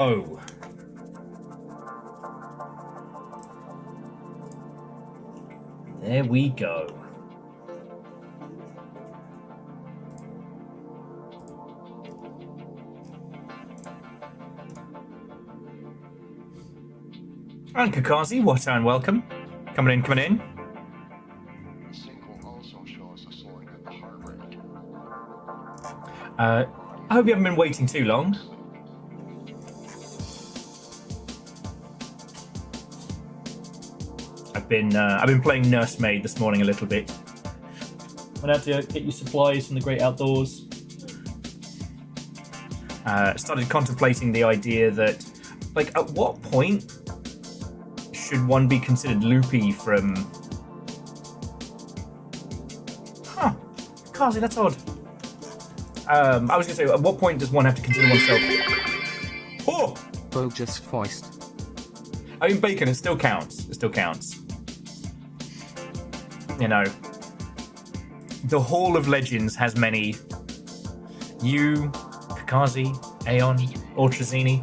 Oh. There we go. And Kakazi, what and welcome. Coming in. The sync will also show us a soaring at the heart rate. I hope you haven't been waiting too long. I've been playing nursemaid this morning a little bit. Went out to get you supplies from the great outdoors. Started contemplating the idea that, like, at what point should one be considered loopy from... Huh. Kazi, that's odd. I was going to say, at what point does one have to consider oneself... Oh! Bogus foist. I mean, bacon, it still counts. It still counts. You know, the Hall of Legends has many. You, Kakazi, Aeon, Ultrazini.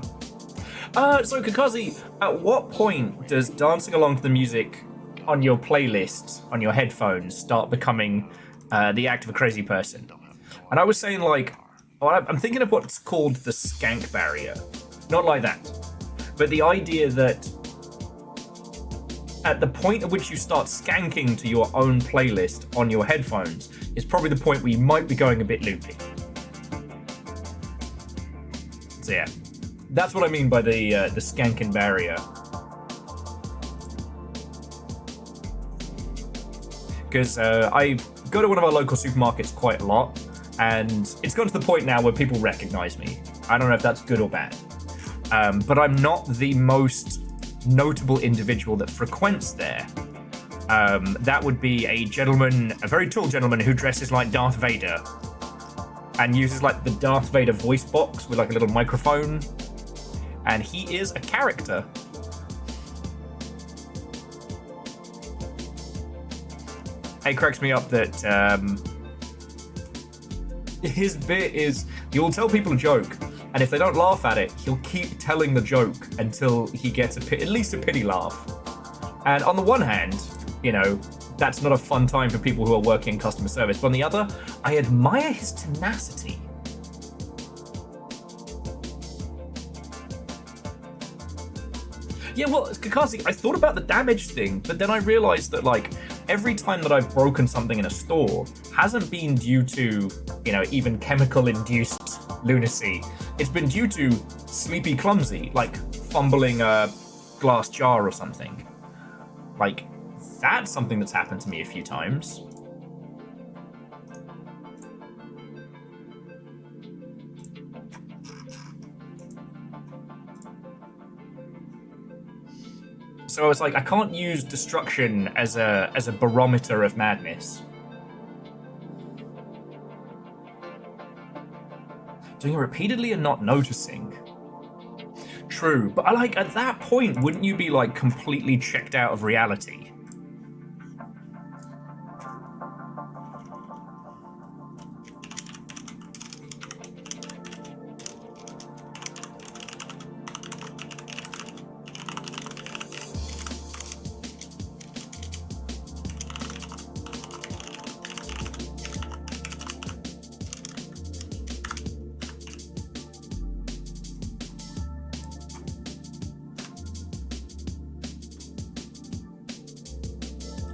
So Kakazi, at what point does dancing along to the music on your playlist, on your headphones, start becoming the act of a crazy person? And I was saying, like, I'm thinking of what's called the skank barrier. Not like that. But the idea that at the point at which you start skanking to your own playlist on your headphones is probably the point where you might be going a bit loopy. So yeah, that's what I mean by the skanking barrier. Because I go to one of our local supermarkets quite a lot, and it's gotten to the point now where people recognize me. I don't know if that's good or bad, but I'm not the most notable individual that frequents there. That would be a gentleman, a very tall gentleman who dresses like Darth Vader and uses like the Darth Vader voice box with like a little microphone, and he is a character. It cracks me up that his bit is you'll tell people a joke, and if they don't laugh at it, he'll keep telling the joke until he gets at least a pity laugh. And on the one hand, you know, that's not a fun time for people who are working in customer service. But on the other, I admire his tenacity. Yeah, well, Kakazi, I thought about the damage thing, but then I realized that, like, every time that I've broken something in a store hasn't been due to, you know, even chemical-induced lunacy. It's been due to sleepy clumsy, like fumbling a glass jar or something. Like, that's something that's happened to me a few times. So I was like, I can't use destruction as a barometer of madness. Doing it repeatedly and not noticing. True, but I like at that point, wouldn't you be like completely checked out of reality?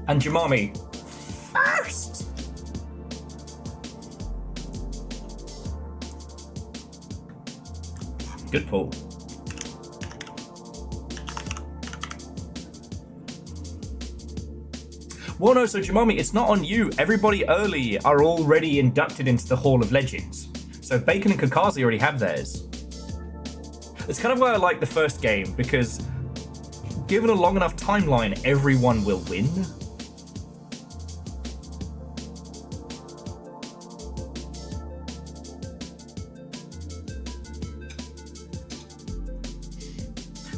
And Jamami, first! Good pull. Well, no, so Jamami, it's not on you. Everybody early are already inducted into the Hall of Legends. So Bacon and Kakazi already have theirs. It's kind of why I like the first game, because given a long enough timeline, everyone will win.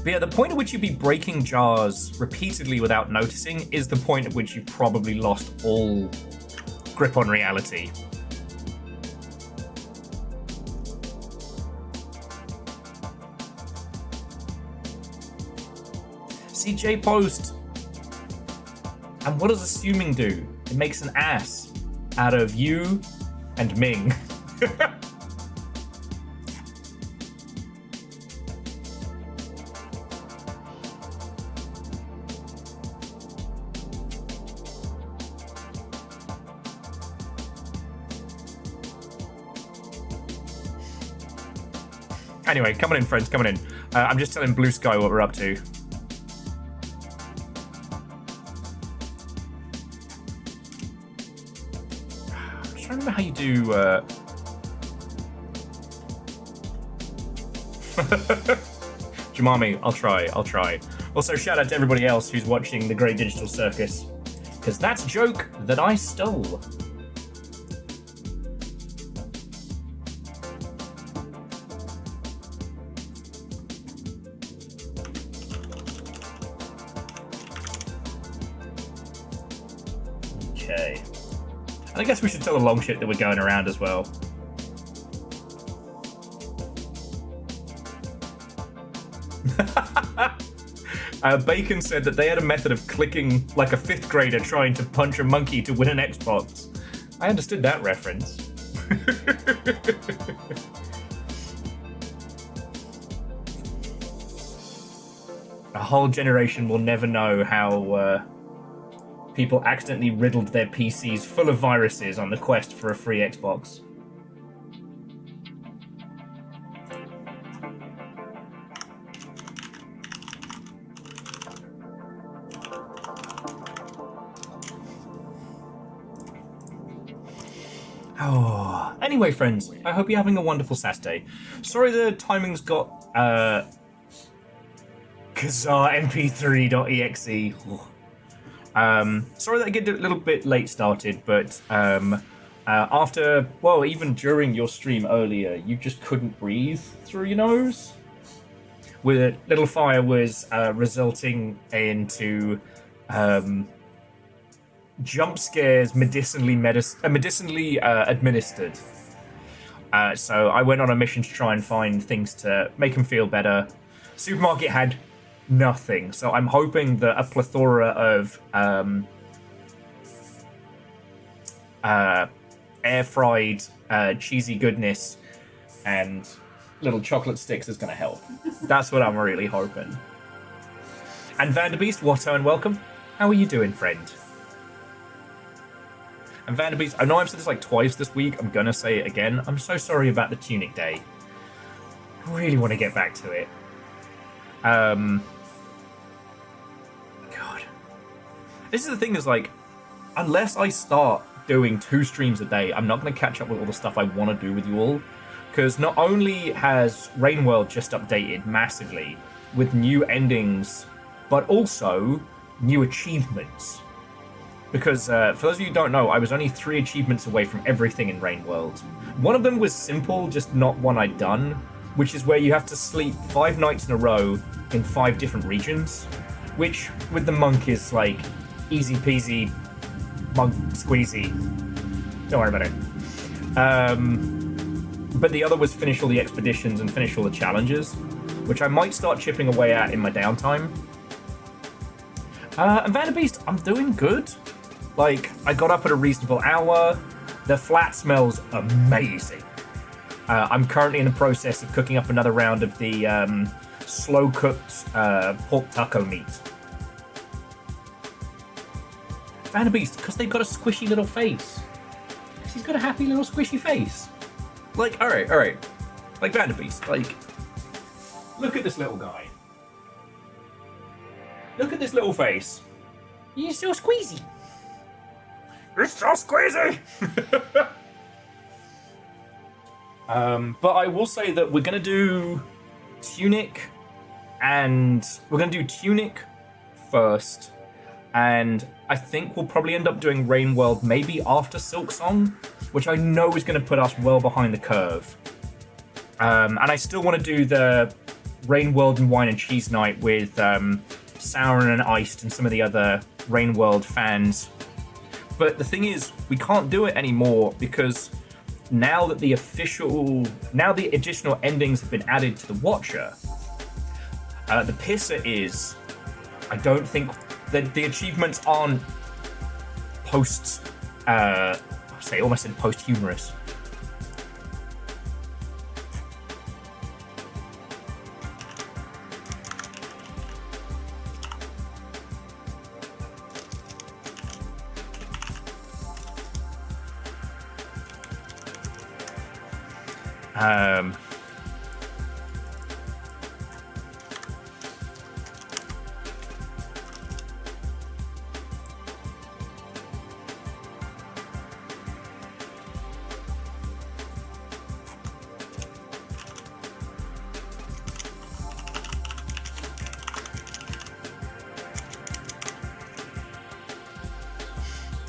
But yeah, the point at which you'd be breaking jars repeatedly without noticing is the point at which you probably lost all grip on reality. CJ Post. And what does assuming do? It makes an ass out of you and Ming. Anyway, coming in, friends, coming in. I'm just telling Blue Sky what we're up to. I'm just trying to remember how you do... Jamami, I'll try. Also, shout out to everybody else who's watching The Great Digital Circus, because that's a joke that I stole. Okay. And I guess we should tell the long shit that we're going around as well. Bacon said that they had a method of clicking like a 5th grader trying to punch a monkey to win an Xbox. I understood that reference. A whole generation will never know how people accidentally riddled their PCs full of viruses on the quest for a free Xbox. Oh. Anyway, friends, I hope you're having a wonderful Saturday. Sorry the timing's got Kazaa mp3.exe. Sorry that I get a little bit late started, but after, well, even during your stream earlier, you just couldn't breathe through your nose. With Little Fire was resulting into jump scares medicinally administered. So I went on a mission to try and find things to make him feel better. Supermarket had nothing, so I'm hoping that a plethora of air-fried cheesy goodness and little chocolate sticks is going to help. That's what I'm really hoping. And Vanderbeest, Watto, and welcome. How are you doing, friend? And Vanderbeest, I know I've said this like twice this week. I'm going to say it again. I'm so sorry about the Tunic Day. I really want to get back to it. God. This is the thing is, like, unless I start doing 2 streams a day, I'm not going to catch up with all the stuff I want to do with you all. Because not only has Rainworld just updated massively with new endings, but also new achievements. Because, for those of you who don't know, I was only 3 achievements away from everything in Rainworld. One of them was simple, just not one I'd done, which is where you have to sleep 5 nights in a row in 5 different regions, which, with the monk, is like easy peasy, monk squeezy. Don't worry about it. But the other was finish all the expeditions and finish all the challenges, which I might start chipping away at in my downtime. And Vanderbeest, I'm doing good. Like, I got up at a reasonable hour. The flat smells amazing. I'm currently in the process of cooking up another round of the slow-cooked pork taco meat. Vanderbeest, because they've got a squishy little face. Because he's got a happy little squishy face. Like, alright. Like, Vanderbeest, like, look at this little guy. Look at this little face. He's so squeezy. It's so squeezy! But I will say that we're going to do Tunic, and we're going to do Tunic first, and I think we'll probably end up doing Rainworld maybe after Silksong, which I know is going to put us well behind the curve. And I still want to do the Rainworld and Wine and Cheese Night with Sauron and Iced and some of the other Rainworld fans. But the thing is, we can't do it anymore because now that the additional endings have been added to the Watcher, the pisser is I don't think that the achievements aren't almost said post-humorous.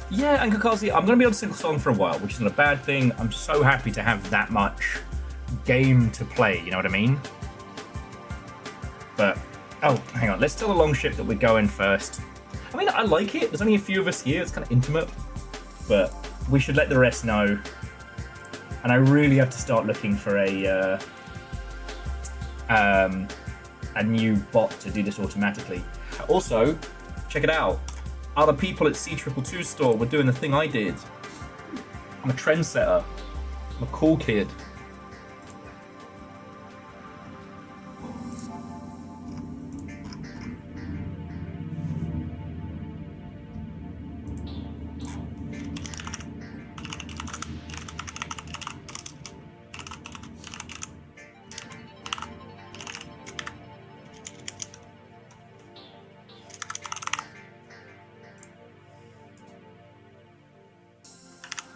Yeah, and Kakashi, I'm going to be on single song for a while, which isn't a bad thing. I'm so happy to have that much game to play, you know what I mean? But, oh, hang on, let's tell the long ship that we're going first. I mean, I like it. There's only a few of us here. It's kind of intimate. But we should let the rest know. And I really have to start looking for a new bot to do this automatically. Also, check it out. Other people at C222 store were doing the thing I did. I'm a trendsetter. I'm a cool kid.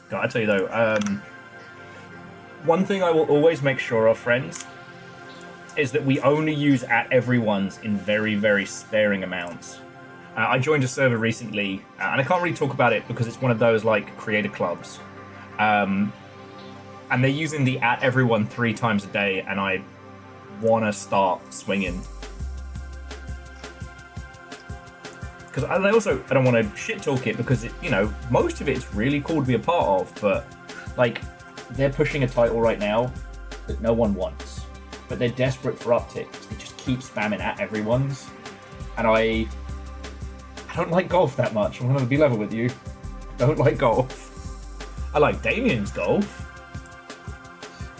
God, I tell you though, one thing I will always make sure of, friends, is that we only use @everyone's in very, very sparing amounts. I joined a server recently, and I can't really talk about it because it's one of those like creator clubs, and they're using the @everyone 3 times a day, and I want to start swinging. Because I don't want to shit talk it because most of it's really cool to be a part of, but like they're pushing a title right now that no one wants, but they're desperate for upticks. They just keep spamming @everyone's, and I don't like golf that much. I'm gonna be level with you. I don't like golf. I like Damien's golf.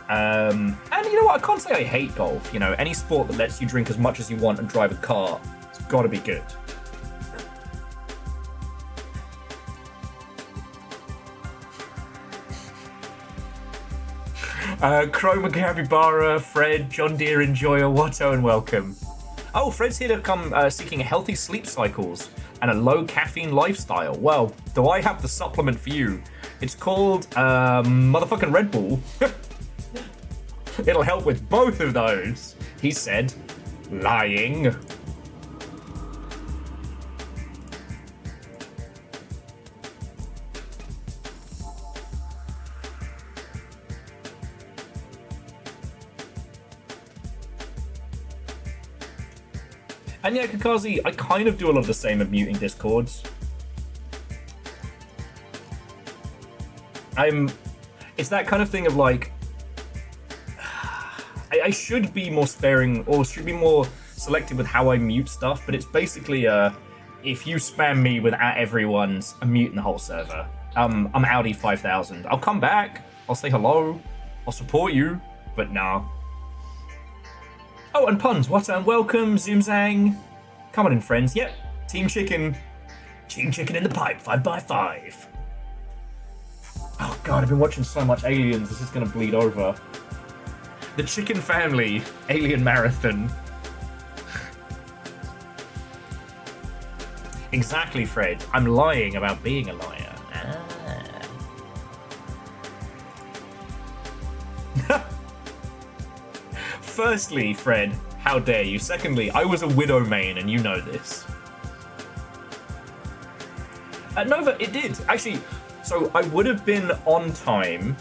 And you know what? I can't say I hate golf. Any sport that lets you drink as much as you want and drive a car, it's got to be good. Chroma Capybara, Fred, John Deere Enjoyer, Watto, and welcome. Oh, Fred's here to come seeking healthy sleep cycles and a low caffeine lifestyle. Well, do I have the supplement for you? It's called motherfucking Red Bull. It'll help with both of those, he said, lying. And yeah, Kakashi, I kind of do a lot of the same of muting discords. It's that kind of thing of like, I should be more sparing or should be more selective with how I mute stuff, but it's basically if you spam me with @everyone's, I'm muting the whole server. I'm Audi 5000. I'll come back, I'll say hello, I'll support you, but no. Oh, and puns, what and welcome, Zoomzang. Come on in, friends. Yep, Team Chicken. Team Chicken in the pipe, 5x5. Oh god, I've been watching so much Aliens, this is gonna bleed over. The Chicken Family Alien Marathon. Exactly, Fred. I'm lying about being a liar. Firstly, Fred, how dare you? Secondly, I was a Widow main, and you know this. Nova, it did. Actually, so I would have been on time,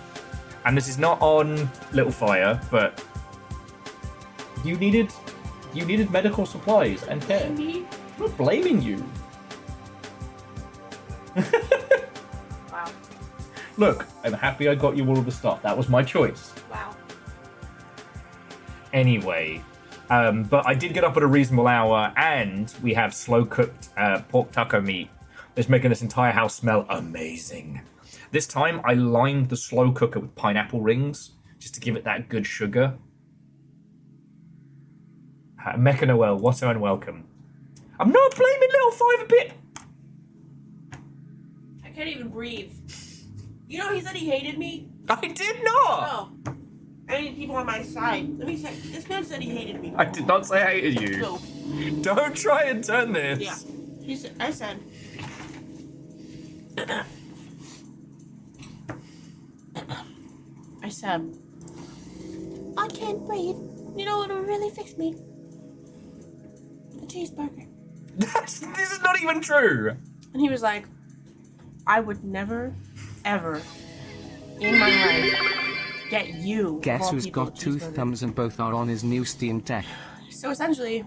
and this is not on Little Fire, but you needed medical supplies and care. I'm not blaming you. Wow. Look, I'm happy I got you all of the stuff. That was my choice. Wow. Anyway, But I did get up at a reasonable hour, and we have slow-cooked pork taco meat that's making this entire house smell amazing. This time, I lined the slow cooker with pineapple rings, just to give it that good sugar. Mecha Noel, what and welcome. I'm not blaming Little Five a bit. I can't even breathe. You know, he said he hated me. I did not. No. I need people on my side. Let me say, this man said he hated me. I did not say I hated you. No. Don't try and turn this. Yeah. He said, I said. I said, I can't breathe. You know what would really fix me? A cheeseburger. This is not even true. And he was like, I would never, ever in my life get you. of Guess all who's people, got a two cheeseburger. thumbs and both are on his new Steam Deck? So essentially,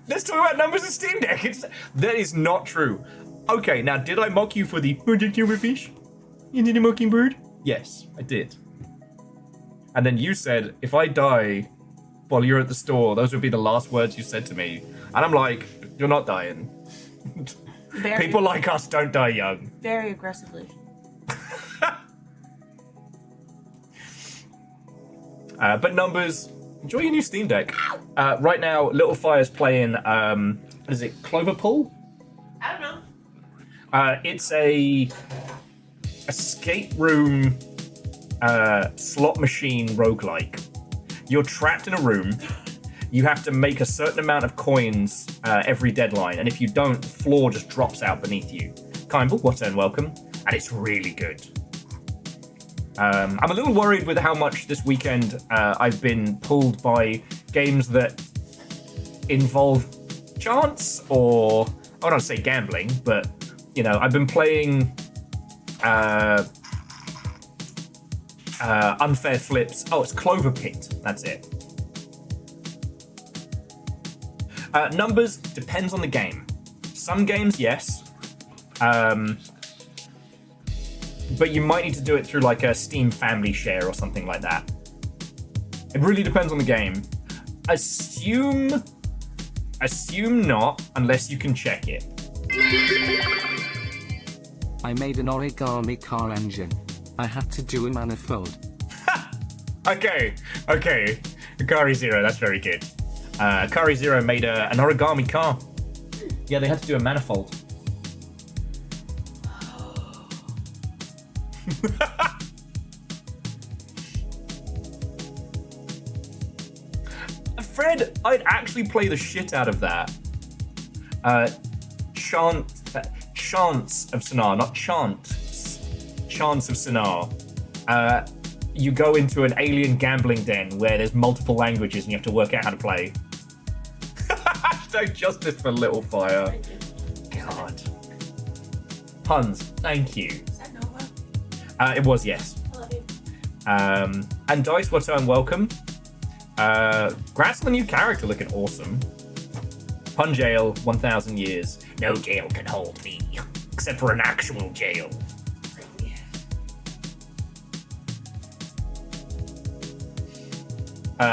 Let's talk about numbers of Steam Deck. That is not true. Okay, now did I mock you for the Silverfish into the Mockingbird? Yes, I did. And then you said, if I die while you're at the store, those would be the last words you said to me. And I'm like, you're not dying. very, People like us don't die young. very aggressively. But numbers, enjoy your new Steam Deck. Right now, Little Fire's playing, what is it, Clover Pull? I don't know. It's a escape room slot machine roguelike. You're trapped in a room. You have to make a certain amount of coins every deadline, and if you don't, the floor just drops out beneath you. Kimball, what's and welcome, and it's really good. I'm a little worried with how much this weekend I've been pulled by games that involve chance, or I don't want to say gambling, but you know, I've been playing Unfair Flips. Oh, it's Clover Pit. That's it. Numbers depends on the game. Some games, yes. But you might need to do it through like a Steam family share or something like that. It really depends on the game. Assume not, unless you can check it. I made an origami car engine. I had to do a manifold. Okay. Akari Zero, that's very good. Akari Zero made an origami car. Yeah, they had to do a manifold. Fred, I'd actually play the shit out of that. Chance of Sonar, not Chance. Chance of Sonar. You go into an alien gambling den where there's multiple languages and you have to work out how to play. Hashtag justice for Little Fire. Thank you. God. Puns, thank you. Is that Nova? It was, yes. I love you. And Dice, what's on welcome. Congrats on the new character looking awesome. Pun jail, 1,000 years. No jail can hold me, except for an actual jail.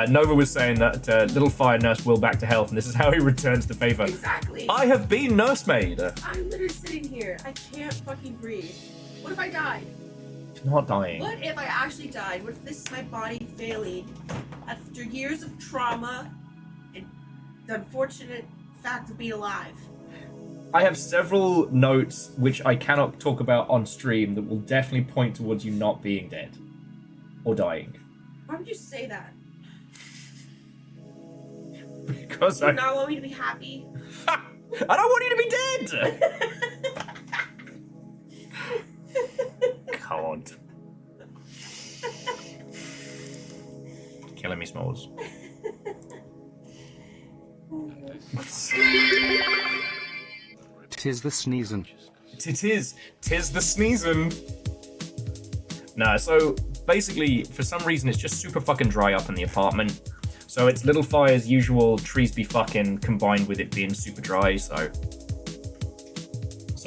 Nova was saying that Little Fire nursed Will back to health, and this is how he returns to favor. Exactly. I have been nursemaid. I'm literally sitting here. I can't fucking breathe. What if I died? Not dying. What if I actually died? What if this is my body failing after years of trauma and the unfortunate fact of being alive? I have several notes which I cannot talk about on stream that will definitely point towards you not being dead or dying. Why would you say that? Because Do you not want me to be happy? I don't want you to be dead. God. Killing me, Smalls. Tis the sneezin'. Tis the sneezing. No, so basically, for some reason, it's just super fucking dry up in the apartment. So it's Little Fire's usual trees be fucking combined with it being super dry, so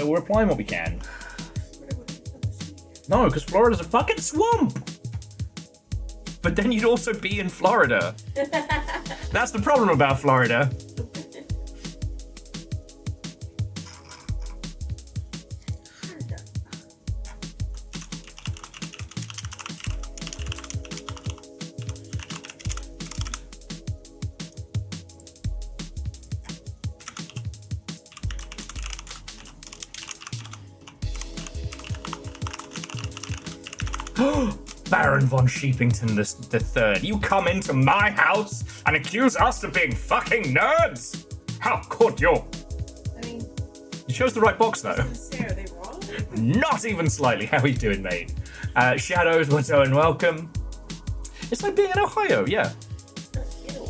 we're applying what we can. No, because Florida's a fucking swamp! but then you'd also be in Florida. That's the problem about Florida. Baron von Sheepington the Third, you come into my house and accuse us of being fucking nerds? How could you? I mean, You chose the right box, though. are they wrong? Not even slightly. How are you doing, mate? Shadows, Watto, and welcome. It's like being in Ohio, yeah. Ew.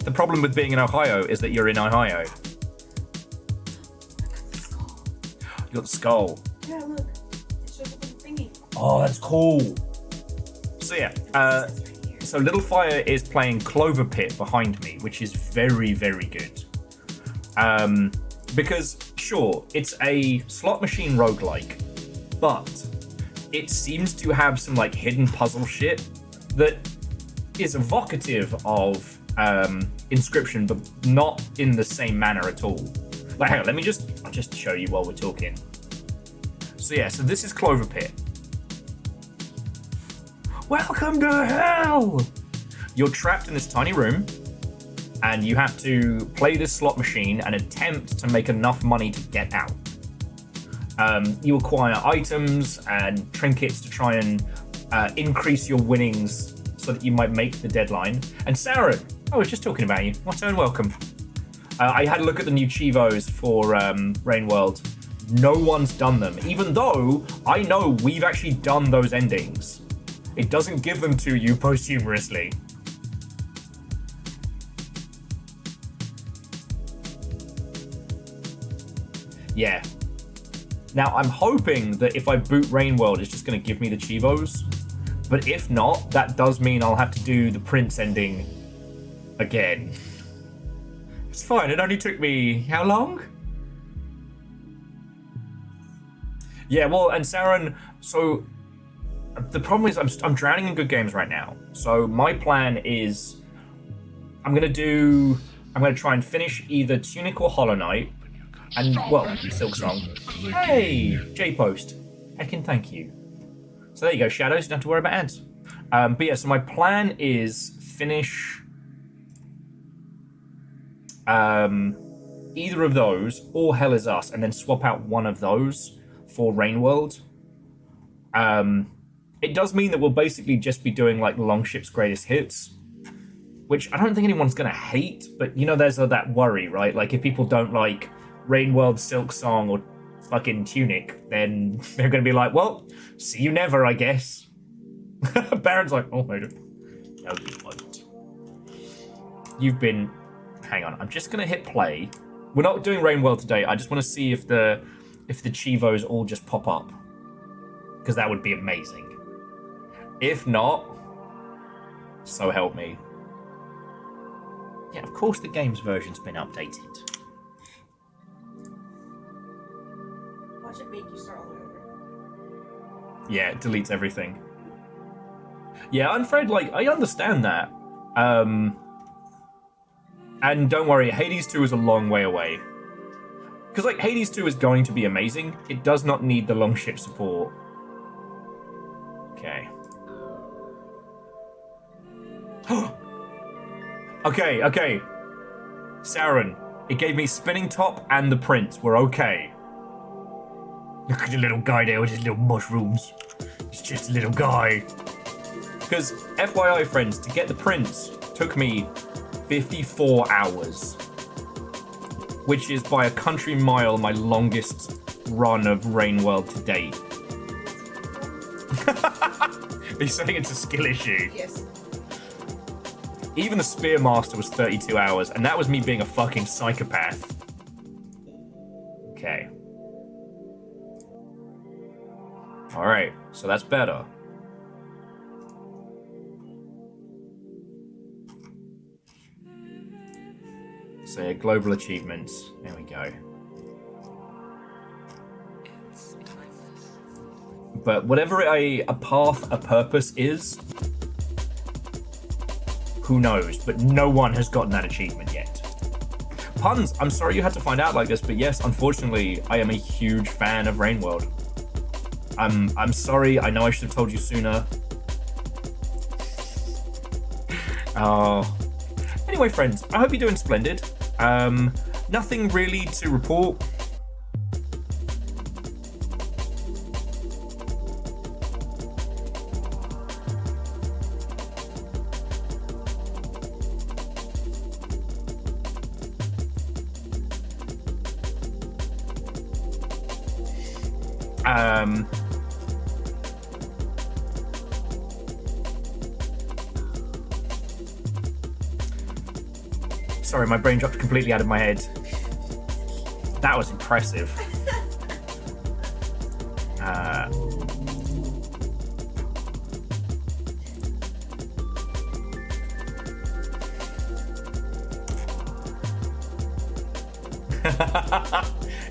The problem with being in Ohio is that you're in Ohio. You got the skull. Yeah, look. It shows up in the thingy. Oh, that's cool. So yeah, so Little Fire is playing Clover Pit behind me, which is very, very good. Because, sure, it's a slot machine roguelike, but it seems to have some, like, hidden puzzle shit that is evocative of Inscription, but not in the same manner at all. Like, hang on, I'll just show you while we're talking. So yeah, so this is Clover Pit. Welcome to hell! You're trapped in this tiny room, and you have to play this slot machine and attempt to make enough money to get out. You acquire items and trinkets to try and increase your winnings so that you might make the deadline. And Sarah, I was just talking about you. Watto and welcome. I had a look at the new Chivos for Rain World. No one's done them, even though I know we've actually done those endings. It doesn't give them to you posthumously. Yeah. Now, I'm hoping that if I boot Rain World, it's just going to give me the Chivos. But if not, that does mean I'll have to do the Prince ending again. It's fine, it only took me... how long? Yeah, well, and Saren, so... the problem is I'm drowning in good games right now. So my plan is I'm going to try and finish either Tunic or Hollow Knight. And, well, Silksong. Hey, J-Post. Heckin' thank you. So there you go, Shadows. You don't have to worry about ads. But yeah, so my plan is finish either of those or Hell Is Us, and then swap out one of those for Rain World. It does mean that we'll basically just be doing like Longship's greatest hits, which I don't think anyone's going to hate, but you know, there's that worry, right? Like if people don't like Rain World, Silksong, or fucking Tunic, then they're going to be like, well, see you never, I guess. Baron's like, oh, no, you won't. You've been... hang on, I'm just going to hit play. We're not doing Rain World today. I just want to see if the Chivos all just pop up, because that would be amazing. If not, so help me. Yeah, of course the game's version's been updated. Watch it make you start all over. Yeah, it deletes everything. Yeah, I'm afraid, like, I understand that. And don't worry, Hades 2 is a long way away. Because, like, Hades 2 is going to be amazing. It does not need the Longship support. Okay. Okay. Saren, it gave me Spinning Top and the Prince. We're okay. Look at the little guy there with his little mushrooms. He's just a little guy. Because, FYI, friends, to get the Prince took me 54 hours. Which is by a country mile my longest run of Rain World to date. Are you saying it's a skill issue? Yes. Even the Spearmaster was 32 hours, and that was me being a fucking psychopath. Okay. Alright, so that's better. So yeah, global achievements. There we go. But whatever a path, a purpose is, who knows? But no one has gotten that achievement yet. Puns, I'm sorry you had to find out like this, but yes, unfortunately, I am a huge fan of Rain World. I'm sorry, I know I should have told you sooner. Oh. Anyway, friends, I hope you're doing splendid. Nothing really to report. Sorry, my brain dropped completely out of my head. That was impressive.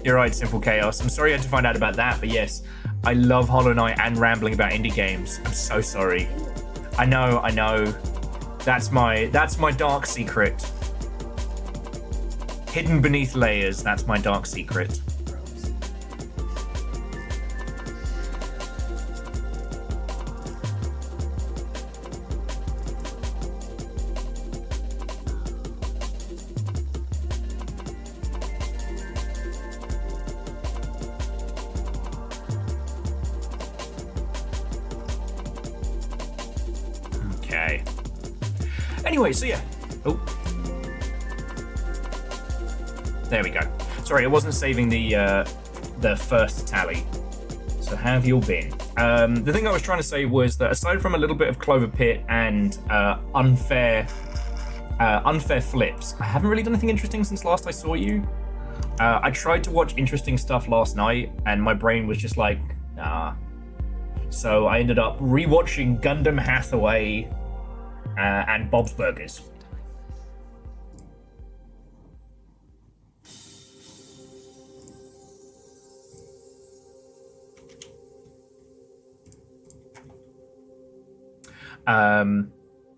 You're right, Simple Chaos. I'm sorry you had to find out about that, but yes, I love Hollow Knight and rambling about indie games. I'm so sorry. I know. That's my dark secret. Hidden beneath layers, that's my dark secret. Okay. Anyway, so yeah. Oh. There we go. Sorry, I wasn't saving the first tally. So how have you all been? The thing I was trying to say was that aside from a little bit of Clover Pit and unfair flips, I haven't really done anything interesting since last I saw you. I tried to watch interesting stuff last night, and my brain was just like, nah. So I ended up rewatching Gundam Hathaway and Bob's Burgers.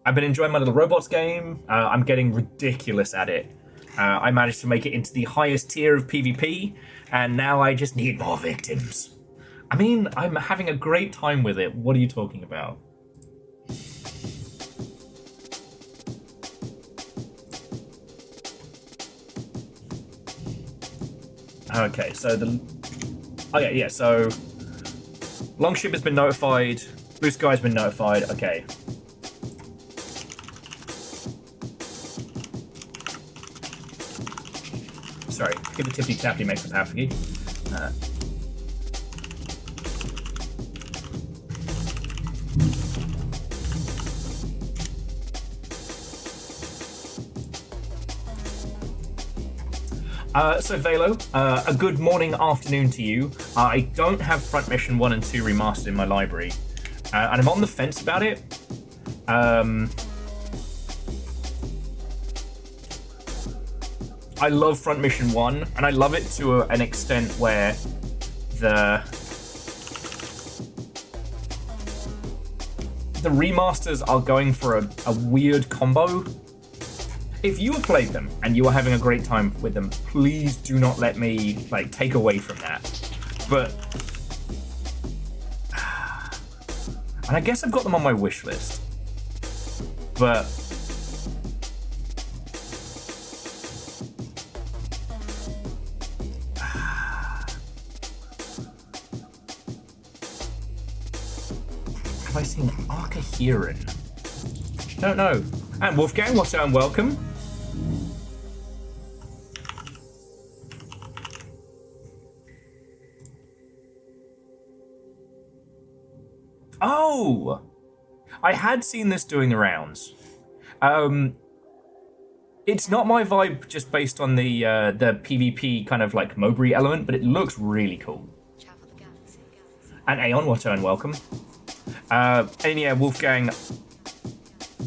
I've been enjoying my little robots game. I'm getting ridiculous at it. I managed to make it into the highest tier of PvP, and now I just need more victims. I mean, I'm having a great time with it. What are you talking about? Okay, so so Longship has been notified. Blue Sky's been notified. Okay. Sorry, give the tippy tappy makes us happy. So Velo, a good morning, afternoon to you. I don't have Front Mission 1 and 2 remastered in my library, and I'm on the fence about it. I love Front Mission 1, and I love it to an extent where the remasters are going for a weird combo. If you have played them and you are having a great time with them, please do not let me take away from that. But and I guess I've got them on my wish list. But have I seen Arcahiran? Don't know. And Wolfgang, what's up and welcome. Oh, I had seen this doing the rounds. It's not my vibe just based on the PvP kind of Mowbray element, but it looks really cool. And Aeon, what and welcome. And yeah, Wolfgang,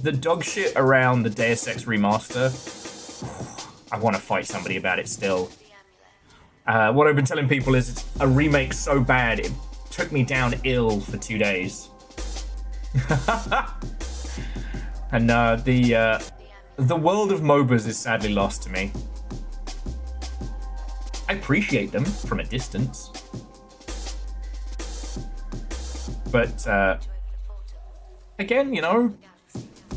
the dog shit around the Deus Ex remaster, I want to fight somebody about it still. What I've been telling people is it's a remake so bad it took me down ill for 2 days. And the world of MOBAs is sadly lost to me. I appreciate them from a distance. But again, you know,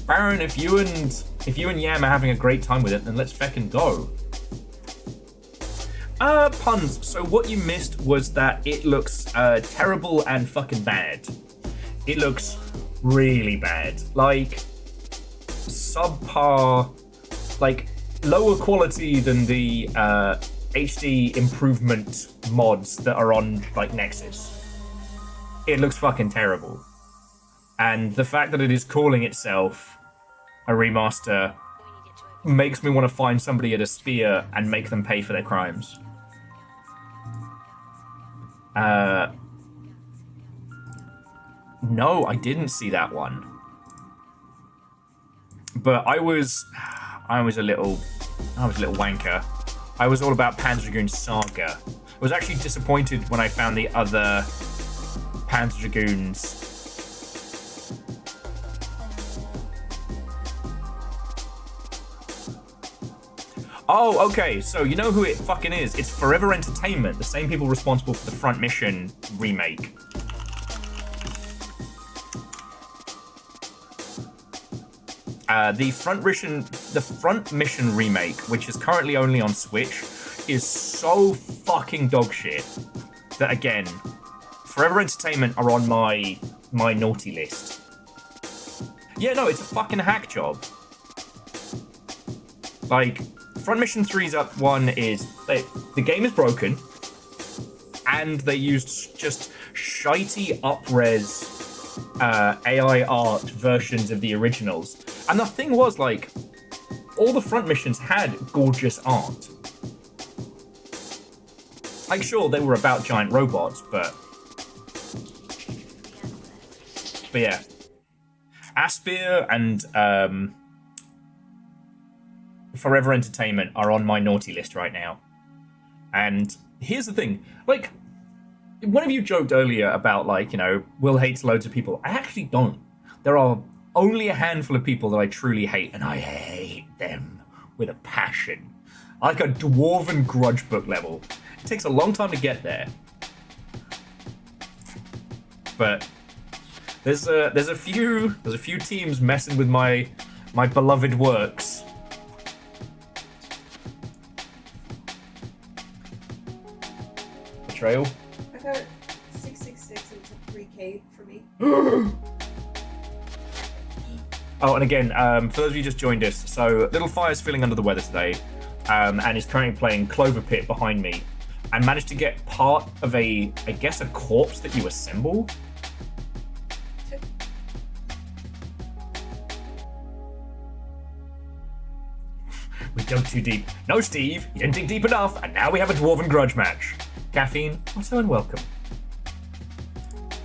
Baron, if you and Yam are having a great time with it, then let's feckin' go. Puns. So what you missed was that it looks terrible and fucking bad. It looks really bad. Like subpar, like lower quality than the HD improvement mods that are on like Nexus. It looks fucking terrible. And the fact that it is calling itself a remaster makes me want to find somebody at a spear and make them pay for their crimes. No, I didn't see that one. But I was a little wanker. I was all about Panzer Dragoon Saga. I was actually disappointed when I found the other Panzer Dragoons. Oh, okay, so you know who it fucking is. It's Forever Entertainment, the same people responsible for the Front Mission remake. The Front Mission remake, which is currently only on Switch, is so fucking dog shit that, again, Forever Entertainment are on my naughty list. Yeah, no, it's a fucking hack job. Like, Front Mission 3's up one is the game is broken, and they used just shitey up-res AI art versions of the originals. And the thing was, like, all the Front Missions had gorgeous art. Like, sure, they were about giant robots, but yeah. Aspir and Forever Entertainment are on my naughty list right now. And here's the thing, like, one of you joked earlier about, like, you know, Will hates loads of people. I actually don't. There are only a handful of people that I truly hate, and I hate them with a passion. Like a dwarven grudge book level. It takes a long time to get there. But there's a few teams messing with my beloved works. Betrayal. I got 666 and it's a 3K for me. Oh, and again, for those of you just joined us, so Little Fire's feeling under the weather today, and is currently playing Clover Pit behind me, and managed to get part of I guess a corpse that you assemble. We dug too deep. No, Steve, you didn't dig deep enough, and now we have a dwarven grudge match. Caffeine, also unwelcome.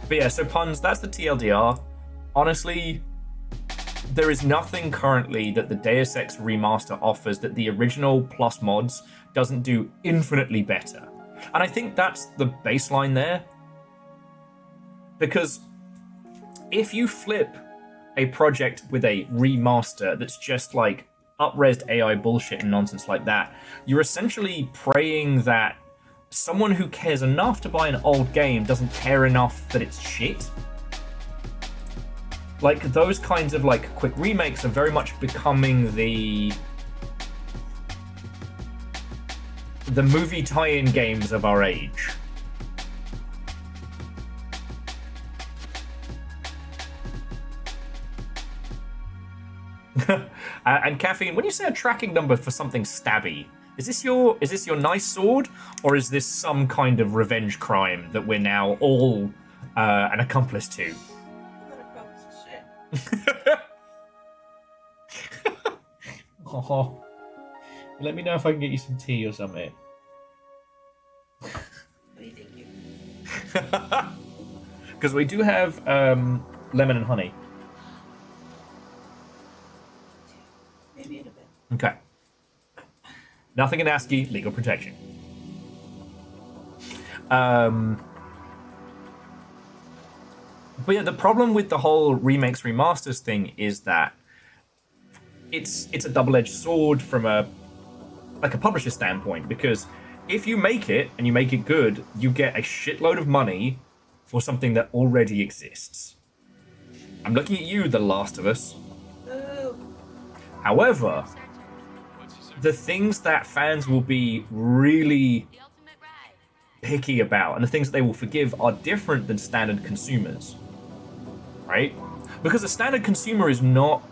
But yeah, so puns, that's the TLDR. Honestly, there is nothing currently that the Deus Ex remaster offers that the original plus mods doesn't do infinitely better. And I think that's the baseline there. Because if you flip a project with a remaster that's just like up-resed AI bullshit and nonsense like that, you're essentially praying that someone who cares enough to buy an old game doesn't care enough that it's shit. Like, those kinds of, like, quick remakes are very much becoming the movie tie-in games of our age. And Caffeine, when you say a tracking number for something stabby, is this your nice sword, or is this some kind of revenge crime that we're now all an accomplice to? Oh, let me know if I can get you some tea or something. What do you think? Because we do have lemon and honey. Maybe in a bit. Okay. Nothing in ASCII, legal protection. But yeah, the problem with the whole remakes remasters thing is that it's a double-edged sword from a publisher standpoint, because if you make it and you make it good, you get a shitload of money for something that already exists. I'm looking at you, The Last of Us. Ooh. However, the things that fans will be really picky about and the things that they will forgive are different than standard consumers, right? Because a standard consumer is not...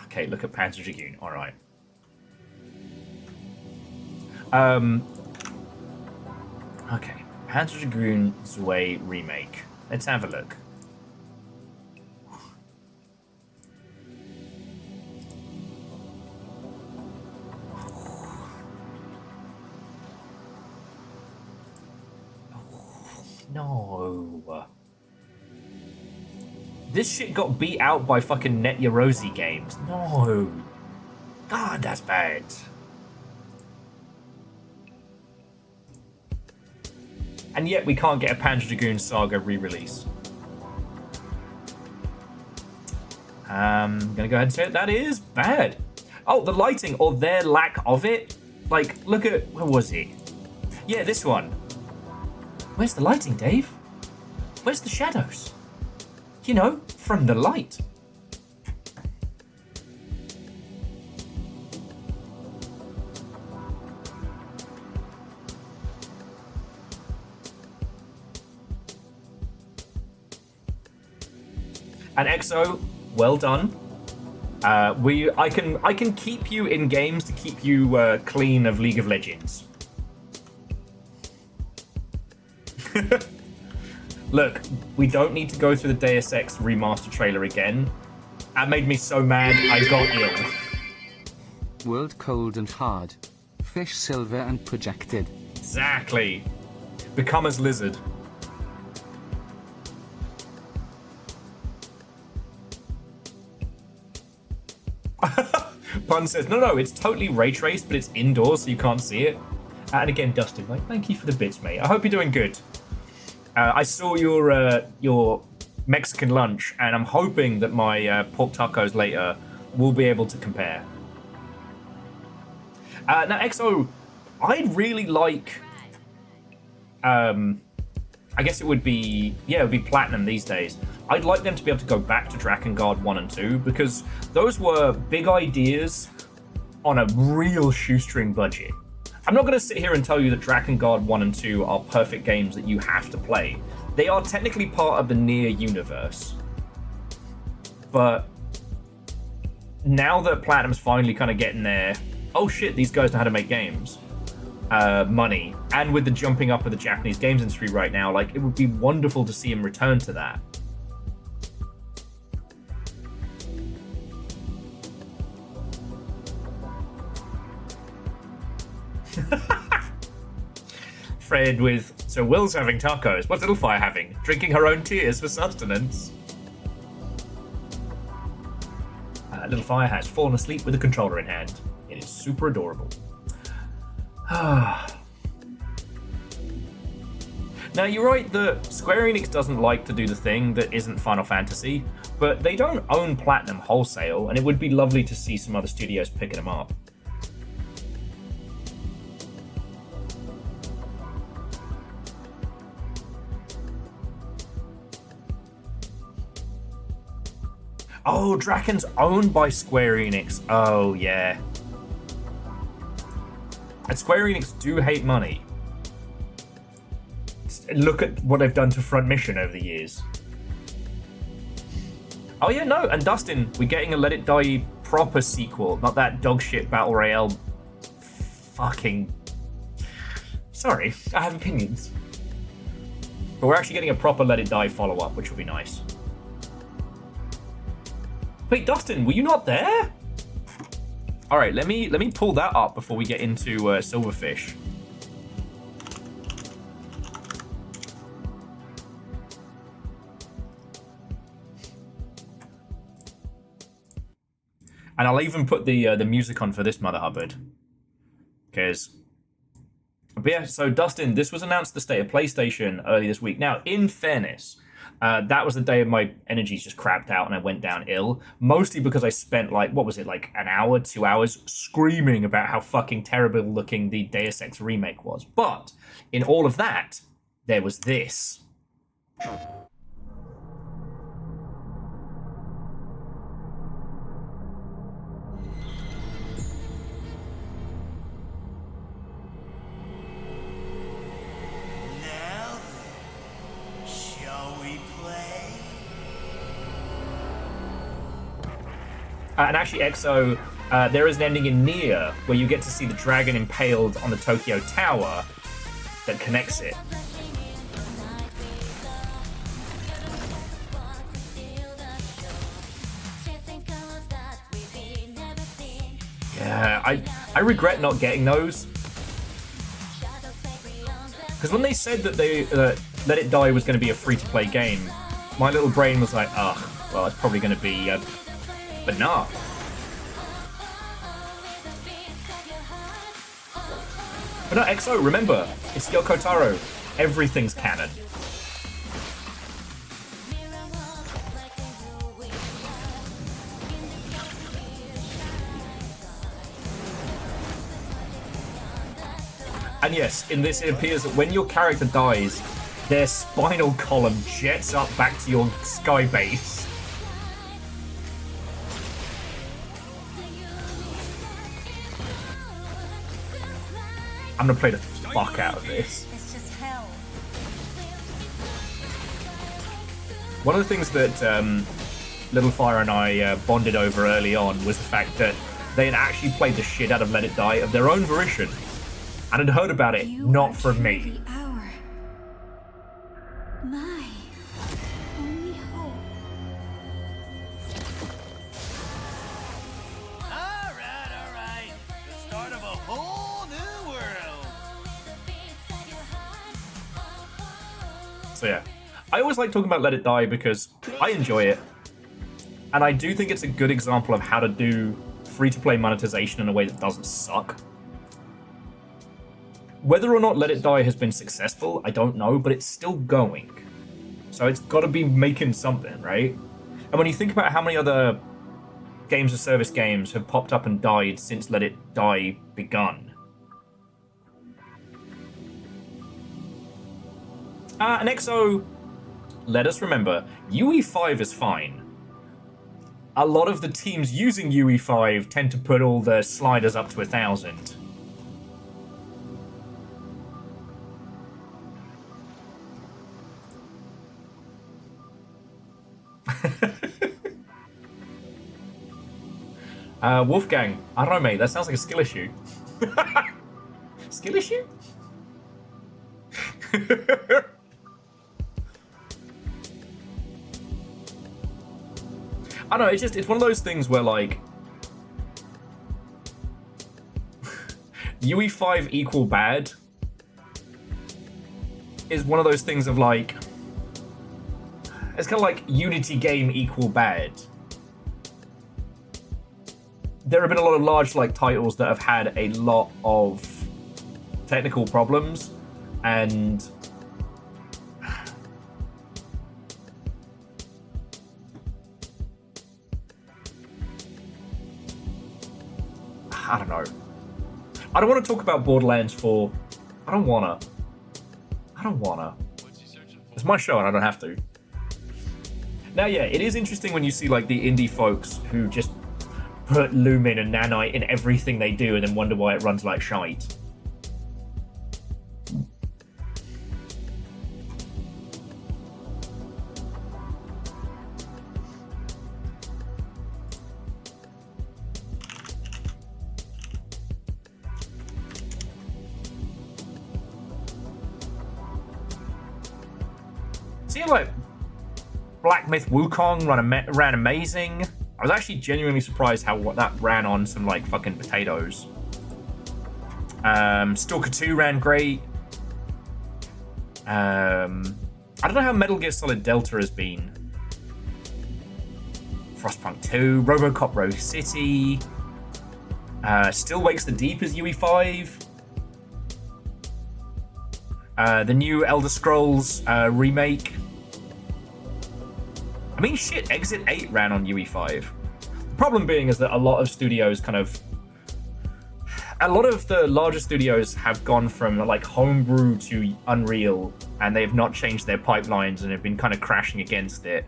Okay, look at Panzer Dragoon. All right. Okay, Panzer Dragoon Zwei remake. Let's have a look. No. This shit got beat out by fucking Net Yarosi games. No. God, that's bad. And yet we can't get a Panzer Dragoon Saga re-release. I'm gonna go ahead and say that is bad. Oh, the lighting, or their lack of it. Like, look at, where was it? Yeah, this one. Where's the lighting, Dave? Where's the shadows? You know, from the light. And EXO, well done. I can keep you in games to keep you clean of League of Legends. Look, we don't need to go through the Deus Ex remaster trailer again. That made me so mad I got ill. World cold and hard. Fish silver and projected. Exactly. Become as lizard. Pun says, no, it's totally ray traced, but it's indoors, so you can't see it. And again, Dustin, like, thank you for the bits, mate. I hope you're doing good. I saw your Mexican lunch, and I'm hoping that my pork tacos later will be able to compare. Now, EXO, I'd really like... I guess it would be Platinum these days. I'd like them to be able to go back to Drakengard 1 and 2, because those were big ideas on a real shoestring budget. I'm not going to sit here and tell you that Drakengard 1 and 2 are perfect games that you have to play. They are technically part of the Nier universe. But now that Platinum's finally kind of getting there, oh shit, these guys know how to make games. Money, and with the jumping up of the Japanese games industry right now, like, it would be wonderful to see him return to that. Fred with, so Will's having tacos. What's Littlefire having? Drinking her own tears for sustenance. Littlefire has fallen asleep with a controller in hand. It is super adorable. Now, you're right that Square Enix doesn't like to do the thing that isn't Final Fantasy, but they don't own Platinum wholesale, and it would be lovely to see some other studios picking them up. Oh, Draken's owned by Square Enix. Oh, yeah. And Square Enix do hate money. Look at what they've done to Front Mission over the years. Oh yeah, no, and Dustin, we're getting a Let It Die proper sequel, not that dogshit Battle Royale fucking... Sorry, I have opinions. But we're actually getting a proper Let It Die follow-up, which will be nice. Wait, Dustin, were you not there? Alright, let me pull that up before we get into Silverfish. And I'll even put the music on for this Mother Hubbard. Because... But yeah, so Dustin, this was announced at the State of PlayStation early this week. Now, in fairness, That was the day my energies just crapped out and I went down ill. Mostly because I spent like, what was it, like an hour, 2 hours screaming about how fucking terrible looking the Deus Ex remake was. But in all of that, there was this. And actually, EXO, there is an ending in Nier where you get to see the dragon impaled on the Tokyo Tower that connects it. Yeah, I regret not getting those. Because when they said that they Let It Die was going to be a free-to-play game, my little brain was like, ugh, well, it's probably going to be... but nah. But no, EXO, remember, it's Yoko Taro. Everything's canon. And yes, in this it appears that when your character dies, their spinal column jets up back to your sky base. I'm gonna play the fuck out of this. It's just hell. One of the things that Little Fire and I bonded over early on was the fact that they had actually played the shit out of Let It Die of their own volition, and had heard about it not from me. My only hope. Alright. The start of a whole new world. So yeah, I always like talking about Let It Die because I enjoy it, and I do think it's a good example of how to do free-to-play monetization in a way that doesn't suck. Whether or not Let It Die has been successful, I don't know, but it's still going. So it's got to be making something, right? And when you think about how many other games of service games have popped up and died since Let It Die begun. And EXO, let us remember, UE5 is fine. A lot of the teams using UE5 tend to put all their sliders up to 1,000. Wolfgang, I don't know, mate, that sounds like a skill issue. Skill issue? I don't know, it's one of those things where, like, UE5 equal bad is one of those things of, like, it's kind of like Unity game equal bad. There have been a lot of large, like, titles that have had a lot of technical problems, and I don't know. I don't want to talk about Borderlands 4. I don't wanna. It's my show and I don't have to. Now, yeah, it is interesting when you see, like, the indie folks who just put Lumen and Nanite in everything they do and then wonder why it runs like shite. See, like, Black Myth Wukong ran amazing. I was actually genuinely surprised how that ran on some, like, fucking potatoes. Stalker 2 ran great. I don't know how Metal Gear Solid Delta has been. Frostpunk 2, Robocop Rogue City. Still Wakes the Deep is UE5. The new Elder Scrolls remake. I mean, shit, Exit 8 ran on UE5. The problem being is that a lot of studios a lot of the larger studios have gone from like homebrew to Unreal, and they've not changed their pipelines and have been kind of crashing against it.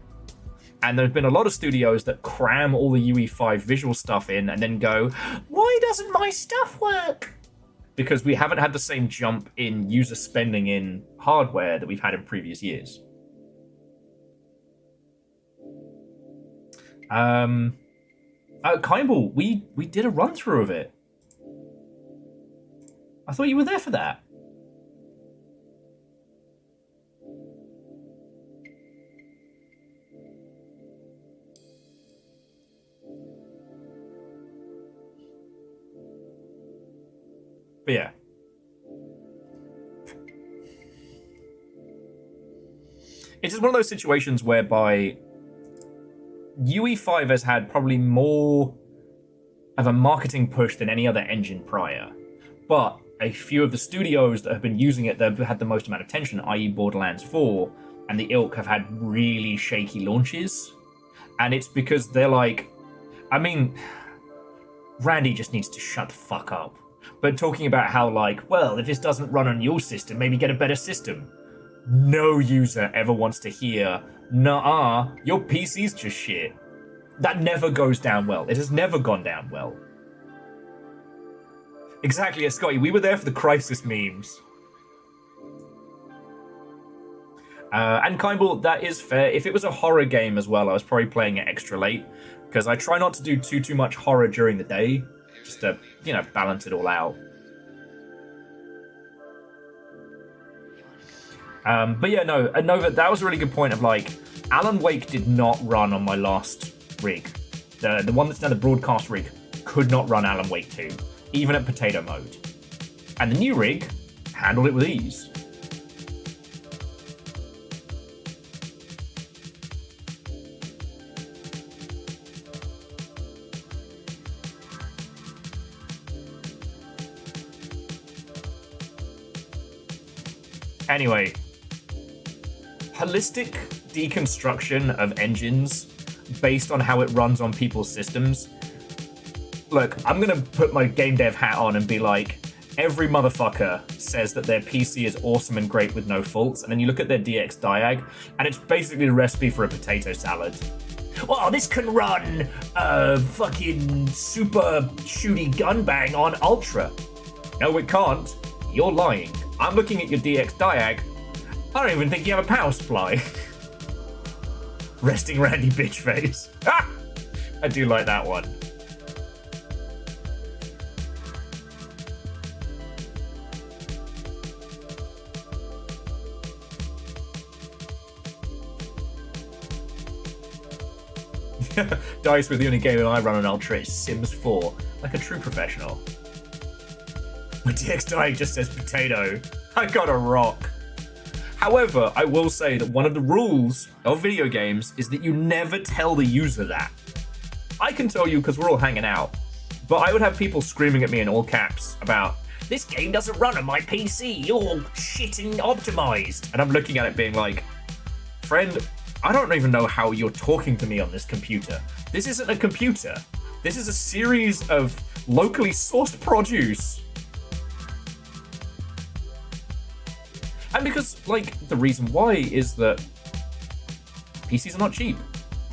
And there's been a lot of studios that cram all the UE5 visual stuff in and then go, why doesn't my stuff work? Because we haven't had the same jump in user spending in hardware that we've had in previous years. Kimball, we did a run through of it. I thought you were there for that. But yeah. It's just one of those situations whereby UE5 has had probably more of a marketing push than any other engine prior. But a few of the studios that have been using it that have had the most amount of attention, i.e. Borderlands 4, and the ilk have had really shaky launches. And it's because they're like, I mean, Randy just needs to shut the fuck up. But talking about how like, well, if this doesn't run on your system, maybe get a better system. No user ever wants to hear, nah, your PC's just shit. That never goes down well. It has never gone down well. Exactly, yeah, Scotty, we were there for the Crisis memes. And Kimball, that is fair. If it was a horror game as well, I was probably playing it extra late, because I try not to do too much horror during the day, just to, you know, balance it all out. But yeah, no, Nova, that was a really good point of like, Alan Wake did not run on my last rig. The one that's now the broadcast rig could not run Alan Wake 2, even at potato mode. And the new rig handled it with ease. Anyway, holistic deconstruction of engines based on how it runs on people's systems. Look, I'm gonna put my game dev hat on and be like, every motherfucker says that their PC is awesome and great with no faults, and then you look at their DX diag, and it's basically the recipe for a potato salad. Oh, this can run fucking super shooty gun bang on Ultra. No, it can't. You're lying. I'm looking at your DX diag. I don't even think you have a power supply. Resting Randy bitch face. Ah! I do like that one. Dice with the only game I run on Ultra is Sims 4, like a true professional. My DX diag just says potato. I got a rock. However, I will say that one of the rules of video games is that you never tell the user that. I can tell you because we're all hanging out, but I would have people screaming at me in all caps about, this game doesn't run on my PC, you're shitting optimized. And I'm looking at it being like, friend, I don't even know how you're talking to me on this computer. This isn't a computer. This is a series of locally sourced produce. And because, like, the reason why is that PCs are not cheap.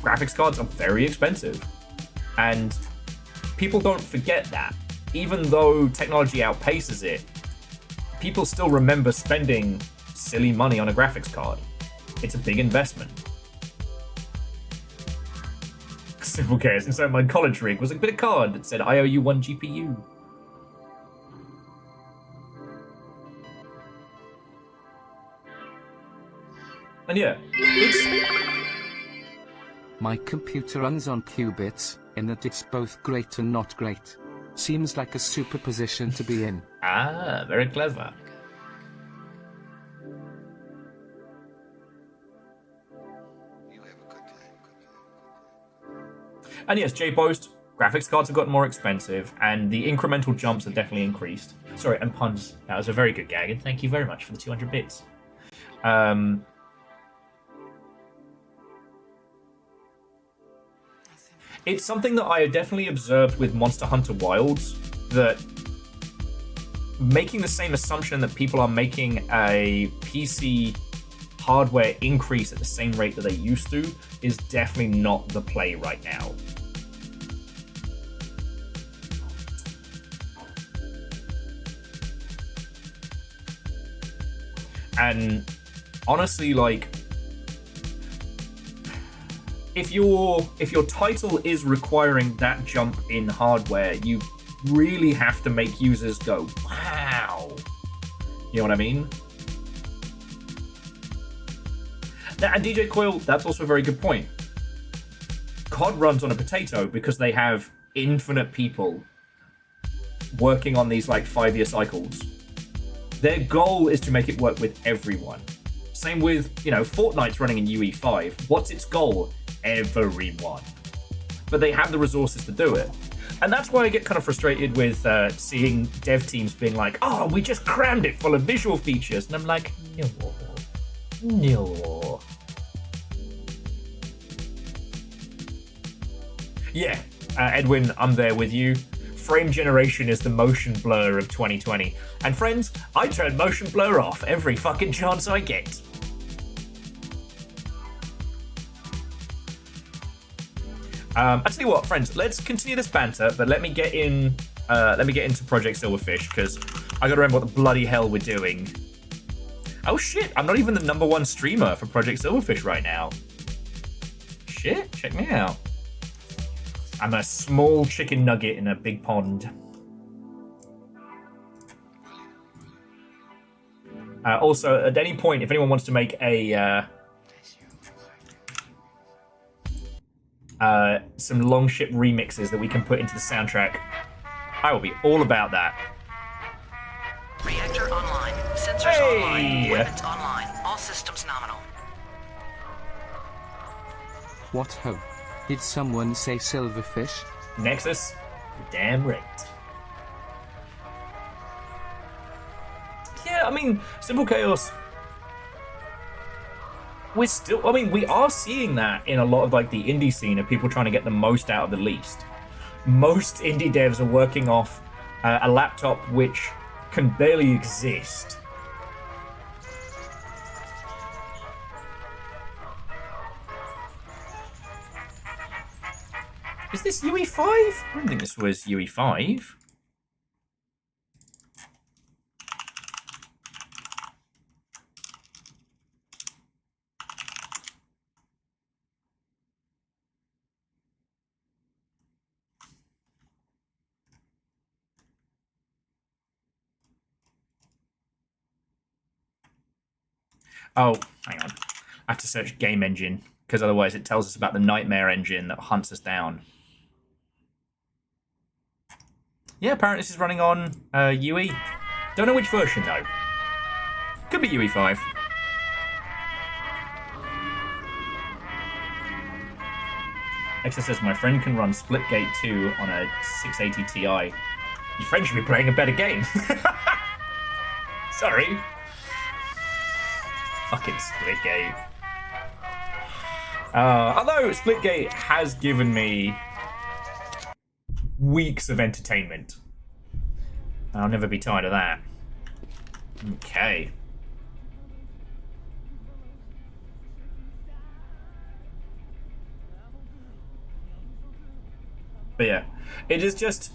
Graphics cards are very expensive. And people don't forget that. Even though technology outpaces it, people still remember spending silly money on a graphics card. It's a big investment. Simple case. Inside my college rig was a bit of card that said, I owe you 1 GPU. And yeah, My computer runs on qubits, in that it's both great and not great. Seems like a super position to be in. Ah, very clever. You have a good time. And yes, J-Post, graphics cards have gotten more expensive, and the incremental jumps have definitely increased. Sorry, and puns. That was a very good gag, and thank you very much for the 200 bits. it's something that I definitely observed with Monster Hunter Wilds, that making the same assumption that people are making a PC hardware increase at the same rate that they used to is definitely not the play right now. And honestly, like, if your title is requiring that jump in hardware, you really have to make users go, wow. You know what I mean? Now, and DJ Coil, that's also a very good point. COD runs on a potato because they have infinite people working on these like 5-year cycles. Their goal is to make it work with everyone. Same with, you know, Fortnite's running in UE5. What's its goal? Everyone. But they have the resources to do it. And that's why I get kind of frustrated with seeing dev teams being like, oh, we just crammed it full of visual features. And I'm like, no. Yeah, Edwin, I'm there with you. Frame generation is the motion blur of 2020. And friends, I turn motion blur off every fucking chance I get. I tell you what, friends, let's continue this banter, but let me get into Project Silverfish, because I gotta remember what the bloody hell we're doing. Oh shit, I'm not even the #1 streamer for Project Silverfish right now. Shit, check me out. I'm a small chicken nugget in a big pond. Also, at any point, if anyone wants to make a some Longship remixes that we can put into the soundtrack, I will be all about that. Reactor online. Sensors online. Weapons online. All systems nominal. What ho? Did someone say Silverfish? Nexus? You're damn right. Yeah, I mean, Simple Chaos. We are seeing that in a lot of like the indie scene of people trying to get the most out of the least. Most indie devs are working off a laptop which can barely exist. Is this UE5? I don't think this was UE5. Oh, hang on. I have to search game engine, because otherwise it tells us about the nightmare engine that hunts us down. Yeah, apparently this is running on UE. Don't know which version, though. Could be UE5. Exa says, my friend can run Splitgate 2 on a 680 Ti. Your friend should be playing a better game. Sorry. Fucking Splitgate. Although Splitgate has given me weeks of entertainment. I'll never be tired of that. Okay. But yeah, it is just...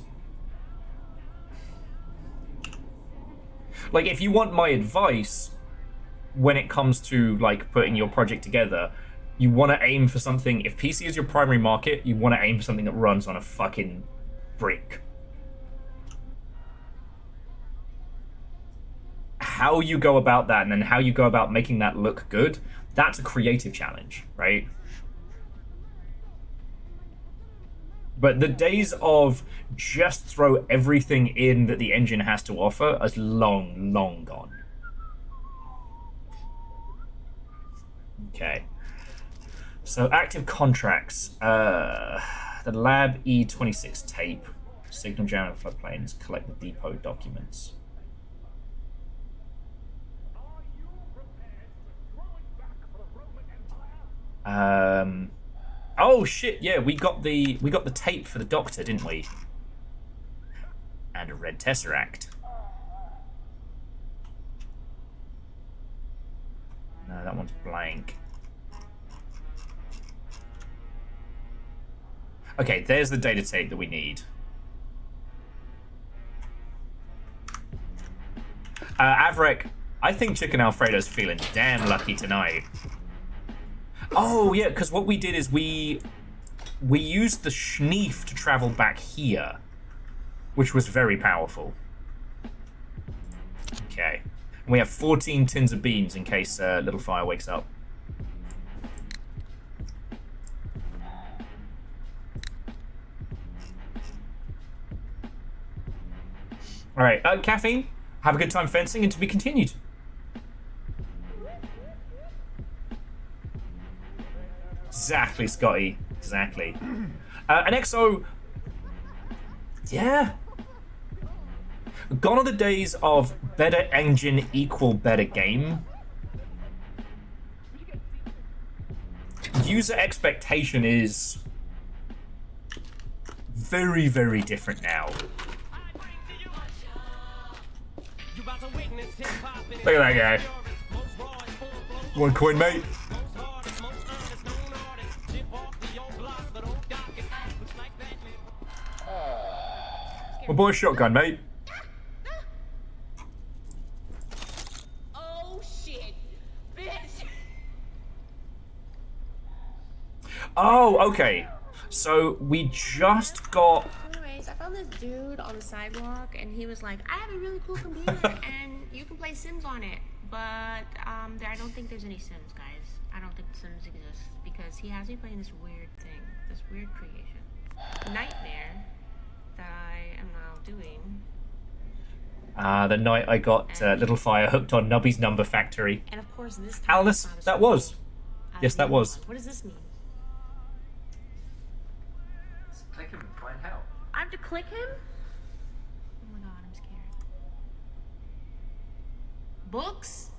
like, if you want my advice when it comes to, like, putting your project together, you want to aim for something... if PC is your primary market, you want to aim for something that runs on a fucking brick. How you go about that, and then how you go about making that look good, that's a creative challenge, right? But the days of just throw everything in that the engine has to offer is long, long gone. Okay. So active contracts. The Lab E26 tape. Signal jamming floodplanes. Collect the depot documents. Oh shit! Yeah, we got the tape for the doctor, didn't we? And a red tesseract. No, that one's blank. Okay, there's the data tape that we need. Avrek, I think Chicken Alfredo's feeling damn lucky tonight. Oh, yeah, because what we did is we used the Schneef to travel back here, which was very powerful. Okay. And we have 14 tins of beans in case Little Fire wakes up. All right, Caffeine, have a good time fencing and to be continued. Exactly, Scotty. Exactly. And EXO, yeah. Gone are the days of better engine equal better game. User expectation is very, very different now. Look at that guy. One coin, mate. My boy, shotgun, mate. Oh shit, bitch. Oh, okay. So we just got... Anyways, I found this dude on the sidewalk, and he was like, I have a really cool computer, and you can play Sims on it. But I don't think there's any Sims, guys. I don't think Sims exist, because he has me playing this weird thing, this weird creation. Nightmare that I am now doing. The night I got Little Fire hooked on Nubby's Number Factory. And of course this time Alice, that was. Yes, that was. What does this mean? Just click him and find help. I have to click him? Oh my god, I'm scared. Books?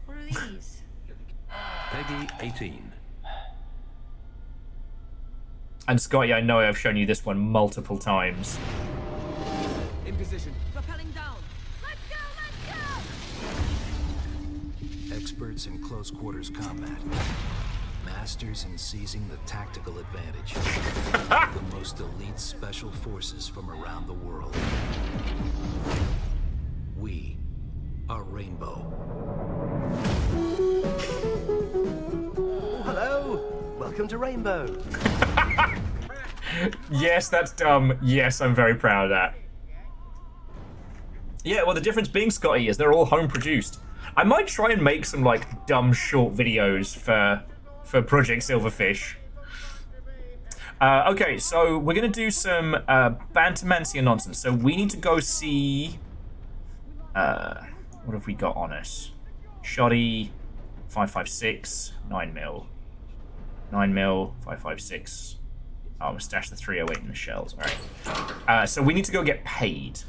What are these? Peggy 18. And Scotty, I know I've shown you this one multiple times. In position. Propelling down. Let's go, let's go! Experts in close quarters combat. Masters in seizing the tactical advantage. The most elite special forces from around the world. We are Rainbow. Oh, hello. Welcome to Rainbow. Yes, that's dumb. Yes, I'm very proud of that. Yeah, well, the difference being, Scotty, is they're all home produced. I might try and make some like dumb short videos for Project Silverfish. Okay, so we're gonna do some Bantermancy and nonsense. So we need to go see. What have we got on us? Shoddy, 5.56, 9mm, 9mm, 5.56. Oh, we'll stash the 308 in the shells. All right. So we need to go get paid.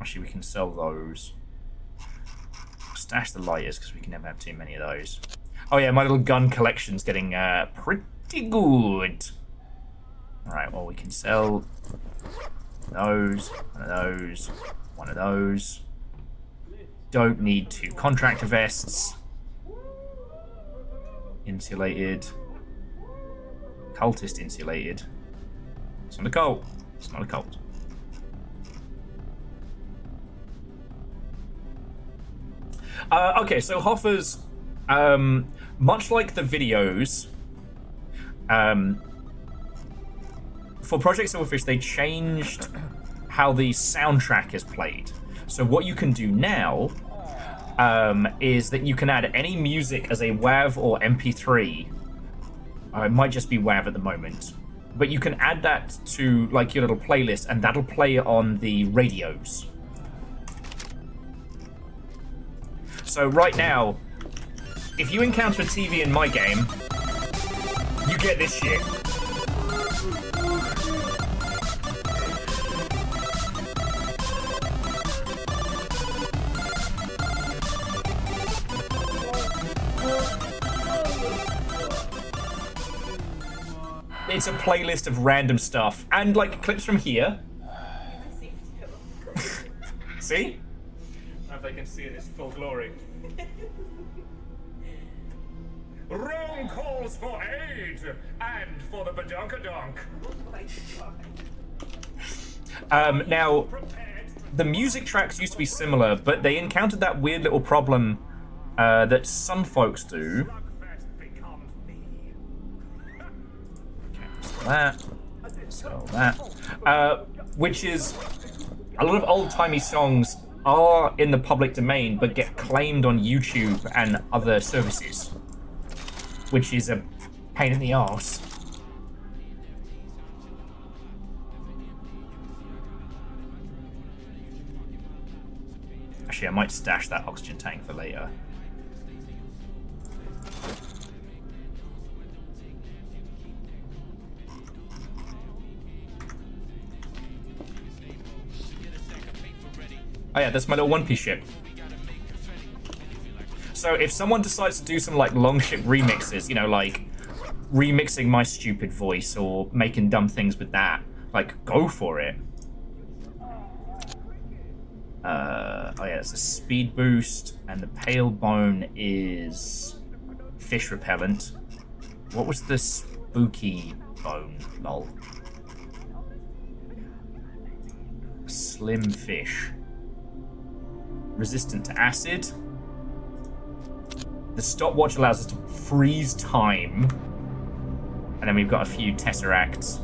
Actually, we can sell those. Stash the lighters because we can never have too many of those. Oh yeah, my little gun collection's getting pretty good. All right, well we can sell those, one of those, one of those. Don't need 2 contractor vests. Insulated. Cultist insulated. It's not a cult. It's not a cult. Okay, so Hoffer's, much like the videos, for Project Silverfish, they changed how the soundtrack is played. So what you can do now is that you can add any music as a WAV or MP3. It might just be WAV at the moment. But you can add that to like your little playlist, and that'll play on the radios. So right now, if you encounter a TV in my game, you get this shit. it's a playlist of random stuff and like clips from here. See? I don't know if they can see it in its full glory. Rome calls for aid and for the badonkadonk. Now, the music tracks used to be similar, but they encountered that weird little problem that some folks do. Okay, so that. Which is a lot of old-timey songs are in the public domain, but get claimed on YouTube and other services, which is a pain in the arse. Actually, I might stash that oxygen tank for later. Oh yeah, that's my little One Piece ship. So if someone decides to do some like long ship remixes, you know, like remixing my stupid voice or making dumb things with that, like go for it. Oh yeah, it's a speed boost, and the pale bone is fish repellent. What was the spooky bone? Lol. Slim fish. Resistant to acid. The stopwatch allows us to freeze time. And then we've got a few tesseracts.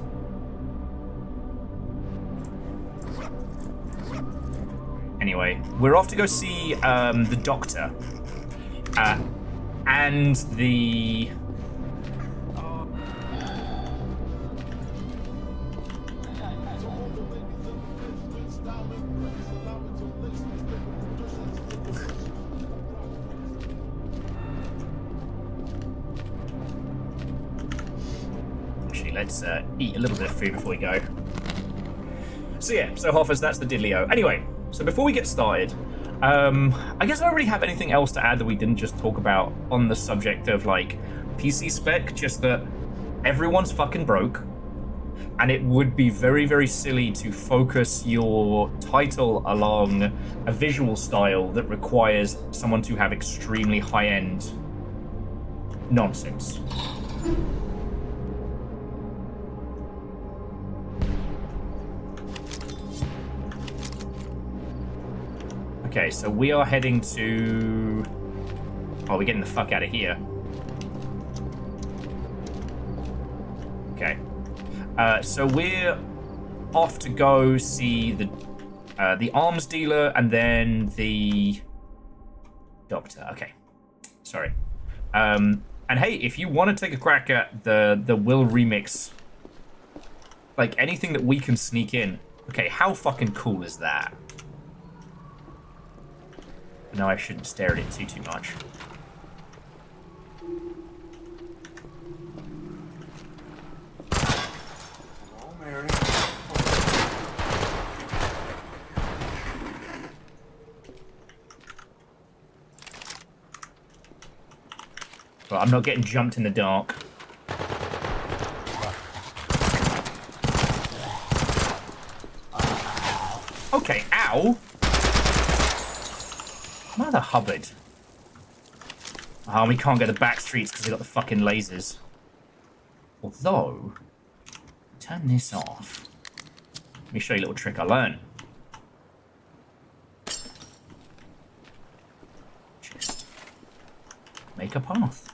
Anyway, we're off to go see the doctor. And the... Actually, let's eat a little bit of food before we go. So yeah, so Hoffers, that's the diddlio. Anyway, so before we get started, I guess I don't really have anything else to add that we didn't just talk about on the subject of like PC spec, just that everyone's fucking broke, and it would be very, very silly to focus your title along a visual style that requires someone to have extremely high-end nonsense. Okay, so we are heading to... Oh, we're getting the fuck out of here. Okay. So we're off to go see the arms dealer and then the doctor. Okay. Sorry. And hey, if you want to take a crack at the Will remix, like anything that we can sneak in. Okay, how fucking cool is that? No, I shouldn't stare at it too much. Hello, Mary. Well, I'm not getting jumped in the dark. Okay, ow! Mother Hubbard. Oh, we can't go to the back streets because they got the fucking lasers. Although, turn this off. Let me show you a little trick I learned. Just make a path.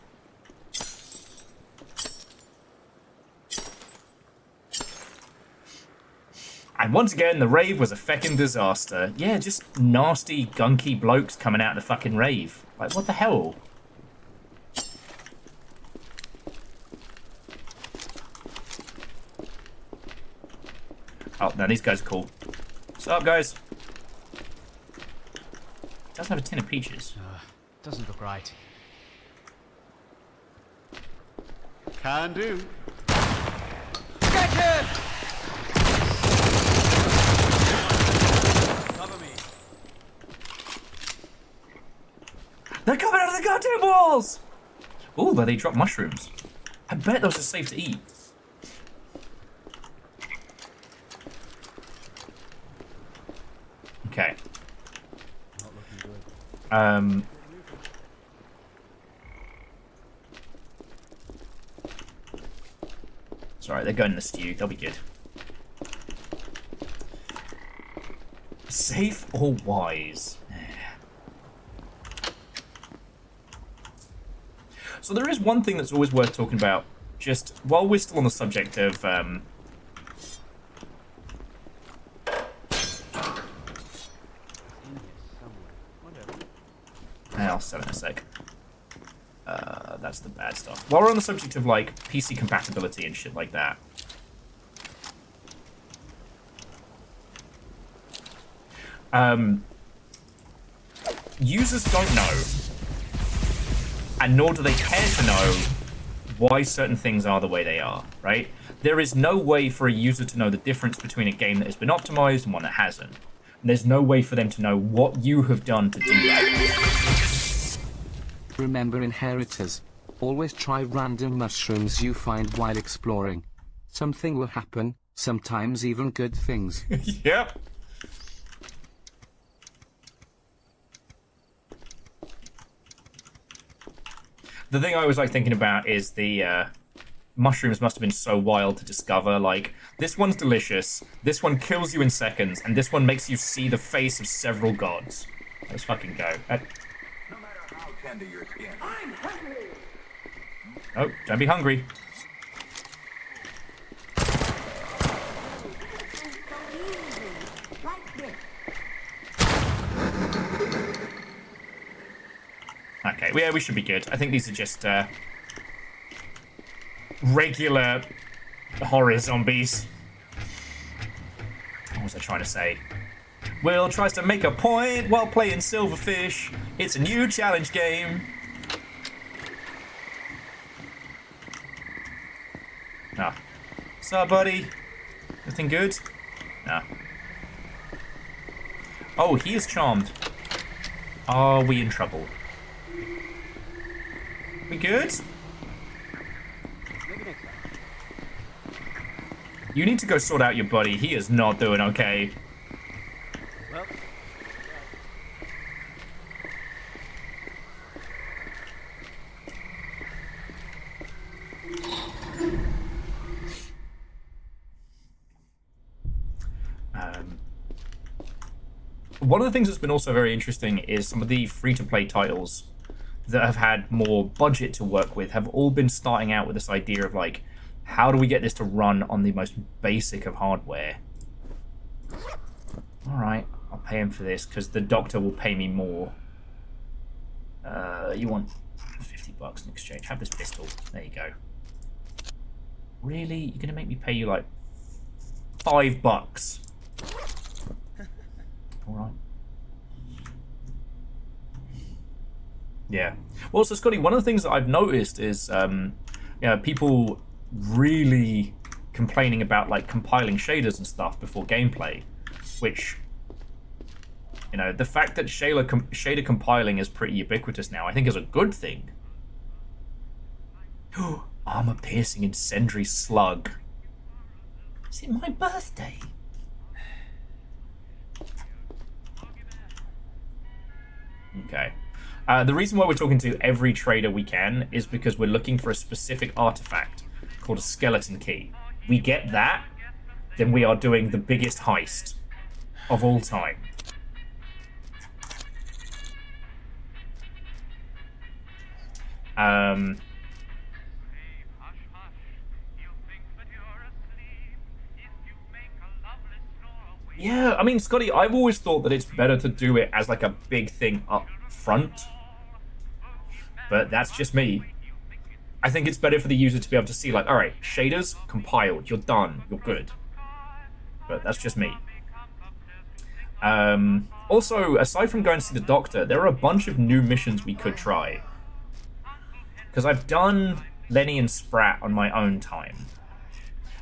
And once again, the rave was a feckin' disaster. Yeah, just nasty, gunky blokes coming out of the fucking rave. Like, what the hell? Oh, no, these guys are cool. What's up, guys? Doesn't have a tin of peaches. Doesn't look right. Can do. Get him! Cover me. They're coming out of the goddamn walls! Ooh, where they drop mushrooms. I bet those are safe to eat. Okay. Not looking good. Sorry, they're going in the stew. They'll be good. Safe or wise? So there is one thing that's always worth talking about, just while we're still on the subject of I'll sell it in a sec. That's the bad stuff. While we're on the subject of like PC compatibility and shit like that. Users don't know, and nor do they care to know, why certain things are the way they are, right? There is no way for a user to know the difference between a game that has been optimized and one that hasn't. And there's no way for them to know what you have done to do that. Remember inheritors. Always try random mushrooms you find while exploring. Something will happen, sometimes even good things. Yep. The thing I always like thinking about is the mushrooms must have been so wild to discover. Like, this one's delicious, this one kills you in seconds, and this one makes you see the face of several gods. Let's fucking go. No matter how tender your skin. I'm hungry. Oh, don't be hungry. Okay, yeah, we should be good. I think these are just regular horror zombies. What was I trying to say? Will tries to make a point while playing Silverfish. It's a new challenge game. Ah. Sup, buddy? Everything good? Nah. Oh, he is charmed. Are we in trouble? We good? You need to go sort out your buddy. He is not doing okay. Well. One of the things that's been also very interesting is some of the free-to-play titles that have had more budget to work with have all been starting out with this idea of like, how do we get this to run on the most basic of hardware? Alright, I'll pay him for this because the doctor will pay me more. You want 50 bucks in exchange. Have this pistol. There you go. Really? You're gonna make me pay you like $5? Alright. Yeah. Well, so Scotty, one of the things that I've noticed is people really complaining about like compiling shaders and stuff before gameplay, which, you know, the fact that shader compiling is pretty ubiquitous now, I think is a good thing. Armor-piercing incendiary slug. Is it my birthday? Okay. The reason why we're talking to every trader we can is because we're looking for a specific artifact called a skeleton key. We get that, then we are doing the biggest heist of all time. Yeah, I mean, Scotty, I've always thought that it's better to do it as like a big thing up front. But that's just me. I think it's better for the user to be able to see like, alright, shaders compiled, you're done, you're good. But that's just me. Also, aside from going to see the doctor, there are a bunch of new missions we could try. Because I've done Lenny and Sprat on my own time.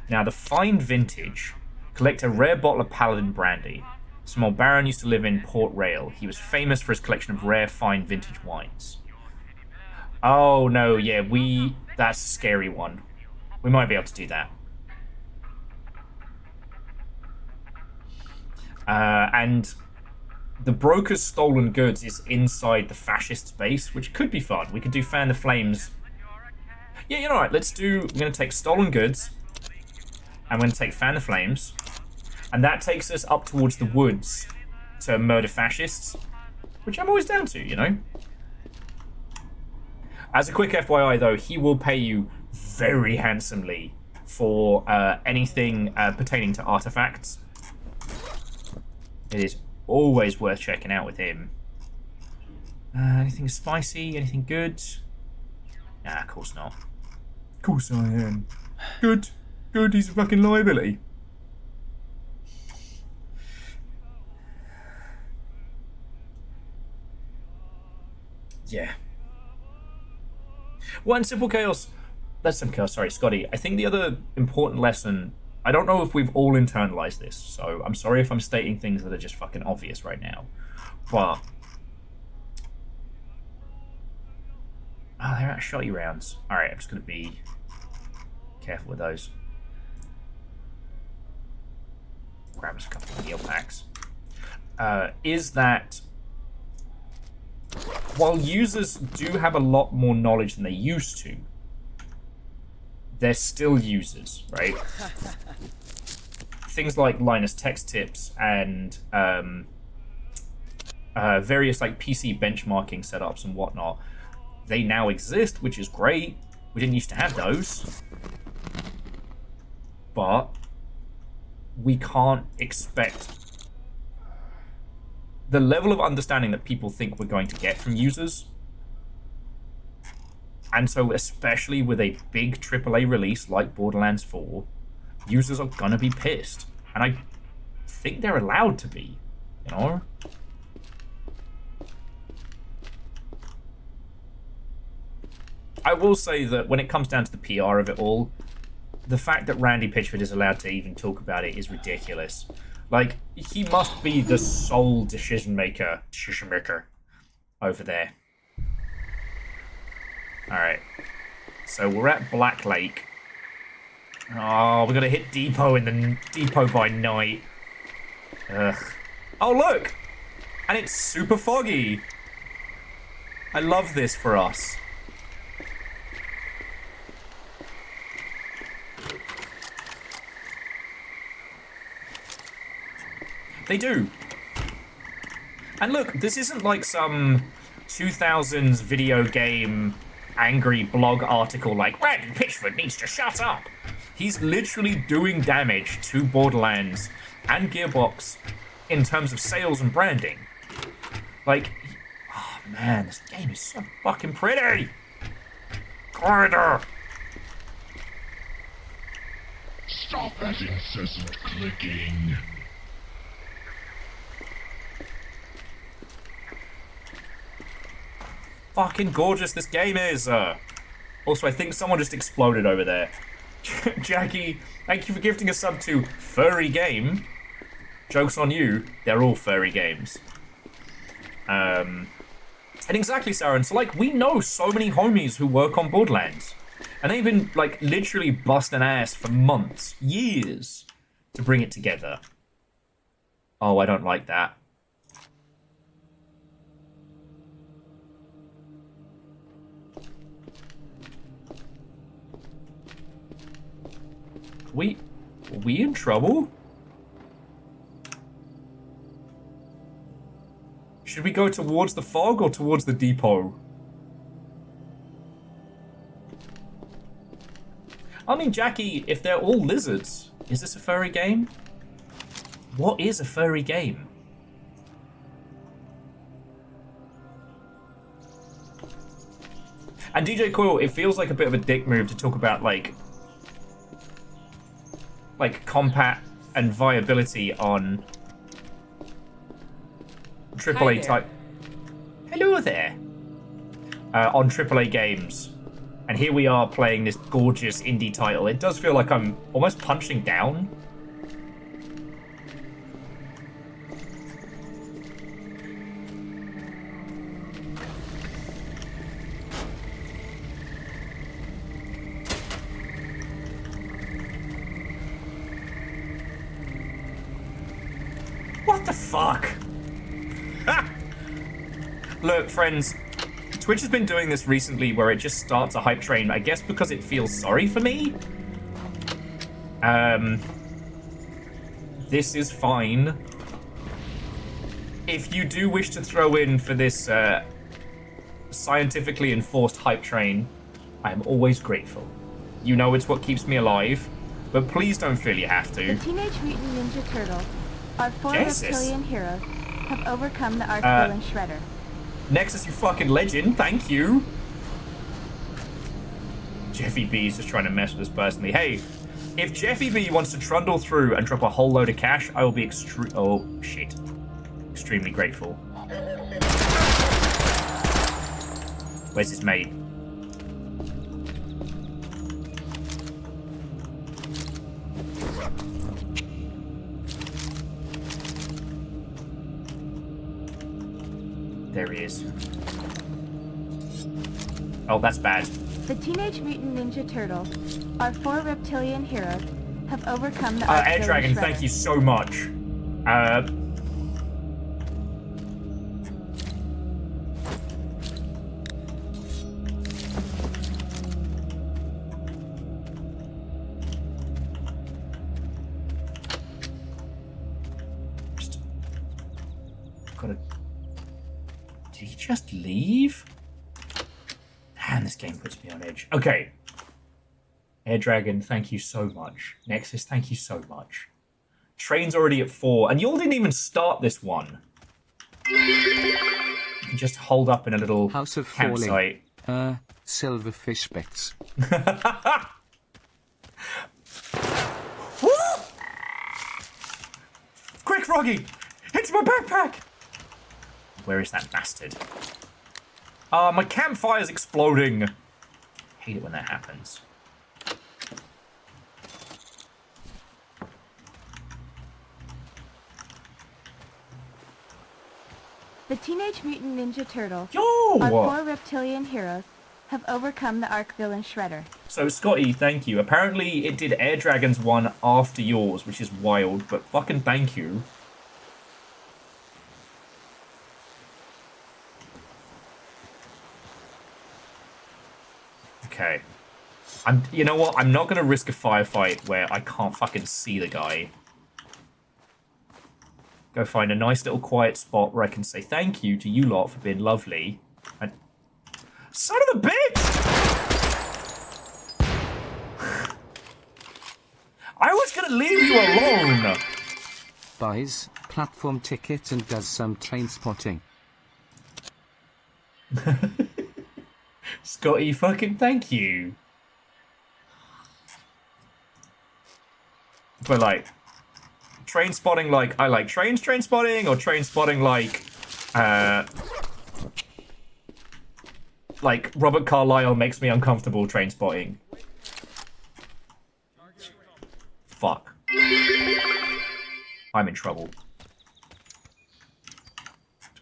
Now, the Find Vintage, collect a rare bottle of Paladin brandy. Small Baron used to live in Port Rail. He was famous for his collection of rare, fine vintage wines. Oh, no, yeah, that's a scary one. We might be able to do that. And the broker's stolen goods is inside the fascist space, which could be fun. We could do fan the flames. Yeah, you know what? We're going to take stolen goods, and we're going to take fan the flames, and that takes us up towards the woods to murder fascists, which I'm always down to, you know? As a quick FYI, though, he will pay you very handsomely for anything pertaining to artifacts. It is always worth checking out with him. Anything spicy? Anything good? Nah, of course not. Of course I am. Good. Good, he's a fucking liability. Yeah. One simple chaos. That's some chaos, sorry, Scotty. I think the other important lesson, I don't know if we've all internalized this, so I'm sorry if I'm stating things that are just fucking obvious right now. But they're out shotty rounds. Alright, I'm just gonna be careful with those. Grab us a couple of heal packs. Is that while users do have a lot more knowledge than they used to, they're still users, right? Things like Linus text tips and various like PC benchmarking setups and whatnot, they now exist, which is great. We didn't used to have those. But we can't expect the level of understanding that people think we're going to get from users. And so, especially with a big AAA release like Borderlands 4, users are gonna be pissed. And I think they're allowed to be, you know? I will say that when it comes down to the PR of it all, the fact that Randy Pitchford is allowed to even talk about it is ridiculous. Like, he must be the sole decision maker over there. Alright. So we're at Black Lake. Oh, we're gonna hit Depot in the Depot by night. Ugh. Oh, look! And it's super foggy. I love this for us. They do. And look, this isn't like some 2000s video game angry blog article like, Randy Pitchford needs to shut up. He's literally doing damage to Borderlands and Gearbox in terms of sales and branding. Like, oh man, this game is so fucking pretty. Corridor. Stop that incessant clicking. Fucking gorgeous this game is. Also, I think someone just exploded over there. Jackie, thank you for gifting a sub to Furry Game. Joke's on you, they're all furry games. And exactly, Saren, so like, we know so many homies who work on Borderlands. And they've been, like, literally busting ass for months, years, to bring it together. Oh, I don't like that. Are we in trouble? Should we go towards the fog or towards the depot? I mean, Jackie, if they're all lizards, is this a furry game? What is a furry game? And DJ Coil, it feels like a bit of a dick move to talk about, like compat and viability on AAA type. Hello there. On AAA games. And here we are playing this gorgeous indie title. It does feel like I'm almost punching down. What the fuck? Look, friends, Twitch has been doing this recently where it just starts a hype train, I guess because it feels sorry for me. This is fine. If you do wish to throw in for this scientifically enforced hype train, I am always grateful. You know it's what keeps me alive, but please don't feel you have to. The Teenage Mutant Ninja Turtle, our 4 Jesus. reptilian heroes, have overcome the Arch-villain Shredder. Nexus, you fucking legend, thank you. Jeffy B is just trying to mess with us personally. Hey, if Jeffy B wants to trundle through and drop a whole load of cash, I will be extremely grateful. Where's his mate? There he is. Oh, that's bad. The Teenage Mutant Ninja Turtle, our 4 reptilian heroes, have overcome the Air Arch-villain Dragon, Shredder. thank you so much. Did he just leave? Man, this game puts me on edge. Okay. Air Dragon, thank you so much. Nexus, thank you so much. Train's already at 4, and y'all didn't even start this one. You can just hold up in a little House of campsite. Falling. Silverfish bits. Quick, Froggy! It's my backpack! Where is that bastard? My campfire's exploding. Hate it when that happens. The Teenage Mutant Ninja Turtle, Yo! our 4 reptilian heroes, have overcome the Arch-villain Shredder. So, Scotty, thank you. Apparently, it did Air Dragon's one after yours, which is wild, but fucking thank you. Okay. You know what? I'm not going to risk a firefight where I can't fucking see the guy. Go find a nice little quiet spot where I can say thank you to you lot for being lovely. And... Son of a bitch! I was going to leave you alone! Buys platform tickets and does some train spotting. Scotty, fucking thank you. But like, train spotting like I like train spotting, or train spotting like Robert Carlyle makes me uncomfortable train spotting. Fuck. I'm in trouble. Do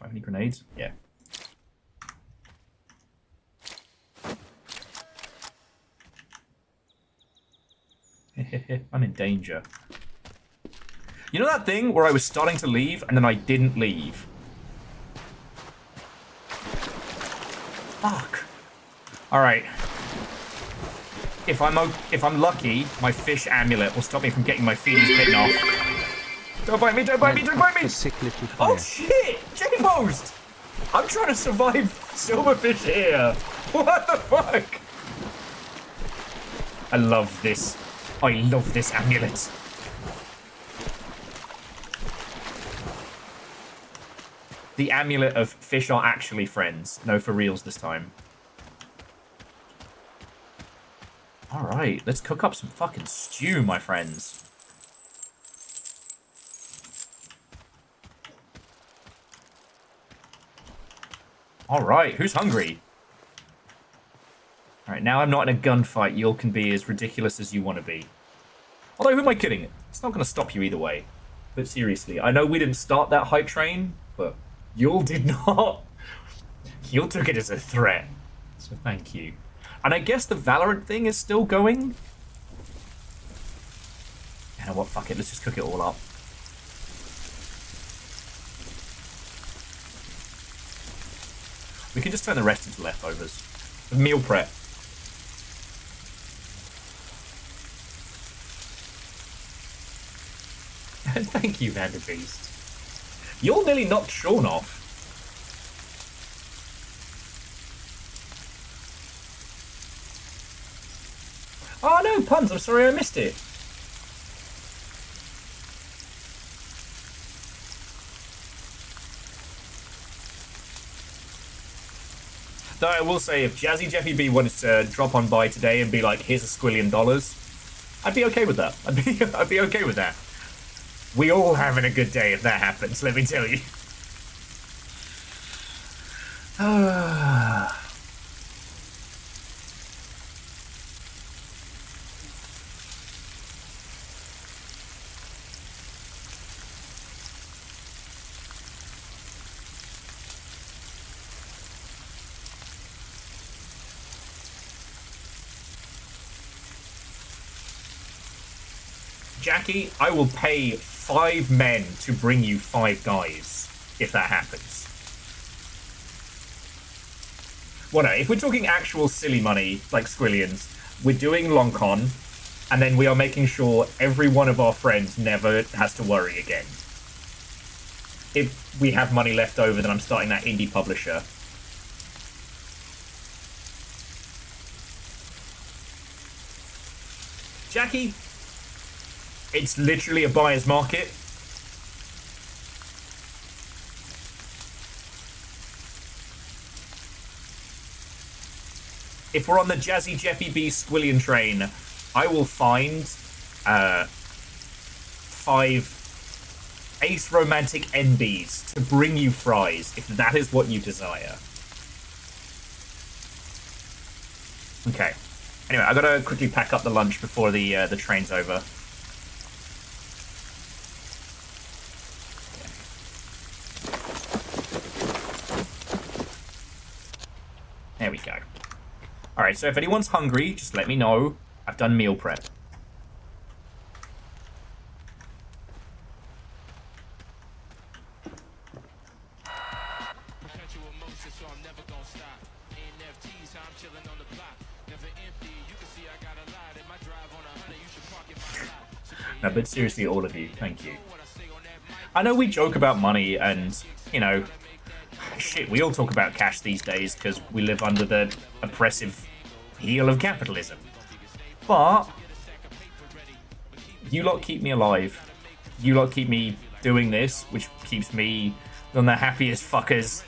I have any grenades? Yeah. I'm in danger. You know that thing where I was starting to leave and then I didn't leave? Fuck. Alright. If I'm lucky, my fish amulet will stop me from getting my feeties bitten off. Don't bite me, don't bite me, don't bite me! Oh shit! J-Post! I'm trying to survive Silverfish here! What the fuck? I love this. I love this amulet. The amulet of fish are actually friends. No, for reals this time. Alright, let's cook up some fucking stew, my friends. Alright, who's hungry? Alright, now I'm not in a gunfight, you all can be as ridiculous as you want to be. Although, who am I kidding? It's not going to stop you either way. But seriously, I know we didn't start that hype train, but y'all did not. Y'all took it as a threat. So thank you. And I guess the Valorant thing is still going? You know what, fuck it, let's just cook it all up. We can just turn the rest into leftovers. Meal prep. Thank you, Vanderbeest. You're nearly knocked Sean off. Oh no, puns, I'm sorry I missed it. Though I will say, if Jazzy Jeffy B wanted to drop on by today and be like, here's $1 squillion, I'd be okay with that. I'd be okay with that. We all having a good day if that happens, let me tell you. Jackie, I will pay 5 men to bring you 5 guys, if that happens. Well, no, if we're talking actual silly money, like squillions, we're doing long con, and then we are making sure every one of our friends never has to worry again. If we have money left over, then I'm starting that indie publisher. Jackie, it's literally a buyer's market. If we're on the Jazzy Jeffy B Squillion train, I will find 5 ace romantic NBs to bring you fries, if that is what you desire. Okay. Anyway, I gotta quickly pack up the lunch before the train's over. There we go. Alright, so if anyone's hungry, just let me know. I've done meal prep. No, but seriously, all of you, thank you. I know we joke about money and, you know, shit, we all talk about cash these days because we live under the oppressive heel of capitalism. But you lot keep me alive. You lot keep me doing this, which keeps me one of the happiest fuckers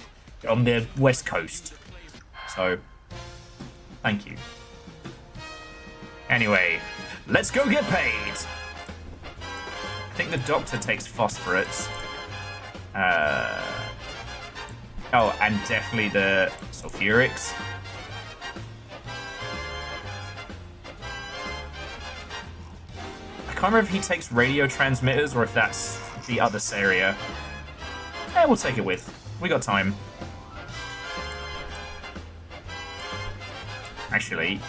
on the West Coast. So, thank you. Anyway, let's go get paid! I think the doctor takes phosphorates. Oh, and definitely the sulfurics. I can't remember if he takes radio transmitters or if that's the other area. Eh, we'll take it with. We got time. Actually,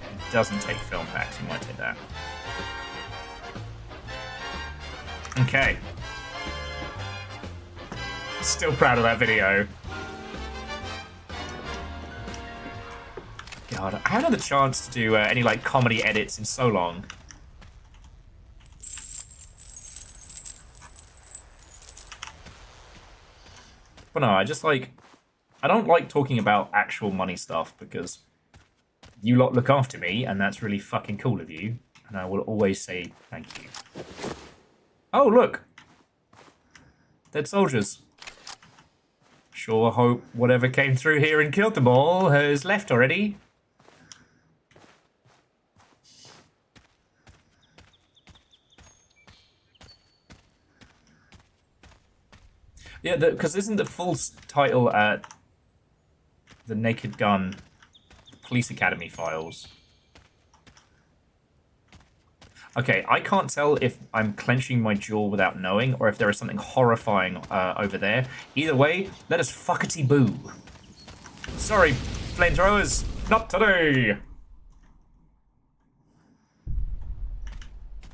it doesn't take film packs. You might take that. Okay. Still proud of that video. God, I haven't had the chance to do any like comedy edits in so long. But no, I just like, I don't like talking about actual money stuff because you lot look after me and that's really fucking cool of you. And I will always say thank you. Oh, look. Dead soldiers. Sure hope whatever came through here and killed them all has left already. Yeah, because isn't the full title The Naked Gun Police Academy Files? Okay, I can't tell if I'm clenching my jaw without knowing, or if there is something horrifying over there. Either way, let us fuckety boo. Sorry, flamethrowers, not today.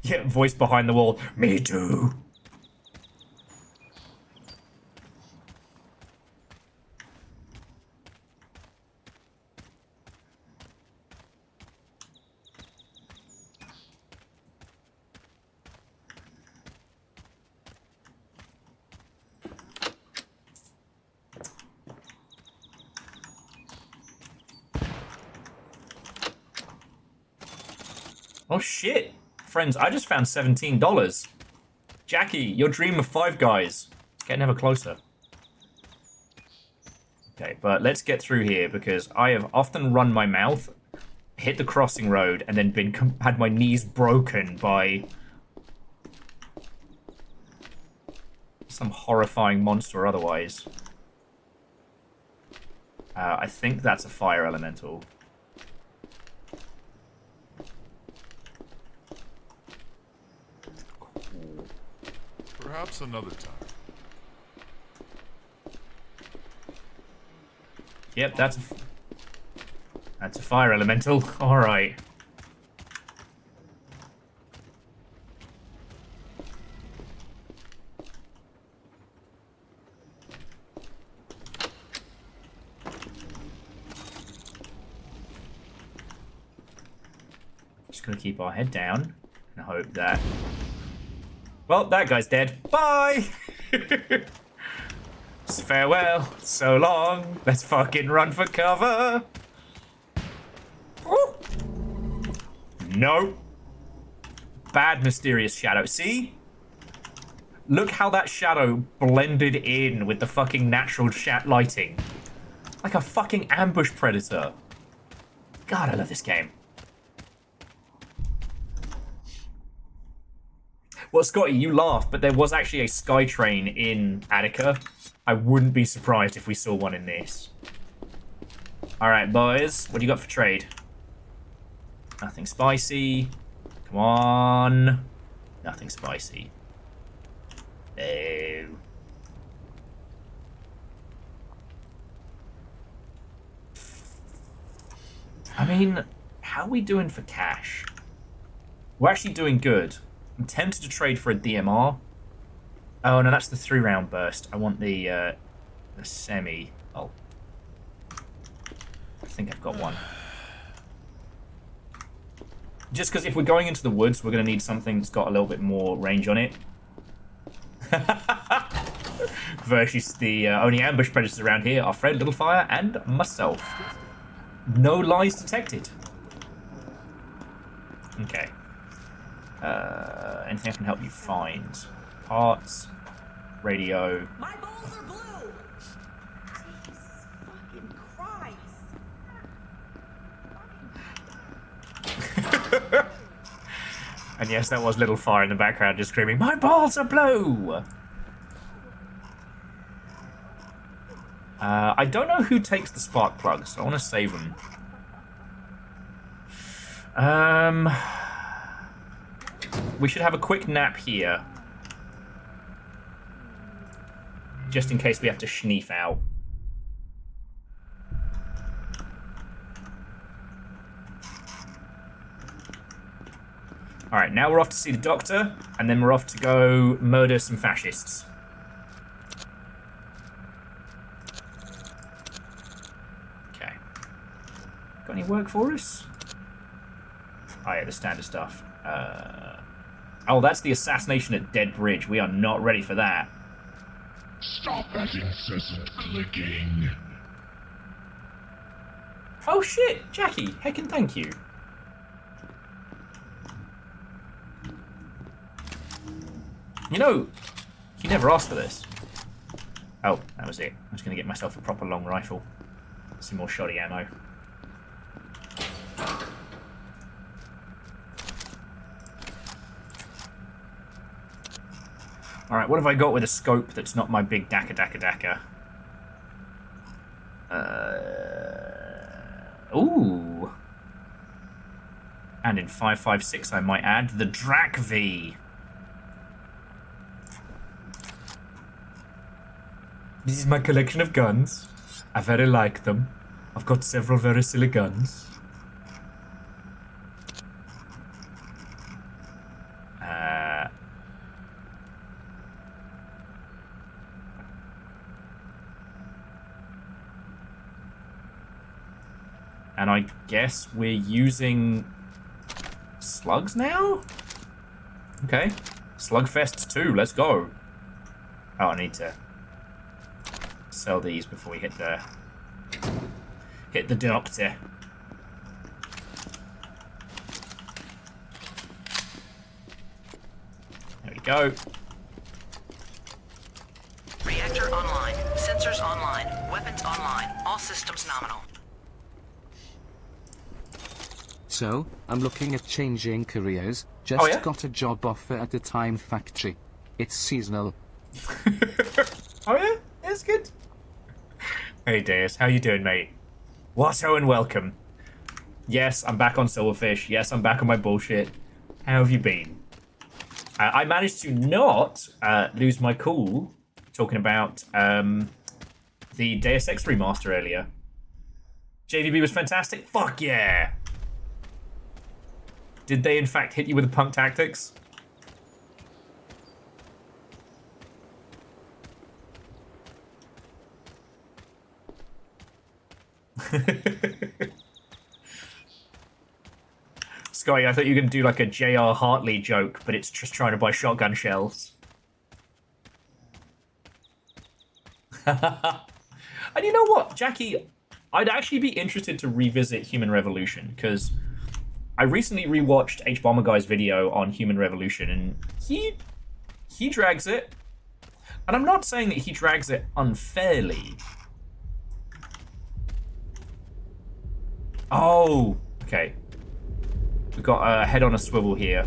Yeah, voice behind the wall. Me too. Oh shit! Friends, I just found $17. Jackie, your dream of Five Guys. It's getting ever closer. Okay, but let's get through here because I have often run my mouth, hit the crossing road, and then had my knees broken by some horrifying monster or otherwise. I think that's a fire elemental. Perhaps another time. Yep, that's a fire elemental. All right. Just gonna keep our head down and hope that. Well, that guy's dead. Bye. Farewell. So long. Let's fucking run for cover. Ooh. No. Bad mysterious shadow. See? Look how that shadow blended in with the fucking natural lighting. Like a fucking ambush predator. God, I love this game. Well, Scotty, you laugh, but there was actually a sky train in Attica. I wouldn't be surprised if we saw one in this. Alright, boys. What do you got for trade? Nothing spicy. Come on. Nothing spicy. No. I mean, how are we doing for cash? We're actually doing good. I'm tempted to trade for a DMR. Oh, no, that's the 3-round burst. I want the semi. Oh. I think I've got one. Just because if we're going into the woods, we're going to need something that's got a little bit more range on it. Versus the only ambush predators around here are Fred, Littlefire, and myself. No lies detected. Okay. Anything I can help you find? Parts, radio. My balls are blue! Jesus fucking Christ! And yes, that was Littlefire in the background just screaming, "My balls are blue!" I don't know who takes the spark plugs, so I want to save them. We should have a quick nap here. Just in case we have to schneef out. Alright, now we're off to see the doctor, and then we're off to go murder some fascists. Okay. Got any work for us? Oh yeah, the standard stuff. Oh, that's the assassination at Dead Bridge. We are not ready for that. Stop that incessant clicking. Oh shit, Jackie, heckin' thank you. You know, you never asked for this. Oh, that was it. I was going to get myself a proper long rifle. Some more shoddy ammo. Alright, what have I got with a scope that's not my big Daka? Ooh. And in 5.56, I might add, the Drac V. This is my collection of guns. I very like them. I've got several very silly guns. And I guess we're using slugs now? Okay. Slugfest 2, let's go. Oh, I need to sell these before we hit the doctor. go. Reactor online. Sensors online. Weapons online. All systems nominal. So, I'm looking at changing careers. Just got a job offer at the Time Factory. It's seasonal. Oh yeah? That's good. Hey Deus, how you doing, mate? Watto and welcome. Yes, I'm back on Silverfish. Yes, I'm back on my bullshit. How have you been? I managed to not lose my cool talking about the Deus Ex remaster earlier. JVB was fantastic. Fuck yeah! Did they in fact hit you with the punk tactics? Scotty, I thought you were going to do like a J.R. Hartley joke, but it's just trying to buy shotgun shells. And you know what, Jackie? I'd actually be interested to revisit Human Revolution, because I recently rewatched H Bomber Guy's video on Human Revolution, and he drags it. And I'm not saying that he drags it unfairly. Oh, okay. We've got a head on a swivel here.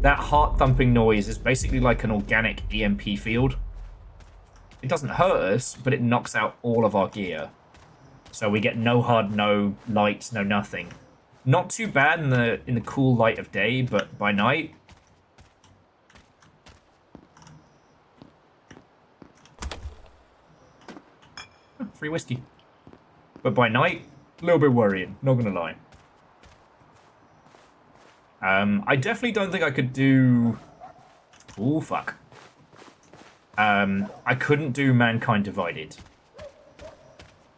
That heart-thumping noise is basically like an organic EMP field. It doesn't hurt us, but it knocks out all of our gear. So we get no HUD, no lights, no nothing. Not too bad in the cool light of day, but by night... Oh, free whiskey. But by night, a little bit worrying, not gonna lie. I definitely don't think I could do... Ooh, fuck. I couldn't do Mankind Divided.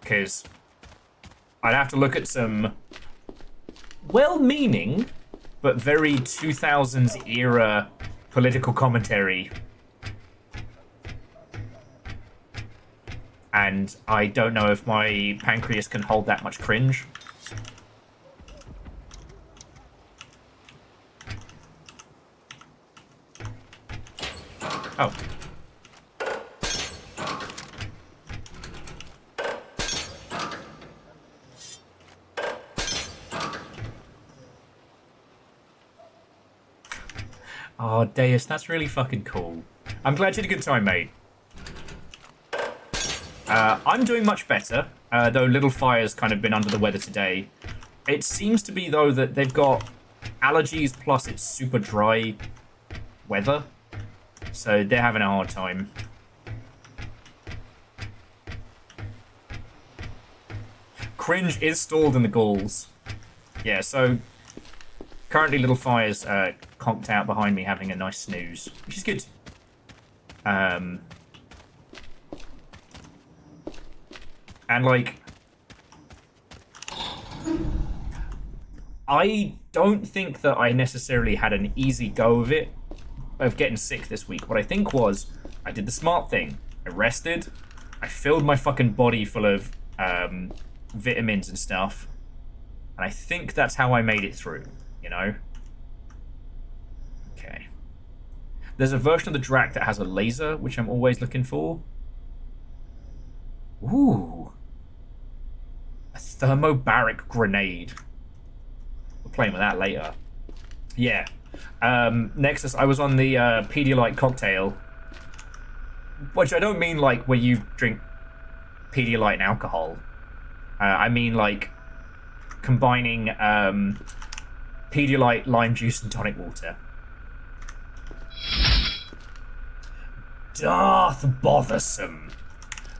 Because I'd have to look at some well-meaning, but very 2000s era political commentary. And I don't know if my pancreas can hold that much cringe. Oh. Oh, Deus, that's really fucking cool. I'm glad you had a good time, mate. I'm doing much better, though Little Fire's kind of been under the weather today. It seems to be, though, that they've got allergies plus it's super dry weather. So they're having a hard time. Cringe is stalled in the Gauls. Yeah, so currently Little Fire's conked out behind me having a nice snooze, which is good. And like, I don't think that I necessarily had an easy go of it, of getting sick this week. What I think was, I did the smart thing. I rested, I filled my fucking body full of vitamins and stuff, and I think that's how I made it through, you know? Okay. There's a version of the Drac that has a laser, which I'm always looking for. Ooh. A thermobaric grenade. We're playing with that later. Yeah. Nexus, I was on the Pedialyte cocktail, which I don't mean like where you drink Pedialyte and alcohol. I mean like combining Pedialyte, lime juice, and tonic water. Darth Bothersome,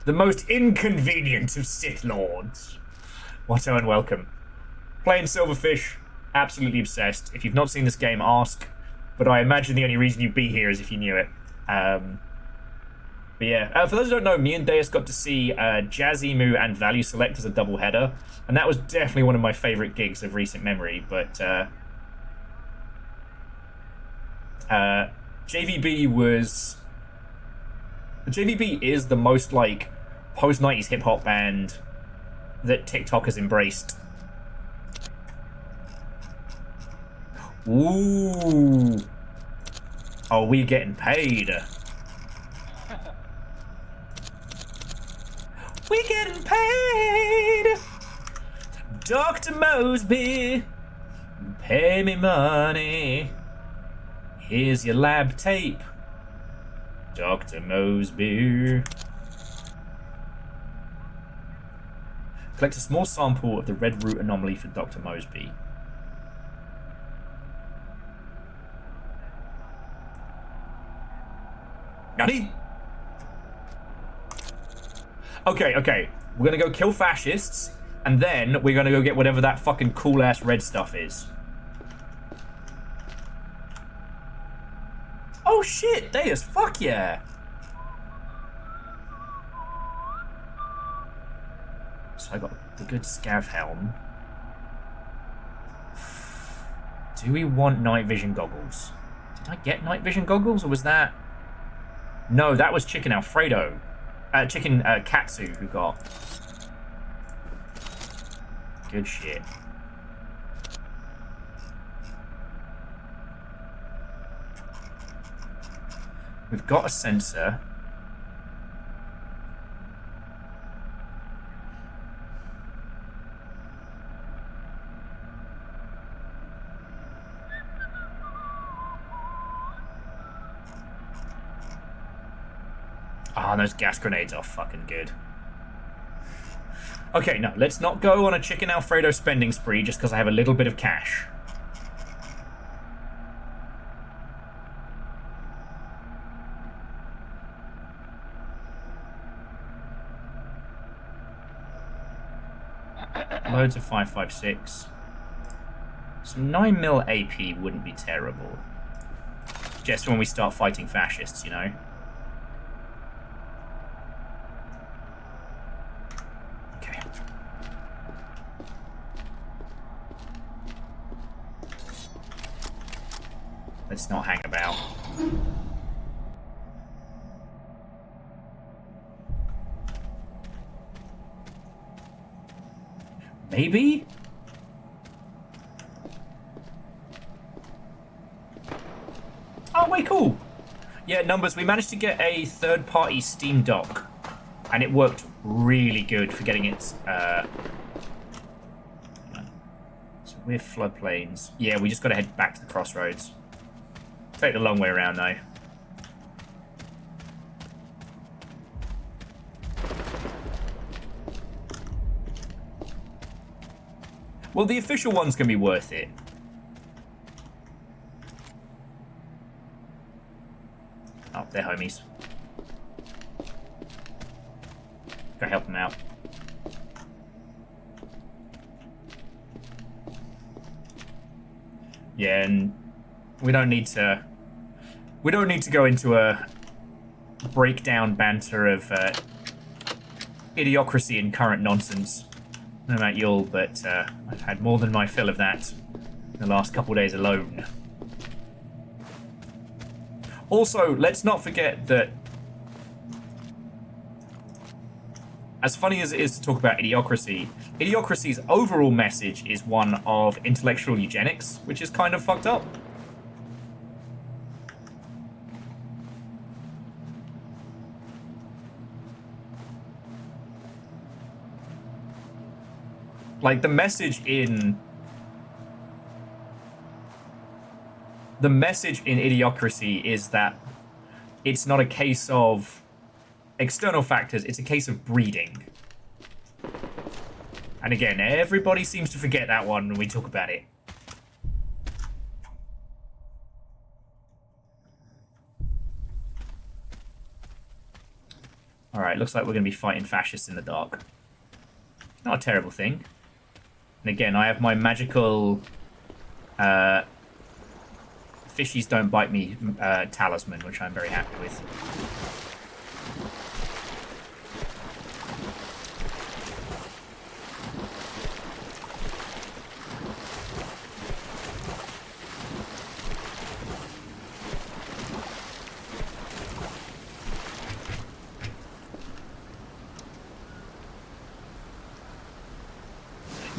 the most inconvenient of Sith Lords. Watto and welcome. Playing Silverfish, absolutely obsessed. If you've not seen this game, ask. But I imagine the only reason you'd be here is if you knew it. But yeah, for those who don't know, me and Deus got to see Jazzy and Value Select as a doubleheader, and that was definitely one of my favourite gigs of recent memory. But JVB is the most like post-90s hip-hop band that TikTok has embraced. Ooh. Oh, we getting paid. We getting paid. Dr. Mosby, pay me money. Here's your lab tape, Dr. Mosby. Collect a small sample of the red root anomaly for Dr. Mosby. Nani? Okay. We're gonna go kill fascists, and then we're gonna go get whatever that fucking cool-ass red stuff is. Oh shit, Deus, fuck yeah! So I got the good scav helm. Do we want night vision goggles? Did I get night vision goggles, or was that... No, that was Chicken Alfredo. Chicken Katsu who got. Good shit. We've got a sensor. Ah, those gas grenades are fucking good. Okay, no, let's not go on a Chicken Alfredo spending spree just because I have a little bit of cash. Loads of 5.56. Some 9mm AP wouldn't be terrible. Just when we start fighting fascists, you know? Okay. Let's not hang about. Maybe? Oh, wait, cool. Yeah, numbers, we managed to get a third-party Steam dock, and it worked really good for getting it, so we're floodplains. Yeah, we just got to head back to the crossroads. Take the long way around, though. Well, the official one's going to be worth it. Oh, they're homies. Go help them out. Yeah, and we don't need to go into a breakdown banter of idiocracy and current nonsense. I don't know about y'all, but I've had more than my fill of that in the last couple of days alone. Also, let's not forget that, as funny as it is to talk about idiocracy, idiocracy's overall message is one of intellectual eugenics, which is kind of fucked up. Like, the message in idiocracy is that it's not a case of external factors, it's a case of breeding. And again, everybody seems to forget that one when we talk about it. Alright, looks like we're going to be fighting fascists in the dark. Not a terrible thing. And again, I have my magical fishies don't bite me talisman, which I'm very happy with.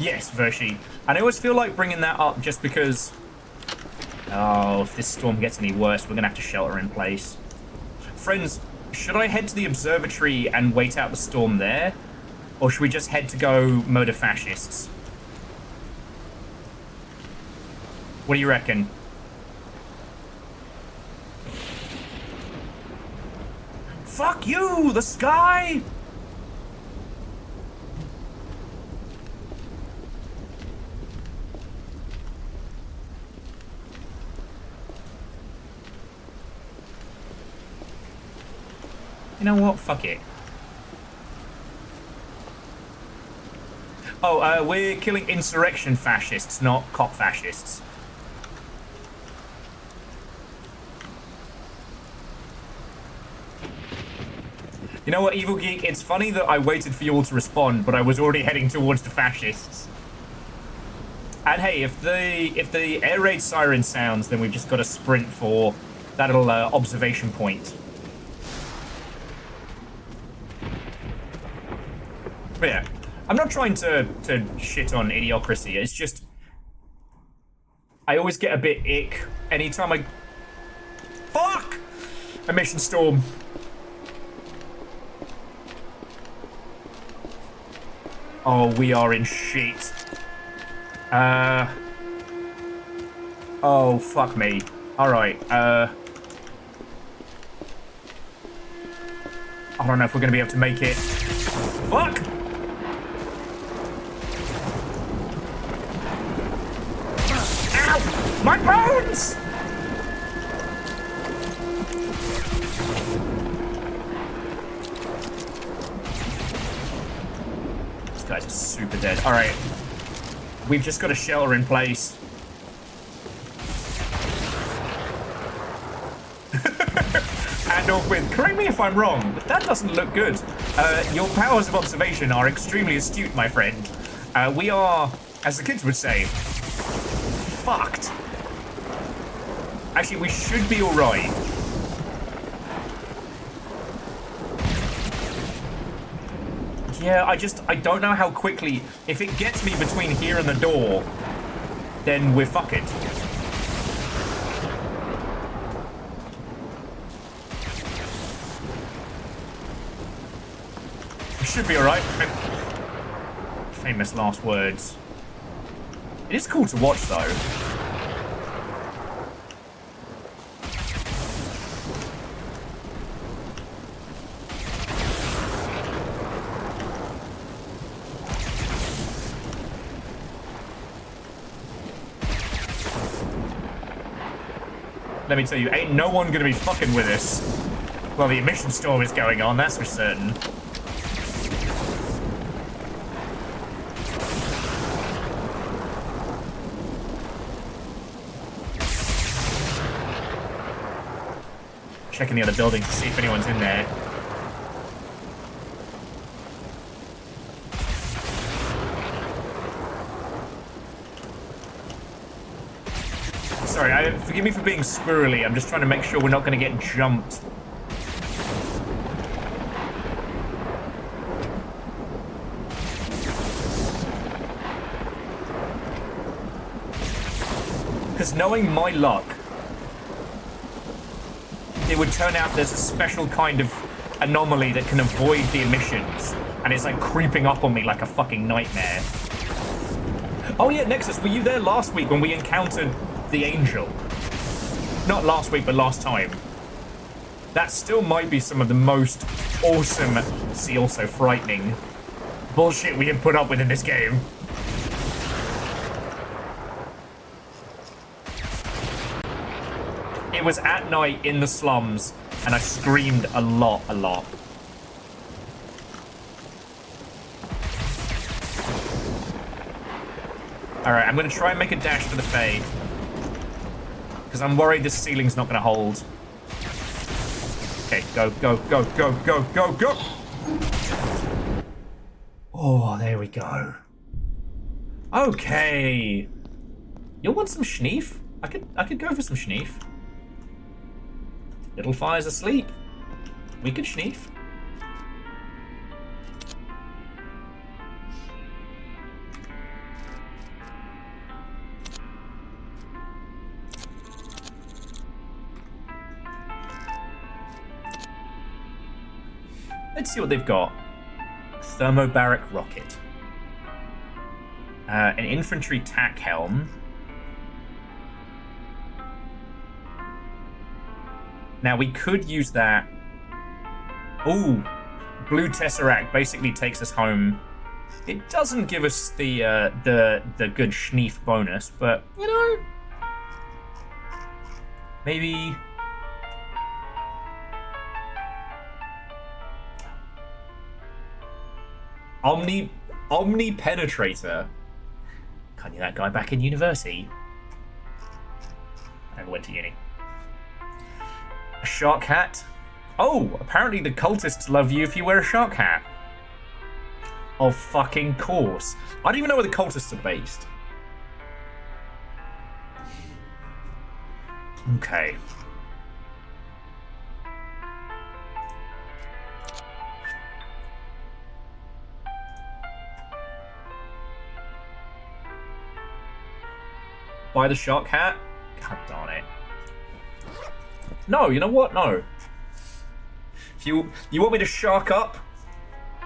Yes, Vershi. And I always feel like bringing that up just because Oh, if this storm gets any worse, we're gonna have to shelter in place. Friends, should I head to the observatory and wait out the storm there? Or should we just head to go murder fascists? What do you reckon? Fuck you, the sky! You know what? Fuck it. Oh, we're killing insurrection fascists, not cop fascists. You know what, Evil Geek? It's funny that I waited for you all to respond, but I was already heading towards the fascists. And hey, if the air raid siren sounds, then we've just got to sprint for that little observation point. But yeah, I'm not trying to shit on Idiocracy. It's just I always get a bit ick anytime I... Fuck! Emission storm. Oh, we are in shit. Oh, fuck me. Alright, I don't know if we're gonna be able to make it. Fuck! Ow! My bones! These guys are super dead. Alright. We've just got a shelter in place. And off with, correct me if I'm wrong, but that doesn't look good. Your powers of observation are extremely astute, my friend. We are, as the kids would say, fucked. Actually, we should be alright. Yeah, I don't know how quickly, if it gets me between here and the door, then we're fucked. We should be alright. Famous last words. It is cool to watch, though. Let me tell you, ain't no one gonna be fucking with us while the emission storm is going on, that's for certain. Checking the other buildings to see if anyone's in there. Sorry, forgive me for being squirrely. I'm just trying to make sure we're not going to get jumped. Because knowing my luck, it would turn out there's a special kind of anomaly that can avoid the emissions. And it's like creeping up on me like a fucking nightmare. Oh yeah, Nexus, were you there last week when we encountered the angel? Not last week, but last time. That still might be some of the most awesome, see also frightening, bullshit we have put up with in this game. It was at night in the slums, and I screamed a lot. Alright, I'm going to try and make a dash for the Fae. Because I'm worried this ceiling's not going to hold. Okay, go. Oh, there we go. Okay. You'll want some schneef? I could go for some schneef. Little Fire's asleep. We could schneef. Let's see what they've got. Thermobaric rocket. An infantry tack helm. Now we could use that. Ooh, blue tesseract basically takes us home. It doesn't give us the good schneef bonus, but you know, maybe. Omni penetrator. Can't you that guy back in university? I never went to uni. A shark hat. Oh, apparently the cultists love you if you wear a shark hat. Of fucking course. I don't even know where the cultists are based. Okay. Buy the shark hat? God darn it. No, you know what? No. If you want me to shark up?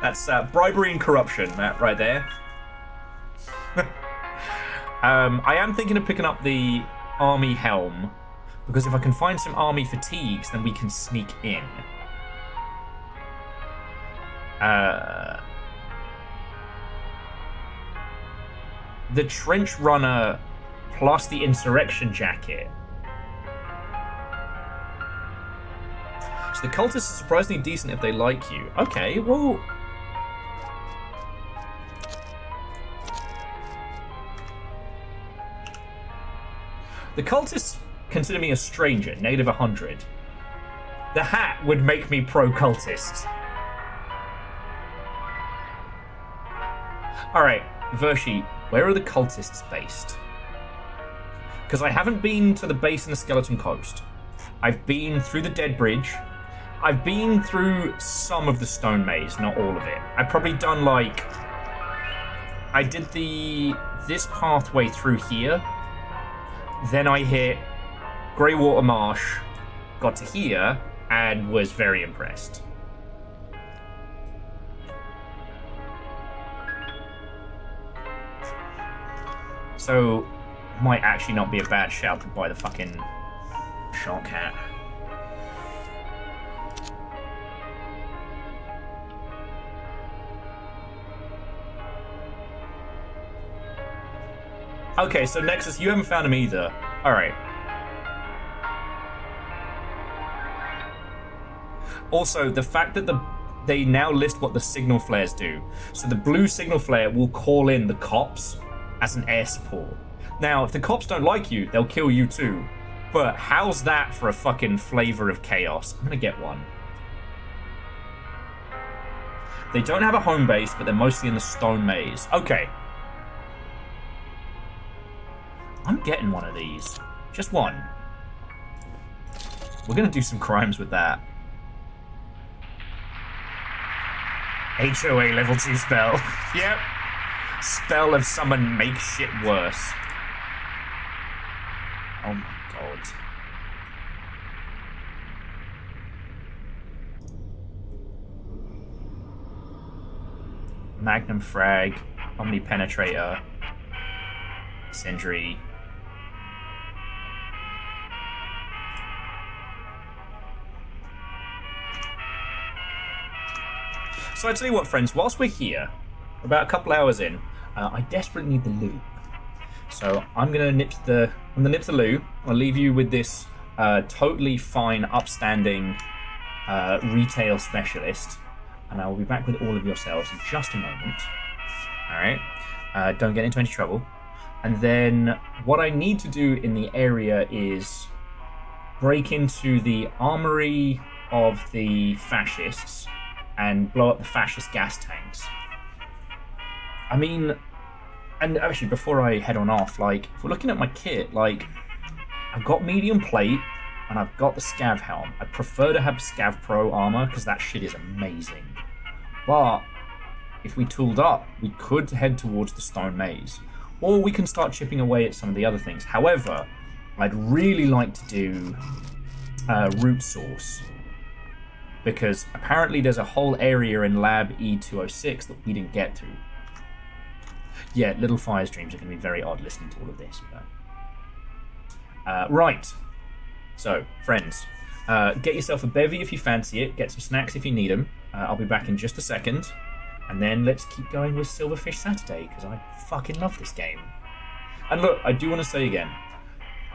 That's bribery and corruption, that right there. I am thinking of picking up the army helm, because if I can find some army fatigues, then we can sneak in. The trench runner plus the insurrection jacket. So the cultists are surprisingly decent if they like you. Okay, well. The cultists consider me a stranger, negative 100. The hat would make me pro-cultist. Alright, Vershi, where are the cultists based? Because I haven't been to the base in the Skeleton Coast. I've been through the Dead Bridge. I've been through some of the Stone Maze, not all of it. I've probably done like... I did this pathway through here. Then I hit Greywater Marsh, got to here, and was very impressed. So, might actually not be a bad shout to buy the fucking shark hat. Okay, so Nexus, you haven't found him either. Alright. Also, the fact that they now list what the signal flares do. So the blue signal flare will call in the cops as an air support. Now, if the cops don't like you, they'll kill you too. But how's that for a fucking flavor of chaos? I'm gonna get one. They don't have a home base, but they're mostly in the Stone Maze. Okay. I'm getting one of these. Just one. We're gonna do some crimes with that. HOA level 2 spell. Yep. Spell of summon make shit worse. Oh my god. Magnum Frag, Omni Penetrator, Sindri. So I tell you what, friends, whilst we're here, about a couple hours in, I desperately need the loot. So I'm gonna nip the loot. I'll leave you with this totally fine, upstanding retail specialist, and I will be back with all of yourselves in just a moment. All right, don't get into any trouble. And then what I need to do in the area is break into the armory of the fascists and blow up the fascist gas tanks. I mean, and actually before I head on off, like, if we're looking at my kit, like, I've got medium plate and I've got the Scav helm. I prefer to have Scav Pro armor because that shit is amazing. But if we tooled up, we could head towards the Stone Maze. Or we can start chipping away at some of the other things. However, I'd really like to do root source. because apparently there's a whole area in Lab E206 that we didn't get to. Yeah, little fire streams are going to be very odd listening to all of this. But... right. So, friends, get yourself a bevy if you fancy it. Get some snacks if you need them. I'll be back in just a second. And then let's keep going with Silverfish Saturday, because I fucking love this game. And look, I do want to say again,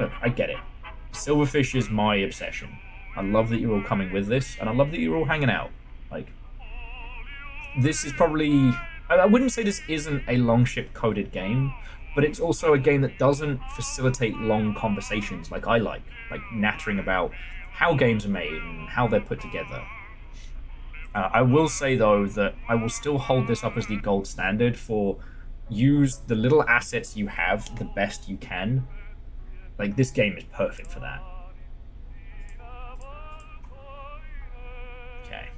look, I get it. Silverfish is my obsession. I love that you're all coming with this, and I love that you're all hanging out. Like, this is probably... I wouldn't say this isn't a long-ship coded game, but it's also a game that doesn't facilitate long conversations like I like nattering about how games are made and how they're put together. I will say, though, that I will still hold this up as the gold standard for use the little assets you have the best you can. Like, this game is perfect for that. Okay.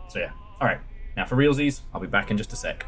So yeah, alright. Now for realsies, I'll be back in just a sec.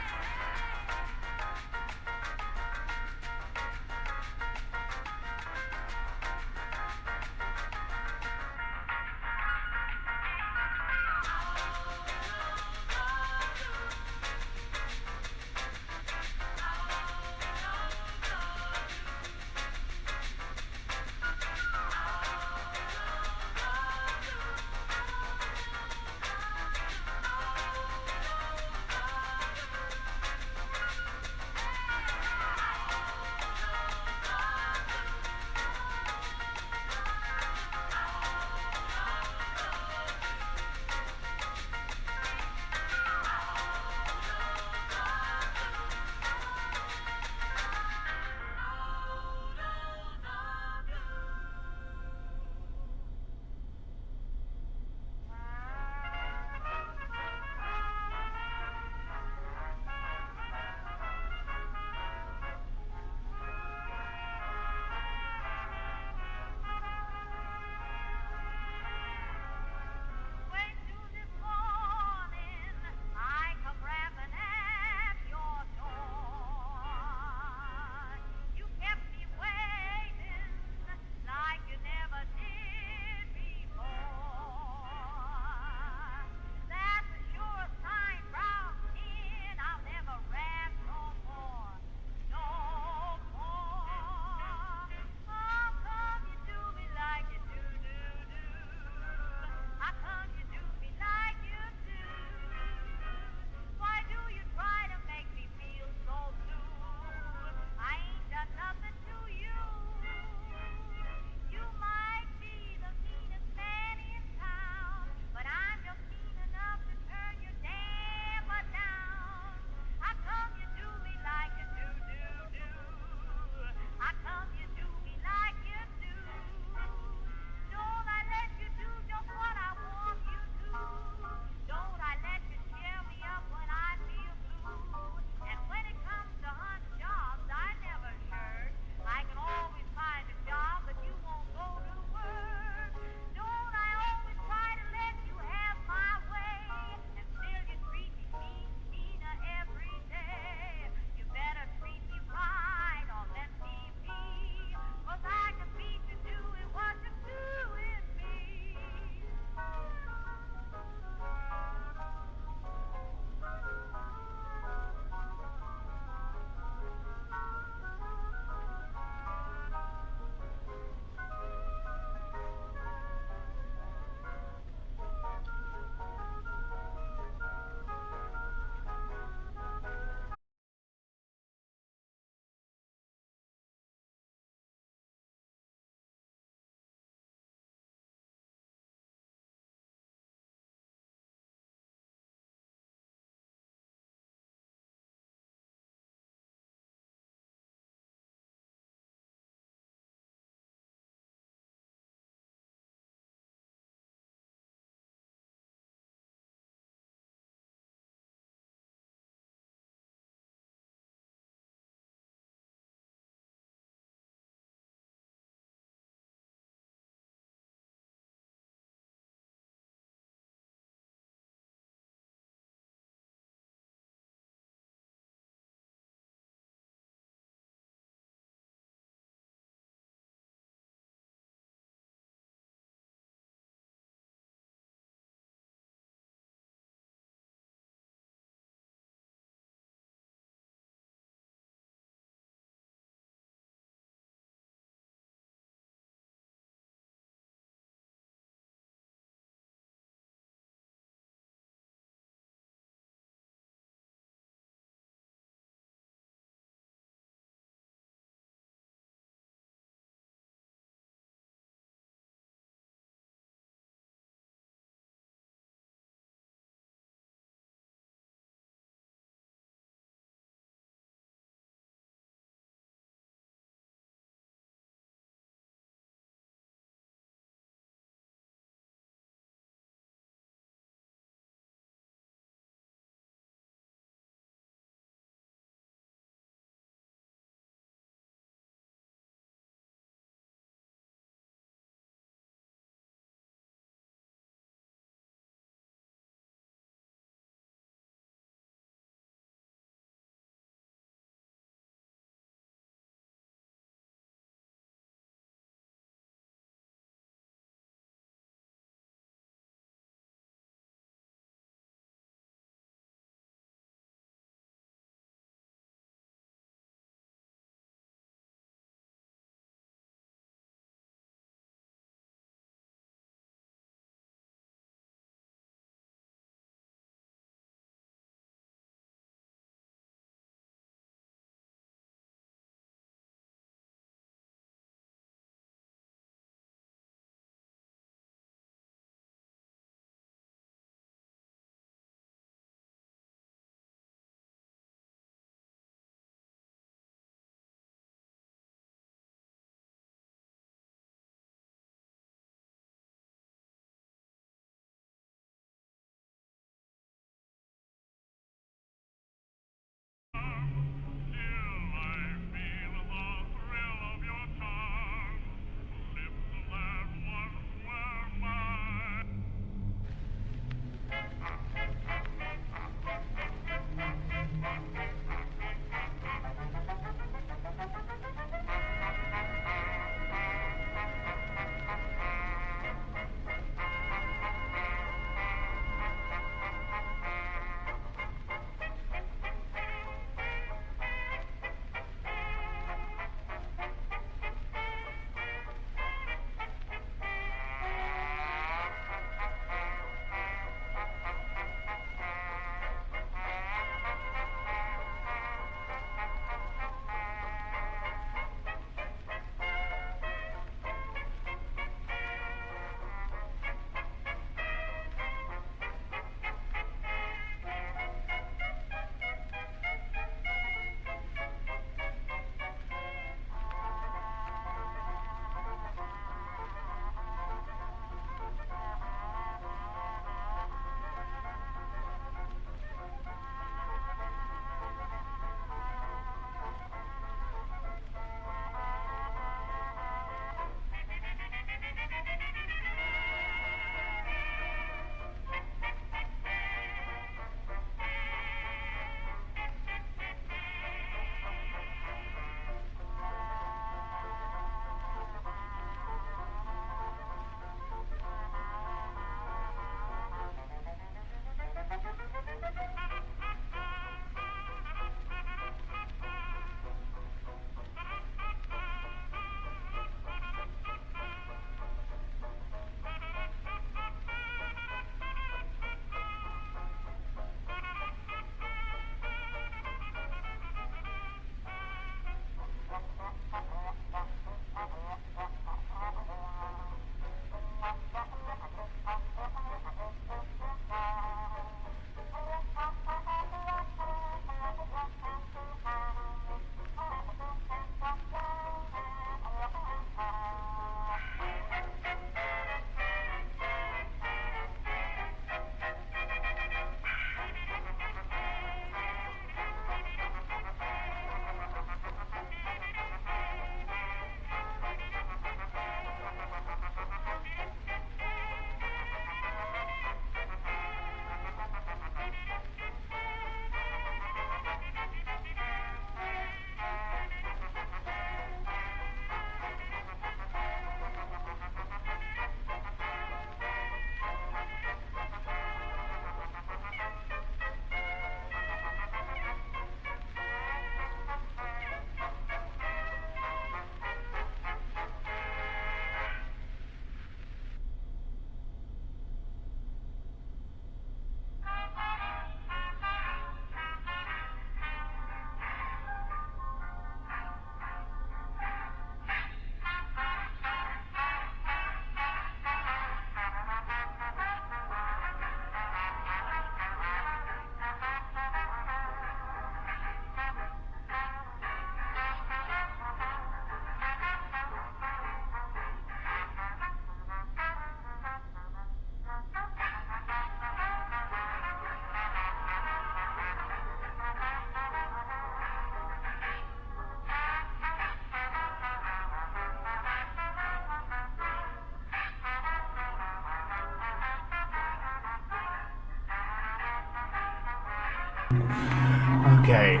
Okay.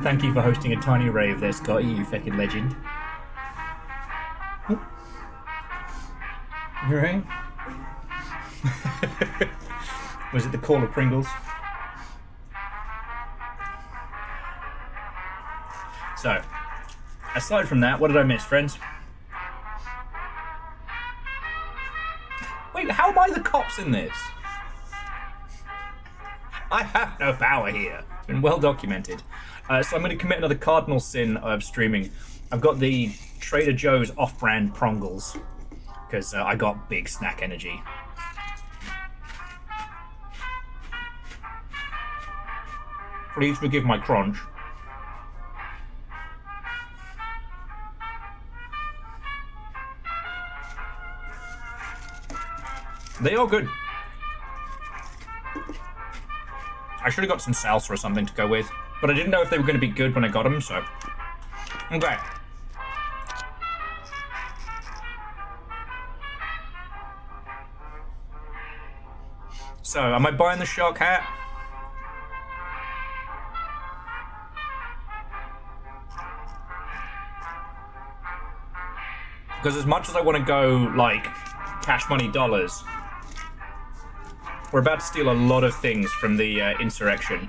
Thank you for hosting a tiny rave there, Scotty, you fucking legend. You alright? Was it the call of Pringles? So, aside from that, what did I miss, friends? Wait, how am I the cops in this? I have no power here. It's been well documented. So I'm going to commit another cardinal sin of streaming. I've got the Trader Joe's off-brand Prongles, because I got big snack energy. Please forgive my crunch. They are good. I should have got some salsa or something to go with, but I didn't know if they were going to be good when I got them, so... Okay. So, am I buying the shark hat? Because as much as I want to go, like, cash money dollars, we're about to steal a lot of things from the insurrection.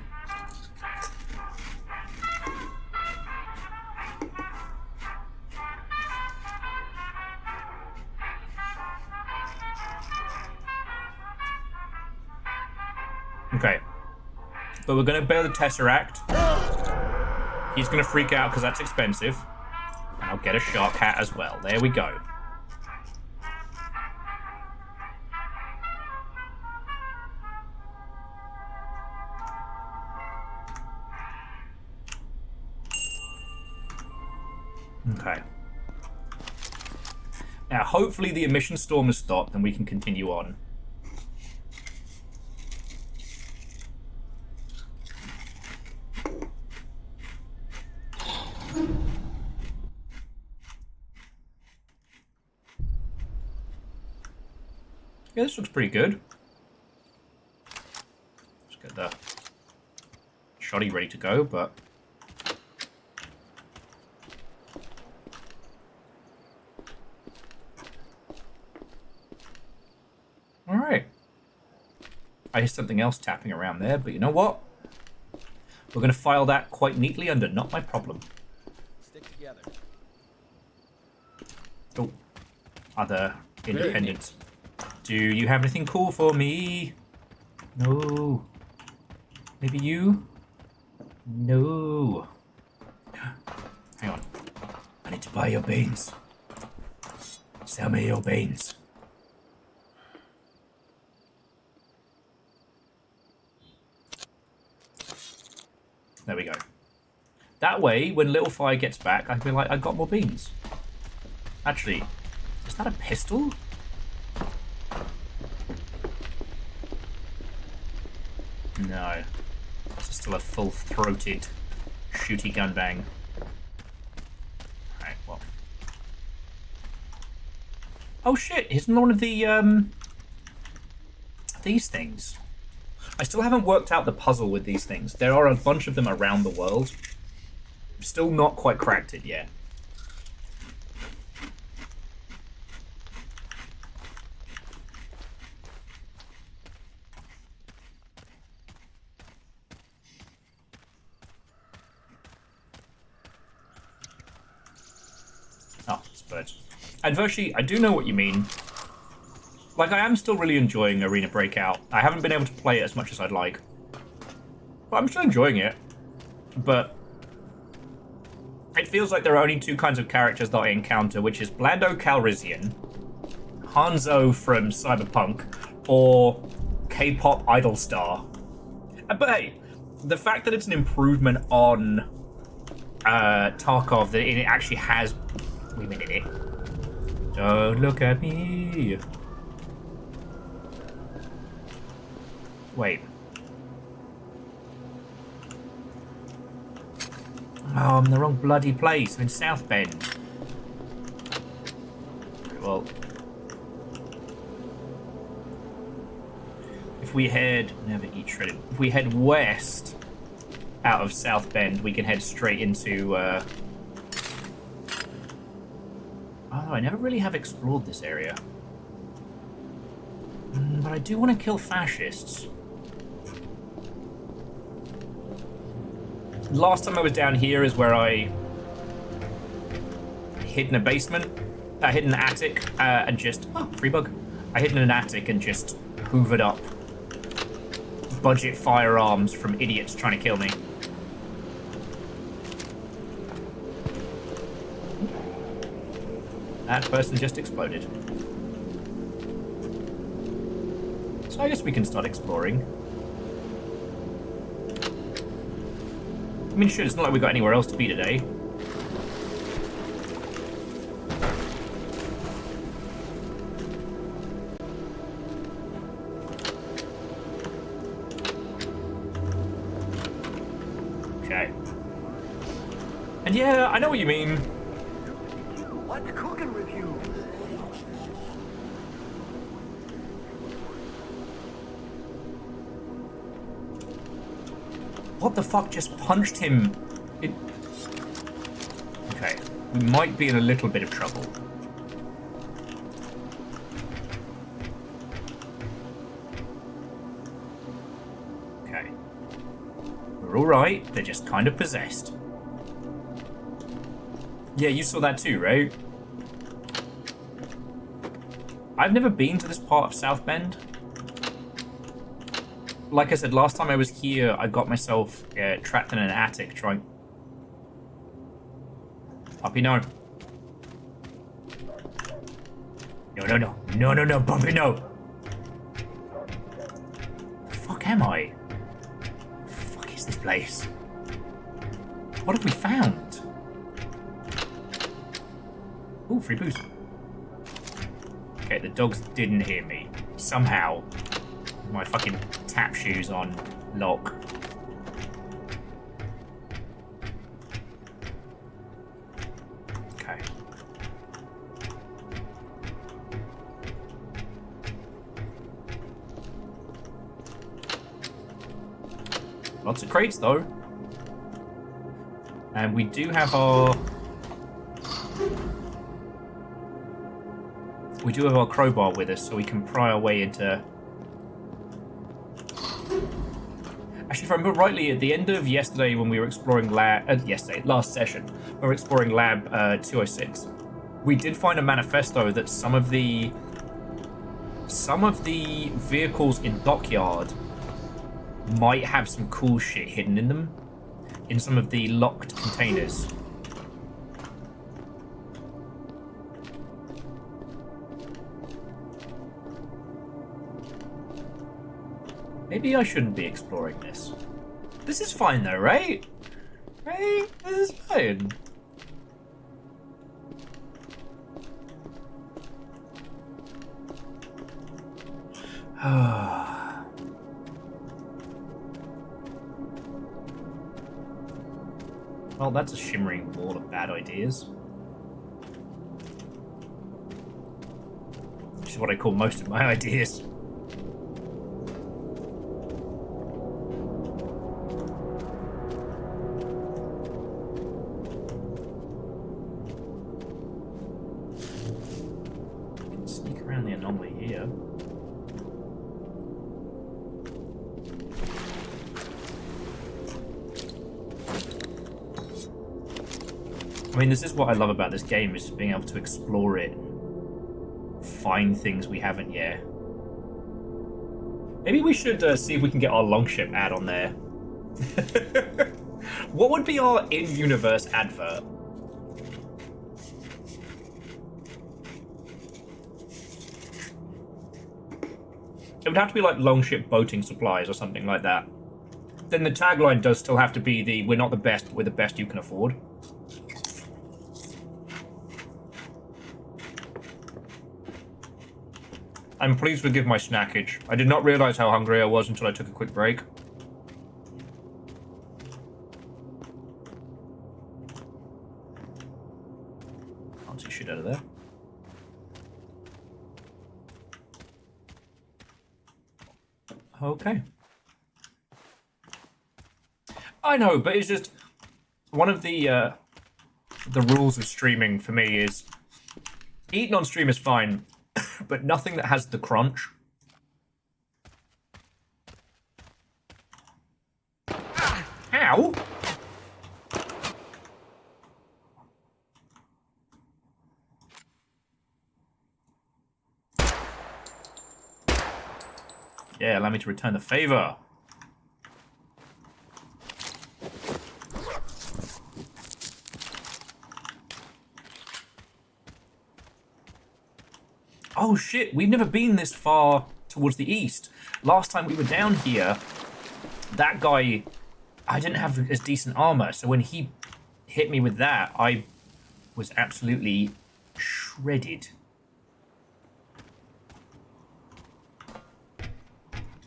Okay. But we're going to bear the Tesseract. He's going to freak out because that's expensive. And I'll get a shark hat as well. There we go. Okay. Now, hopefully the emission storm has stopped and we can continue on. Yeah, this looks pretty good. Let's get the shoddy ready to go, but... Alright. I hear something else tapping around there, but you know what? We're going to file that quite neatly under not my problem. Stick together. Oh. Other independents. Do you have anything cool for me? No. Maybe you? No. Hang on. I need to buy your beans. Sell me your beans. There we go. That way, when Little Fire gets back, I can be like, I got more beans. Actually, is that a pistol? No. This is still a full-throated shooty gun bang. Alright, well. Oh shit, isn't one of the, these things? I still haven't worked out the puzzle with these things. There are a bunch of them around the world. Still not quite cracked it yet. Oh, it's birds. And Vershi, I do know what you mean. Like, I am still really enjoying Arena Breakout. I haven't been able to play it as much as I'd like. But I'm still enjoying it. But it feels like there are only two kinds of characters that I encounter, which is Blando Calrissian, Hanzo from Cyberpunk, or K-pop idol star. But hey, the fact that it's an improvement on Tarkov, that it actually has women in it. Don't look at me. Wait. Oh, I'm in the wrong bloody place. I'm in South Bend. Well, if we head... Never eat shredded. If we head west, out of South Bend, we can head straight into... Oh, I never really have explored this area. But I do want to kill fascists. Last time I was down here is where I hid in a basement. I hid in an attic and just... Oh, free bug. I hid in an attic and just hoovered up budget firearms from idiots trying to kill me. That person just exploded. So I guess we can start exploring. I mean, shit, it's not like we got anywhere else to be today. Okay. And yeah, I know what you mean. What's cooking with you? What the fuck just punched him? Okay, we might be in a little bit of trouble. Okay. We're alright, they're just kind of possessed. Yeah, you saw that too, right? I've never been to this part of South Bend. Like I said, last time I was here, I got myself trapped in an attic trying... Puppy, no. No, no, no. No, no, no, Puppy, no. The fuck am I? The fuck is this place? What have we found? Ooh, free boost. Okay, the dogs didn't hear me. Somehow. My fucking tap shoes on lock. Okay. Lots of crates though. And we do have our... We do have our crowbar with us, so we can pry our way into... Actually, if I remember rightly, at the end of yesterday when we were exploring last session, when we were exploring Lab 206, we did find a manifesto that some of the vehicles in Dockyard might have some cool shit hidden in them, in some of the locked containers. Maybe I shouldn't be exploring this. This is fine though, right? Right? This is fine. Well, that's a shimmering wall of bad ideas. Which is what I call most of my ideas. I mean, this is what I love about this game, is just being able to explore it, find things we haven't yet. Maybe we should see if we can get our Longship ad on there. What would be our in-universe advert? It would have to be like Longship boating supplies or something like that. Then the tagline does still have to be the "We're not the best, but we're the best you can afford." I'm pleased to give my snackage. I did not realize how hungry I was until I took a quick break. Can't see shit out of there. Okay. I know, but it's just one of the rules of streaming for me is eating on stream is fine, but nothing that has the crunch. Ow! Yeah, allow me to return the favor. Oh shit, we've never been this far towards the east. Last time we were down here, that guy, I didn't have as decent armor, so when he hit me with that, I was absolutely shredded.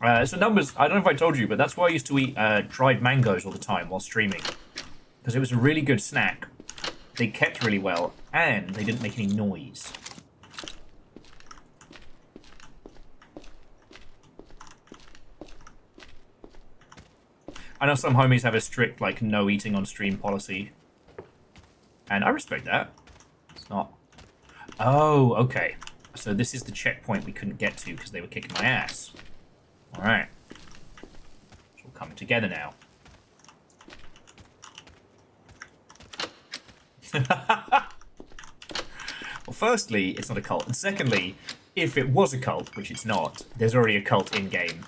So numbers, I don't know if I told you, but that's why I used to eat dried mangoes all the time while streaming. Because it was a really good snack. They kept really well, and they didn't make any noise. I know some homies have a strict, like, no eating on stream policy. And I respect that. It's not... Oh, okay. So this is the checkpoint we couldn't get to because they were kicking my ass. Alright. It's all coming together now. Well, firstly, it's not a cult. And secondly, if it was a cult, which it's not, there's already a cult in-game.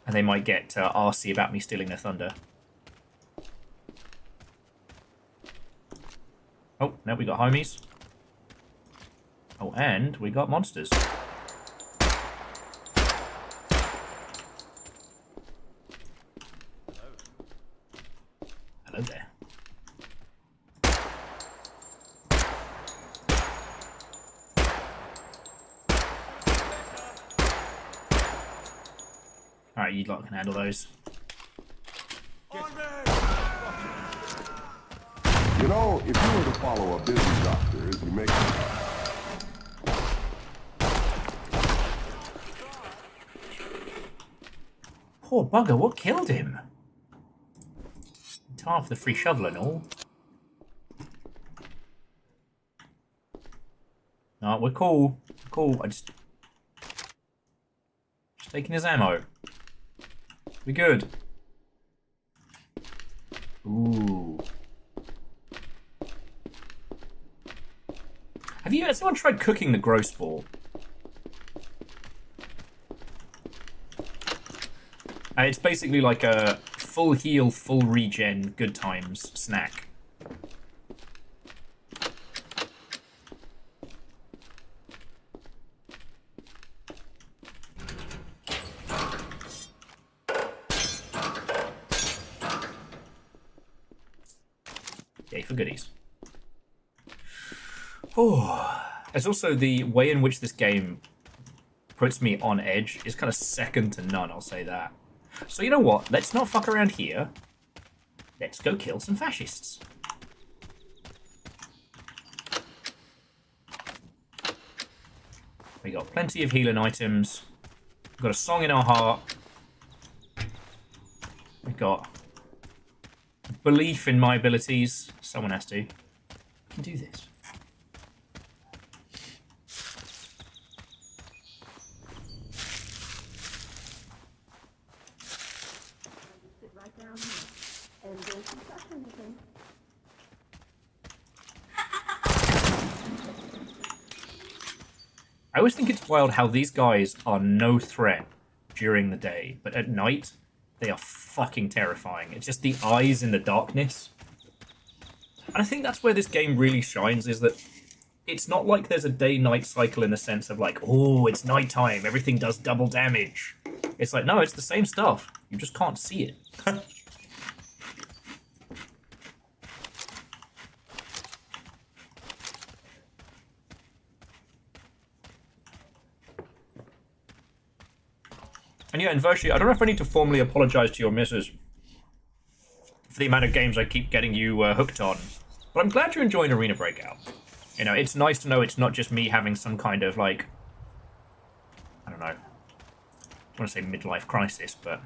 And they might get arsey about me stealing their thunder. Oh, now we got homies. Oh, and we got monsters. Hello there. Alright, you lot can handle those. You know, if you were to follow a busy doctor, you make... Poor bugger, what killed him? Half the free shovel and all. No, we're cool. We're cool. Just taking his ammo. We good. Ooh. Has anyone tried cooking the gross ball? It's basically like a full heal, full regen, good times snack. Yay for goodies. Oh, there's also the way in which this game puts me on edge is kind of second to none, I'll say that. So you know what? Let's not fuck around here. Let's go kill some fascists. We got plenty of healing items. We've got a song in our heart. We've got belief in my abilities. Someone has to. I can do this. I always think it's wild how these guys are no threat during the day, but at night, they are fucking terrifying. It's just the eyes in the darkness. And I think that's where this game really shines, is that it's not like there's a day-night cycle in the sense of like, oh, it's nighttime, everything does double damage. It's like, no, it's the same stuff. You just can't see it. And yeah, and Virtue, I don't know if I need to formally apologize to your missus for the amount of games I keep getting you hooked on, but I'm glad you're enjoying Arena Breakout. You know, it's nice to know it's not just me having some kind of, like, I don't know, I want to say midlife crisis, but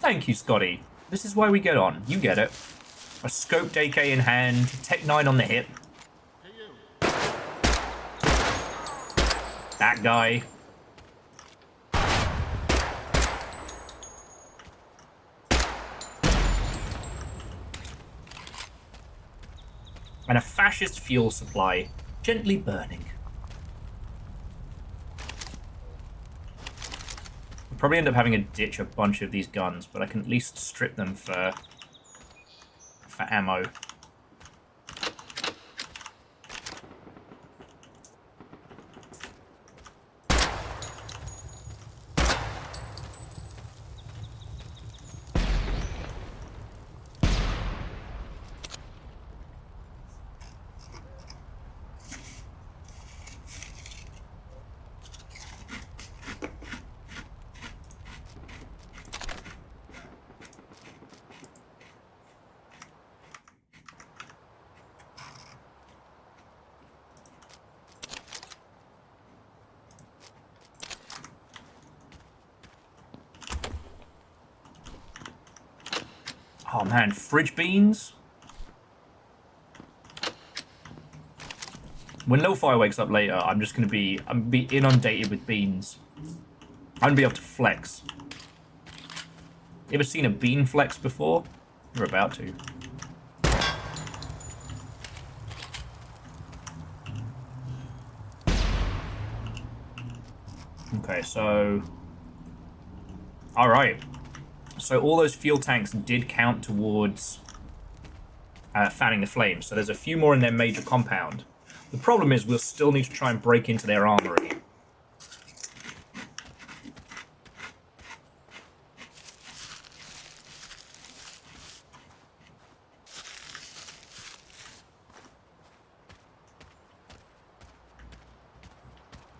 Thank you, Scotty. This is why we get on. You get it. A scoped AK in hand, Tech 9 on the hip. That guy. And a fascist fuel supply, gently burning. We'll probably end up having to ditch a bunch of these guns, but I can at least strip them for ammo. Oh man, fridge beans? When Lo-Fi wakes up later, I'm gonna be inundated with beans. I'm gonna be able to flex. You ever seen a bean flex before? We're about to. Okay, so... Alright. So all those fuel tanks did count towards fanning the flames. So there's a few more in their major compound. The problem is we'll still need to try and break into their armory.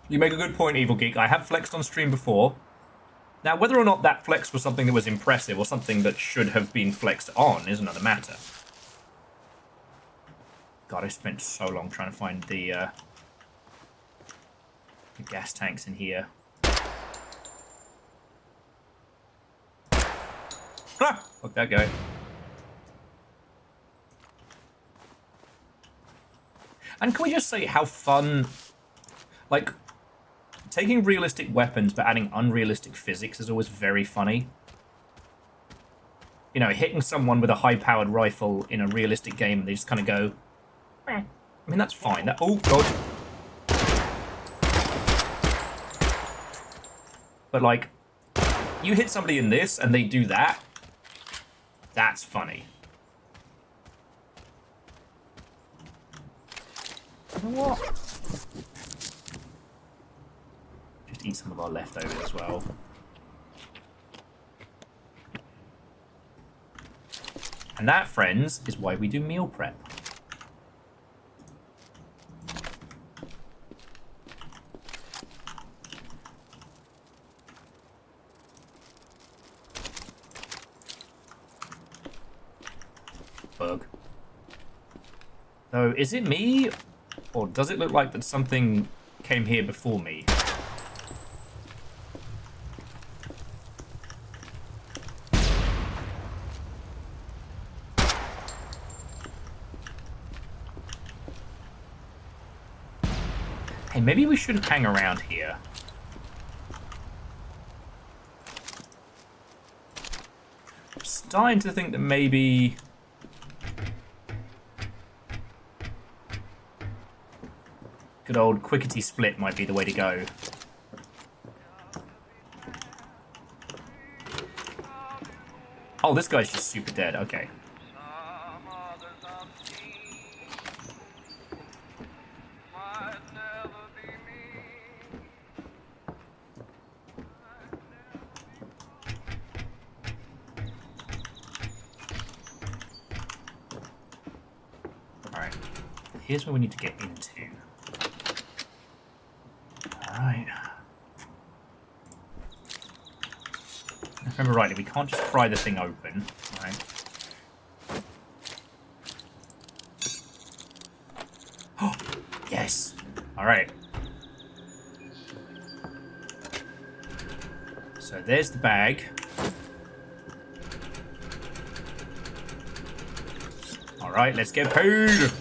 You make a good point, Evil Geek. I have flexed on stream before. Now, whether or not that flex was something that was impressive or something that should have been flexed on is another matter. God, I spent so long trying to find the gas tanks in here. Ah! Look that guy. And can we just say how fun, like, taking realistic weapons but adding unrealistic physics is always very funny. You know, hitting someone with a high-powered rifle in a realistic game and they just kind of go, eh. I mean, that's fine. That, oh, God. But, like, you hit somebody in this and they do that, that's funny. You know what? Just eat some of our leftovers as well. And that, friends, is why we do meal prep. Bug. So, is it me? Or does it look like that something came here before me? Hey, maybe we shouldn't hang around here. I'm starting to think that maybe... good old quickety split might be the way to go. Oh, this guy's just super dead. Okay. Alright. Here's where we need to get into. Alright. If I remember rightly, we can't just pry the thing open. Right. Oh, yes! Alright. So there's the bag. Alright, let's get paid!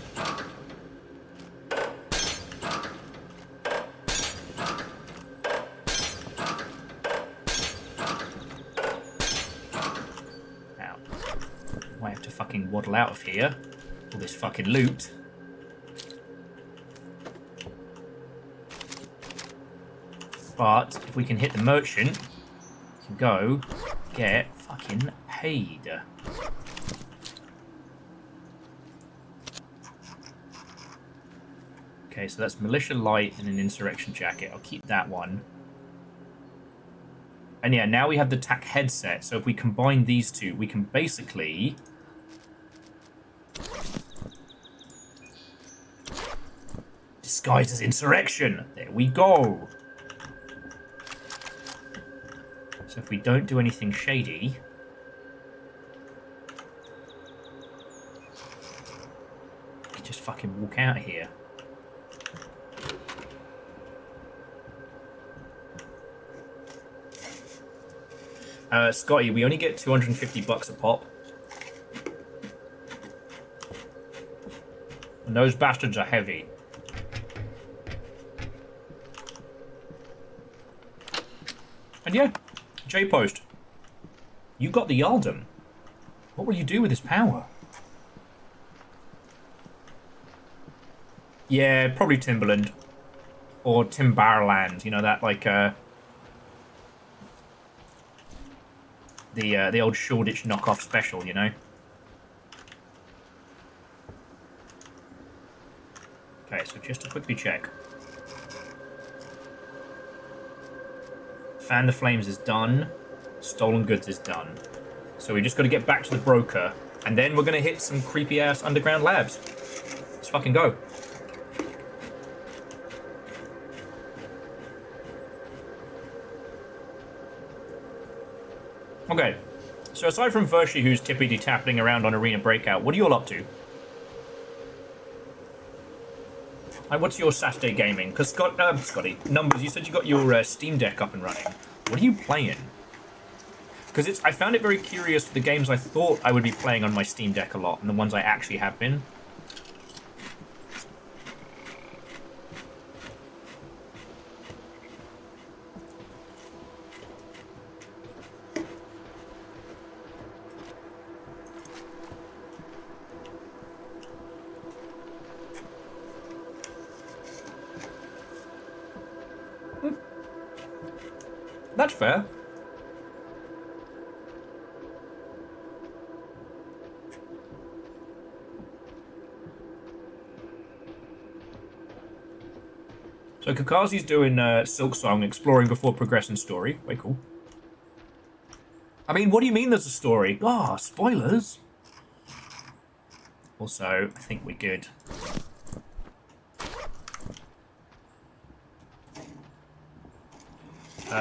Now, I have to fucking waddle out of here. All this fucking loot. But if we can hit the merchant, we can go get fucking paid. Okay, so that's militia light and an insurrection jacket. I'll keep that one. And yeah, now we have the tack headset. So if we combine these two, we can basically disguise as insurrection. There we go. So if we don't do anything shady, we can just fucking walk out of here. Scotty, we only get 250 bucks a pop. And those bastards are heavy. And yeah, J-Post, you got the Yaldum. What will you do with this power? Yeah, probably Timberland. Or Timbarland, you know, that like, the old Shoreditch knockoff special, you know? Okay, so just to quickly check. Fan the Flames is done. Stolen Goods is done. So we just got to get back to the broker. And then we're going to hit some creepy-ass underground labs. Let's fucking go. Okay, so aside from Vershi, who's tippity-tapping around on Arena Breakout, what are you all up to? Like, what's your Saturday gaming? Because Scotty, Numbers, you said you got your Steam Deck up and running. What are you playing? Because I found it very curious, the games I thought I would be playing on my Steam Deck a lot, and the ones I actually have been. That's fair. So Kakazi's doing Silk Song, exploring before progressing story. Way cool. I mean, what do you mean there's a story? Ah, spoilers. Also, I think we're good.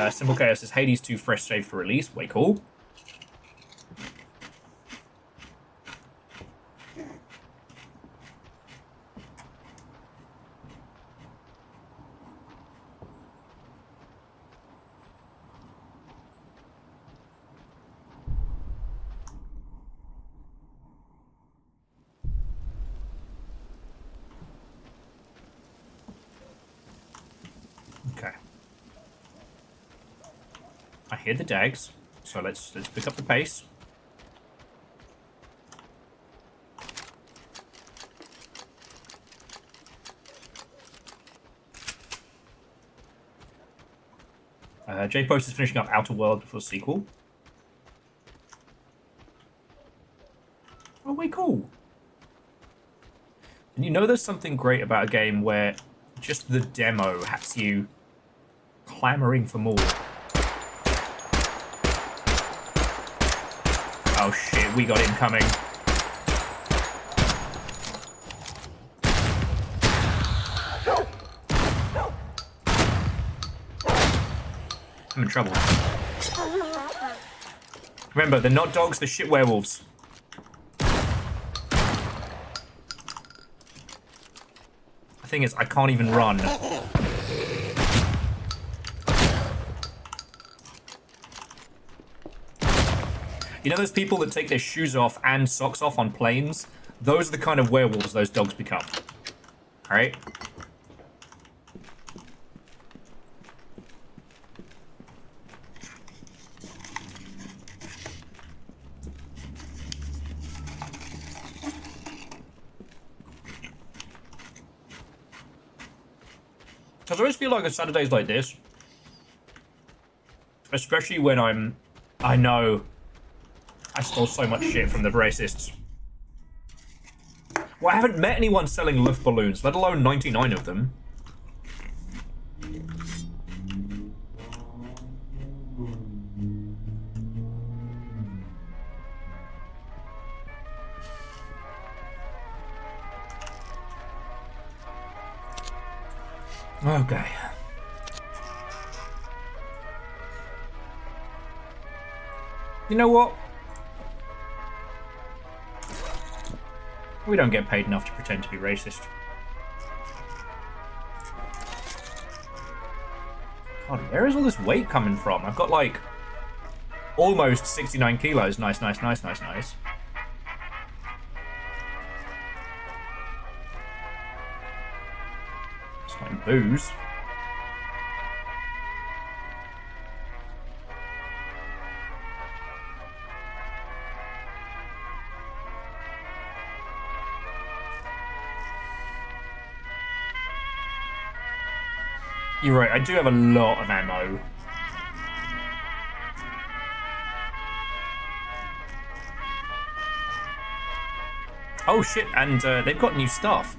Simple Chaos says Hades 2 fresh save for release. Way cool. Okay. I hear the dags, so let's pick up the pace. J-Post is finishing up Outer World before sequel. Oh, way cool. And you know there's something great about a game where just the demo has you clamoring for more. Oh shit, we got him coming. I'm in trouble. Remember, they're not dogs, they're shit werewolves. The thing is, I can't even run. You know those people that take their shoes off and socks off on planes? those are the kind of werewolves those dogs become. Alright? Because I always feel like on Saturdays like this, especially when I know I stole so much shit from the racists. Well, I haven't met anyone selling Luft balloons, let alone 99 of them. Okay. You know what? We don't get paid enough to pretend to be racist. God, where is all this weight coming from? I've got like almost 69 kilos. Nice, nice, nice, nice, nice. It's like booze. You're right, I do have a lot of ammo. Oh shit, and they've got new stuff.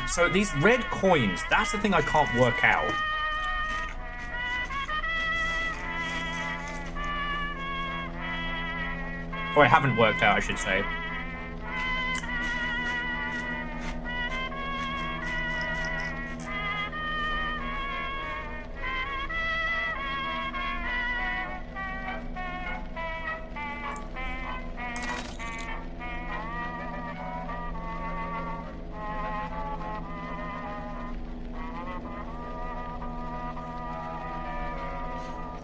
So these red coins, that's the thing I can't work out. Or I haven't worked out, I should say.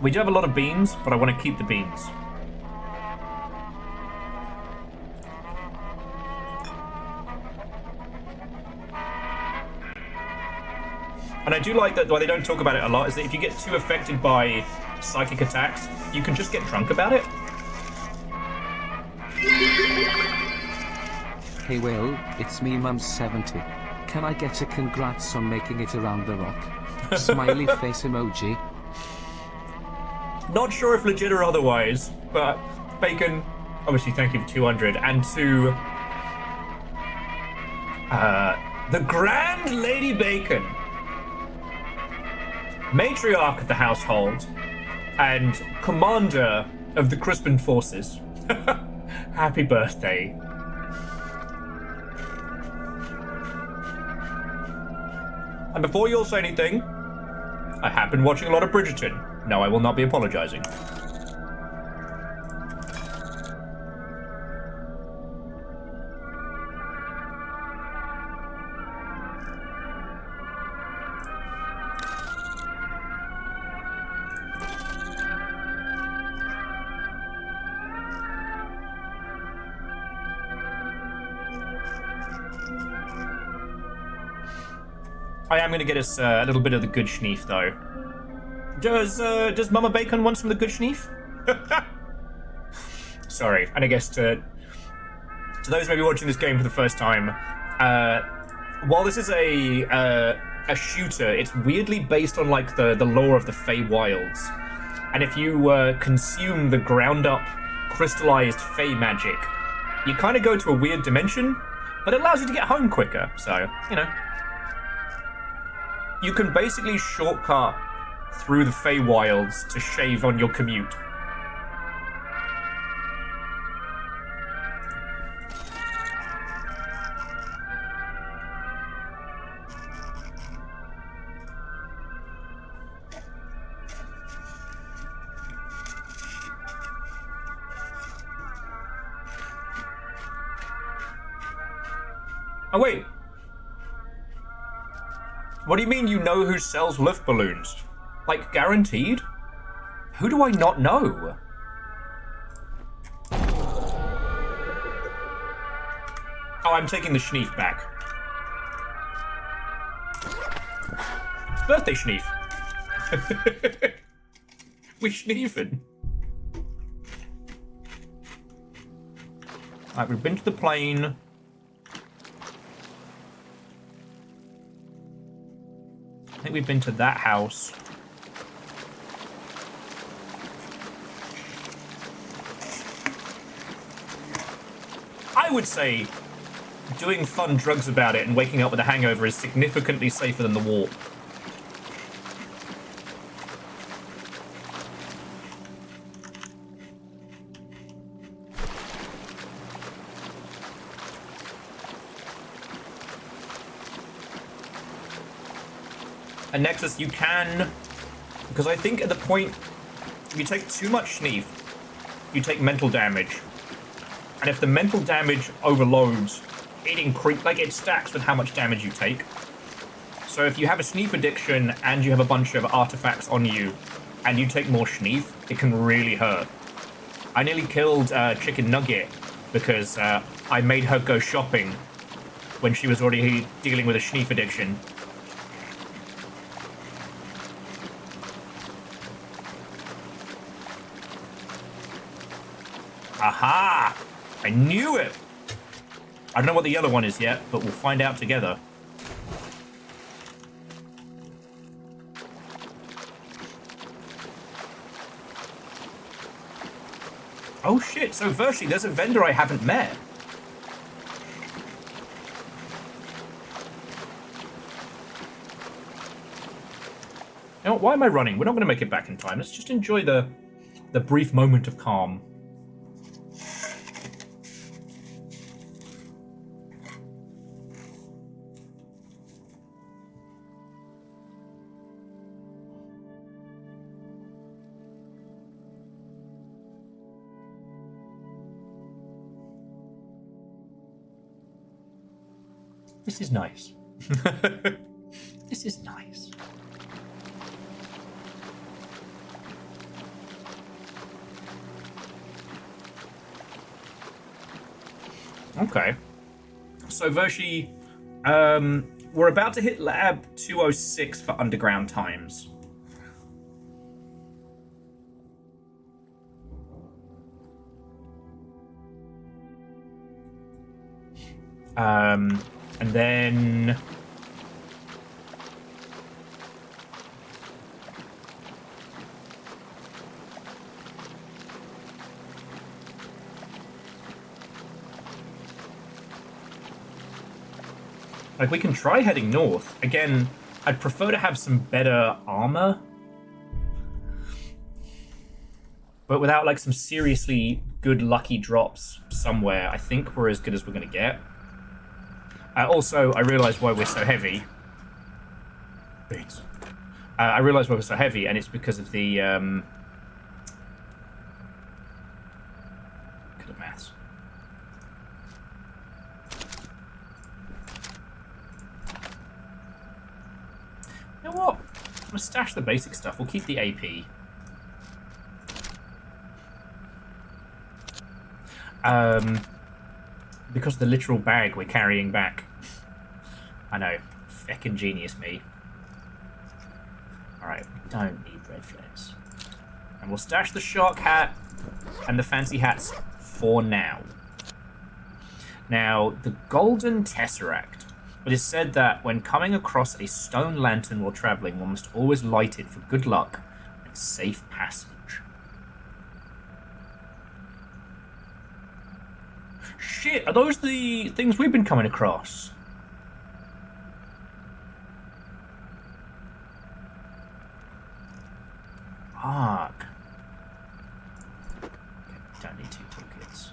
We do have a lot of beans, but I want to keep the beans. And I do like that why they don't talk about it a lot is that if you get too affected by psychic attacks, you can just get drunk about it. Hey Will, it's me Mum's 70. Can I get a congrats on making it around the rock? Smiley face emoji. Not sure if legit or otherwise, but Bacon, obviously thank you for 200. And to the Grand Lady Bacon, matriarch of the household and commander of the Crispin forces. Happy birthday. And before you all say anything, I have been watching a lot of Bridgerton. No, I will not be apologizing. I am going to get us a little bit of the good schneef, though. Does Mama Bacon want some of the good schneef? Sorry, and I guess to those maybe watching this game for the first time, while this is a shooter, it's weirdly based on like the lore of the Feywilds, and if you consume the ground-up crystallized Fey magic, you kind of go to a weird dimension, but it allows you to get home quicker. So you know. You can basically shortcut through the Feywilds to shave on your commute. Oh wait. What do you mean you know who sells Luft balloons? Like, guaranteed? Who do I not know? Oh, I'm taking the Schneef back. It's birthday Schneef. We're Schneefing. Alright, we've been to the plane. I think we've been to that house. I would say doing fun drugs about it and waking up with a hangover is significantly safer than the warp. And Nexus, you can, because I think at the point, if you take too much Schneef, you take mental damage. And if the mental damage overloads, it stacks with how much damage you take. So if you have a Schneef addiction and you have a bunch of artifacts on you, and you take more Schneef, it can really hurt. I nearly killed Chicken Nugget because I made her go shopping when she was already dealing with a Schneef addiction. Aha! I knew it! I don't know what the yellow one is yet, but we'll find out together. Oh shit, so virtually there's a vendor I haven't met. You know, why am I running? We're not going to make it back in time. Let's just enjoy the brief moment of calm. This is nice. This is nice. Okay. So Vershi, we're about to hit lab 206 for underground times. And then like we can try heading north. Again, I'd prefer to have some better armor, but without like some seriously good lucky drops somewhere, I think we're as good as we're gonna get. Also, I realise why we're so heavy. Beats. I realise why we're so heavy, and it's because of the good at maths. You know what? I'm gonna stash the basic stuff. We'll keep the AP. Because of the literal bag we're carrying back. I know. Feckin' genius me. Alright, we don't need red flares. And we'll stash the shark hat and the fancy hats for now. Now, the Golden Tesseract. It is said that when coming across a stone lantern while travelling, one must always light it for good luck and safe passage. Shit, are those the things we've been coming across? Fuck. Okay, don't need 2 toolkits.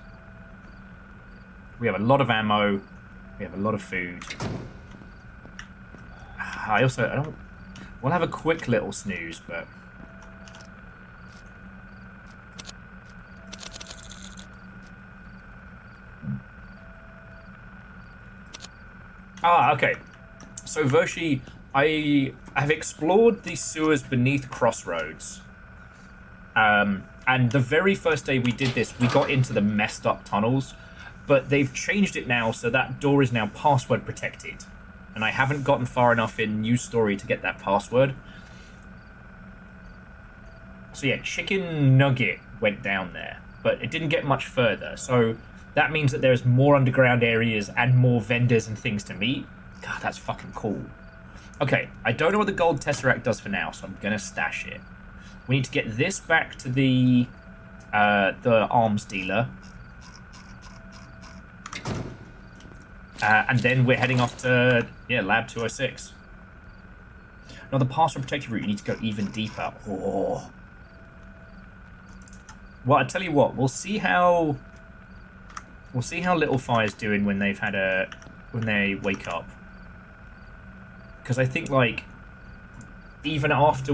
We have a lot of ammo. We have a lot of food. I don't... We'll have a quick little snooze, but... Ah, okay. So, Vershi, I have explored the sewers beneath Crossroads. And the very first day we did this, we got into the messed up tunnels. but they've changed it now so that door is now password protected. And I haven't gotten far enough in New Story to get that password. So yeah, Chicken Nugget went down there, but it didn't get much further. So that means that there's more underground areas and more vendors and things to meet. God, that's fucking cool. Okay, I don't know what the gold tesseract does for now, so I'm gonna stash it. We need to get this back to the arms dealer. And then we're heading off to, yeah, Lab 206. Now, the password protected route, you need to go even deeper. Oh. Well, I tell you what, we'll see how Little Fire's doing when they've had when they wake up. Because I think, like, even after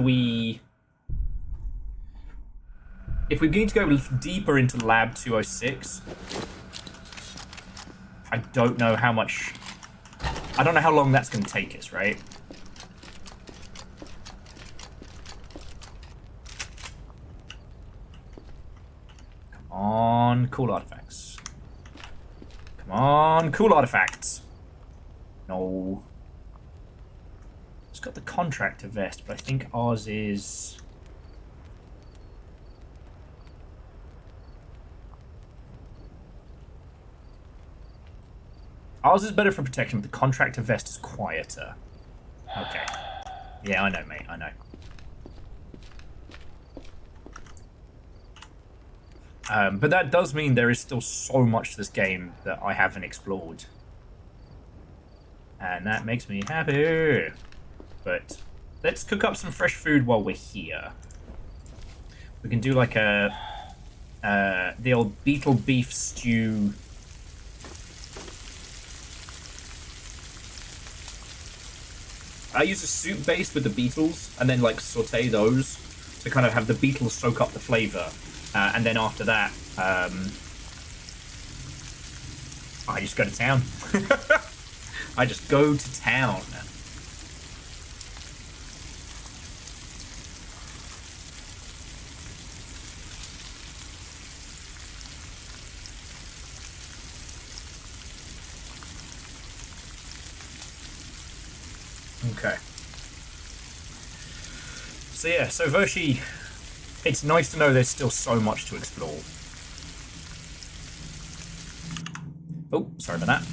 if we're going to go deeper into Lab 206, I don't know how long that's going to take us, right? Come on, cool artifacts. Come on, cool artifacts. No. It's got the contractor vest, but I think ours is... Ours is better for protection, but the contractor vest is quieter. Okay. Yeah, I know, mate. I know. But that does mean there is still so much to this game that I haven't explored. And that makes me happy. But let's cook up some fresh food while we're here. We can do like the old beetle beef stew. I use a soup base with the beetles and then like saute those to kind of have the beetles soak up the flavor. And then after that, I just go to town. I just go to town. Okay. So yeah, so Vershi, it's nice to know there's still so much to explore. Oh, sorry about that.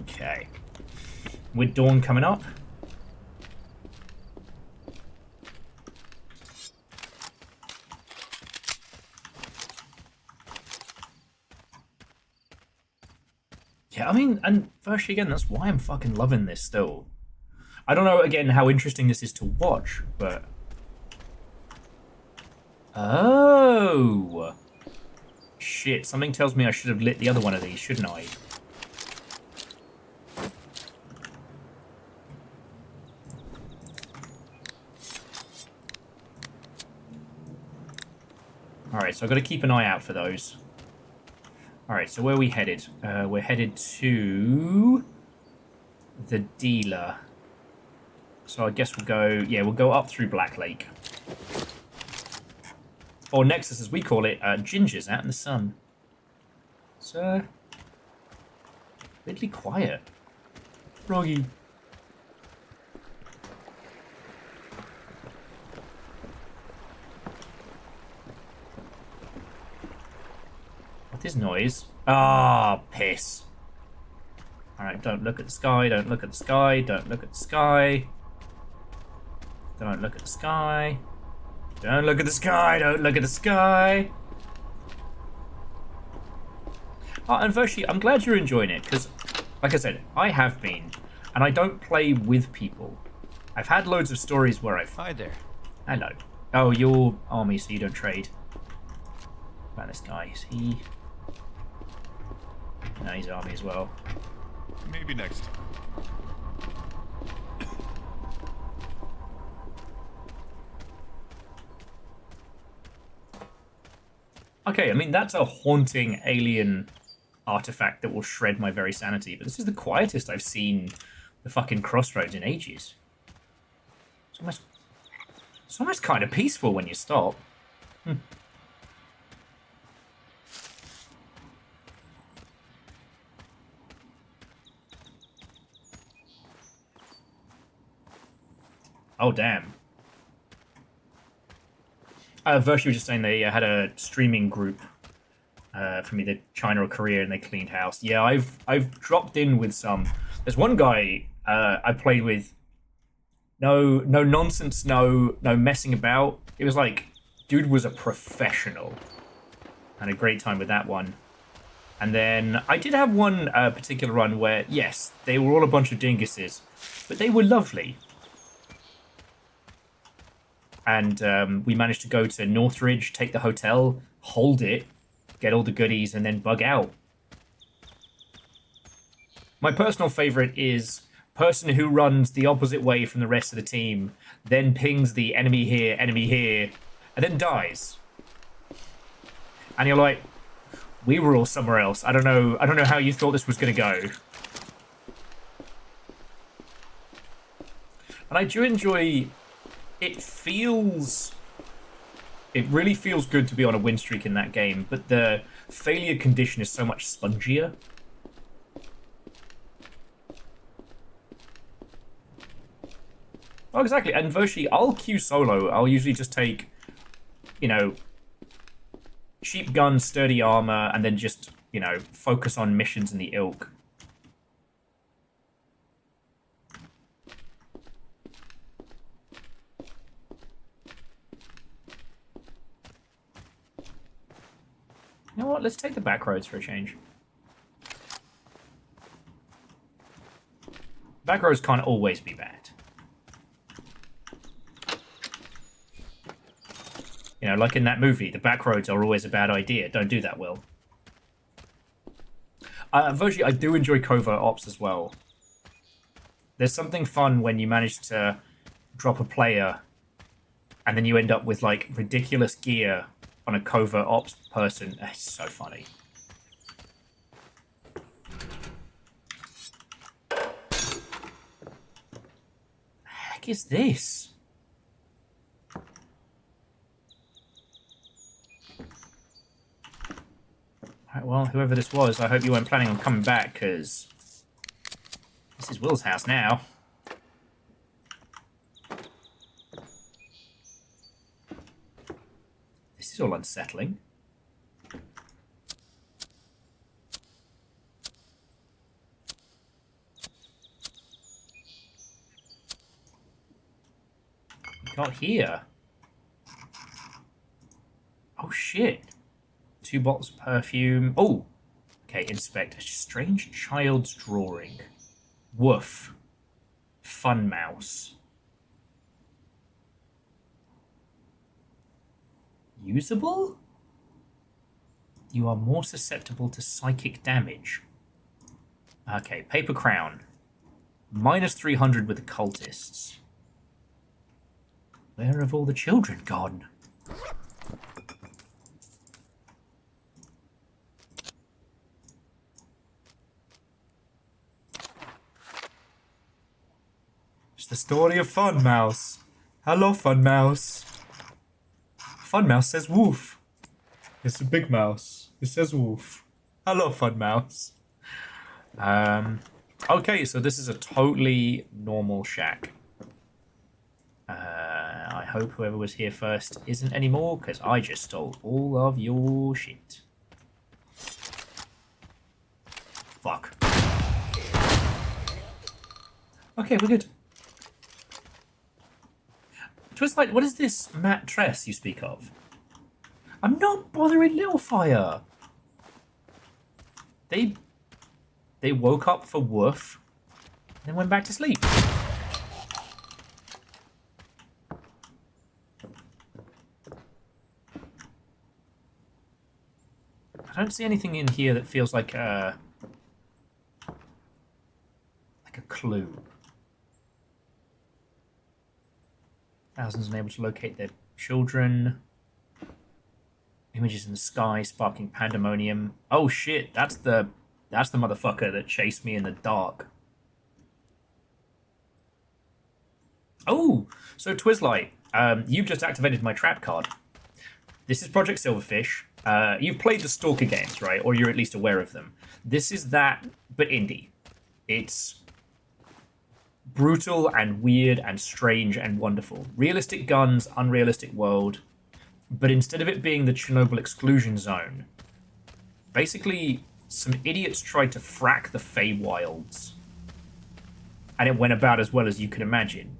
Okay. With dawn coming up. Yeah, I mean, and firstly, again, that's why I'm fucking loving this still. I don't know, again, how interesting this is to watch, but... Oh! Shit, something tells me I should have lit the other one of these, shouldn't I? Alright, so I've got to keep an eye out for those. Alright, so where are we headed? We're headed to the dealer. So I guess we'll go, yeah, we'll go up through Black Lake. Or Nexus, as we call it, Ginger's out in the sun. It's, weirdly quiet. Froggy. What is noise? Ah, piss. Alright, don't look at the sky, don't look at the sky, don't look at the sky. Don't look at the sky. Don't look at the sky, don't look at the sky. Oh, and Vershi, I'm glad you're enjoying it, because, like I said, I have been, and I don't play with people. I've had loads of stories where I've... Hi there. Hello. Oh, you're army, so you don't trade. What about this guy? Is he... No, he's army as well. Maybe next time. Okay, I mean, that's a haunting alien artifact that will shred my very sanity, but this is the quietest I've seen the fucking crossroads in ages. It's almost kind of peaceful when you stop. Oh, damn. Virtue was just saying they had a streaming group from either China or Korea, and they cleaned house. Yeah, I've dropped in with some. There's one guy I played with. No nonsense, no messing about. It was like, dude was a professional. Had a great time with that one. And then I did have one particular run where, yes, they were all a bunch of dinguses, but they were lovely. And we managed to go to Northridge, take the hotel, hold it, get all the goodies, and then bug out. My personal favorite is person who runs the opposite way from the rest of the team, then pings the enemy here, and then dies. And you're like, we were all somewhere else. I don't know how you thought this was going to go. And I do enjoy... It really feels good to be on a win streak in that game, but the failure condition is so much spongier. Oh, exactly. And virtually, I'll queue solo. I'll usually just take, you know, cheap guns, sturdy armor, and then just, you know, focus on missions in the ilk. You know what? Let's take the back roads for a change. Back roads can't always be bad. You know, like in that movie, the back roads are always a bad idea. Don't do that, Will. Virtually, I do enjoy covert ops as well. There's something fun when you manage to drop a player and then you end up with, like, ridiculous gear on a covert ops person. It's so funny. The heck is this? Alright, well, whoever this was, I hope you weren't planning on coming back, because this is Will's house now. This is all unsettling. We got here. Oh shit. 2 bottles of perfume. Oh! Okay, inspect. A strange child's drawing. Woof. Fun mouse. Usable? You are more susceptible to psychic damage. Okay, paper crown. Minus 300 with the cultists. Where have all the children gone? It's the story of Fun Mouse. Hello, Fun Mouse. Fun Mouse says woof. It's a big mouse. It says woof. Hello, Fun Mouse. Okay, so this is a totally normal shack. I hope whoever was here first isn't anymore, because I just stole all of your shit. Fuck. Okay, we're good. Twistlight, what is this mattress you speak of? I'm not bothering Littlefire. They woke up for woof, then went back to sleep. I don't see anything in here that feels like a clue. Thousands unable to locate their children. Images in the sky, sparking pandemonium. Oh shit, that's the motherfucker that chased me in the dark. Oh, so Twizlight, you've just activated my trap card. This is Project Silverfish. You've played the Stalker games, right? Or you're at least aware of them. This is that, but indie. It's brutal and weird and strange and wonderful. Realistic guns, unrealistic world. But instead of it being the Chernobyl exclusion zone, basically some idiots tried to frack the Feywilds. And it went about as well as you could imagine.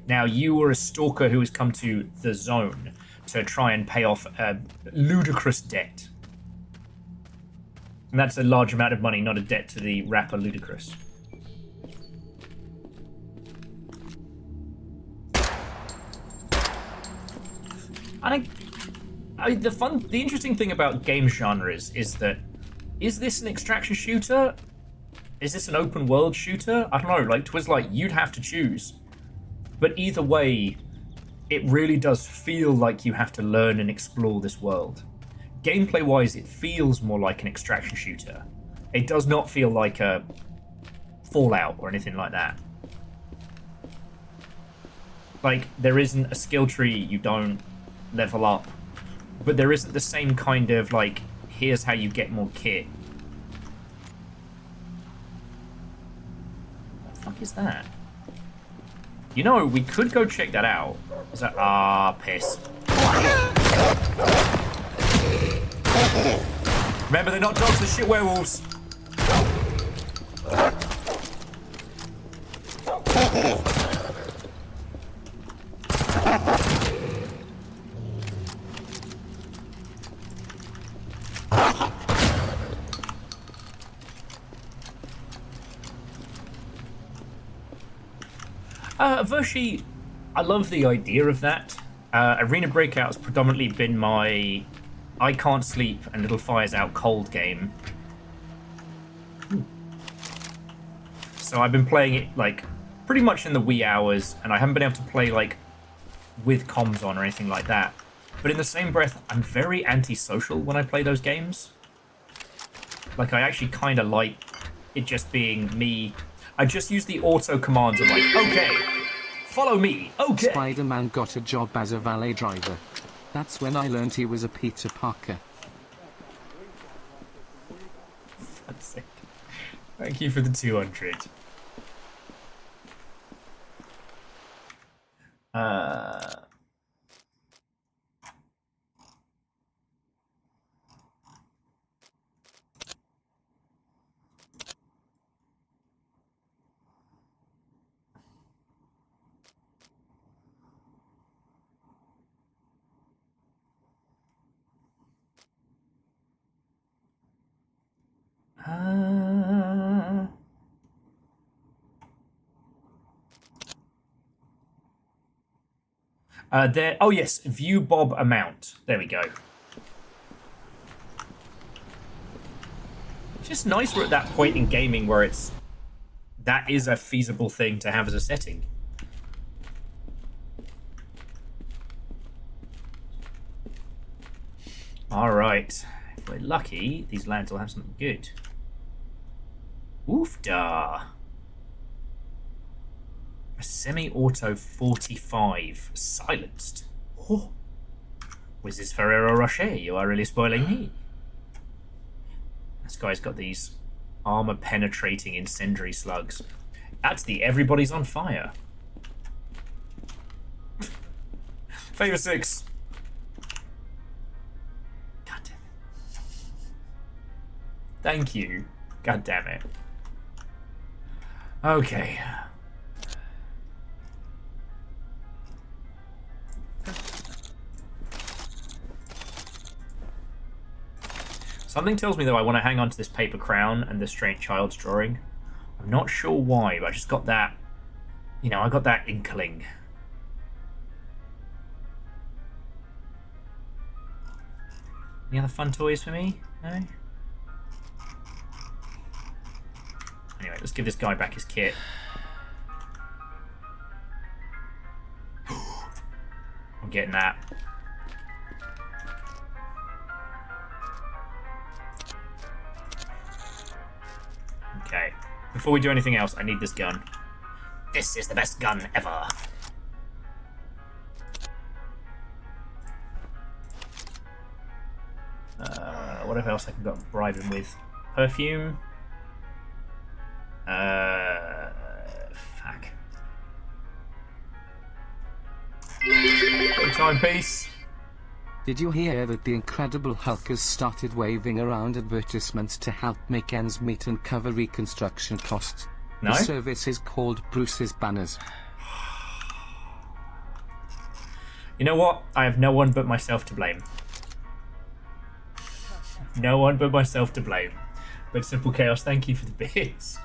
Now, you were a stalker who has come to the zone to try and pay off a ludicrous debt. And that's a large amount of money, not a debt to the rapper Ludacris. The interesting thing about game genres is that, is this an extraction shooter? Is this an open world shooter? I don't know, like Twizlight, you'd have to choose. But either way, it really does feel like you have to learn and explore this world. Gameplay-wise, it feels more like an extraction shooter. It does not feel like a Fallout or anything like that. Like, there isn't a skill tree, you don't level up. But there isn't the same kind of, like, here's how you get more kit. What the fuck is that? You know, we could go check that out. Is that... Ah, piss. Remember, they're not dogs, they're shit werewolves. Vershi, I love the idea of that. Arena Breakout has predominantly been my I can't sleep and little fires out cold game. So I've been playing it like pretty much in the wee hours, and I haven't been able to play like with comms on or anything like that. But in the same breath, I'm very antisocial when I play those games. Like, I actually kind of like it just being me. I just use the auto commands of like, okay, follow me, okay. Spider-Man got a job as a valet driver. That's when I learned he was a Peter Parker. Fuck's sake. Thank you for the 200. There. Oh yes, view Bob amount. There we go. Just nice we're at that point in gaming where that is a feasible thing to have as a setting. All right. If we're lucky, these lads will have something good. Oofda. A semi-auto 45. Silenced. Oh. Mrs. Ferrero Rocher, you are really spoiling me. This guy's got these armor-penetrating incendiary slugs. That's the everybody's on fire. Favor 6. God damn it. Thank you. God damn it. Okay. Something tells me, though, I want to hang on to this paper crown and the strange child's drawing. I'm not sure why, but I just got that... You know, I got that inkling. Any other fun toys for me? No? Anyway, let's give this guy back his kit. I'm getting that. Okay. Before we do anything else, I need this gun. This is the best gun ever. Whatever else I can go bribe him with. Perfume. Fuck. Timepiece. Did you hear that the Incredible Hulk has started waving around advertisements to help make ends meet and cover reconstruction costs? No? The service is called Bruce's Banners. You know what? I have no one but myself to blame. No one but myself to blame. But Simple Chaos, thank you for the bits.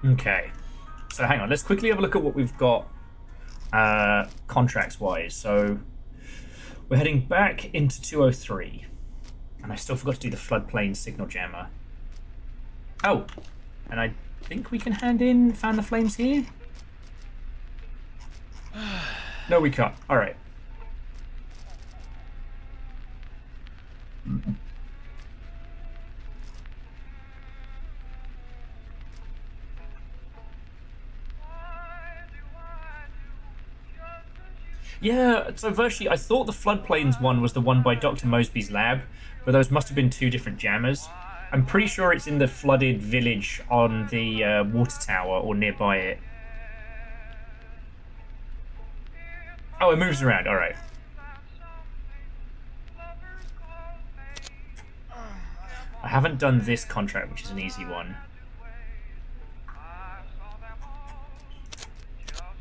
Okay, so hang on, let's quickly have a look at what we've got contracts wise. So we're heading back into 203, and I still forgot to do the floodplain signal jammer. Oh, and I think we can hand in Fan the Flames here? No, we can't. All right. Yeah, so virtually, I thought the Floodplains one was the one by Dr. Mosby's lab, but those must have been two different jammers. I'm pretty sure it's in the flooded village on the water tower or nearby it. Oh, it moves around, alright. I haven't done this contract, which is an easy one.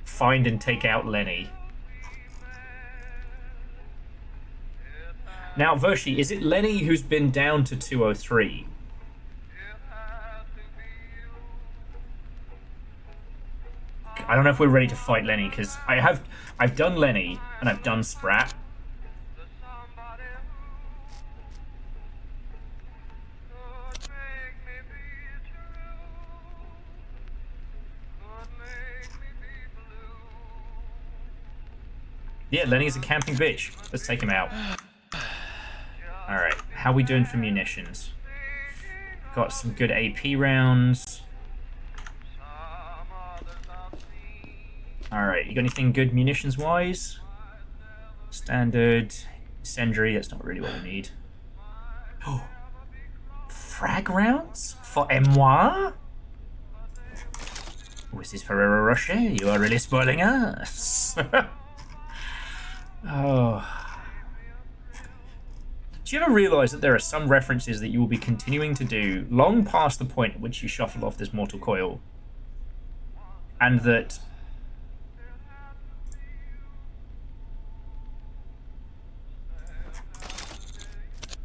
Find and take out Lenny. Now, Vershi, is it Lenny who's been down to 203? I don't know if we're ready to fight Lenny, because I've done Lenny and I've done Sprat. Yeah, Lenny is a camping bitch. Let's take him out. Alright, how are we doing for munitions? Got some good AP rounds. Alright, you got anything good munitions-wise? Standard, incendiary, that's not really what we need. Oh, frag rounds? For moi? Mrs. Ferrero Rocher, you are really spoiling us. Oh. Do you ever realise that there are some references that you will be continuing to do long past the point at which you shuffle off this mortal coil? And that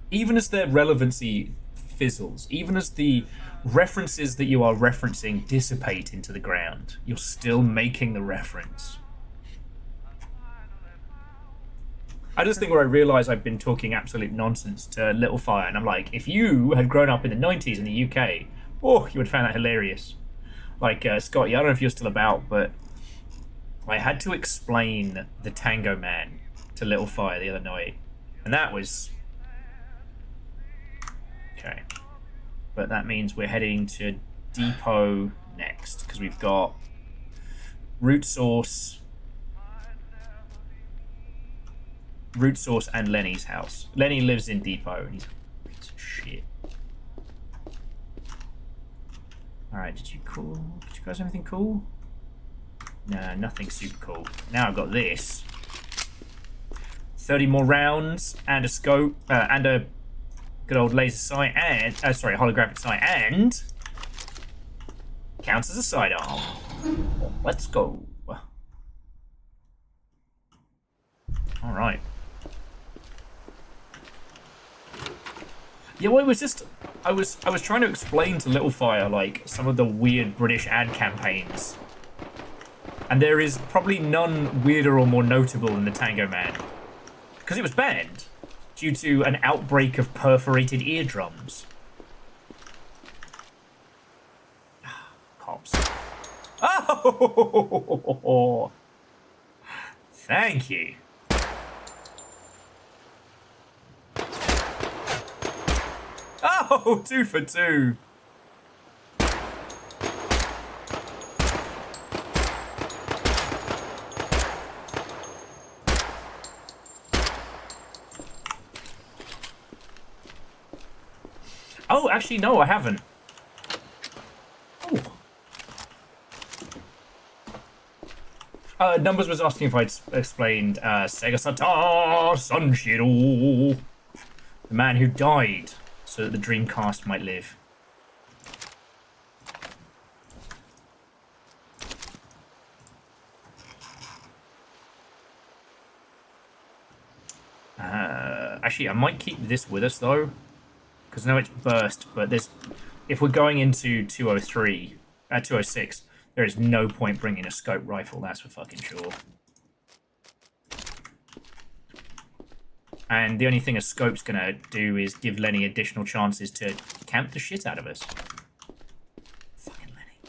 even as their relevancy fizzles, even as the references that you are referencing dissipate into the ground, you're still making the reference. I just think where I realise I've been talking absolute nonsense to Little Fire, and I'm like, if you had grown up in the 90s in the UK, oh, you would have found that hilarious. Like, Scotty, I don't know if you're still about, but I had to explain the Tango Man to Little Fire the other night, and that was... Okay. But that means we're heading to Depot next, because we've got Root Source and Lenny's house. Lenny lives in Depot, and he's a piece of shit. Alright, did you guys have anything cool? Nah, nothing super cool. Now I've got this. 30 more rounds, and a scope, and a good old laser sight, and, holographic sight, and counts as a sidearm. Let's go. Alright. Yeah, well, it was just... I was trying to explain to Little Fire, like, some of the weird British ad campaigns. And there is probably none weirder or more notable than the Tango Man. Because it was banned due to an outbreak of perforated eardrums. Cops. Oh! Thank you. Oh, 2 for 2. Oh, actually, no, I haven't. Numbers was asking if I'd explained Sega Sata Sanshiro, the man who died so that the Dreamcast might live. Actually, I might keep this with us though, because I know it's burst, but there's, if we're going into 206, there is no point bringing a scope rifle, that's for fucking sure. And the only thing a scope's gonna do is give Lenny additional chances to camp the shit out of us. Fucking Lenny.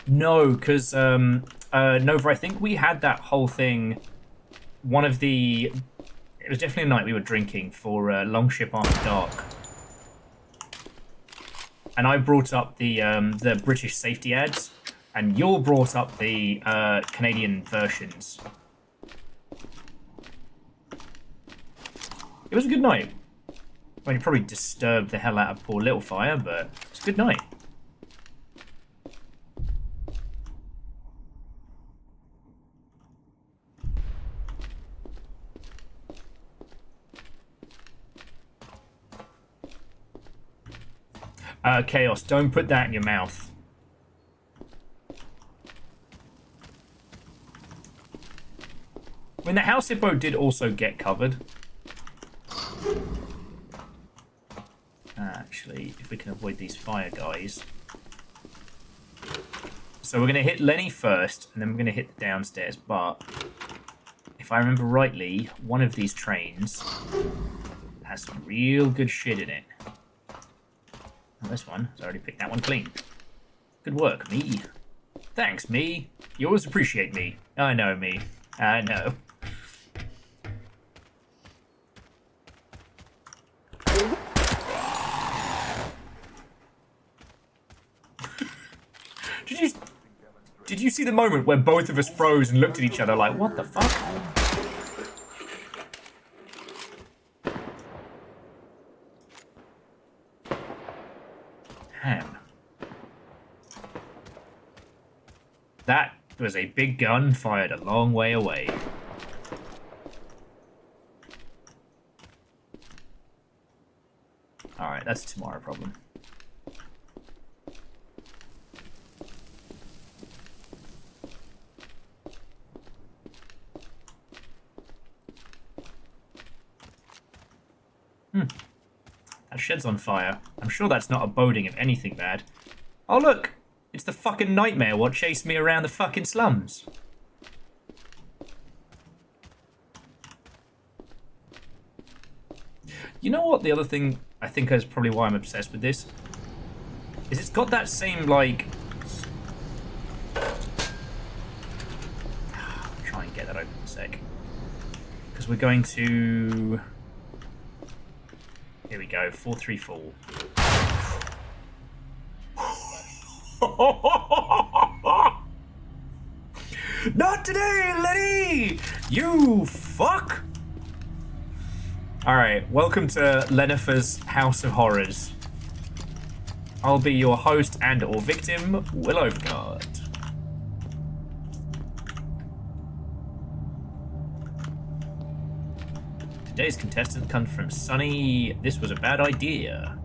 No, because, Nova, I think we had that whole thing, one of the... It was definitely a night we were drinking for Longship After Dark. And I brought up the British safety ads, and you brought up the Canadian versions. It was a good night. Well, you probably disturbed the hell out of poor Littlefire, but it's a good night. Chaos, don't put that in your mouth. I mean, the house hippo did also get covered. Actually, if we can avoid these fire guys. So we're going to hit Lenny first, and then we're going to hit the downstairs. But if I remember rightly, one of these trains has some real good shit in it. Oh, this one has already picked that one clean. Good work, me. Thanks, me. You always appreciate me. I know, me. I know. Did you see the moment where both of us froze and looked at each other like, what the fuck? Damn. That was a big gun fired a long way away. Alright, that's a tomorrow problem. That shed's on fire. I'm sure that's not a boding of anything bad. Oh look! It's the fucking nightmare what chased me around the fucking slums. You know what the other thing I think is probably why I'm obsessed with this? Is it's got that same, like... I'll try and get that open in a sec. Because we're going to... Here we go, 434. Not today, Lenny! You fuck! Alright, welcome to Lenifer's House of Horrors. I'll be your host and or victim, Will Overguard. Today's contestant comes from sunny, this was a bad idea,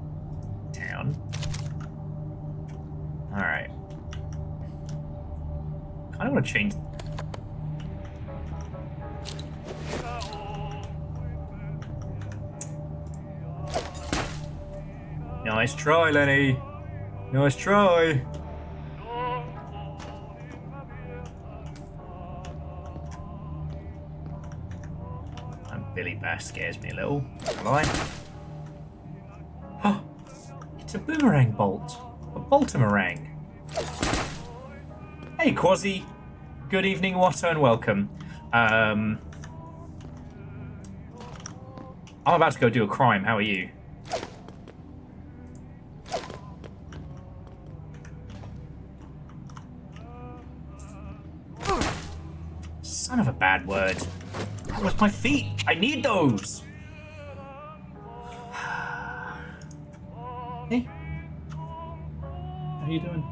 town. Alright. I want to change... Nice try, Lenny. Nice try. Billy Bass scares me a little. Lie. Oh, it's a boomerang bolt. A boltamerang. Hey, Quasi. Good evening, Watto, and welcome. I'm about to go do a crime. How are you? Son of a bad word. That was my feet. I need those. Hey. How you doing?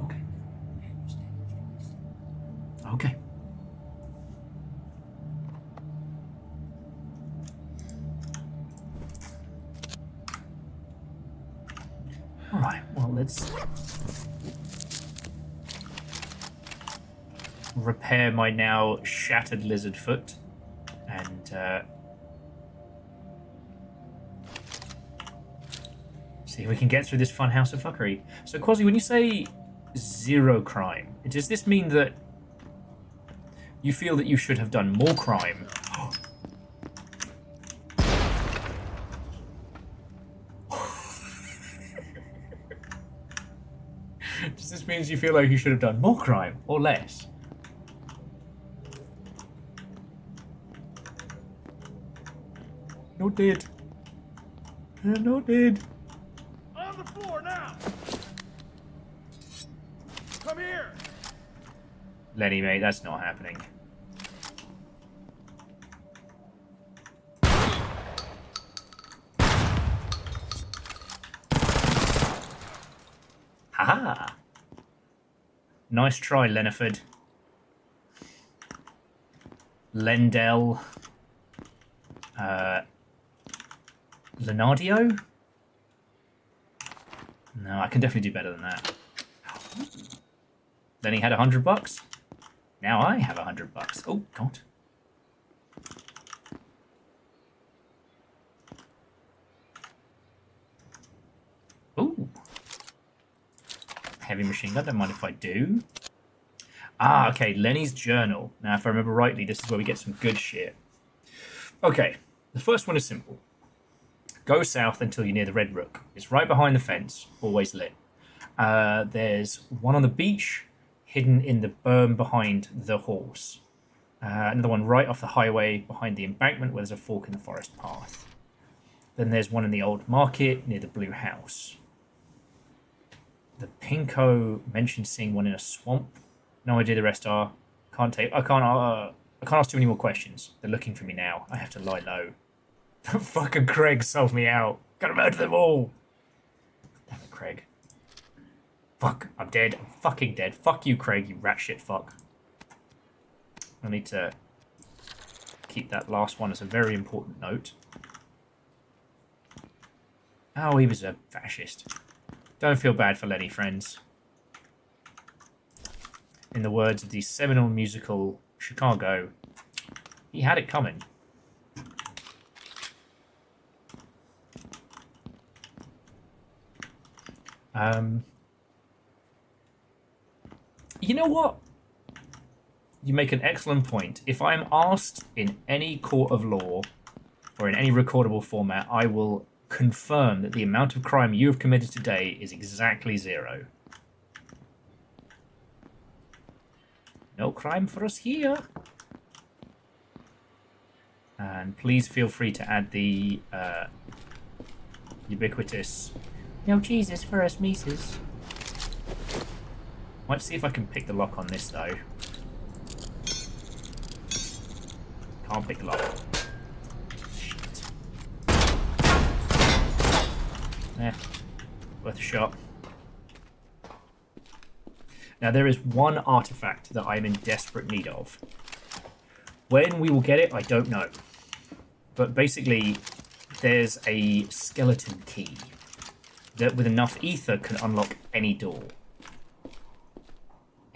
Okay. Okay. All right. Well, let's repair my now shattered lizard foot and see if we can get through this fun house of fuckery. So, Quasi, when you say zero crime, does this mean that you feel that you should have done more crime? Does this mean you feel like you should have done more crime or less? Noted. Noted. On the floor now. Come here. Lenny, mate, that's not happening. Haha. Nice try, Leniford. Lendell. Leonardio? No, I can definitely do better than that. Then he had $100. Now I have $100. Oh, God. Ooh. Heavy machine gun, don't mind if I do. Ah, okay, Lenny's journal. Now, if I remember rightly, this is where we get some good shit. Okay, the first one is simple. Go south until you're near the Red Rook. It's right behind the fence, always lit. There's one on the beach, hidden in the berm behind the horse. Another one right off the highway behind the embankment where there's a fork in the forest path. Then there's one in the old market near the blue house. The Pinko mentioned seeing one in a swamp. No idea the rest are. I can't ask too many more questions. They're looking for me now. I have to lie low. Fucking Craig solved me out. Gotta murder them all. Damn it, Craig. Fuck, I'm dead. I'm fucking dead. Fuck you, Craig, you rat shit fuck. I need to keep that last one as a very important note. Oh, he was a fascist. Don't feel bad for Lenny, friends. In the words of the seminal musical Chicago, he had it coming. You know what? You make an excellent point. If I'm asked in any court of law or in any recordable format, I will confirm that the amount of crime you have committed today is exactly 0. No crime for us here. And please feel free to add the ubiquitous "No Jesus for us Mises." Might see if I can pick the lock on this though. Can't pick the lock. Shit. Eh, worth a shot. Now there is one artifact that I'm in desperate need of. When we will get it, I don't know. But basically, there's a skeleton key that with enough ether can unlock any door.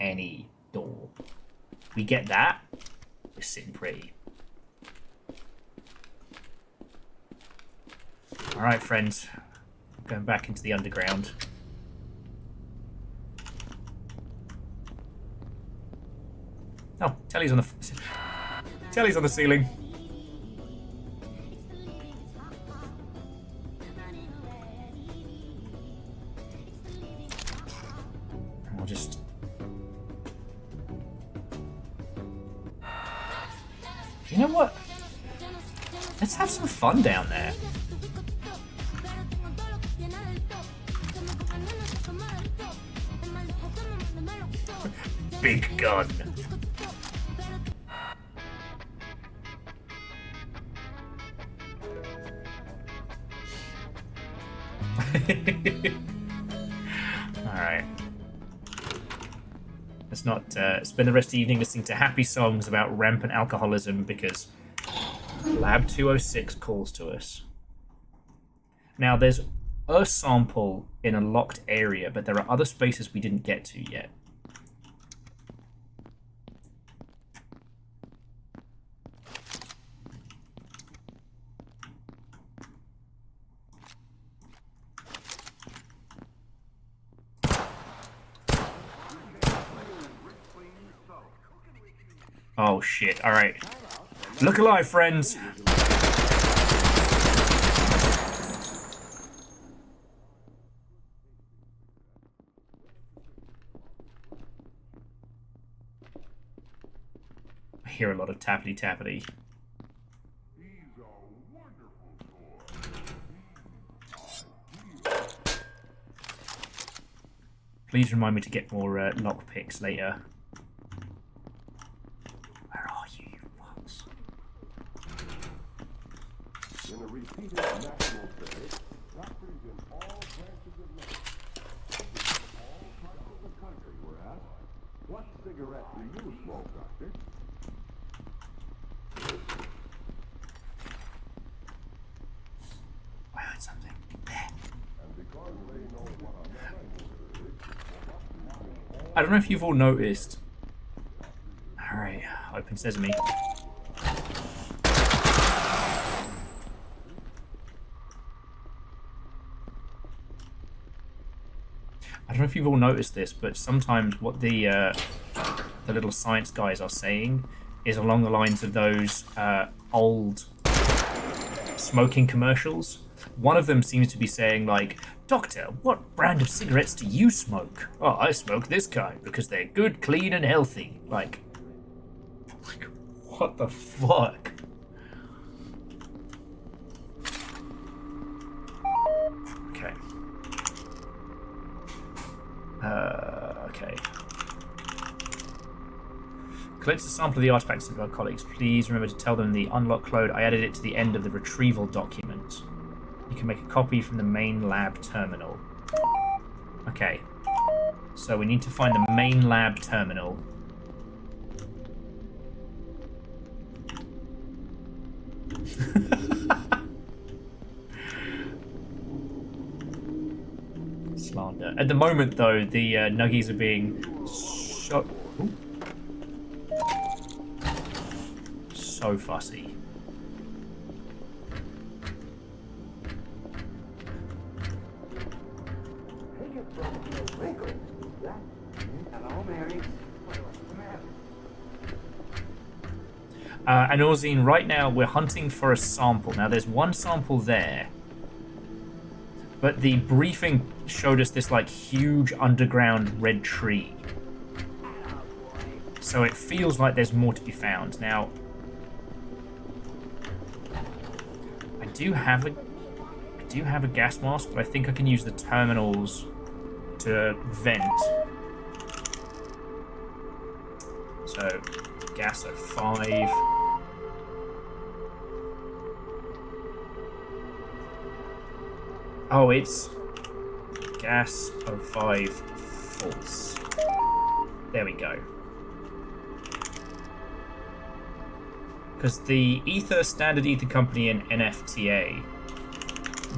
Any door. We get that, we're sitting pretty. Alright, friends. Going back into the underground. Oh, telly's on the telly's on the ceiling. Let's have some fun down there. Big gun. Alright. Let's not spend the rest of the evening listening to happy songs about rampant alcoholism because Lab 206 calls to us. Now, there's a sample in a locked area, but there are other spaces we didn't get to yet. Oh shit, alright. Look alive, friends! I hear a lot of tappity tappity. Please remind me to get more lockpicks later. Where are you, you fucks? In a repeated national survey, doctors in all branches of medicine, all parts of the country were asked, what cigarette do you smoke, doctor? I heard something. There. And because they know what a method is, I don't know if you've all noticed. Alright, open sesame. I don't know if you've all noticed this, but sometimes what the little science guys are saying is along the lines of those old smoking commercials. One of them seems to be saying, like, "Doctor, what brand of cigarettes do you smoke?" "Oh, I smoke this kind because they're good, clean, and healthy." Like what the fuck? Okay. Okay. Collected a sample of the artifacts of our colleagues. Please remember to tell them the unlock code. I added it to the end of the retrieval document. You can make a copy from the main lab terminal. Okay. So we need to find the main lab terminal. Slander. At the moment, though, the nuggies are being so fussy. Hello, Mary. And Orzine, right now we're hunting for a sample. Now there's one sample there, but the briefing showed us this like huge underground red tree. So it feels like there's more to be found. Now, I do have a gas mask, but I think I can use the terminals to vent. So gas of 5. Oh, it's gas of 5 false. There we go. Because the ether, standard ether company, and NFTA,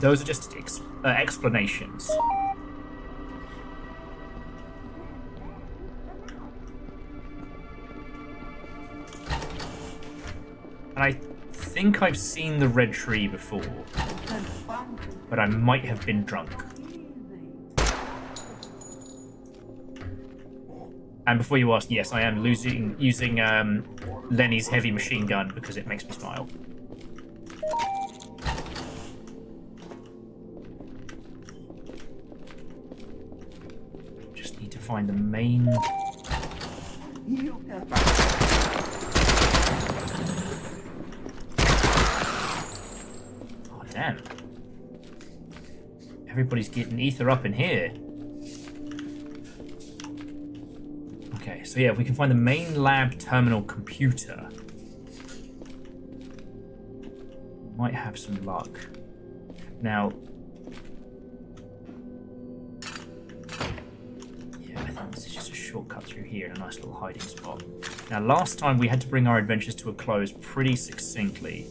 those are just explanations. And I think I've seen the red tree before, but I might have been drunk. And before you ask, yes, I am using Lenny's heavy machine gun because it makes me smile. Just need to find the main... damn. Everybody's getting ether up in here. Okay, so yeah, if we can find the main lab terminal computer, might have some luck. Now, yeah, I think this is just a shortcut through here in a nice little hiding spot. Now, last time we had to bring our adventures to a close pretty succinctly.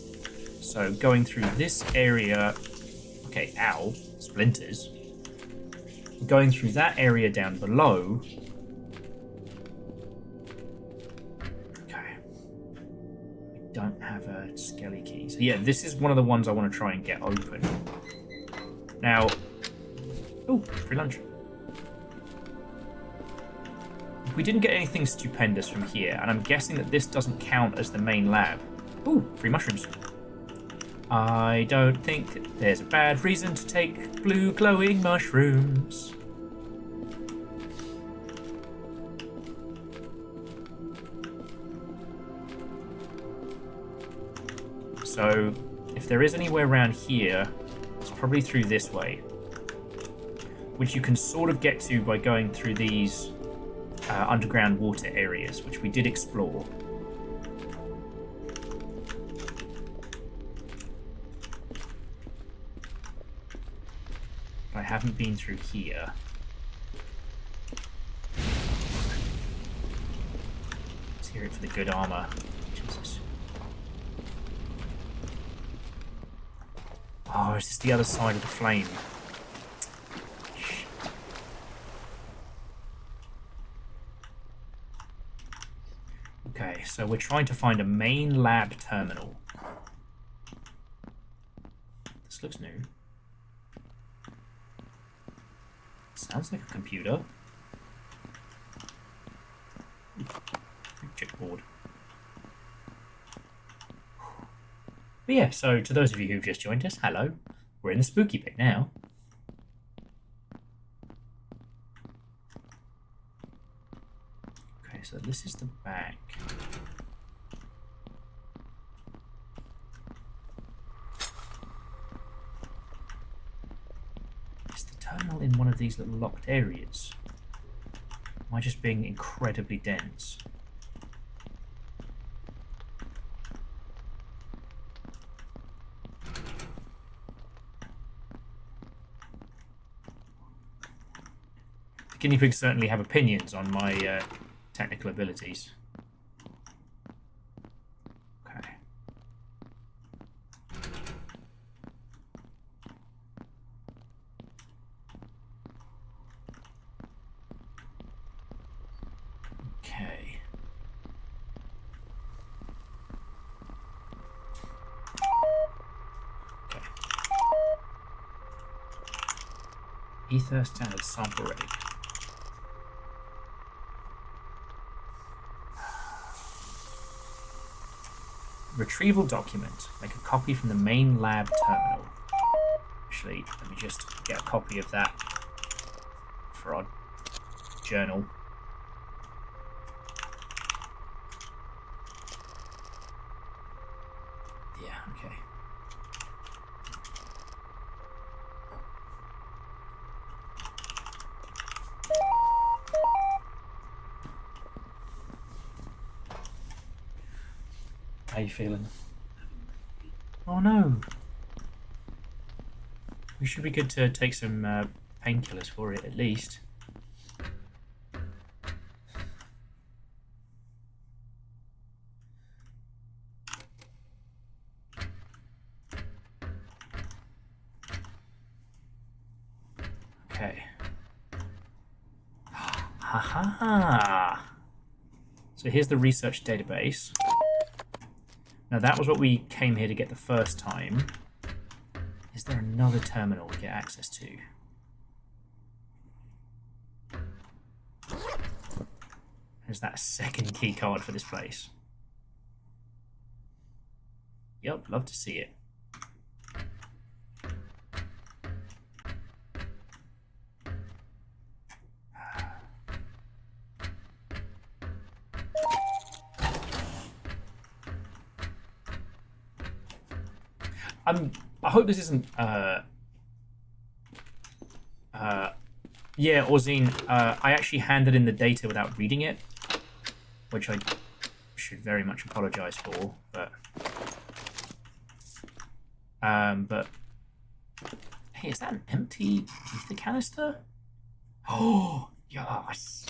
So, going through this area... Okay, ow, splinters. Going through that area down below... Okay. We don't have a skelly key. So yeah, this is one of the ones I want to try and get open. Now... Ooh, free lunch. We didn't get anything stupendous from here, and I'm guessing that this doesn't count as the main lab. Ooh, free mushrooms. I don't think there's a bad reason to take blue glowing mushrooms. So, if there is anywhere around here, it's probably through this way. Which you can sort of get to by going through these underground water areas, which we did explore. I haven't been through here. Let's hear it for the good armor. Jesus. Oh, is this the other side of the flame? Shit. Okay, so we're trying to find a main lab terminal. This looks new. Sounds like a computer. Checkboard. But yeah, so to those of you who've just joined us, hello. We're in the spooky bit now. Okay, so this is the back. Is the terminal in one of these little locked areas? Am I just being incredibly dense? The guinea pigs certainly have opinions on my technical abilities. Okay. Okay. Okay. Ether standard sample ready. Retrieval document. Make a copy from the main lab terminal. Actually, let me just get a copy of that for our journal. Yeah, okay. How you feeling? Oh no! We should be good to take some painkillers for it, at least. Okay. Haha! So here's the research database. Now that was what we came here to get the first time. Is there another terminal we get access to? Is that a second key card for this place? Yep, love to see it. I hope this isn't yeah, Orzine, I actually handed in the data without reading it, which I should very much apologize for, but hey, is that an empty ether canister? Oh, yes.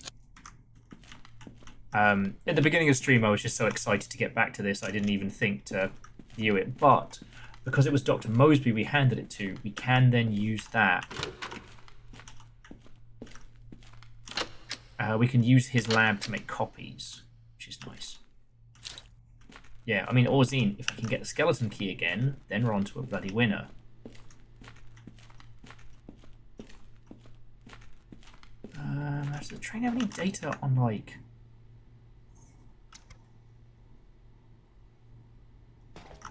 At the beginning of the stream, I was just so excited to get back to this, I didn't even think to view it, but because it was Dr. Mosby we handed it to, we can then use that. We can use his lab to make copies, which is nice. Yeah, I mean, Orzine, if I can get the skeleton key again, then we're on to a bloody winner. Does the train have any data on, like...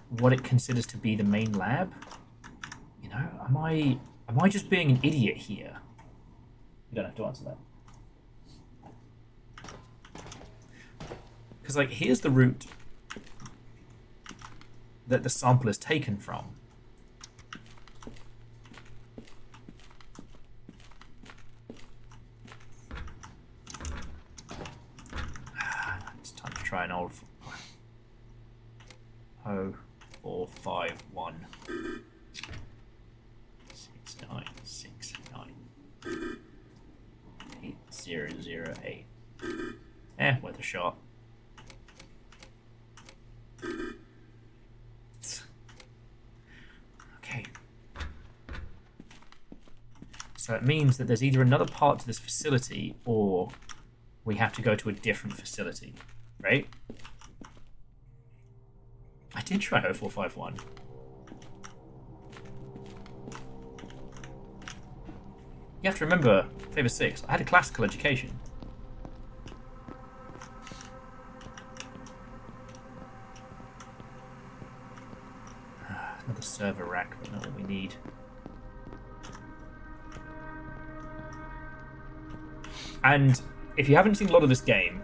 what it considers to be the main lab? You know, am I just being an idiot here? You don't have to answer that. Because, like, here's the route that the sample is taken from. It's time to try an old 0451 6969 8008. Worth a shot. Okay. So it means that there's either another part to this facility or we have to go to a different facility, right? I did try 0451. You have to remember, Favour 6, I had a classical education. Another server rack, but not what we need. And if you haven't seen a lot of this game,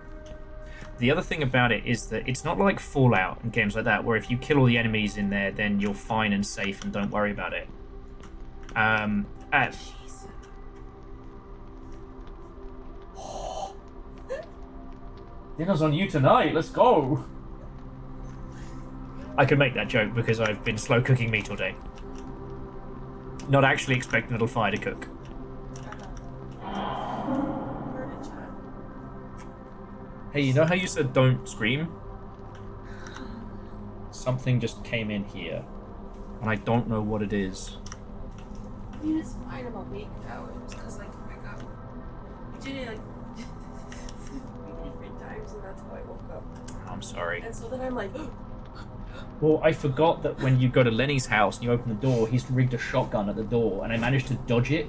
the other thing about it is that it's not like Fallout and games like that, where if you kill all the enemies in there, then you're fine and safe and don't worry about it. Dinner's on you tonight, let's go! I could make that joke because I've been slow cooking meat all day. Not actually expecting little fire to cook. Hey, you know how you said don't scream? Something just came in here, and I don't know what it is. I mean, it's fine. I'm awake now. It was because, like, I did it, like, 3 different times, and that's how I woke up. I'm sorry. And so then I'm like, well, I forgot that when you go to Lenny's house and you open the door, he's rigged a shotgun at the door, and I managed to dodge it.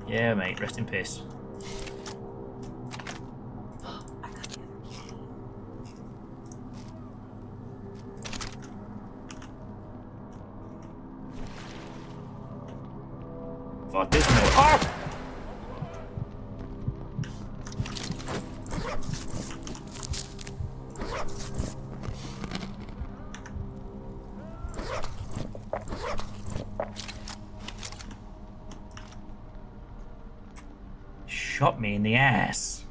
Yeah, mate, rest in peace. Fuck this noise. Oh! Shot me in the ass.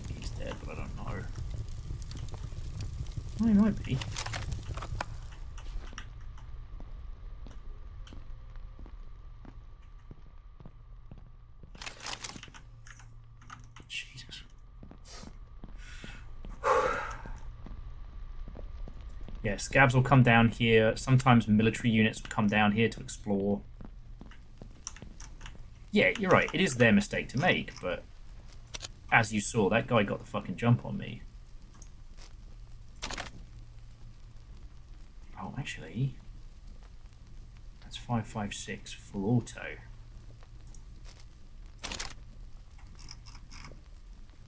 He's dead, but I don't know. Well, he might be. Yeah, scabs will come down here. Sometimes military units will come down here to explore. Yeah, you're right. It is their mistake to make, but as you saw, that guy got the fucking jump on me. Actually, that's 556 full auto.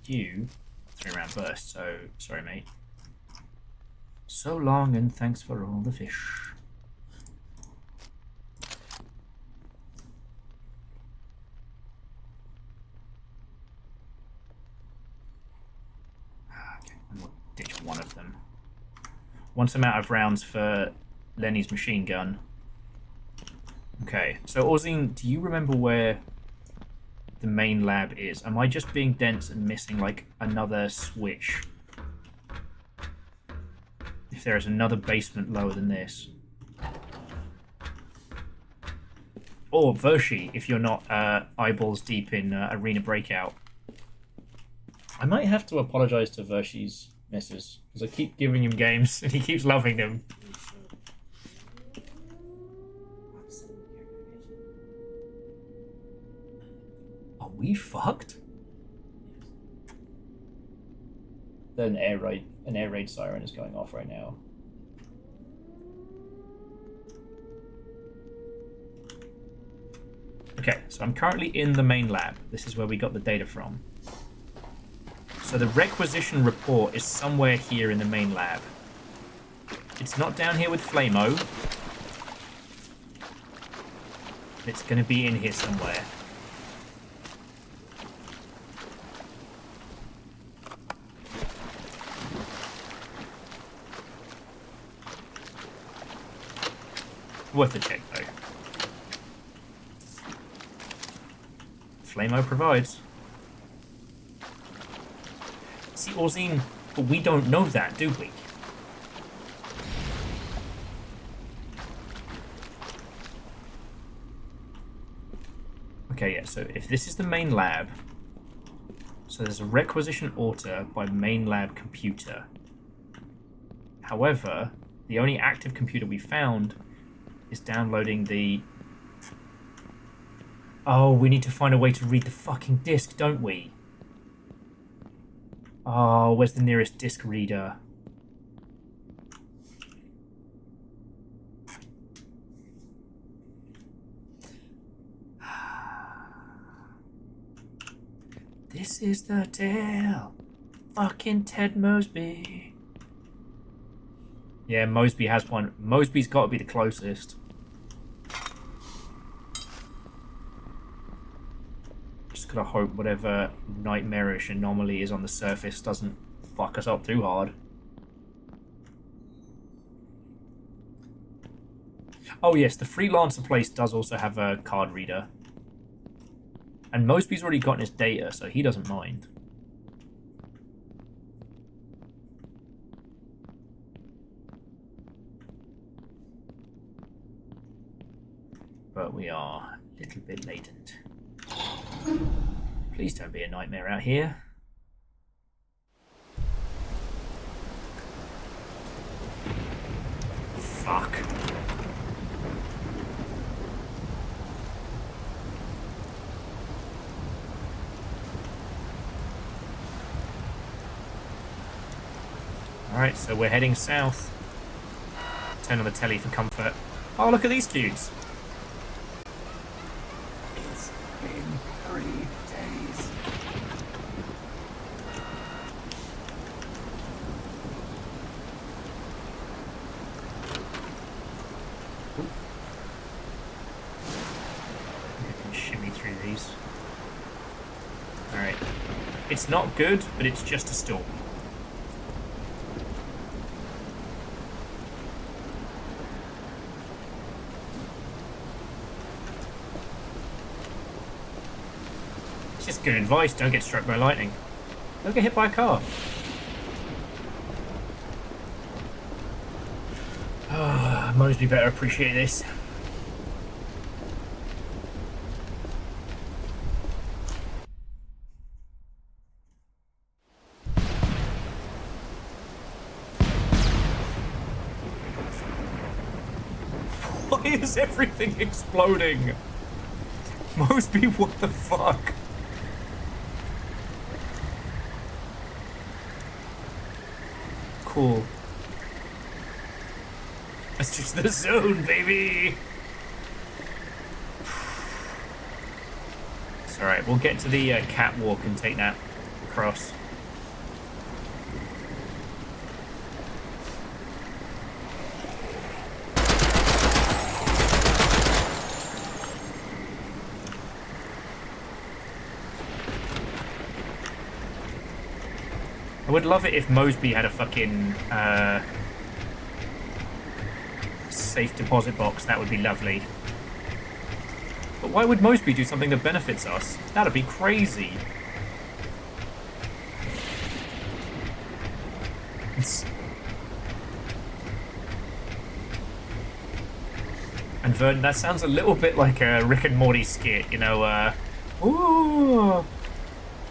You 3-round burst, so sorry, mate. So long, and thanks for all the fish. Okay, and we'll ditch one of them. Once I'm out of rounds for Lenny's machine gun. Okay, so Orzine, do you remember where the main lab is? Am I just being dense and missing like another switch? If there is another basement lower than this. Or Vershi, if you're not eyeballs deep in Arena Breakout. I might have to apologize to Vershi's missus, because I keep giving him games and he keeps loving them. Are we fucked? Then an air raid siren is going off right now. Okay, so I'm currently in the main lab. This is where we got the data from. So the requisition report is somewhere here in the main lab. It's not down here with Flamo. It's going to be in here somewhere. Worth a check, though. Flamo provides. See, Orzine, but we don't know that, do we? Okay, yeah, so if this is the main lab, so there's a requisition order by main lab computer. However, the only active computer we found is downloading the... Oh, we need to find a way to read the fucking disk, don't we? Oh, where's the nearest disk reader? This is the tale. Fucking Ted Mosby. Yeah, Mosby has one. Mosby's got to be the closest. Just gotta hope whatever nightmarish anomaly is on the surface doesn't fuck us up too hard. Oh yes, the freelancer place does also have a card reader. And Mosby's already gotten his data, so he doesn't mind. But we are a little bit latent. Please don't be a nightmare out here. Fuck. Alright, so we're heading south. Turn on the telly for comfort. Oh, look at these dudes. It's been 3 days. I can shimmy through these. Alright. It's not good, but it's just a storm. Just good advice, don't get struck by lightning. Don't get hit by a car. Ah, Mosby better appreciate this. Why is everything exploding? Mosby, what the fuck? Cool. It's just the zone, baby. It's alright, we'll get to the catwalk and take that across. I would love it if Mosby had a fucking safe deposit box. That would be lovely. But why would Mosby do something that benefits us? That'd be crazy. And Vernon, that sounds a little bit like a Rick and Morty skit, you know, ooh,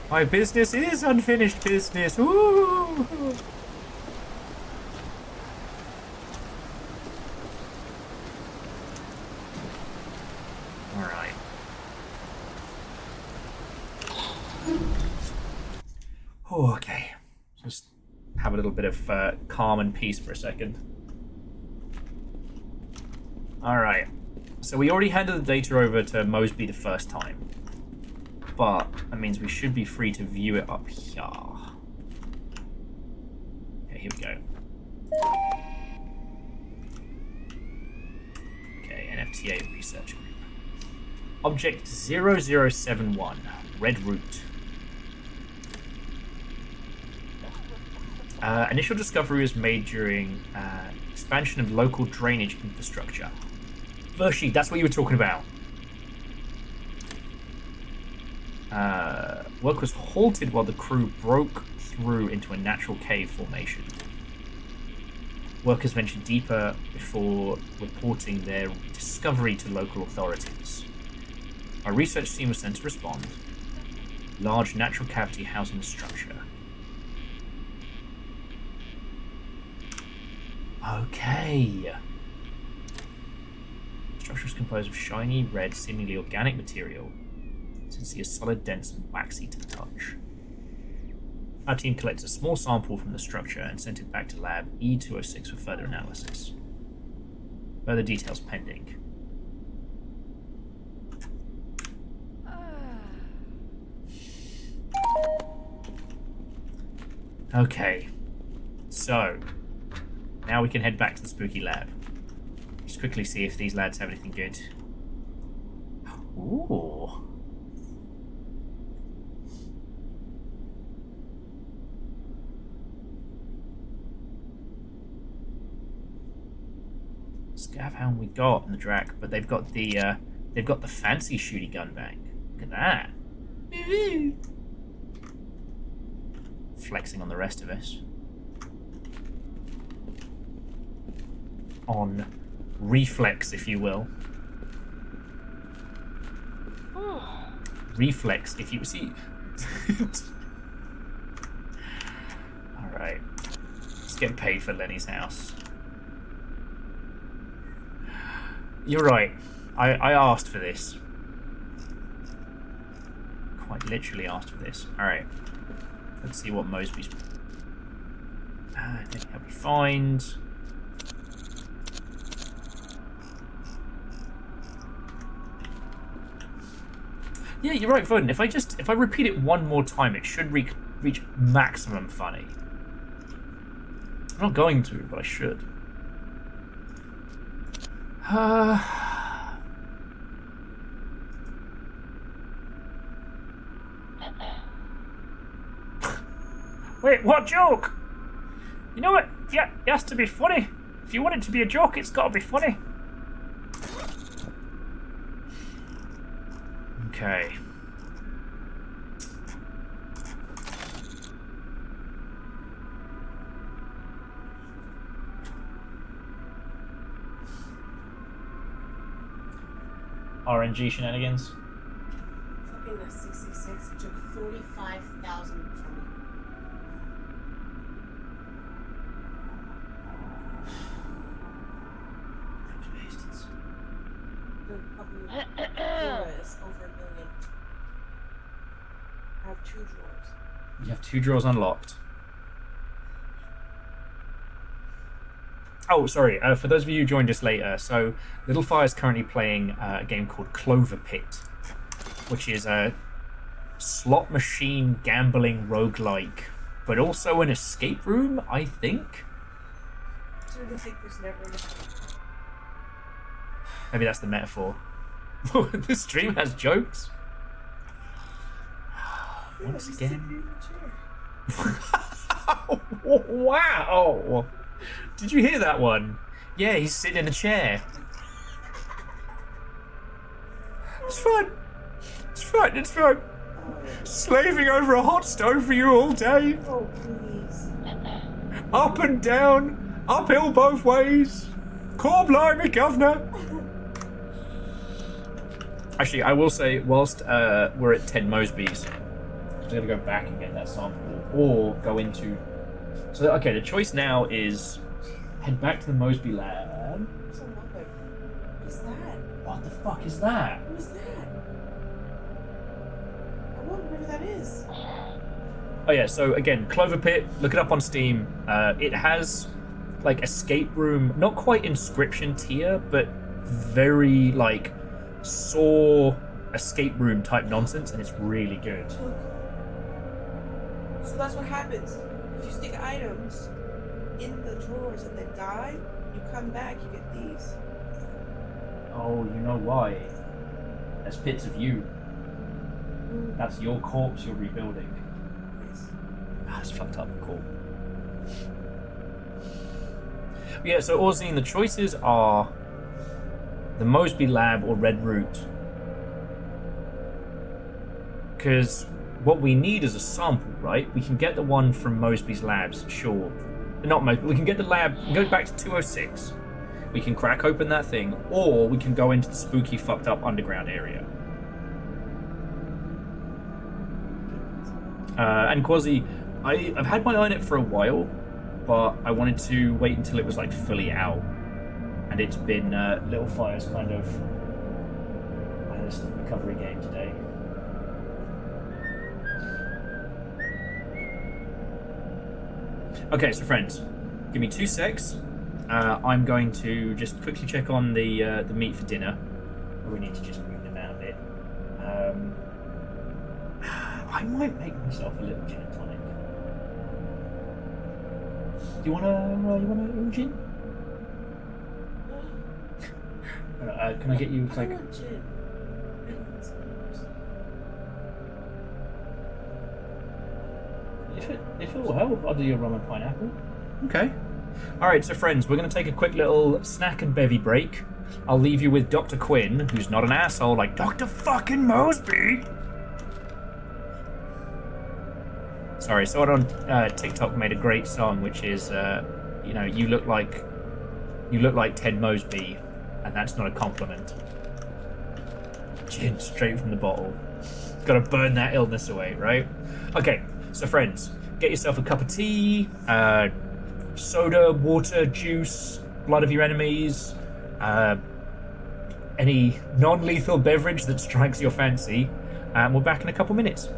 my business is unfinished business, ooh. Alright. Oh, okay. Just have a little bit of calm and peace for a second. Alright. So we already handed the data over to Mosby the first time. But that means we should be free to view it up here. Okay, here we go. Okay, NFTA Research Group. Object 0071, Red Root. Initial discovery was made during expansion of local drainage infrastructure. Vershi, that's what you were talking about. Work was halted while the crew broke through into a natural cave formation. Workers ventured deeper before reporting their discovery to local authorities. A research team was sent to respond. Large natural cavity housing the structure. Okay. The structure is composed of shiny, red, seemingly organic material. Consistency is solid, dense, and waxy to the touch. Our team collected a small sample from the structure and sent it back to lab E206 for further analysis. Further details pending. Okay. So, now we can head back to the spooky lab. Just quickly see if these lads have anything good. Ooh. Scavhound we got in the Drac, but they've got the fancy shooty gun back. Look at that. Flexing on the rest of us. On reflex, if you will. Reflex, if you see. Alright. Let's get paid for Lenny's house. You're right. I asked for this. Quite literally asked for this. Alright. Let's see what Mosby's... I think help me find... Yeah, you're right, Foden. If I repeat it one more time, it should reach maximum funny. I'm not going to, but I should. Wait, what joke? You know what? Yeah, it has to be funny. If you want it to be a joke, it's got to be funny. Okay. RNG shenanigans. Fucking that 666 took 45,000 from me. The fucking drawer is over $1 million. I have 2 drawers. You have 2 drawers unlocked. Oh, sorry. For those of you who joined us later, so Little Fire is currently playing a game called Clover Pit, which is a slot machine gambling roguelike, but also an escape room, I think. I really think there's never enough. Maybe that's the metaphor. This stream has jokes. Once again. Wow! Did you hear that one? Yeah, he's sitting in a chair. It's fun. It's fun. It's fun. Slaving over a hot stove for you all day. Oh, please. Up and down, uphill both ways. Core blimey, governor. Actually, I will say, whilst we're at Ted Mosby's, I'm going to go back and get that sample, or go into... So, okay, the choice now is head back to the Mosby lab. What's that? What the fuck is that? What is that? I wonder where that is. Oh yeah, so again, Clover Pit, look it up on Steam. It has, like, escape room, not quite Inscription tier, but very, like, Saw escape room type nonsense, and it's really good. So that's what happens. If you stick items in the drawers and they die, you come back, you get these. Oh, you know why? There's bits of you. That's your corpse you're rebuilding. Yes. Ah, that's fucked up. Cool. But yeah, so Orzine, the choices are the Mosby Lab or Red Root. Because what we need is a sample, right? We can get the one from Mosby's Labs, sure. Not Mosby, we can get the lab, go back to 206. We can crack open that thing, or we can go into the spooky, fucked up underground area. And Quasi, I've had my eye on it for a while, but I wanted to wait until it was like fully out. And it's been Little Fire's kind of recovery game today. Okay, so friends, give me 2 secs. I'm going to just quickly check on the meat for dinner. We need to just move them out a bit. I might make myself a little gin and tonic. Do you want a gin? Can I get you like? If it will help, I'll do your rum and pineapple. Okay. All right, so friends, we're going to take a quick little snack and bevy break. I'll leave you with Dr. Quinn, who's not an asshole like Dr. fucking Mosby. Sorry, someone on TikTok made a great song, which is, you know, you look like Ted Mosby, and that's not a compliment. Gin straight from the bottle. Got to burn that illness away, right? Okay, so friends, get yourself a cup of tea, soda, water, juice, blood of your enemies, any non-lethal beverage that strikes your fancy, and we're back in a couple minutes.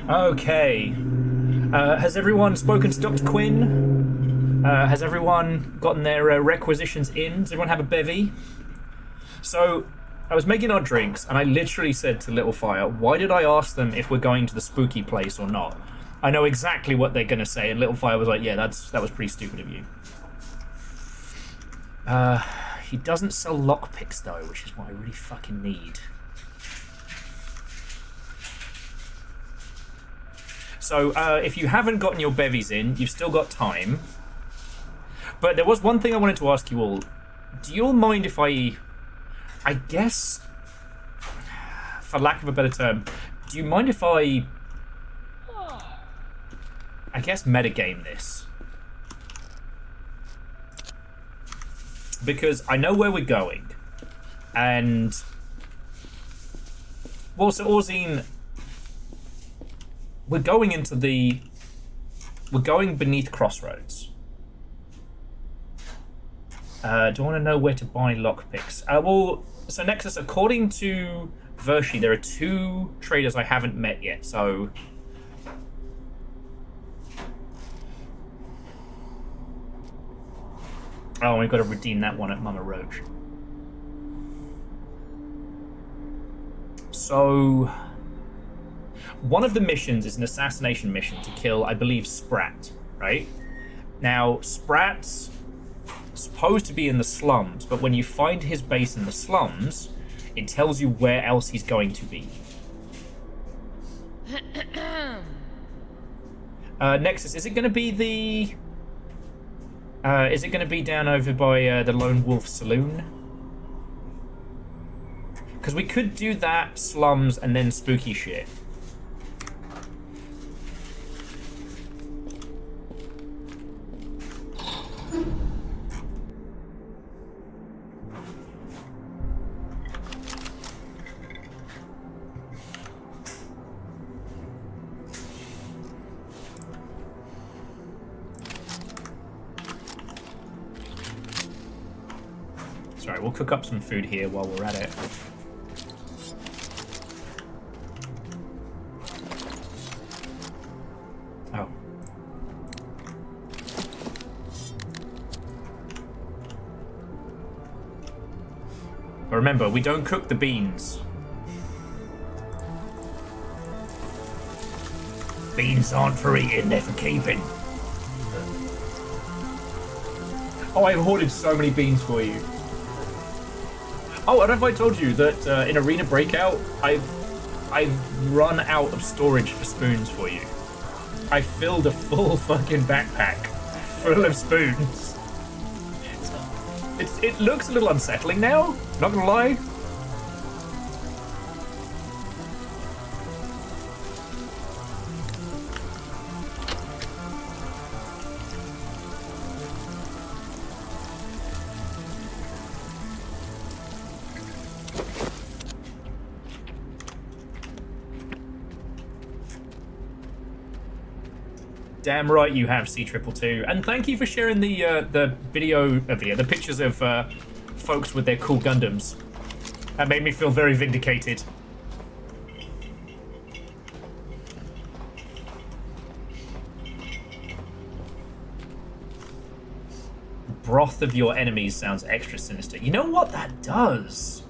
Okay. Has everyone spoken to Dr. Quinn? Has everyone gotten their requisitions in? Does everyone have a bevy? So, I was making our drinks, and I literally said to Little Fire, why did I ask them if we're going to the spooky place or not? I know exactly what they're going to say, and Little Fire was like, yeah, that was pretty stupid of you. He doesn't sell lockpicks, though, which is what I really fucking need. So, if you haven't gotten your bevies in, you've still got time. But there was one thing I wanted to ask you all. Do you all mind if I guess, for lack of a better term, do you mind if I guess metagame this? Because I know where we're going. And, well, so Orzine, we're going beneath Crossroads. Do I want to know where to buy lockpicks? Well, so Nexus, according to Vershi, there are 2 traders I haven't met yet, so... Oh, we've got to redeem that one at Mama Roach. So... one of the missions is an assassination mission to kill, I believe, Sprat, right? Now, Sprat's supposed to be in the slums, but when you find his base in the slums, it tells you where else he's going to be. Nexus, is it going to be the... is it going to be down over by the Lone Wolf Saloon? Because we could do that, slums, and then spooky shit. Sorry, we'll cook up some food here while we're at it. Oh. But remember, we don't cook the beans. Beans aren't for eating, they're for keeping. Oh, I've hoarded so many beans for you. Oh, I don't know if I told you that in Arena Breakout, I've run out of storage for spoons for you. I filled a full fucking backpack full of spoons. It looks a little unsettling now, not gonna lie. Damn right you have, C222, and thank you for sharing the the pictures of folks with their cool Gundams. That made me feel very vindicated. Broth of your enemies sounds extra sinister. You know what that does?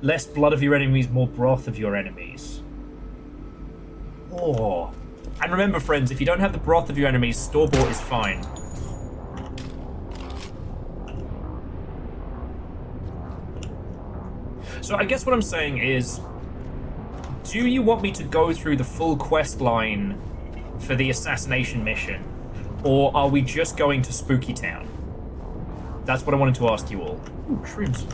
Less blood of your enemies, more broth of your enemies. Oh. And remember, friends, if you don't have the broth of your enemies, store-bought is fine. So I guess what I'm saying is, do you want me to go through the full quest line for the assassination mission? Or are we just going to Spooky Town? That's what I wanted to ask you all. Ooh, shrooms.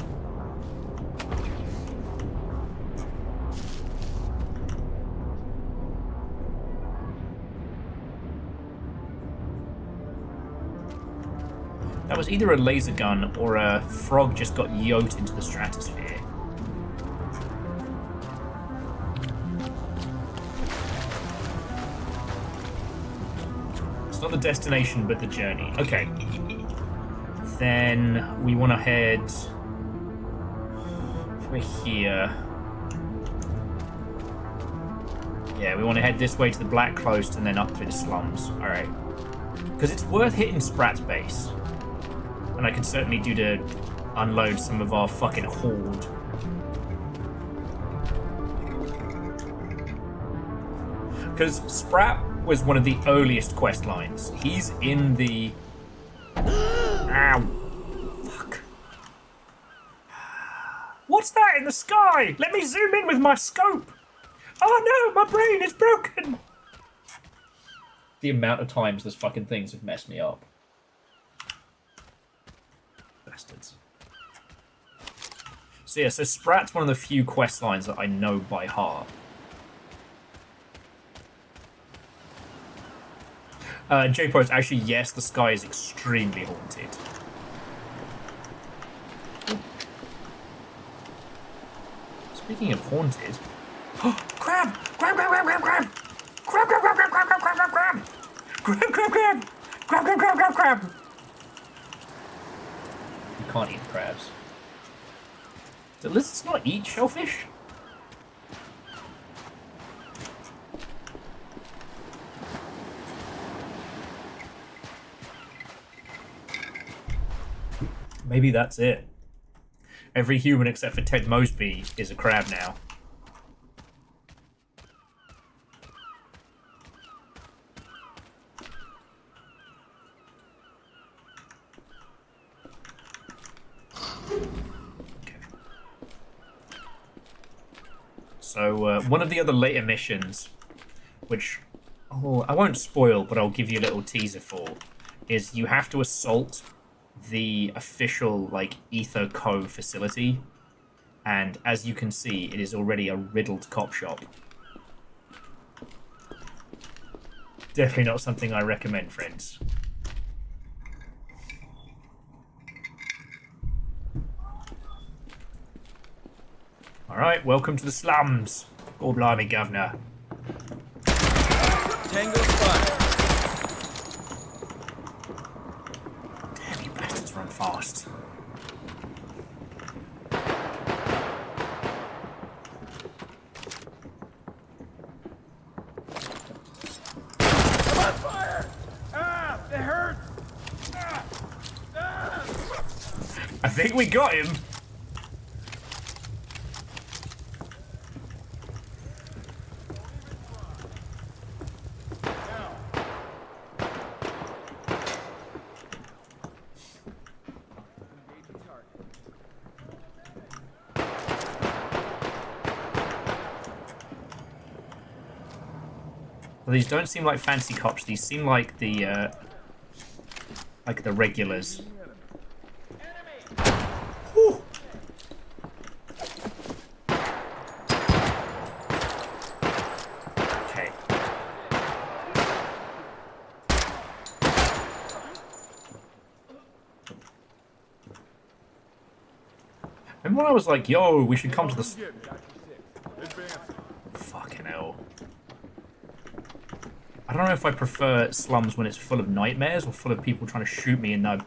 That was either a laser gun or a frog just got yoked into the stratosphere. It's not the destination, but the journey. Okay. Then we want to head... If we're here... Yeah, we want to head this way to the Black Coast and then up through the slums. Alright. Because it's worth hitting Sprat's base. And I could certainly do to unload some of our fucking horde. Because Sprat was one of the earliest quest lines. He's in the... Ow. Fuck. What's that in the sky? Let me zoom in with my scope. Oh no, my brain is broken. The amount of times those fucking things have messed me up. Bastards. So yeah, so Sprat's one of the few quest lines that I know by heart. J-Post, actually, yes, the sky is extremely haunted. Speaking of haunted... Crab! Crab, crab, crab, crab, crab! Crab, crab, crab, crab, crab, crab, crab, crab, crab! Crab, crab, crab! Crab, crab, crab, crab, crab! You can't eat crabs. Do lizards not eat shellfish? Maybe that's it. Every human except for Ted Mosby is a crab now. So, one of the other later missions, which I won't spoil, but I'll give you a little teaser for, is you have to assault the official, like, Ether Co. facility. And as you can see, it is already a riddled cop shop. Definitely not something I recommend, friends. Alright, welcome to the slums. God blimey, governor. Tango spot. Damn, you bastards run fast. I'm on fire! Ah, it hurts! Ah, ah. I think we got him. Well, these don't seem like fancy cops. These seem like the regulars. Whew. Okay. Remember when I was like, yo, we should come to the... Fucking hell. I don't know if I prefer slums when it's full of nightmares or full of people trying to shoot me in the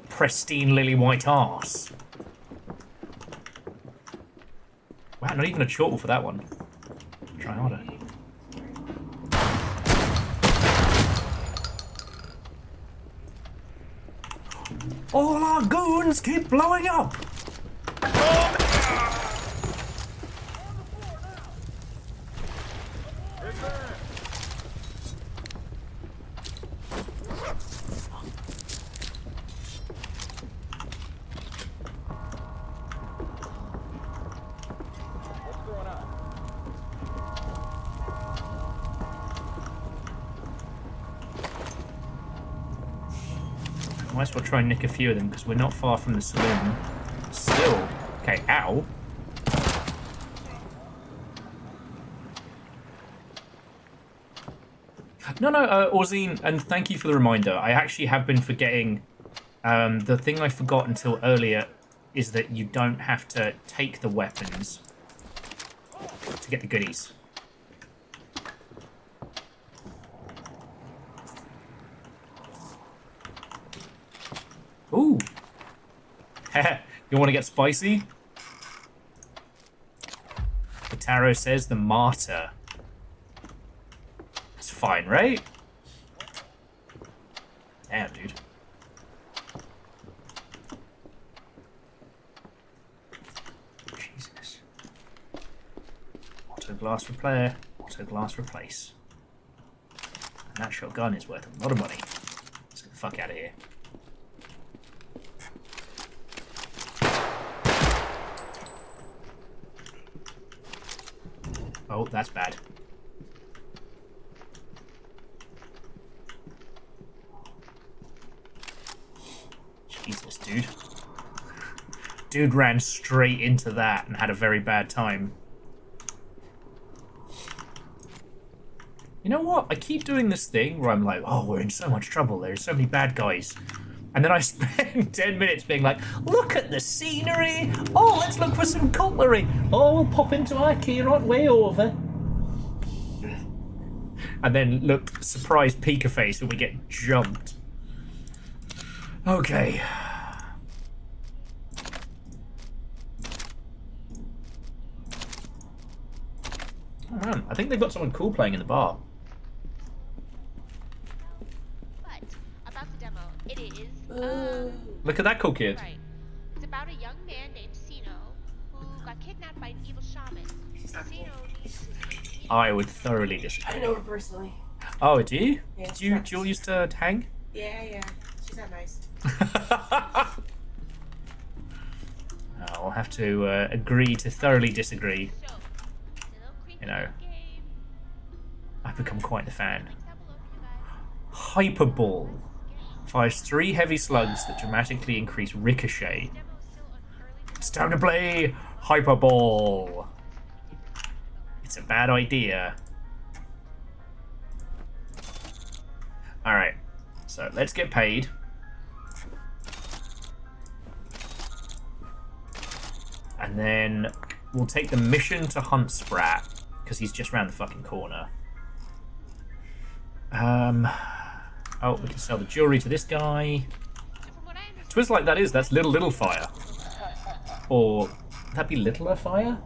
pristine lily white arse. Wow, not even a chortle for that one. Try harder. All our goons keep blowing up! Might as well try and nick a few of them because we're not far from the saloon. Still. Okay, ow. No, Orzine, and thank you for the reminder. I actually have been forgetting. The thing I forgot until earlier is that you don't have to take the weapons to get the goodies. Ooh. You want to get spicy? The tarot says the martyr. It's fine, right? Damn, dude. Jesus. Auto glass repair. Auto glass replace. And that shotgun is worth a lot of money. Let's get the fuck out of here. Oh, that's bad. Jesus, dude. Dude ran straight into that and had a very bad time. You know what? I keep doing this thing where I'm like, oh, we're in so much trouble. There's so many bad guys. And then I spend 10 minutes being like, look at the scenery. Oh, let's look for some cutlery. Oh, we'll pop into IKEA on way over. And then look, surprised Pika face when we get jumped. Okay. Oh man, I think they've got someone cool playing in the bar. But about the demo, it is. Look at that cool kid. Right. It's about a young man named Sino who got kidnapped by an evil shaman. Sino needs to. I would thoroughly disagree. I know her personally. Oh, do you? Yeah, Did you Jill used to hang? Yeah. She's not nice. I'll have to agree to thoroughly disagree. You know, I've become quite the fan. Hyperball. Fires 3 heavy slugs that dramatically increase ricochet. It's time to play Hyperball. It's a bad idea. Alright, so let's get paid. And then we'll take the mission to hunt Sprat, because he's just round the fucking corner. Oh, we can sell the jewelry to this guy. Twist like that is, that's Little Fire. Or, would that be Littler Fire?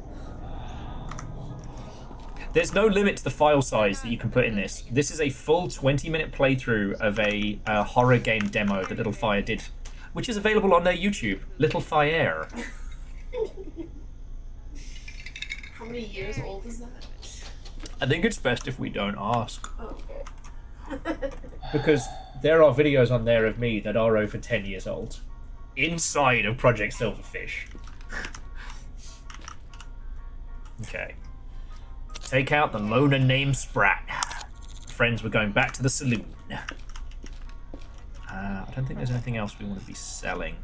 There's no limit to the file size that you can put in this. This is a full 20-minute playthrough of a horror game demo that Little Fire did, which is available on their YouTube, Little Fire. How many years old is that? I think it's best if we don't ask. Oh, okay. Because there are videos on there of me that are over 10 years old. Inside of Project Silverfish. Okay. Take out the loner named Sprat. Friends, we're going back to the saloon. I don't think there's anything else we want to be selling.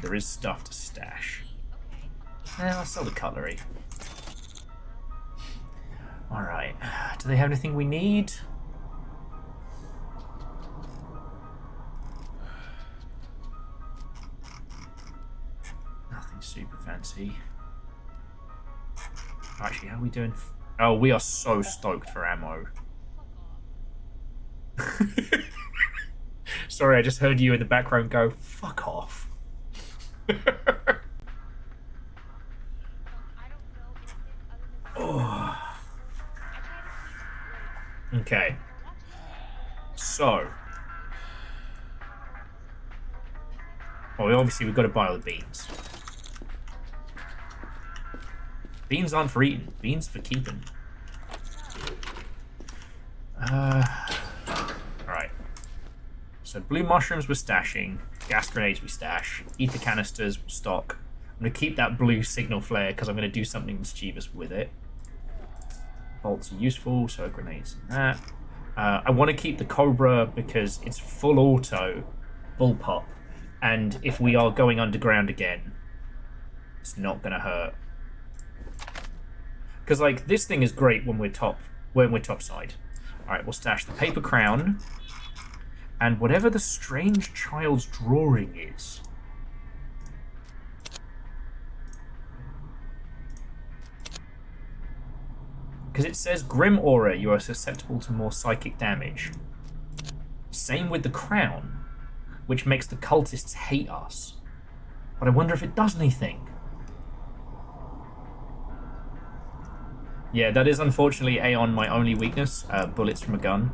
There is stuff to stash. I'll sell the cutlery. Alright. Do they have anything we need? Nothing super fancy. Actually, how are we doing? Oh, we are so stoked for ammo. Sorry, I just heard you in the background go, fuck off. Oh. Okay. So. Well, obviously we've got to buy all the beans. Beans aren't for eating. Beans for keeping. Alright. So blue mushrooms we're stashing. Gas grenades we stash. Ether canisters we'll stock. I'm going to keep that blue signal flare because I'm going to do something mischievous with it. Bolts are useful, so grenades and that. I want to keep the Cobra because it's full auto bullpup, and if we are going underground again, it's not gonna hurt. Because like this thing is great when we're topside. All right, we'll stash the paper crown and whatever the strange child's drawing is. Because it says Grim Aura, you are susceptible to more psychic damage. Same with the crown, which makes the cultists hate us. But I wonder if it does anything. Yeah, that is unfortunately, Aeon, my only weakness. Bullets from a gun.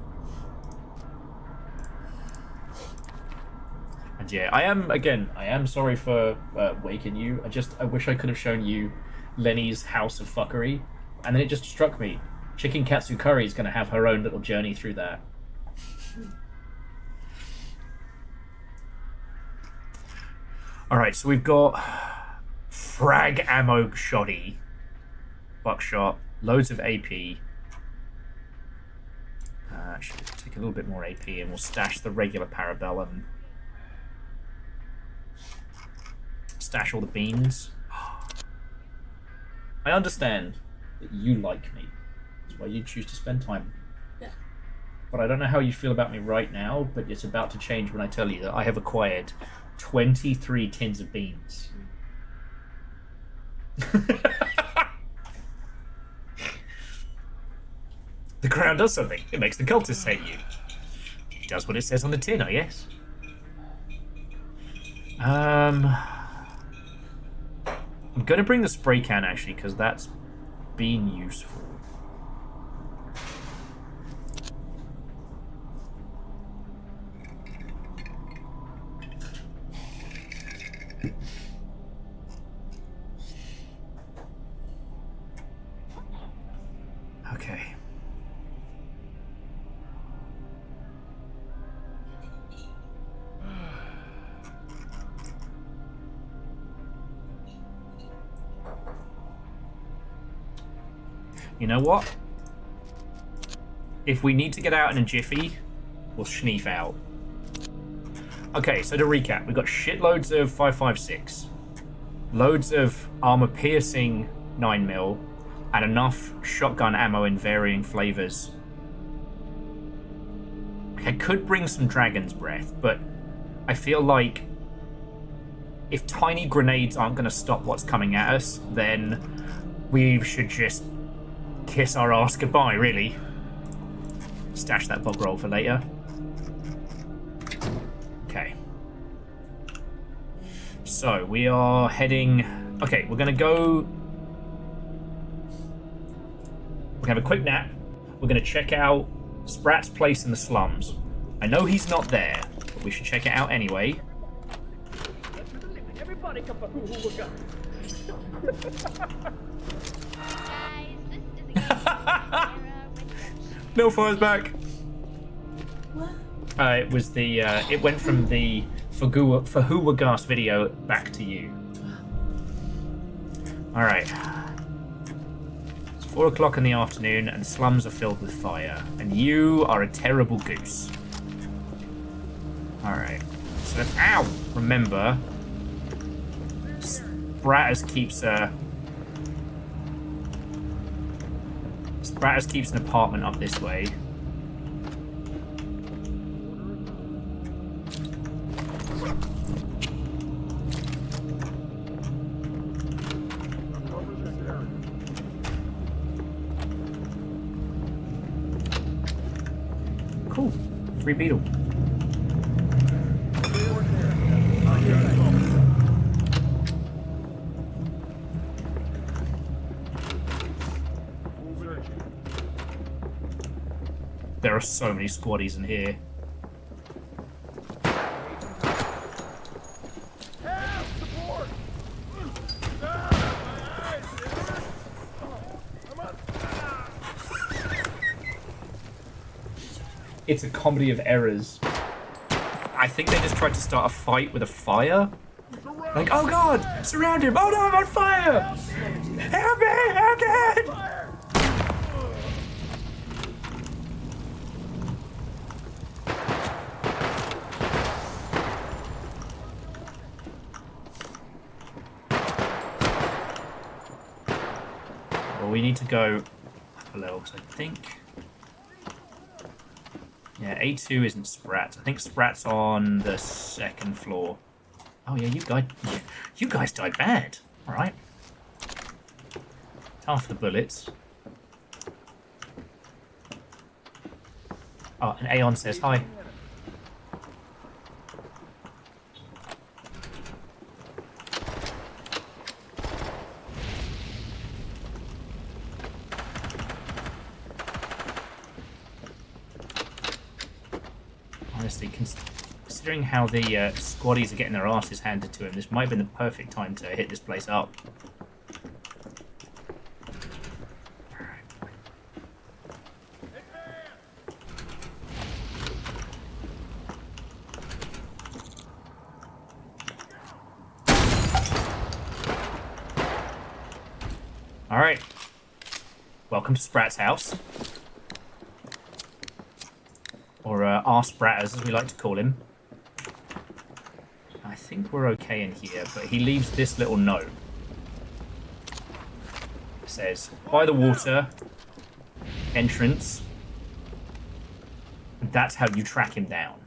And yeah, I am sorry for waking you. I wish I could have shown you Lenny's House of Fuckery. And then it just struck me. Chicken Katsu Curry is going to have her own little journey through that. Alright, so we've got frag ammo shoddy, buckshot, loads of AP. Should take a little bit more AP and we'll stash the regular parabellum. Stash all the beans. I understand that you like me. That's why you choose to spend time. Yeah. But I don't know how you feel about me right now, but it's about to change when I tell you that I have acquired 23 tins of beans. The crown does something. It makes the cultists hate you. It does what it says on the tin, I guess. I'm gonna bring the spray can actually, because that's been useful. Okay. You know what? If we need to get out in a jiffy, we'll schneef out. Okay, so to recap, we've got shitloads of 5.56, loads of armor-piercing 9mm, and enough shotgun ammo in varying flavors. I could bring some Dragon's Breath, but I feel like if tiny grenades aren't going to stop what's coming at us, then we should just kiss our ass goodbye, really. Stash that bog roll for later. Okay. So, we are heading... Okay, we're going to go... We're going to have a quick nap. We're going to check out Sprat's place in the slums. I know he's not there, but we should check it out anyway. Everybody come for No fire's back. What? It was the it went from the Fahuwagas video back to you. All right. It's 4 o'clock in the afternoon, and the slums are filled with fire, and you are a terrible goose. All right. So let's, ow! Remember, Spratters keeps an apartment up this way. Cool. Free beetle. There are so many squaddies in here. It's a comedy of errors. I think they just tried to start a fight with a fire. Like, oh god, surround him! Oh no, I'm on fire! Help me! Help me! we need to go up a level, because I think... Yeah, A2 isn't Sprat. I think Sprat's on the 2nd floor. Oh yeah, you guys died bad. Alright. Half the bullets. Oh, and Aeon says hi. Honestly, considering how the squaddies are getting their asses handed to him, this might have been the perfect time to hit this place up. Alright. Welcome to Sprat's house. Or R-Spratters, as we like to call him. I think we're okay in here, but he leaves this little note. It says, by the water, entrance. And that's how you track him down.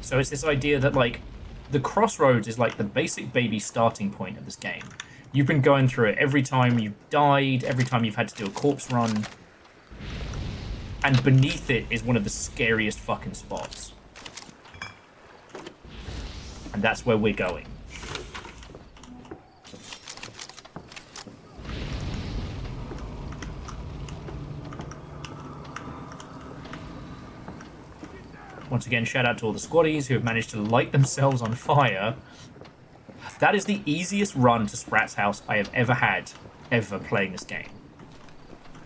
So it's this idea that, like, the crossroads is like the basic baby starting point of this game. You've been going through it every time you've died, every time you've had to do a corpse run. And beneath it is one of the scariest fucking spots. And that's where we're going. Once again, shout out to all the squaddies who have managed to light themselves on fire. That is the easiest run to Sprat's house I have ever had, ever playing this game.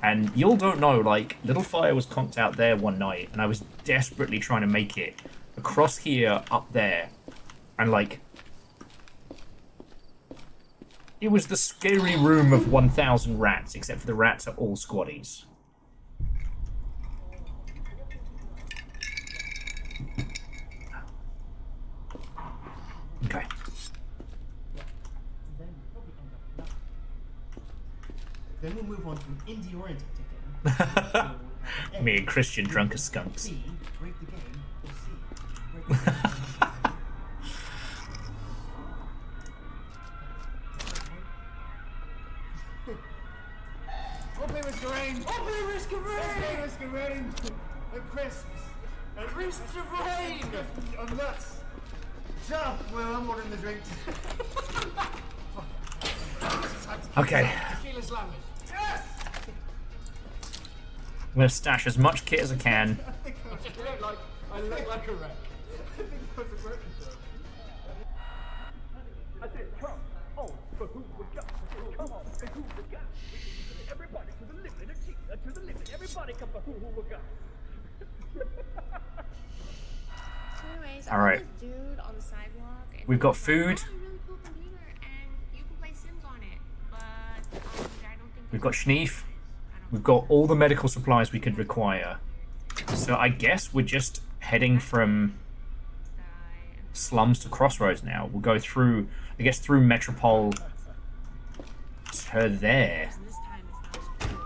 And y'all don't know, like, Little Fire was conked out there one night, and I was desperately trying to make it across here, up there, and, like, it was the scary room of 1,000 rats, except for the rats are all squaddies. Okay. Then we'll move on to an indie-oriented ticket. Me and Christian drunk as skunks. B, break the game, or C, break the game. We'll play Risk of Rain! We'll play Risk of Rain! Let's play Risk of Rain! And crisps! And Crisps of rain! And nuts! Shut up! Well, I'm ordering the drinks. Okay. Tequila slammers. Yes! I'm going to stash as much kit as I can. I look like a wreck. I think that was a great intro. I said, come on, for who we got? Come on, for who we got? Everybody to the limit, to the limit. Everybody come for who we got. So anyways, all right. This dude on the sidewalk. And We've got food. I have a really cool computer, and you can play Sims on it, but I don't think. We've got Schneef. We've got all the medical supplies we could require. So I guess we're just heading from slums to crossroads now. We'll go through, I guess, through Metropole to there. This time it's not as cool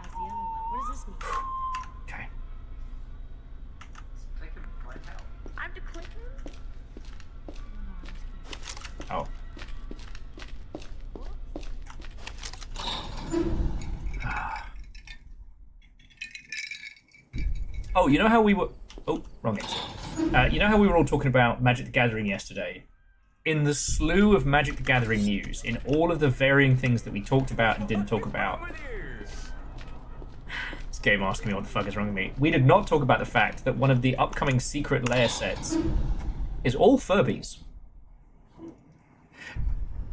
as the other one. What does this mean? Okay. I have to click him? Oh. Oh, you know how we were... Oh, wrong answer. You know how we were all talking about Magic the Gathering yesterday? In the slew of Magic the Gathering news, in all of the varying things that we talked about and didn't talk about... This game asking me what the fuck is wrong with me. We did not talk about the fact that one of the upcoming secret lair sets is all Furbies.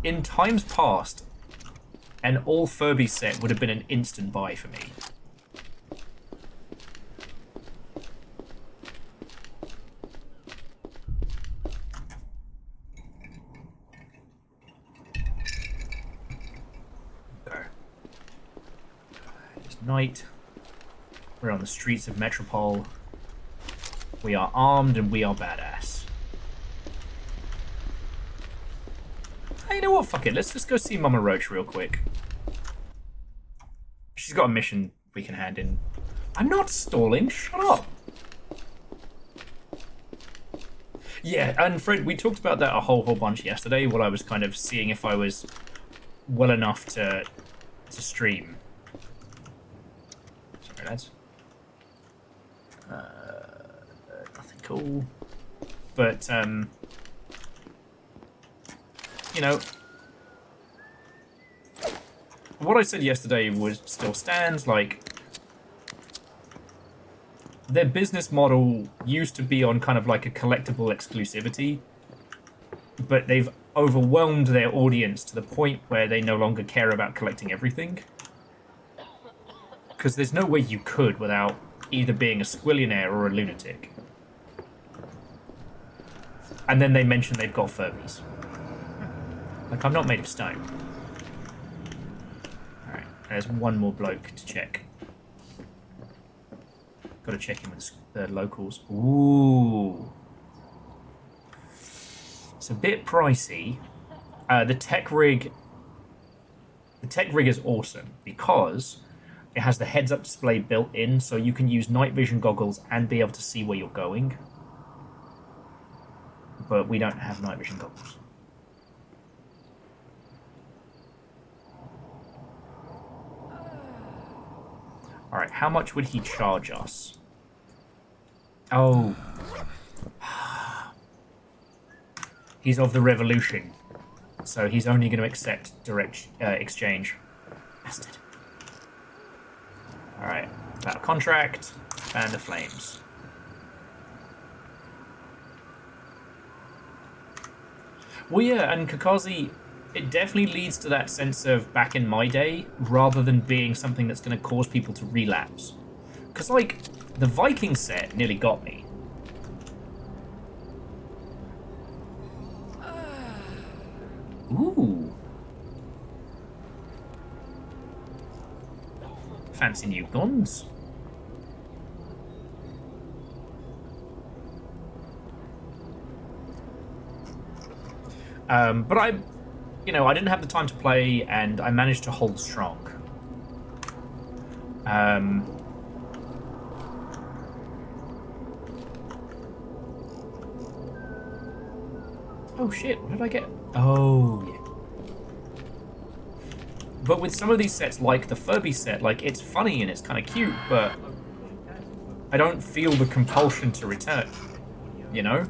In times past, an all Furby set would have been an instant buy for me. It's night. We're on the streets of Metropole. We are armed and we are badass. How you know what? Fuck it. Let's just go see Mama Roach real quick. She's got a mission we can hand in. I'm not stalling. Shut up. Yeah, and Fred, we talked about that a whole bunch yesterday while I was kind of seeing if I was well enough to stream. Sorry, lads. Nothing cool. But, you know, what I said yesterday was still stands. Like, their business model used to be on kind of like a collectible exclusivity, but they've overwhelmed their audience to the point where they no longer care about collecting everything. Because there's no way you could without either being a squillionaire or a lunatic. And then they mention they've got Furbies. Like, I'm not made of stone. Alright, there's one more bloke to check. Gotta check in with the locals. Ooh. It's a bit pricey. The tech rig is awesome because it has the heads-up display built in, so you can use night vision goggles and be able to see where you're going. But we don't have night vision goggles. Alright, how much would he charge us? Oh. He's of the revolution, so he's only going to accept direct exchange. Bastard. Alright, battle contract, fan the flames. Well, yeah, and Kakazi, it definitely leads to that sense of back in my day, rather than being something that's going to cause people to relapse. Because, like, the Viking set nearly got me. Ooh. Fancy new guns. But I didn't have the time to play, and I managed to hold strong. Oh shit, what did I get? Oh, yeah. But with some of these sets, like the Furby set, like, it's funny and it's kind of cute, but I don't feel the compulsion to return, you know?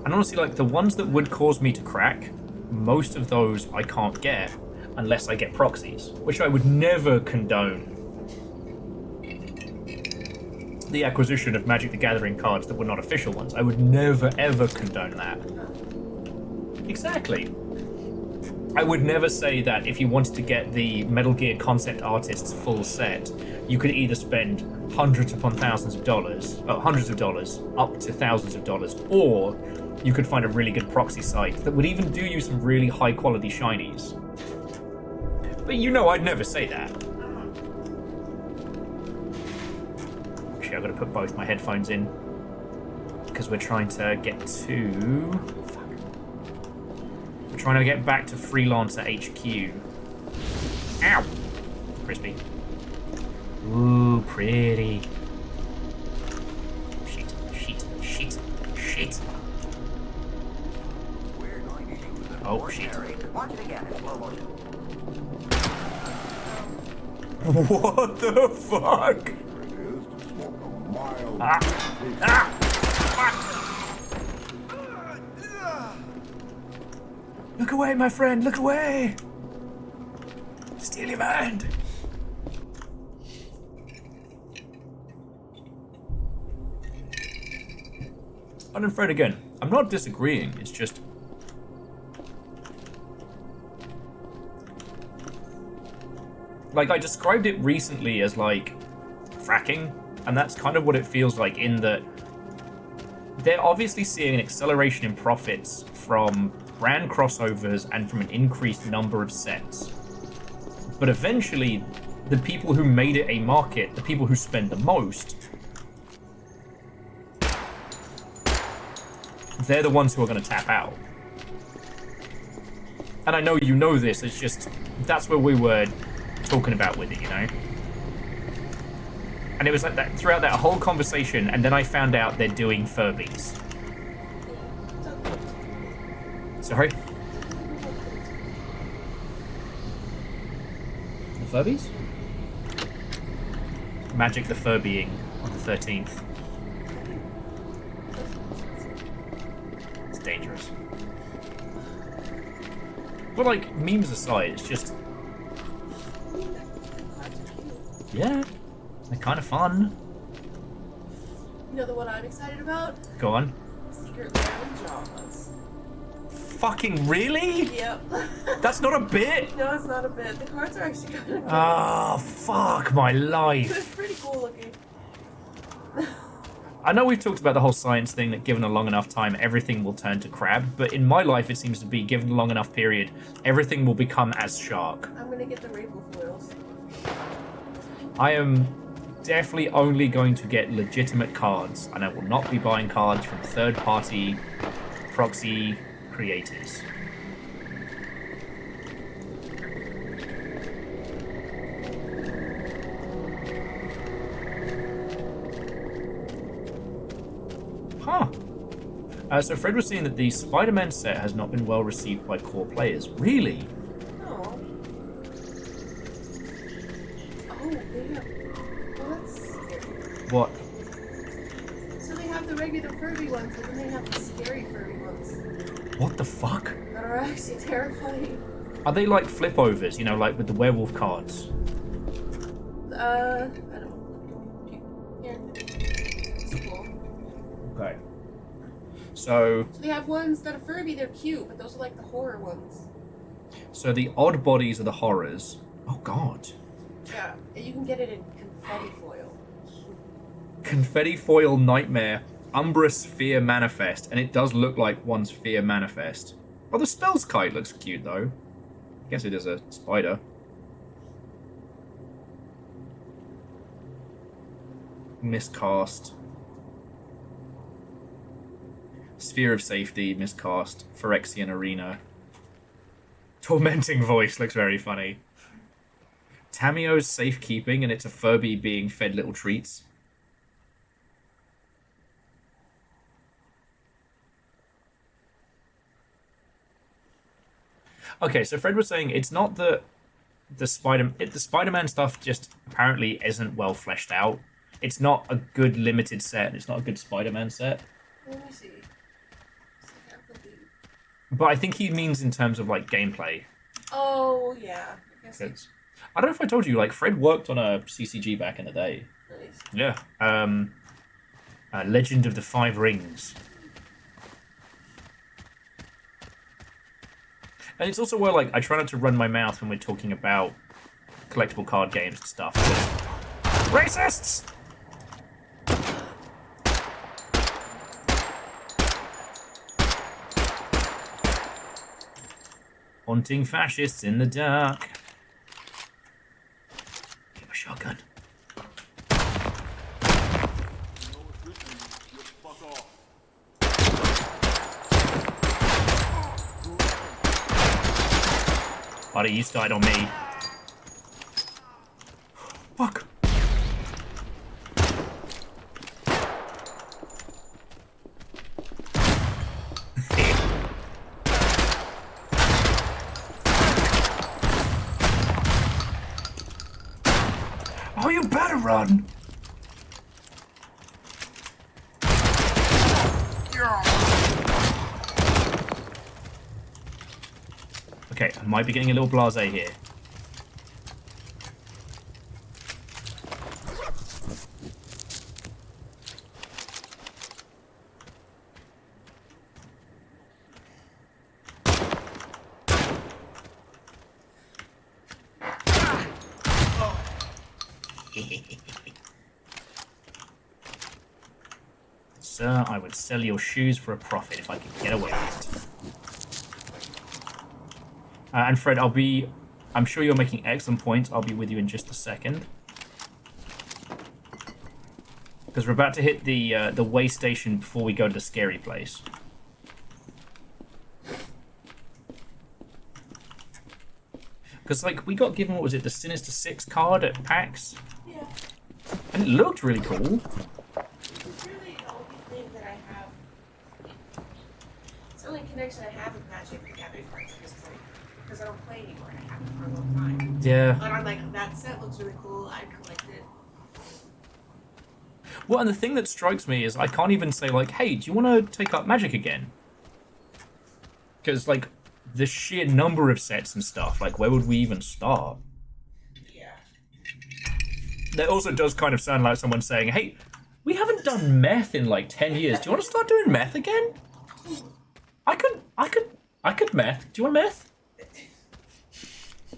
And honestly, like, the ones that would cause me to crack, most of those I can't get unless I get proxies, which I would never condone. The acquisition of Magic the Gathering cards that were not official ones. I would never, ever condone that. Exactly. I would never say that if you wanted to get the Metal Gear Concept Artists full set, you could either spend hundreds upon thousands of dollars, hundreds of dollars, up to thousands of dollars, or you could find a really good proxy site that would even do you some really high quality shinies. But you know I'd never say that. Actually, I've got to put both my headphones in because we're trying to get to... Fuck. We're trying to get back to Freelancer HQ. Ow! Crispy. Ooh, pretty. Shit, shit, shit, shit. Oh, shit. Watch it again in slow motion. What the fuck? Ah! Ah! Fuck! Look away, my friend, look away! Steal your mind! I'm afraid again. I'm not disagreeing, it's just... Like, I described it recently as, like, fracking, and that's kind of what it feels like, in that they're obviously seeing an acceleration in profits from brand crossovers and from an increased number of sets. But eventually, the people who made it a market, the people who spend the most, they're the ones who are going to tap out. And I know you know this, it's just, that's what we were talking about with it, you know? And it was like that throughout that whole conversation, and then I found out they're doing Furbies. Sorry? The Furbies? Magic the Furbying on the 13th. It's dangerous. But like, memes aside, it's just... Yeah, they're kind of fun. You know the one I'm excited about? Go on. Secret Lounge Jaws. Fucking really? Yep. That's not a bit? No, it's not a bit. The cards are actually kind of cool. Oh, fuck my life. It's pretty cool looking. I know we've talked about the whole science thing that given a long enough time, everything will turn to crab, but in my life it seems to be given a long enough period, everything will become as shark. I'm gonna get the rainbow foils. I am definitely only going to get legitimate cards, and I will not be buying cards from third-party proxy creators. Huh. So Fred was saying that the Spider-Man set has not been well received by core players. Really? Oh. Oh, they have... Well, that's scary. What? So they have the regular Furby ones, and then they have the scary Furby ones. What the fuck? That are actually terrifying. Are they like flip overs, you know, like with the werewolf cards? I don't... Here. It's cool. Okay. So So they have ones that are Furby, they're cute, but those are like the horror ones. So the odd bodies are the horrors. Oh god. Yeah, and you can get it in confetti foil. Confetti foil nightmare. Umbra sphere manifest. And it does look like one sphere manifest. Oh, the spell's kite looks cute though. I guess it is a spider. Miscast. Sphere of Safety, miscast. Phyrexian Arena. Tormenting Voice looks very funny. Tamio's Safekeeping, and it's a Furby being fed little treats. Okay, so Fred was saying it's not that the Spider-Man stuff just apparently isn't well fleshed out. It's not a good limited set. It's not a good Spider-Man set. Let me see. But I think he means in terms of like gameplay. Oh, yeah. I guess Because I don't know if I told you, like Fred worked on a CCG back in the day. Nice. Yeah. Legend of the Five Rings. And it's also where like I try not to run my mouth when we're talking about collectible card games and stuff. Racists! Haunting fascists in the dark. Give a shotgun. Buddy, you started on me. Fuck. Oh, you better run. Okay, I might be getting a little blasé here. Sir, I would sell your shoes for a profit if I could get away with it. And Fred, I'll be I'm sure you're making excellent points. I'll be with you in just a second. Because we're about to hit the way station before we go to the scary place. Because, like, we got given, what was it, the Sinister Six card at PAX? Yeah. And it looked really cool. It's really the only thing that I have. It's the only connection I have with Magic the Gathering cards at this point. Because I don't play anymore and I haven't for a long time. Yeah. But I'm like, that set looks really cool. I collect it. Well, and the thing that strikes me is I can't even say, like, hey, do you want to take up Magic again? Because, like, the sheer number of sets and stuff, like, where would we even start? Yeah. That also does kind of sound like someone saying, hey, we haven't done meth in, like, 10 years. Do you want to start doing meth again? I could meth. Do you want meth?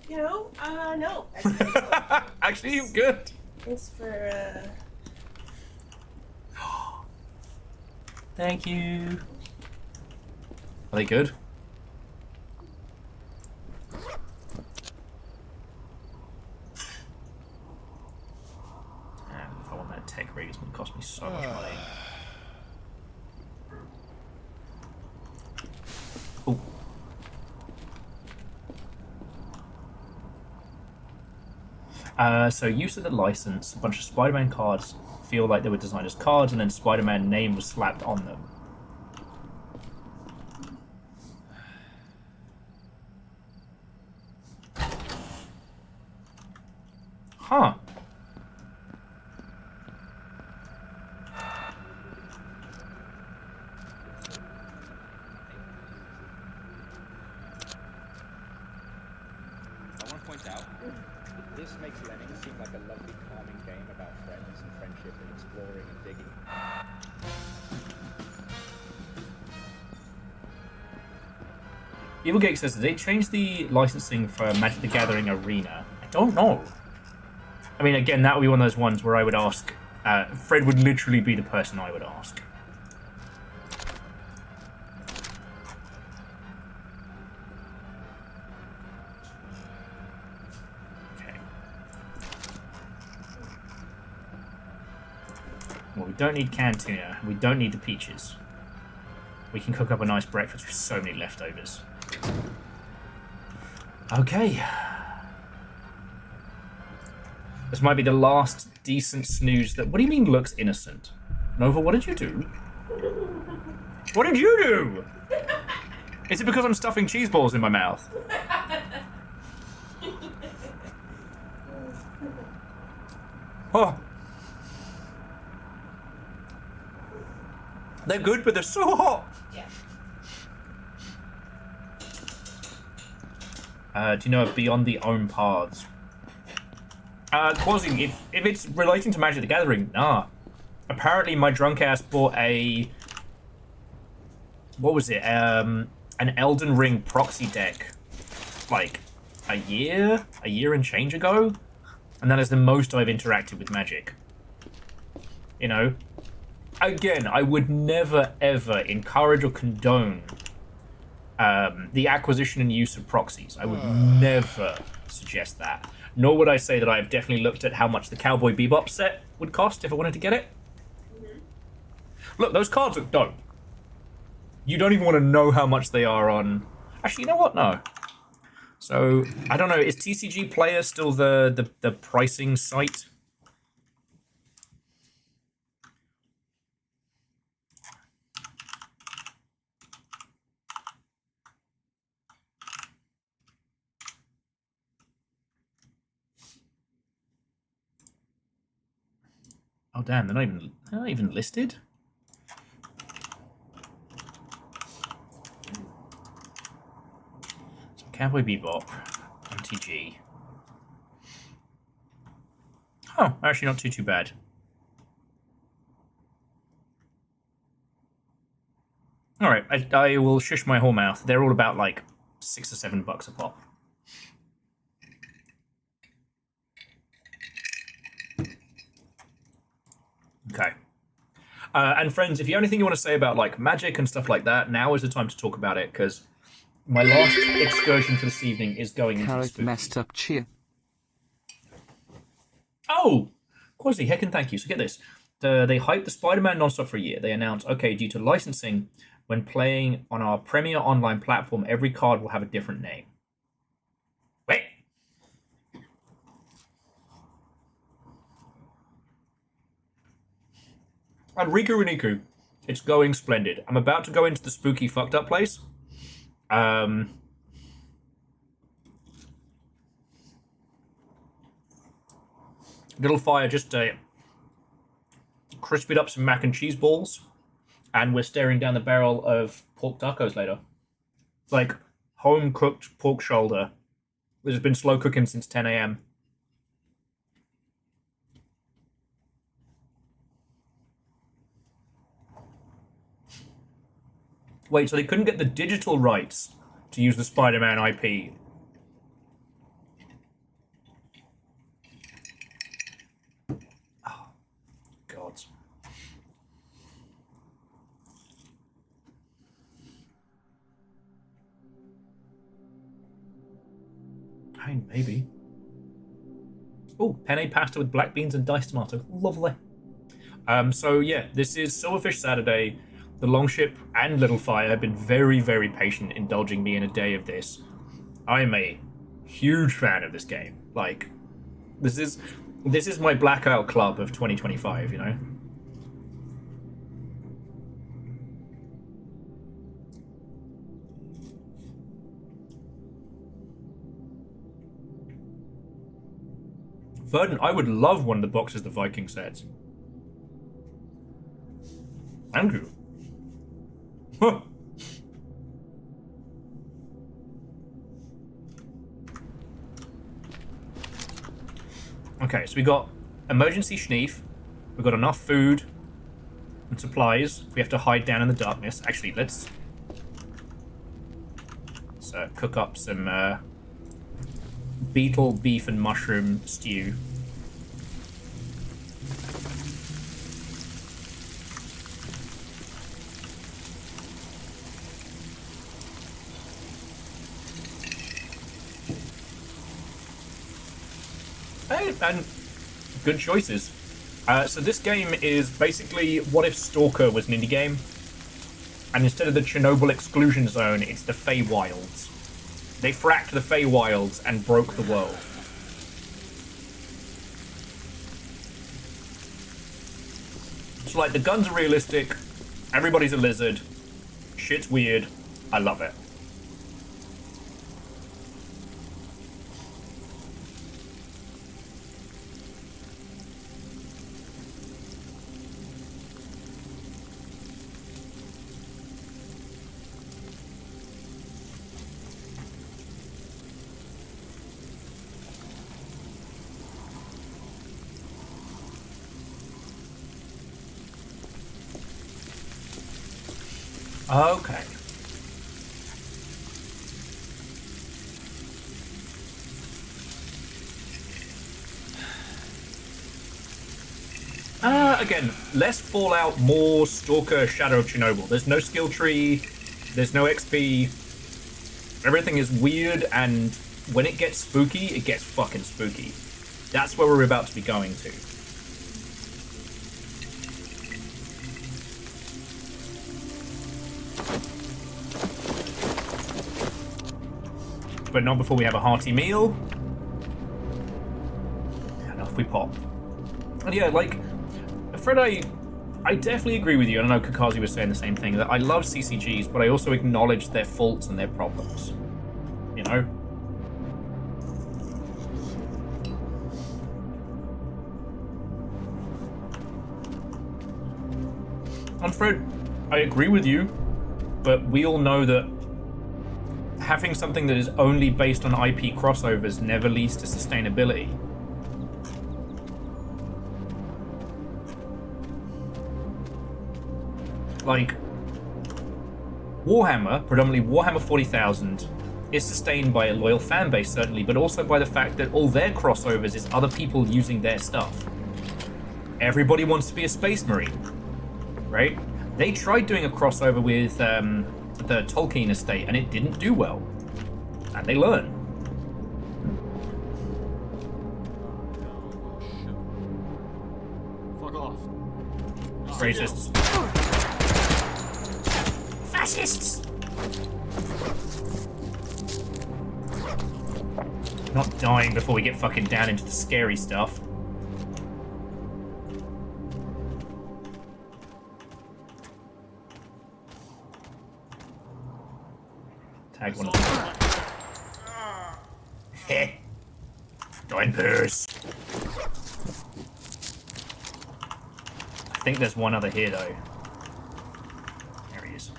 You know, no. Actually, you're good. Thanks for, Thank you. Are they good? Damn, if I want that tech rig, it's going to cost me so much money. Ooh. So use of the license, a bunch of Spider-Man cards feel like they were designed as cards, and then Spider-Man name was slapped on them. Huh. I want to point out, this makes Lemming seem like a lovely, calming game about friends and friendship and exploring and digging. Evil Geek says, did they change the licensing for Magic the Gathering Arena? I don't know. I mean, again, that would be one of those ones where I would ask... Fred would literally be the person I would ask. Okay. Well, we don't need canned tuna. We don't need the peaches. We can cook up a nice breakfast with so many leftovers. Okay. This might be the last decent snooze that... What do you mean looks innocent? Nova, what did you do? What did you do? Is it because I'm stuffing cheese balls in my mouth? Oh. They're good, but they're so hot. Yeah. Do you know of Beyond the Own Paths? Quasi, if it's relating to Magic the Gathering, nah. Apparently my drunk ass bought a... What was it? An Elden Ring proxy deck, like, a year and change ago? And that is the most I've interacted with Magic. You know? Again, I would never, ever encourage or condone the acquisition and use of proxies. I would never suggest that. Nor would I say that I've definitely looked at how much the Cowboy Bebop set would cost if I wanted to get it. Look, those cards look dope. You don't even want to know how much they are on... Actually, you know what? No. So, I don't know. Is TCG Player still the pricing site? Oh damn, they're not even listed? So Cowboy Bebop, MTG. Oh, actually not too bad. Alright, I will shush my whole mouth. They're all about like $6 or $7 a pop. Okay. And friends, if you have anything you want to say about like Magic and stuff like that, now is the time to talk about it, because My last excursion for this evening is going into the Carrot spooky. messed up cheer. Oh! Quasi, heckin' thank you. So get this. They hyped the Spider-Man nonstop for a year. They announced, okay, due to licensing, when playing on our Premier Online platform, every card will have a different name. Wait! And Riku Riniku, it's going splendid. I'm about to go into the spooky fucked up place. Little fire just crispied up some mac and cheese balls, and we're staring down the barrel of pork tacos later. It's like home cooked pork shoulder that has been slow cooking since 10 a.m. Wait, so they couldn't get the digital rights to use the Spider-Man IP? Oh, God. I mean, maybe. Oh, penne pasta with black beans and diced tomato. Lovely. So yeah, this is Silverfish Saturday. The Longship and Little Fire have been very, very patient indulging me in a day of this. I'm a huge fan of this game. Like, this is my blackout club of 2025, you know? Verdant, I would love one of the boxes the Viking sets. Andrew. Huh. Okay, so we got emergency schneef. We've got enough food and supplies. We have to hide down in the darkness. Actually, let's cook up some beetle, beef, and mushroom stew. And good choices. So this game is basically what if Stalker was an indie game, and instead of the Chernobyl exclusion zone, it's the Feywilds. They fracked the Feywilds and broke the world. So like the guns are realistic, everybody's a lizard, shit's weird, I love it. Okay. Again, less Fallout, more Stalker, Shadow of Chernobyl. There's no skill tree, there's no XP. Everything is weird, and when it gets spooky, it gets fucking spooky. That's where we're about to be going to. But not before we have a hearty meal. And off we pop. And yeah, like, Fred, I definitely agree with you. And I know Kakazi was saying the same thing, that I love CCGs, but I also acknowledge their faults and their problems. You know? And Fred, I agree with you, but we all know that having something that is only based on IP crossovers never leads to sustainability. Like, Warhammer, predominantly Warhammer 40,000, is sustained by a loyal fan base, certainly, but also by the fact that all their crossovers is other people using their stuff. Everybody wants to be a Space Marine, right? They tried doing a crossover with the Tolkien estate, and it didn't do well. And they learn. Fuck off. Racists. Fascists! Not dying before we get fucking down into the scary stuff. Tag one of them. Heh. Join purse. I think there's one other here though. There he is.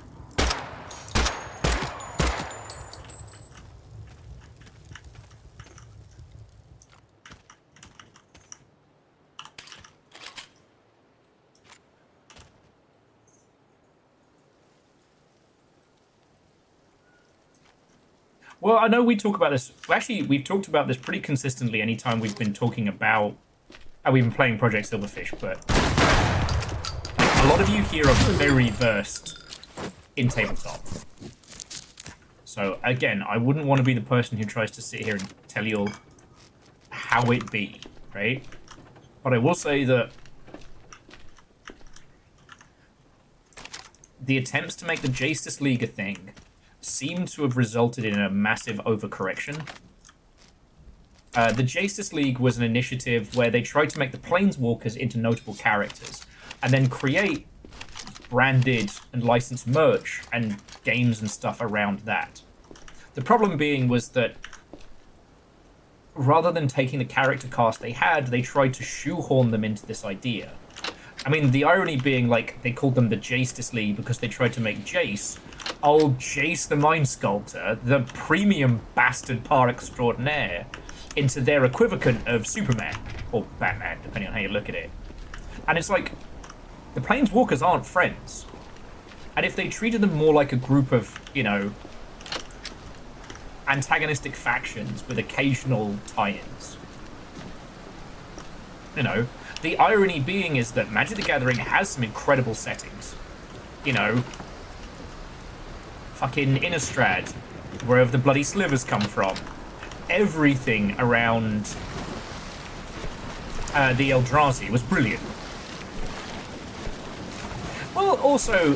Well, I know we talk about this. Actually, we've talked about this pretty consistently anytime we've been talking about how we've been playing Project Silverfish, but a lot of you here are very versed in tabletop. So, again, I wouldn't want to be the person who tries to sit here and tell you all how it be, right? But I will say that the attempts to make the Justice League a thing seem to have resulted in a massive overcorrection. The Justice League was an initiative where they tried to make the Planeswalkers into notable characters, and then create branded and licensed merch and games and stuff around that. The problem being was that rather than taking the character cast they had, they tried to shoehorn them into this idea. I mean, the irony being, like, they called them the Justice League because they tried to make Jace, old Jace the Mind Sculptor, the premium bastard par extraordinaire, into their equivalent of Superman, or Batman, depending on how you look at it. And it's like, the Planeswalkers aren't friends. And if they treated them more like a group of, you know, antagonistic factions with occasional tie-ins, you know, the irony being is that Magic the Gathering has some incredible settings. You know, fucking Innistrad, wherever the bloody slivers come from. Everything around the Eldrazi was brilliant. Well, also,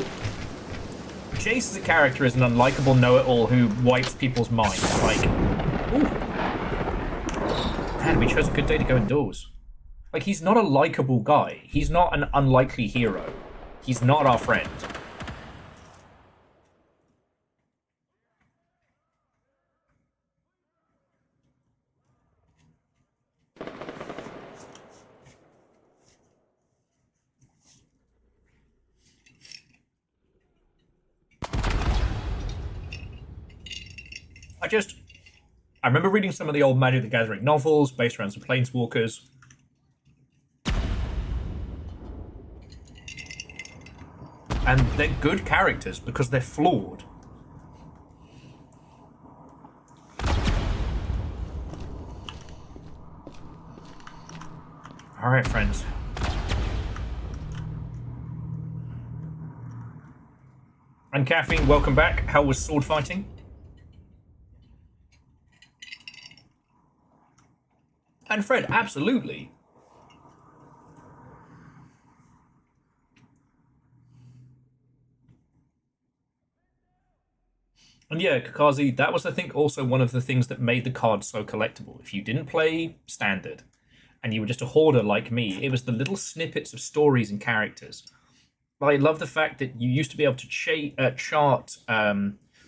Jace as a character is an unlikable know-it-all who wipes people's minds. Like, ooh. Man, we chose a good day to go indoors. Like, he's not a likable guy. He's not an unlikely hero. He's not our friend. I remember reading some of the old Magic the Gathering novels based around some Planeswalkers. And they're good characters because they're flawed. Alright, friends. And Caffeine, welcome back. How was sword fighting? And Fred, absolutely. And yeah, Kakazi, that was, I think, also one of the things that made the card so collectible. If you didn't play Standard, and you were just a hoarder like me, it was the little snippets of stories and characters. I love the fact that you used to be able to chart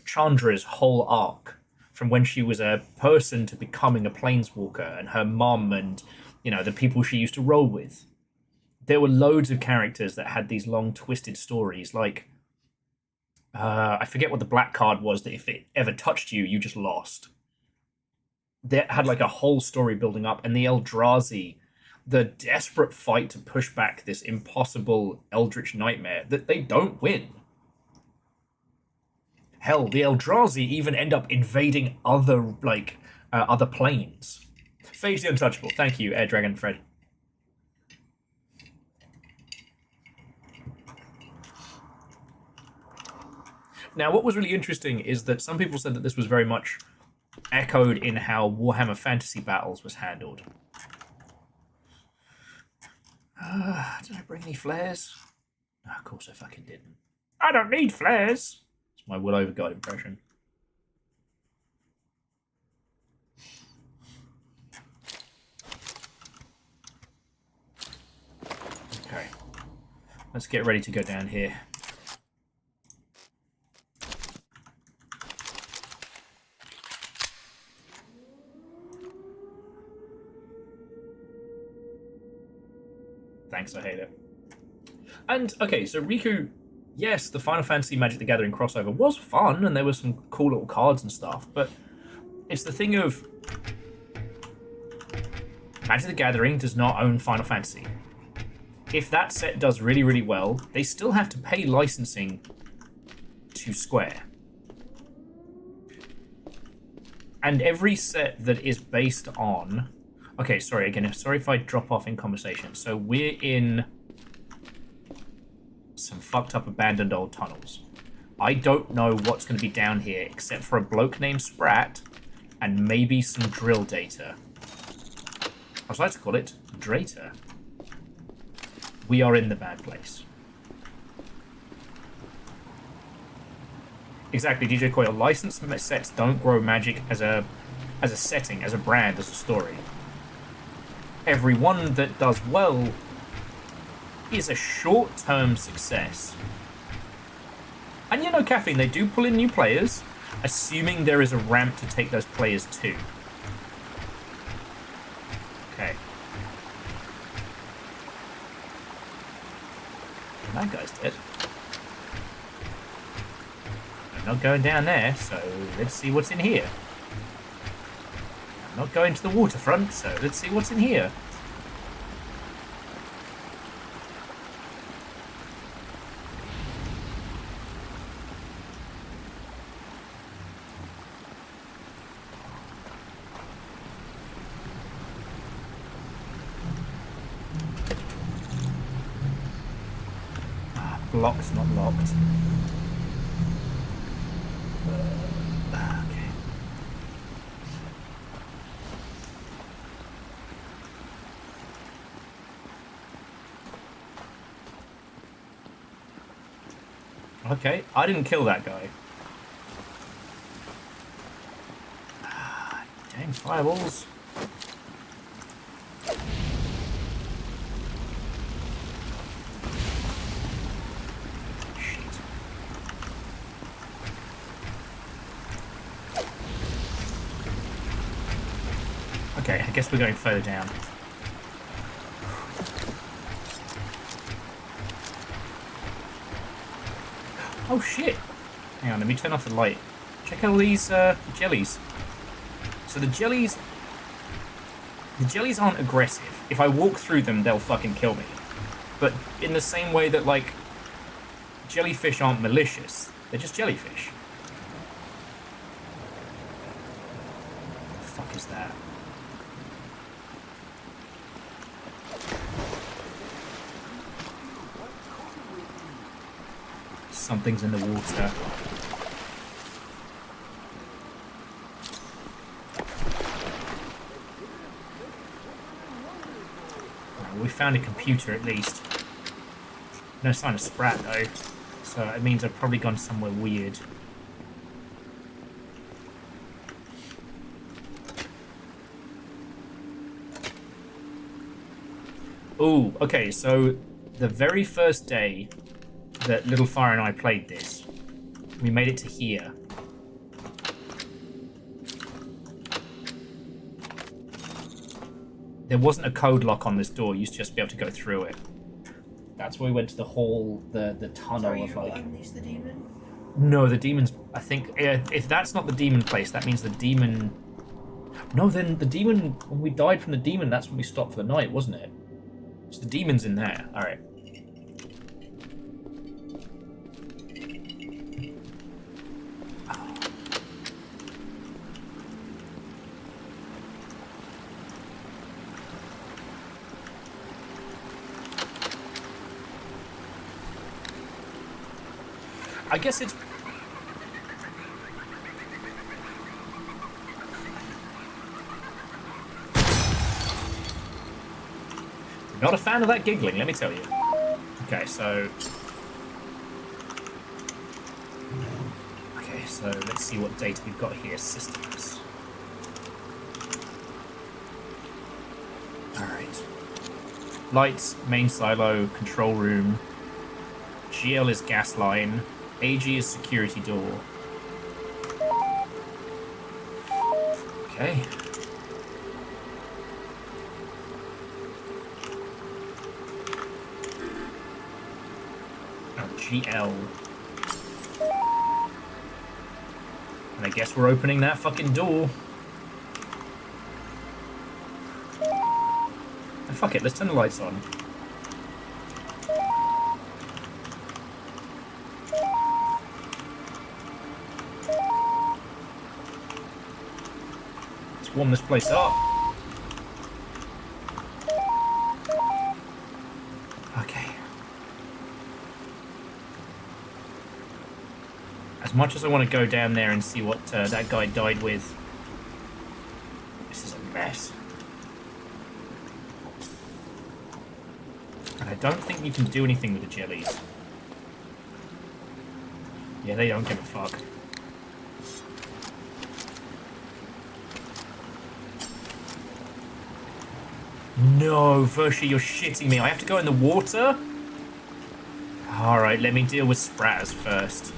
Chandra's whole arc, from when she was a person to becoming a planeswalker, and her mom and, you know, the people she used to roll with. There were loads of characters that had these long twisted stories, like I forget what the black card was that if it ever touched you, you just lost. That had like a whole story building up, and the Eldrazi, the desperate fight to push back this impossible eldritch nightmare that they don't win. Hell, the Eldrazi even end up invading other other planes. Phage the Untouchable. Thank you, Air Dragon Fred. Now, what was really interesting is that some people said that this was very much echoed in how Warhammer Fantasy Battles was handled. Did I bring any flares? No, of course I fucking didn't. I don't need flares! It's my Will Over God impression. Okay. Let's get ready to go down here. Thanks, I hate it. And, okay, so Riku, yes, the Final Fantasy Magic the Gathering crossover was fun, and there were some cool little cards and stuff, but it's the thing of Magic the Gathering does not own Final Fantasy. If that set does really, really well, they still have to pay licensing to Square. And every set that is based on... Okay, sorry, again, sorry if I drop off in conversation. So we're in some fucked up abandoned old tunnels. I don't know what's going to be down here except for a bloke named Sprat and maybe some drill data. I would like to call it Drata. We are in the bad place. Exactly, DJ Coyle. Licensed sets don't grow Magic as a setting, as a brand, as a story. Every one that does well is a short-term success. And you know, Caffeine, they do pull in new players, assuming there is a ramp to take those players to. Okay. That guy's dead. I'm not going down there, so let's see what's in here. I'm not going to the waterfront, so let's see what's in here. Blocked, not locked. Okay. Okay, I didn't kill that guy. Dang fireballs. Okay, I guess we're going further down. Oh shit! Hang on, let me turn off the light. Check out all these jellies. So the jellies aren't aggressive. If I walk through them, they'll fucking kill me. But in the same way that, like, jellyfish aren't malicious, they're just jellyfish. What the fuck is that? Something's in the water. We found a computer at least. No sign of Sprat though, so it means I've probably gone somewhere weird. Ooh, okay, so the very first day that Little Fire and I played this, we made it to here. There wasn't a code lock on this door, you used to just be able to go through it. That's where we went to the hall, the tunnel of like... Unleash the demon? No, the demon's... I think, if that's not the demon place, that means the demon... No, then the demon, when we died from the demon, that's when we stopped for the night, wasn't it? So the demon's in there, alright. I guess it's Not a fan of that giggling, let me tell you. Okay, so... Okay, so let's see what data we've got here. Systems. Alright. Lights, main silo, control room. GL is gas line. AG is security door. Okay. Oh, GL. And I guess we're opening that fucking door. Oh, fuck it, let's turn the lights on. Let's warm this place up. Okay. As much as I want to go down there and see what that guy died with, this is a mess. And I don't think you can do anything with the jellies. Yeah, they don't give a fuck. No, Vershi, you're shitting me. I have to go in the water? Alright, let me deal with Spratters first.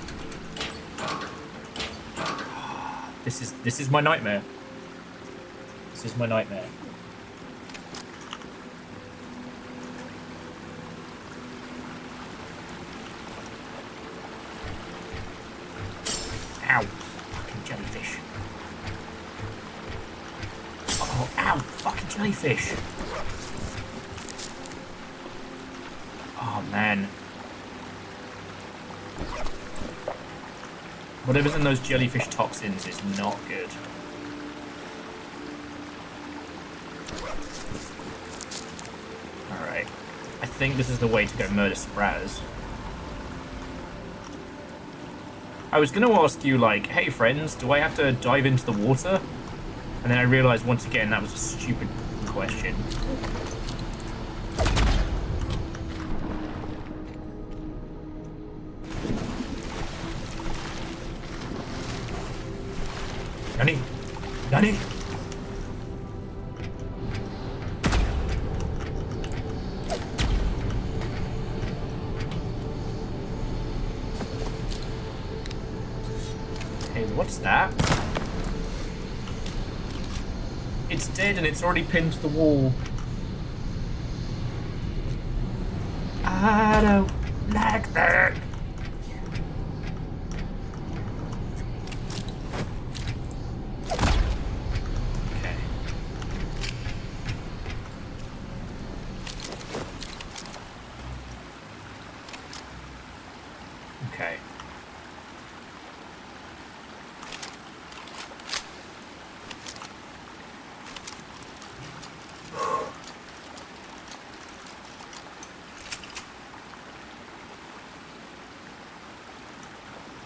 This is my nightmare. This is my nightmare. Ow. Fucking jellyfish. Oh, ow. Fucking jellyfish. Oh, man. Whatever's in those jellyfish toxins is not good. Alright. I think this is the way to go murder Spratters. I was going to ask you, like, hey friends, do I have to dive into the water? And then I realized once again that was a stupid question. Nani? Nani? Hey, what's that? It's dead and it's already pinned to the wall. I don't like that. Okay.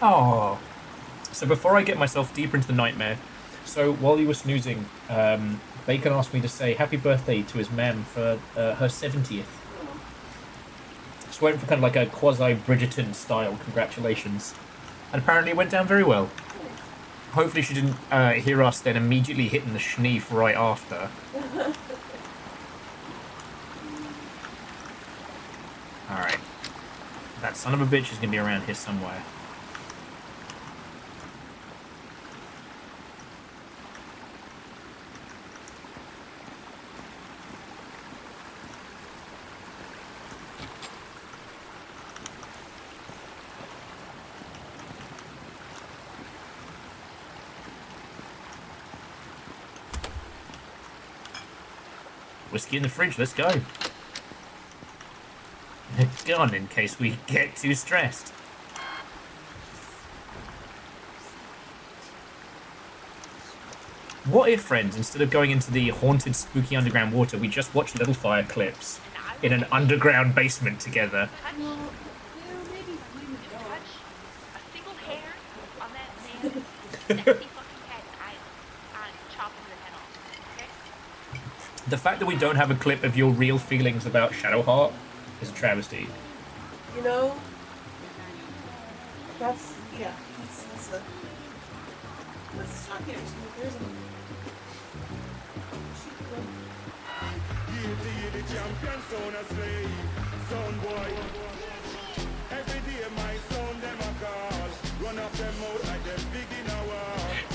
Oh. So before I get myself deeper into the nightmare, so while you were snoozing, Bacon asked me to say happy birthday to his ma'am for her 70th. Just went for kind of like a quasi-Bridgerton style congratulations. And apparently it went down very well. Hopefully she didn't hear us then immediately hitting the schneef right after. Alright. That son of a bitch is going to be around here somewhere. Whiskey in the fridge, let's go. Gone in case we get too stressed. What if, friends, instead of going into the haunted, spooky underground water, we just watch Little Fire clips in an underground basement together? The fact that we don't have a clip of your real feelings about Shadowheart is a travesty. You know, that's, yeah, let's talk here. There's a...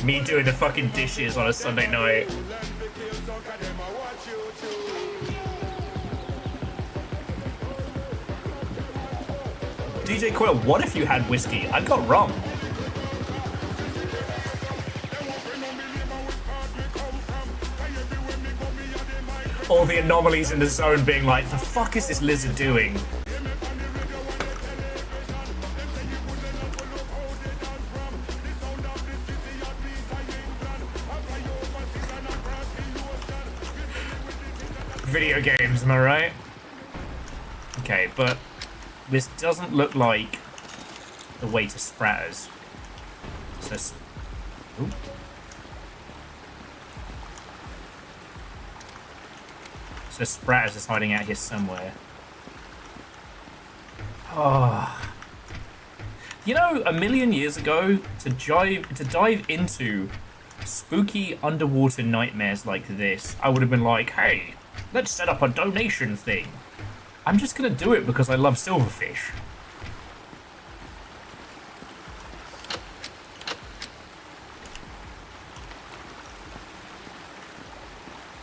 Me doing the fucking dishes on a Sunday night. DJ Quill, what if you had whiskey? I got rum. All the anomalies in the zone being like, the fuck is this lizard doing? Video games, am I right? Okay, but this doesn't look like the way to Spratters. So, ooh. So Spratters is hiding out here somewhere. Oh. You know, a million years ago, to dive into spooky underwater nightmares like this, I would have been like, hey, let's set up a donation thing. I'm just gonna do it because I love Silverfish.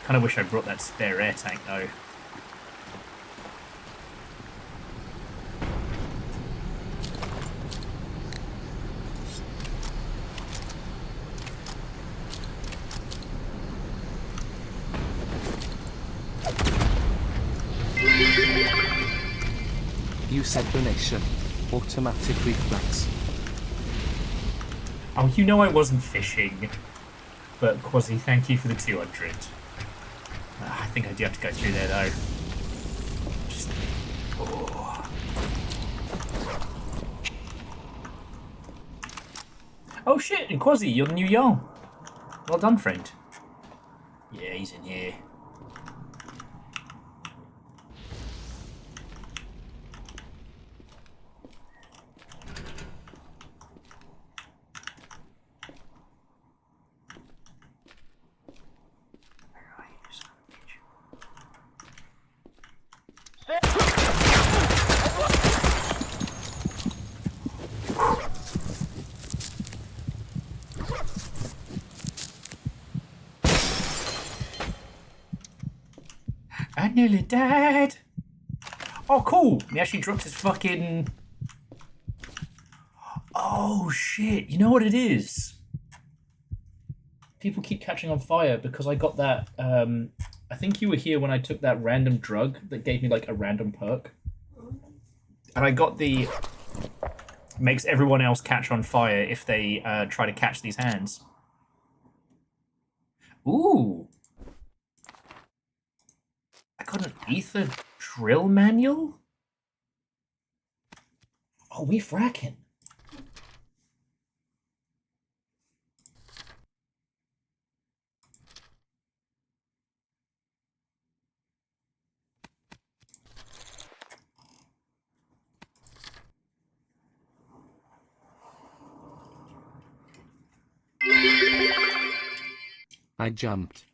Kinda wish I brought that spare air tank though. You said donation. Automatic reflex. Oh, you know I wasn't fishing. But Quasi, thank you for the 200. I think I do have to go through there though. Just... Oh. Oh shit, and Quasi, you're the new Jarl. Well done, friend. Yeah, he's in here. I nearly died. Oh, cool. He actually dropped his fucking... Oh, shit. You know what it is? People keep catching on fire because I got that... I think you were here when I took that random drug that gave me, like, a random perk. And I got the... Makes everyone else catch on fire if they try to catch these hands. Ooh. I got an ether drill manual? Oh, we fracking. I jumped.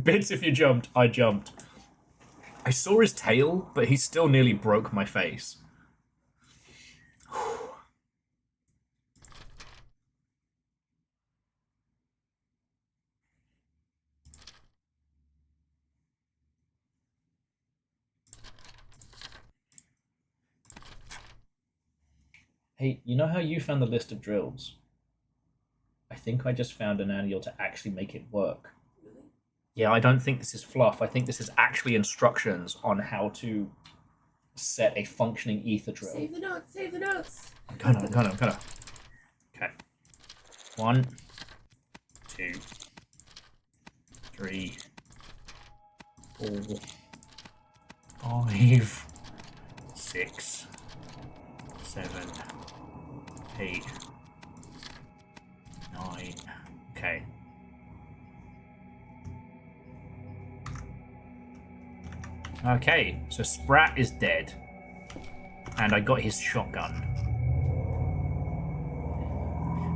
Bits if you jumped, I jumped. I saw his tail, but he still nearly broke my face. Hey, you know how you found the list of drills? I think I just found an annual to actually make it work. Yeah, I don't think this is fluff. I think this is actually instructions on how to set a functioning ether drill. Save the notes, save the notes. I'm gonna. Okay. 1, 2, 3, 4, 5, 6, 7, 8, 9. Okay. Okay, so Sprat is dead. And I got his shotgun.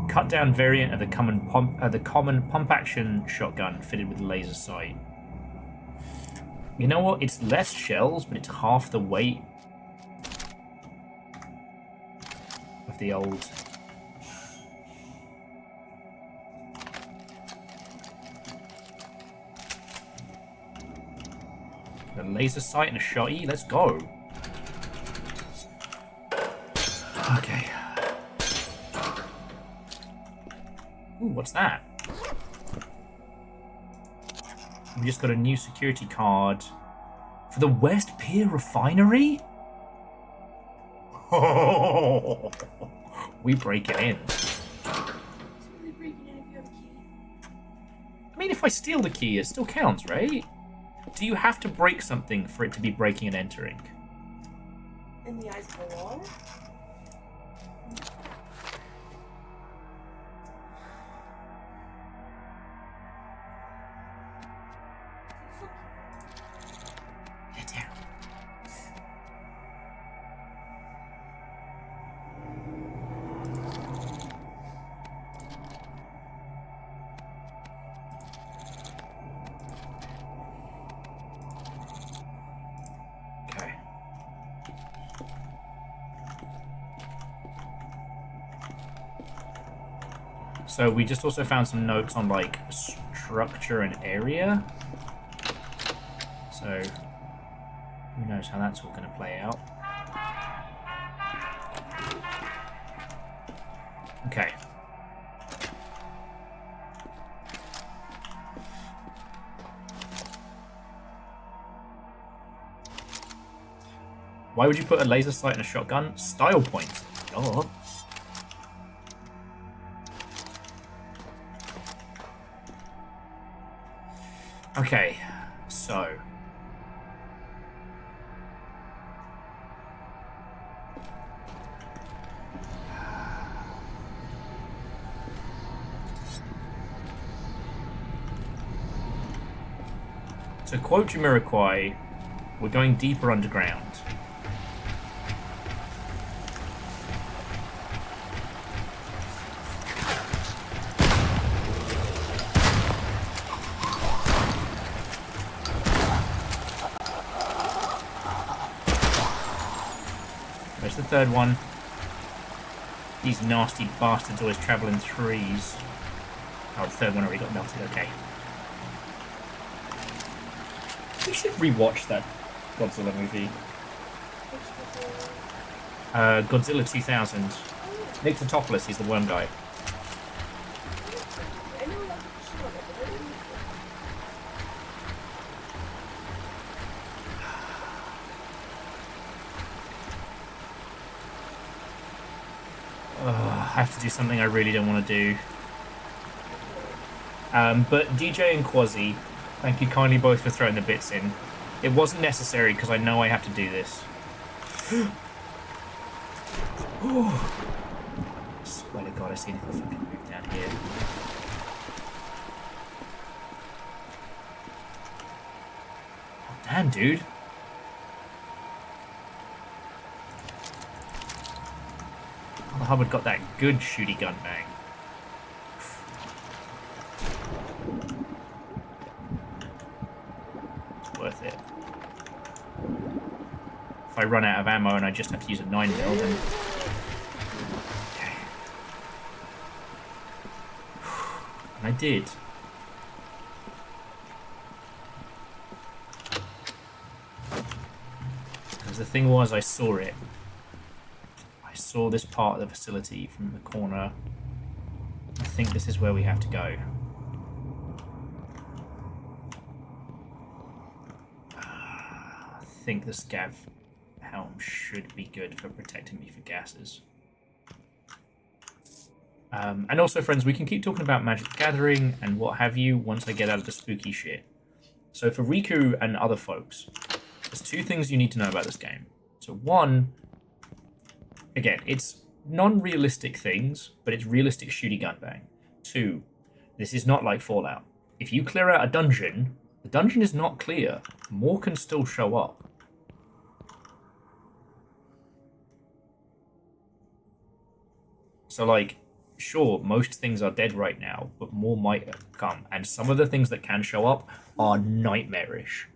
Cut down variant of the common pump action shotgun fitted with laser sight. You know what? It's less shells, but it's half the weight of the old. A laser sight and a shotty. Let's go. Okay. Ooh, what's that? We just got a new security card for the West Pier Refinery? Oh, we break it in. I mean, if I steal the key, it still counts, right? Do you have to break something for it to be breaking and entering? In the eyes of the law? Get down. Okay. So we just also found some notes on like structure and area. So who knows how that's all going to play out. Okay. Why would you put a laser sight in a shotgun? Style points. Oh. Okay, so to quote Jamiroquai, we're going deeper underground. Where's the third one? These nasty bastards always travel in threes. Oh, the third one already got melted, okay. We should rewatch that Godzilla movie. Godzilla 2000. Nick Totopoulos, he's the worm guy. I have to do something I really don't want to do. But DJ and Quasi, thank you kindly both for throwing the bits in. It wasn't necessary because I know I have to do this. Swear to God, I see anything fucking move down here. Oh, damn, dude. Oh, Hubbard got that good shooty gun bang. It's worth it. If I run out of ammo and I just have to use a 9mm, then... Okay. And I did. Because the thing was, I saw it. I saw this part of the facility from the corner. I think this is where we have to go. I think the scav helm should be good for protecting me for gases. And also, friends, we can keep talking about Magic the Gathering and what have you once I get out of the spooky shit. So for Riku and other folks, there's two things you need to know about this game. So one, again, it's non-realistic things, but it's realistic shooty gun bang. Two, this is not like Fallout. If you clear out a dungeon, The dungeon is not clear. More can still show up. So, like, sure, most things are dead right now, but more might come. And some of the things that can show up are nightmarish.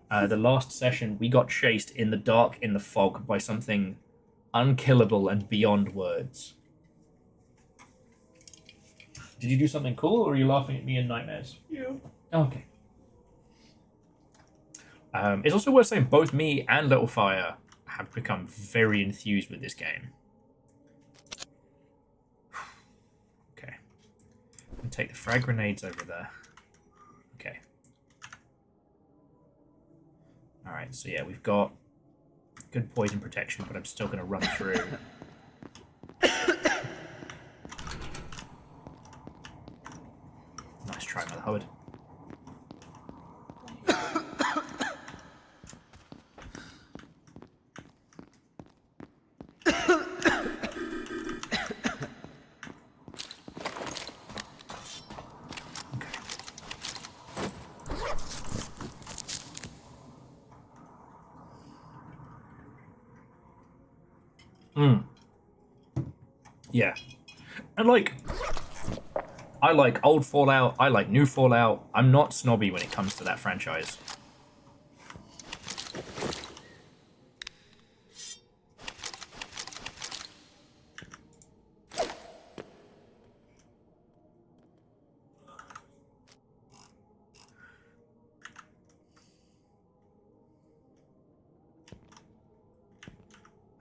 The last session, we got chased in the dark, in the fog, by something unkillable and beyond words. Did you do something cool, or are you laughing at me in nightmares? Yeah. Okay. It's also worth saying both me and Littlefire have become very enthused with this game. Okay. I'm going to take the frag grenades over there. Okay. Alright, so yeah, we've got good poison protection, but I'm still going to run through. Nice try, Mother Hubbard. Yeah. And, like, I like old Fallout, I like new Fallout. I'm not snobby when it comes to that franchise.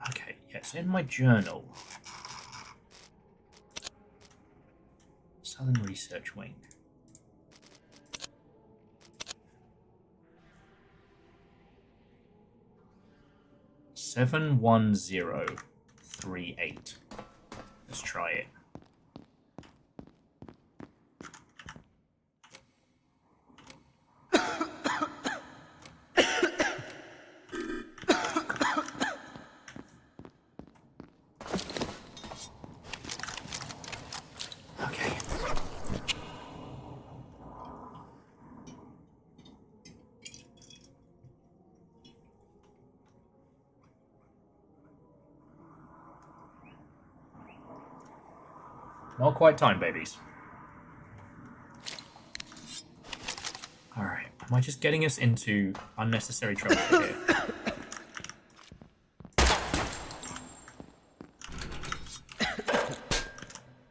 Okay, yes, in my journal. Southern Research Wing. $71038. Let's try it. Okay. Not quite time, babies. Alright, am I just getting us into unnecessary trouble here?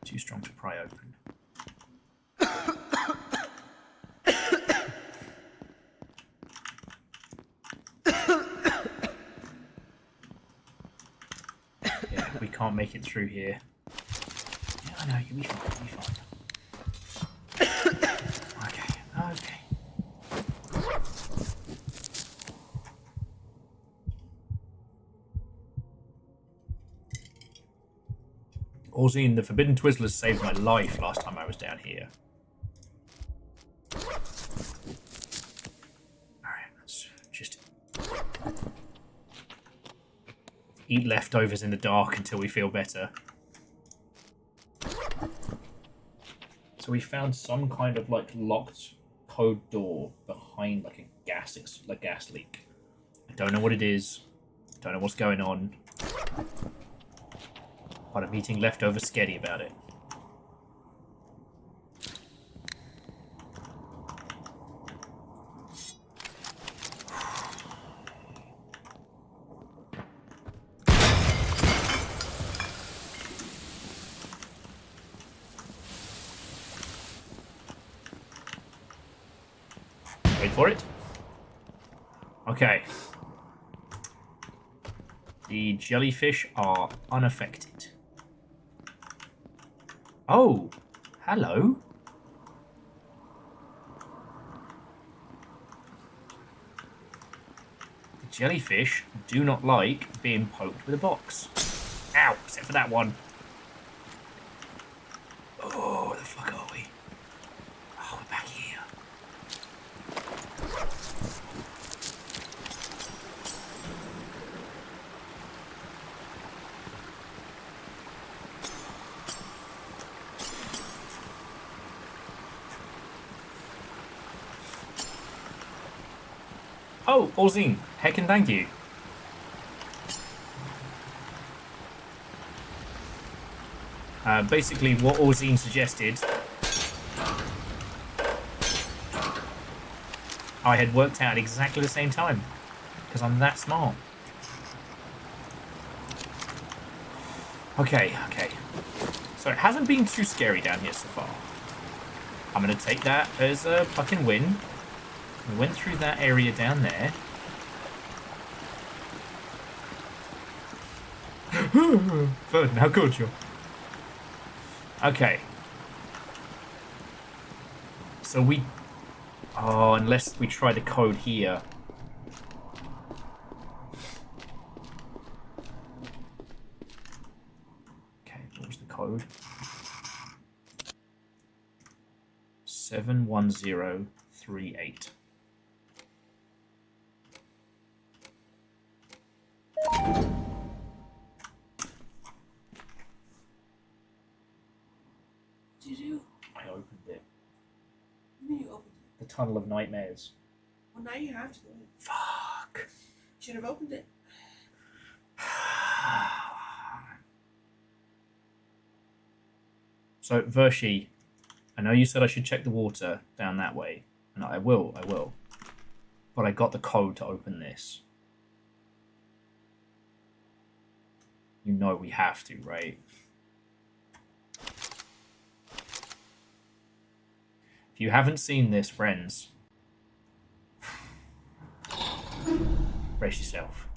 Too strong to pry open. Yeah, we can't make it through here. Yeah, no, you'll be fine, you'll be fine. Okay, okay. Orzine, the Forbidden Twizzlers saved my life last time I was down here. Alright, let's just eat leftovers in the dark until we feel better. So we found some kind of like locked code door behind like a gas leak. I don't know what it is. Don't know what's going on. But I'm eating leftover sketty about it. Wait for it. Okay. The jellyfish are unaffected. Oh, hello. The jellyfish do not like being poked with a box. Ow, except for that one. Oh, where the fuck are we? Oh, we're back here. Oh, Orzine, heckin' thank you. Basically, what Orzine suggested, I had worked out at exactly the same time, because I'm that smart. Okay. So it hasn't been too scary down here so far. I'm going to take that as a fucking win. We went through that area down there. Ferdinand, how could you? Okay. So we... Oh, unless we try the code here. Okay, what was the code? 71038. Did you? I opened it. What do you mean you opened The Tunnel of Nightmares. it? Well, now you have to. Fuck. Should have opened it. So, Vershi, I know you said I should check the water down that way. And I will. But I got the code to open this. You know we have to, right? If you haven't seen this, friends, brace yourself.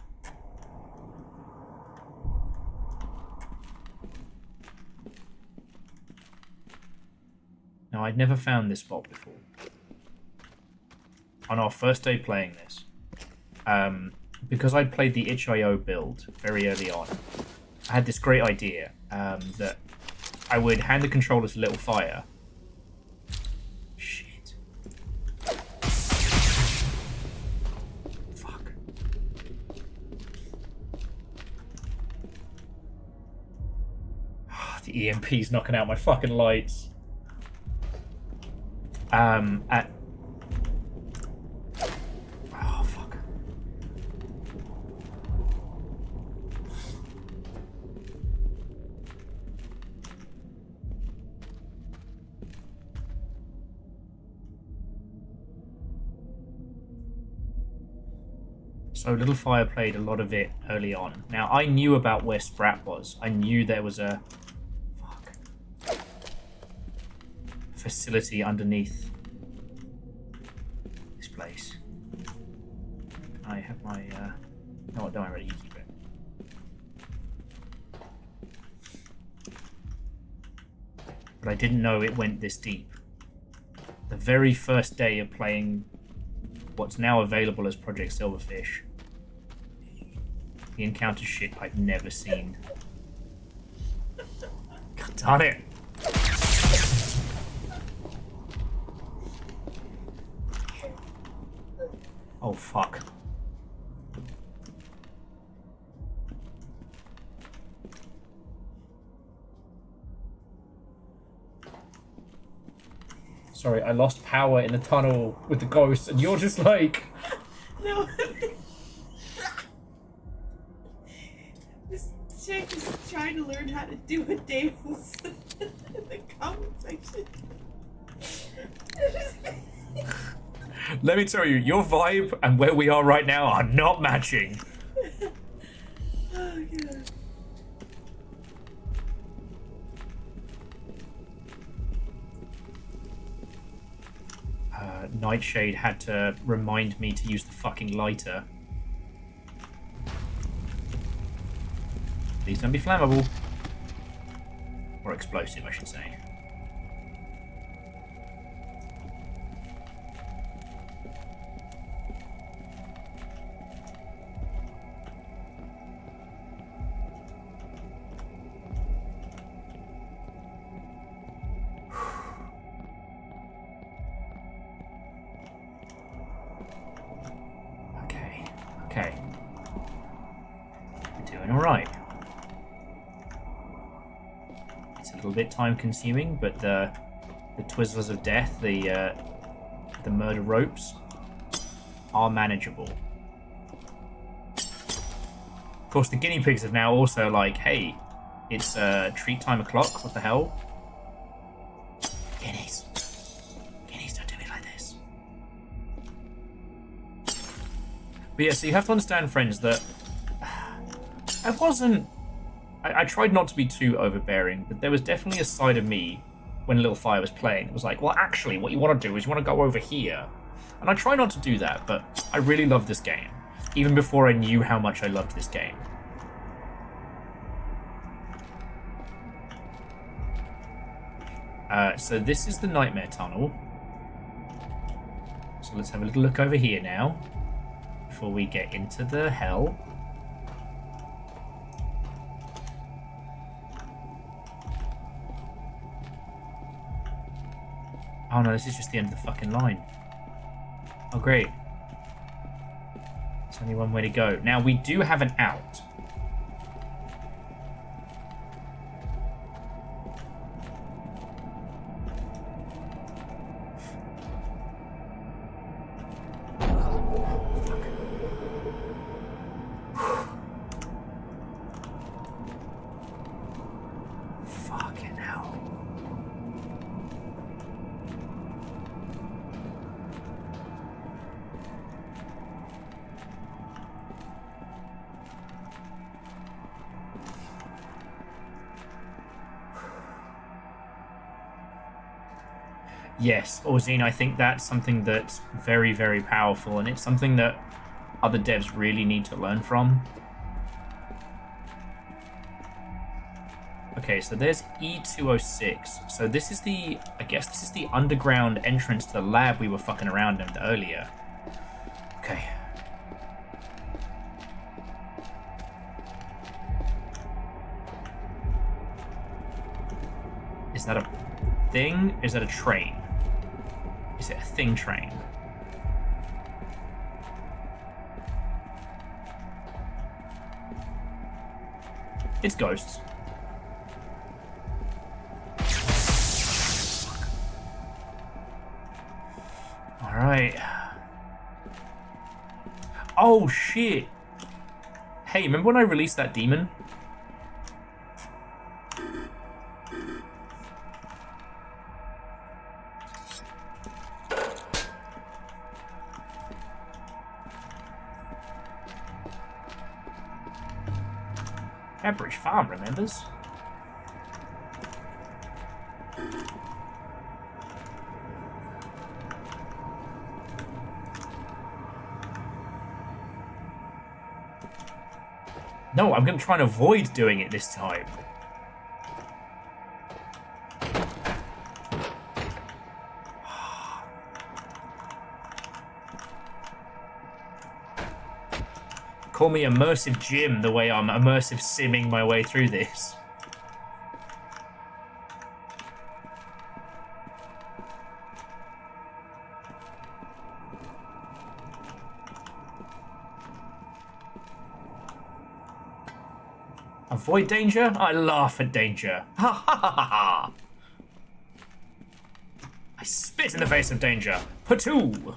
Now, I'd never found this spot before. On our first day playing this, because I'd played the itch.io build very early on, I had this great idea that I would hand the controller to Little Fire. Shit. Fuck. The EMP's knocking out my fucking lights. Oh, fuck. So Little Fire played a lot of it early on. Now, I knew about where Sprat was. I knew there was a... facility underneath this place. I have my no, I don't already keep it. But I didn't know it went this deep. The very first day of playing what's now available as Project Silverfish, he encounters shit I've never seen. God damn it! Oh, fuck. Sorry, I lost power in the tunnel with the ghost, and you're just like... No. This chick is trying to learn how to do a dance in the comment section. Let me tell you, your vibe and where we are right now are not matching. Oh, God. Nightshade had to remind me to use the fucking lighter. Please don't be flammable. Or explosive, I should say. Okay. We're doing alright. It's a little bit time consuming, but the Twizzlers of Death, the murder ropes, are manageable. Of course, the guinea pigs have now also like, hey, it's treat time o'clock. What the hell? Guineas. Guineas, don't do me like this. But yeah, so you have to understand, friends, that I wasn't... I tried not to be too overbearing, but there was definitely a side of me when Little Fire was playing. It was like, well, actually, what you want to do is you want to go over here. And I try not to do that, but I really love this game. Even before I knew how much I loved this game. So this is the Nightmare Tunnel. So let's have a little look over here now. Before we get into the hell. Oh no, this is just the end of the fucking line. Oh great. There's only one way to go. Now we do have an out. Fucking hell. Yes, Orzine, I think that's something that's very, very powerful, and it's something that other devs really need to learn from. Okay, so there's E206. So this is the, I guess this is the underground entrance to the lab we were fucking around in earlier. Okay. Is that a thing? Is that a train? Is it a thing train? It's ghosts. Alright. Oh shit! Hey, remember when I released that demon? Pepperidge Farm remembers. No, I'm going to try and avoid doing it this time. Call me immersive Jim the way I'm immersive simming my way through this. Avoid danger? I laugh at danger. Ha ha ha ha ha! I spit in the face of danger. Patoo!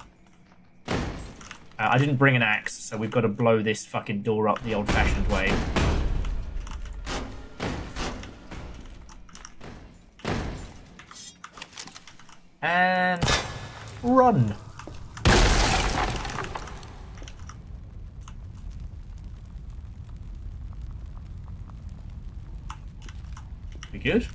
I didn't bring an axe, so we've got to blow this fucking door up the old-fashioned way. And run. We good?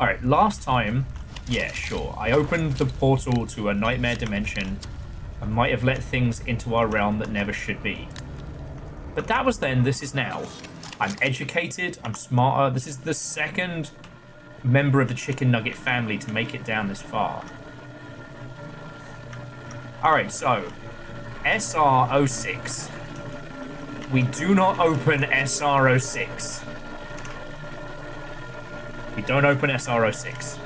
Alright, last time, yeah, sure. I opened the portal to a nightmare dimension. I might have let things into our realm that never should be. But that was then, this is now. I'm educated, I'm smarter. This is the second member of the Chicken Nugget family to make it down this far. Alright, so, SR06. We do not open SR06. We don't open SR06.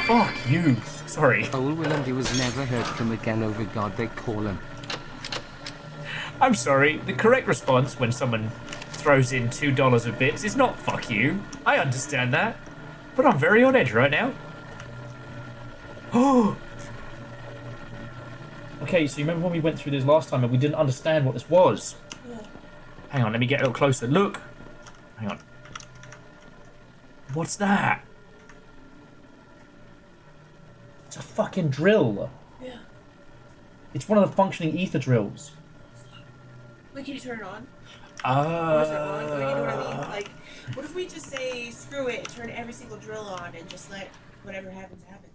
Fuck you. Sorry. Old Willendy was never heard from again, over God they call him. I'm sorry. The correct response when someone throws in $2 of bits. It's not fuck you. I understand that. But I'm very on edge right now. Oh! Okay, so you remember when we went through this last time and we didn't understand what this was? Yeah. Hang on, let me get a little closer. Look! Hang on. What's that? It's a fucking drill. Yeah. It's one of the functioning ether drills. Wait, can you turn it on? Oh. Or is it on? Or you know what I mean? Like, what if we just say, screw it, and turn every single drill on and just let whatever happens happen?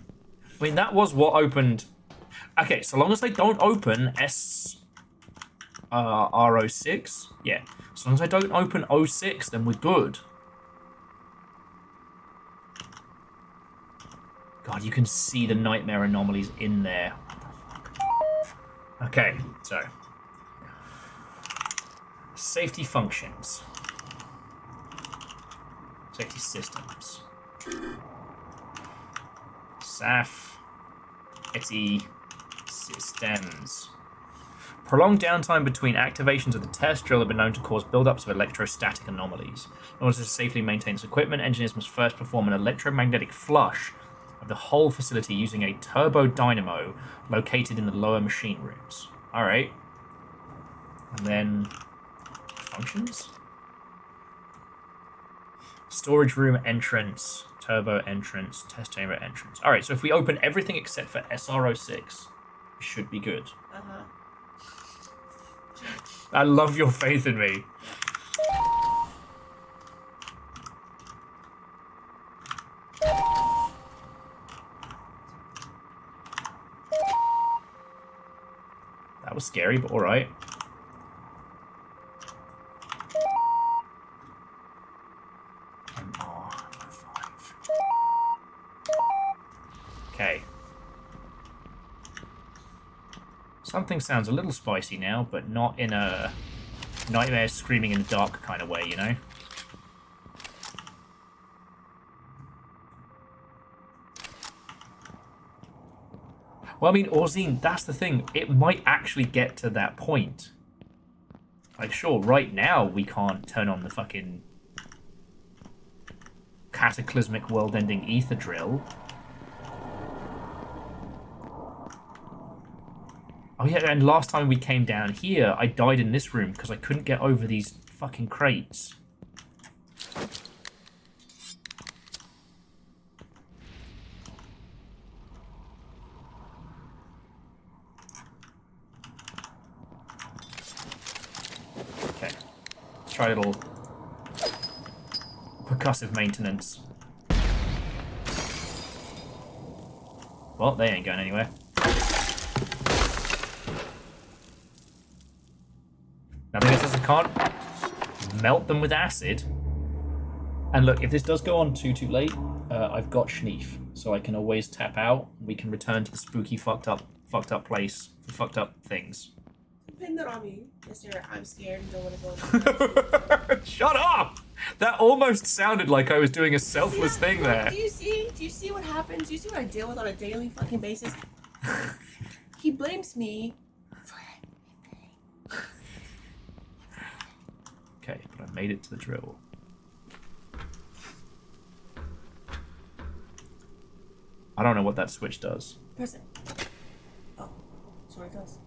I mean, that was what opened... Okay, so long as they don't open RO6, yeah. As long as they don't open 06, then we're good. God, you can see the nightmare anomalies in there. What the fuck? Okay, so... Safety functions. Safety systems. SAF. ETI systems. Prolonged downtime between activations of the test drill have been known to cause buildups of electrostatic anomalies. In order to safely maintain this equipment, engineers must first perform an electromagnetic flush of the whole facility using a turbo dynamo located in the lower machine rooms. Alright. And then... functions? Storage room entrance, turbo entrance, test chamber entrance. Alright, so if we open everything except for SRO6, we should be good. Uh-huh. I love your faith in me. That was scary, but alright. Okay. Something sounds a little spicy now, but not in a nightmare screaming in the dark kind of way, you know? Well, I mean, Orzine, that's the thing. It might actually get to that point. Like, sure, right now we can't turn on the fucking cataclysmic world-ending ether drill. Oh yeah, and last time we came down here, I died in this room because I couldn't get over these fucking crates. Okay. Try a little percussive maintenance. Well, they ain't going anywhere. Nothing that says I can't melt them with acid. And look, if this does go on too late, I've got Schneef, so I can always tap out. We can return to the spooky, fucked up place for fucked up things. Pin that on me, mister. I'm scared and don't want to go. Shut up! That almost sounded like I was doing a selfless thing there. Do you see what happens? Do you see what I deal with on a daily fucking basis? He blames me. Okay, but I made it to the drill. I don't know what that switch does. Press it. Oh, that's what it does.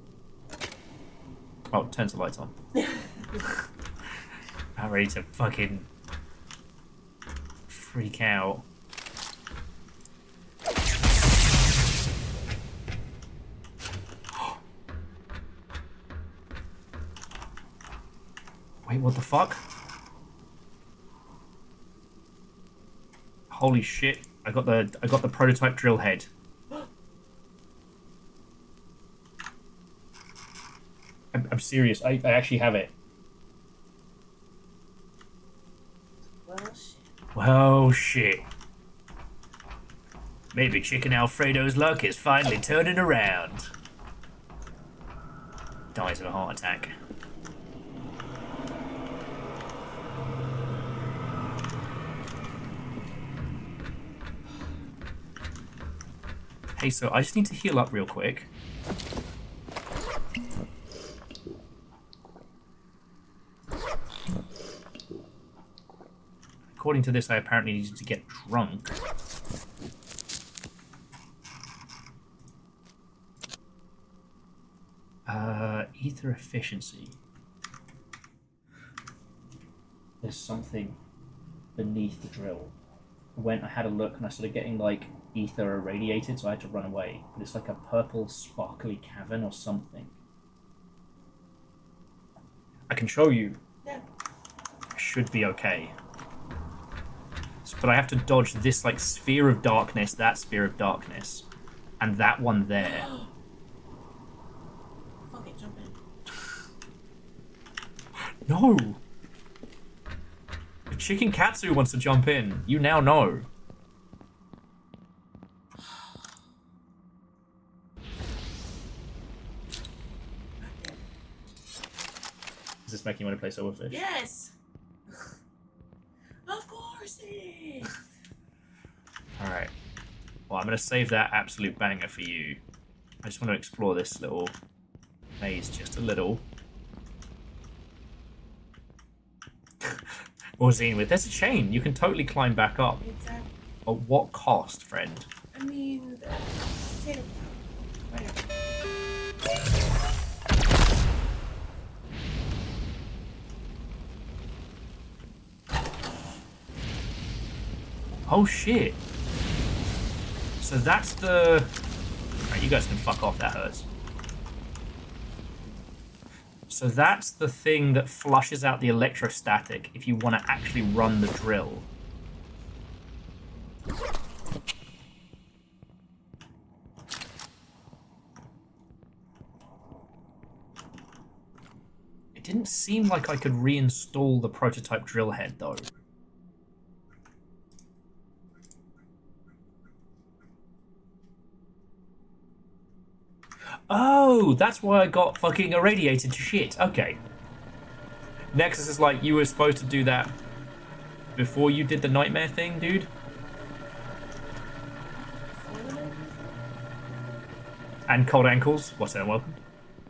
Oh, it turns the lights on. I'm ready to fucking freak out. Wait, what the fuck? Holy shit! I got the prototype drill head. I'm serious. I actually have it. Well, shit. Well, shit. Maybe Chicken Alfredo's luck is finally turning around. Dies of a heart attack. Hey, so I just need to heal up real quick. according to this, I apparently needed to get drunk. Ether efficiency. There's something beneath the drill. I had a look and I started getting like ether irradiated, so I had to run away. But it's like a purple sparkly cavern or something. I can show you. Yeah. Should be okay. But I have to dodge this like sphere of darkness, that sphere of darkness, and that one there. Okay, jump in. No! If Chicken Katsu wants to jump in, you now know. Does this make you want to play Silverfish? Yes! Of course it is! Alright. Well, I'm going to save that absolute banger for you. I just want to explore this little maze just a little. Or Zenith, there's a chain. You can totally climb back up. Exactly. At what cost, friend? I mean, potato. Right. Oh shit. So that's the... Alright, you guys can fuck off, that hurts. So that's the thing that flushes out the electrostatic if you want to actually run the drill. It didn't seem like I could reinstall the prototype drill head though. Oh, that's why I got fucking irradiated to shit. Okay. Nexus is like, you were supposed to do that before you did the nightmare thing, dude. And cold ankles. What's that? Welcome.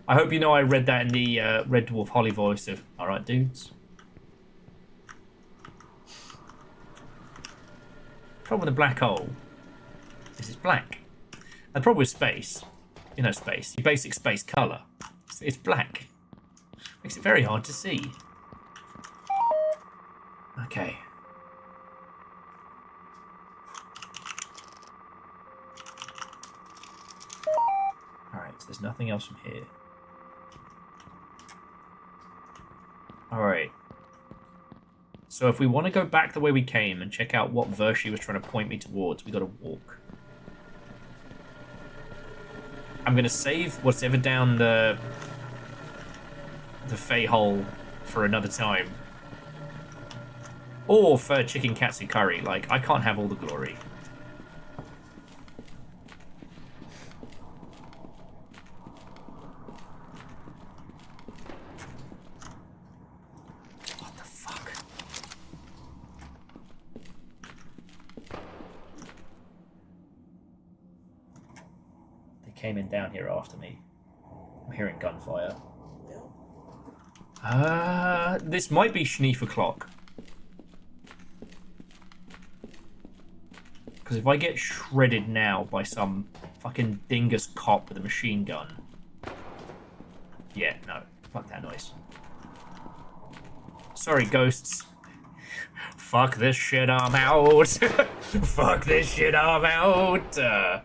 I hope you know I read that in the Red Dwarf Holly voice of, alright, dudes. Problem with a black hole is it's black. And the problem with space, you know, space, your basic space color, it's black. Makes it very hard to see. Okay. Alright, so there's nothing else from here. Alright. So if we want to go back the way we came and check out what verse she was trying to point me towards, we got to walk. I'm going to save what's ever down the Fey hole for another time. Or for chicken katsu curry. Like, I can't have all the glory. What the fuck? They came in down here after me. I'm hearing gunfire. This might be Schneef o'clock. Because if I get shredded now by some fucking dingus cop with a machine gun... Yeah, no. Fuck that noise. Sorry, ghosts. Fuck this shit, I'm out. Fuck this shit, I'm out.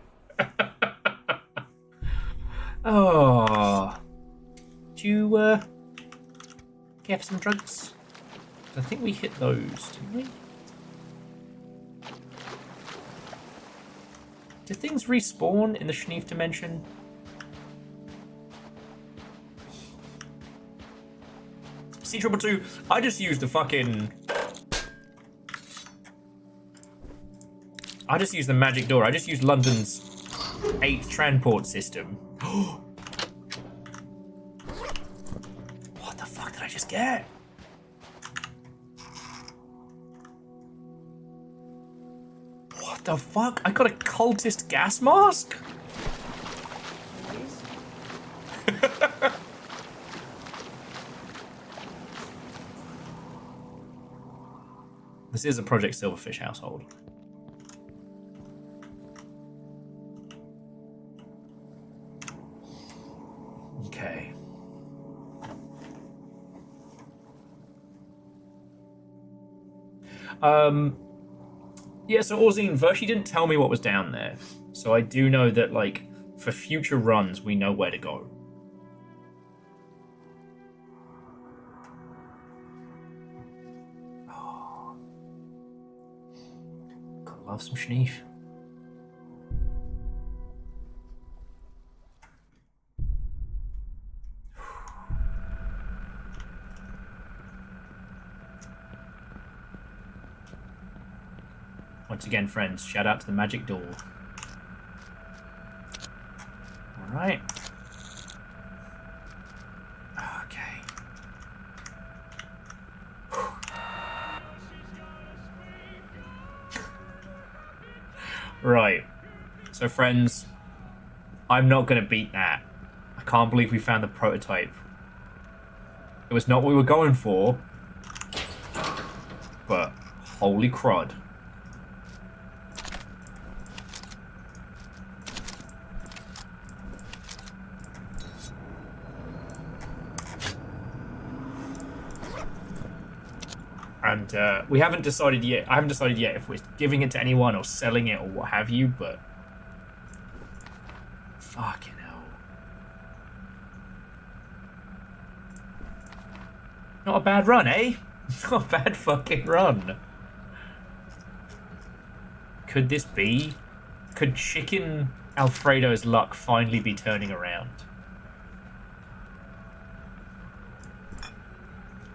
Oh. Do you, care for some drugs? I think we hit those, didn't we? Do things respawn in the Schneef dimension? C222, I just used the fucking... I just used the magic door. I just used London's 8th transport system. What the fuck did I just get? What the fuck? I got a cultist gas mask? This is a Project Silverfish household. Okay. Yeah, so Orzine, Vershi didn't tell me what was down there. So I do know that, like, for future runs, we know where to go. Oh. Gotta love some schneef. Once again, friends, shout out to the magic door. Alright. Okay. Right. So, friends, I'm not going to beat that. I can't believe we found the prototype. It was not what we were going for, but holy crud. And we haven't decided yet. I haven't decided yet if we're giving it to anyone or selling it or what have you, but fucking hell. Not a bad run, eh? Not a bad fucking run. Could this be? Could Chicken Alfredo's luck finally be turning around?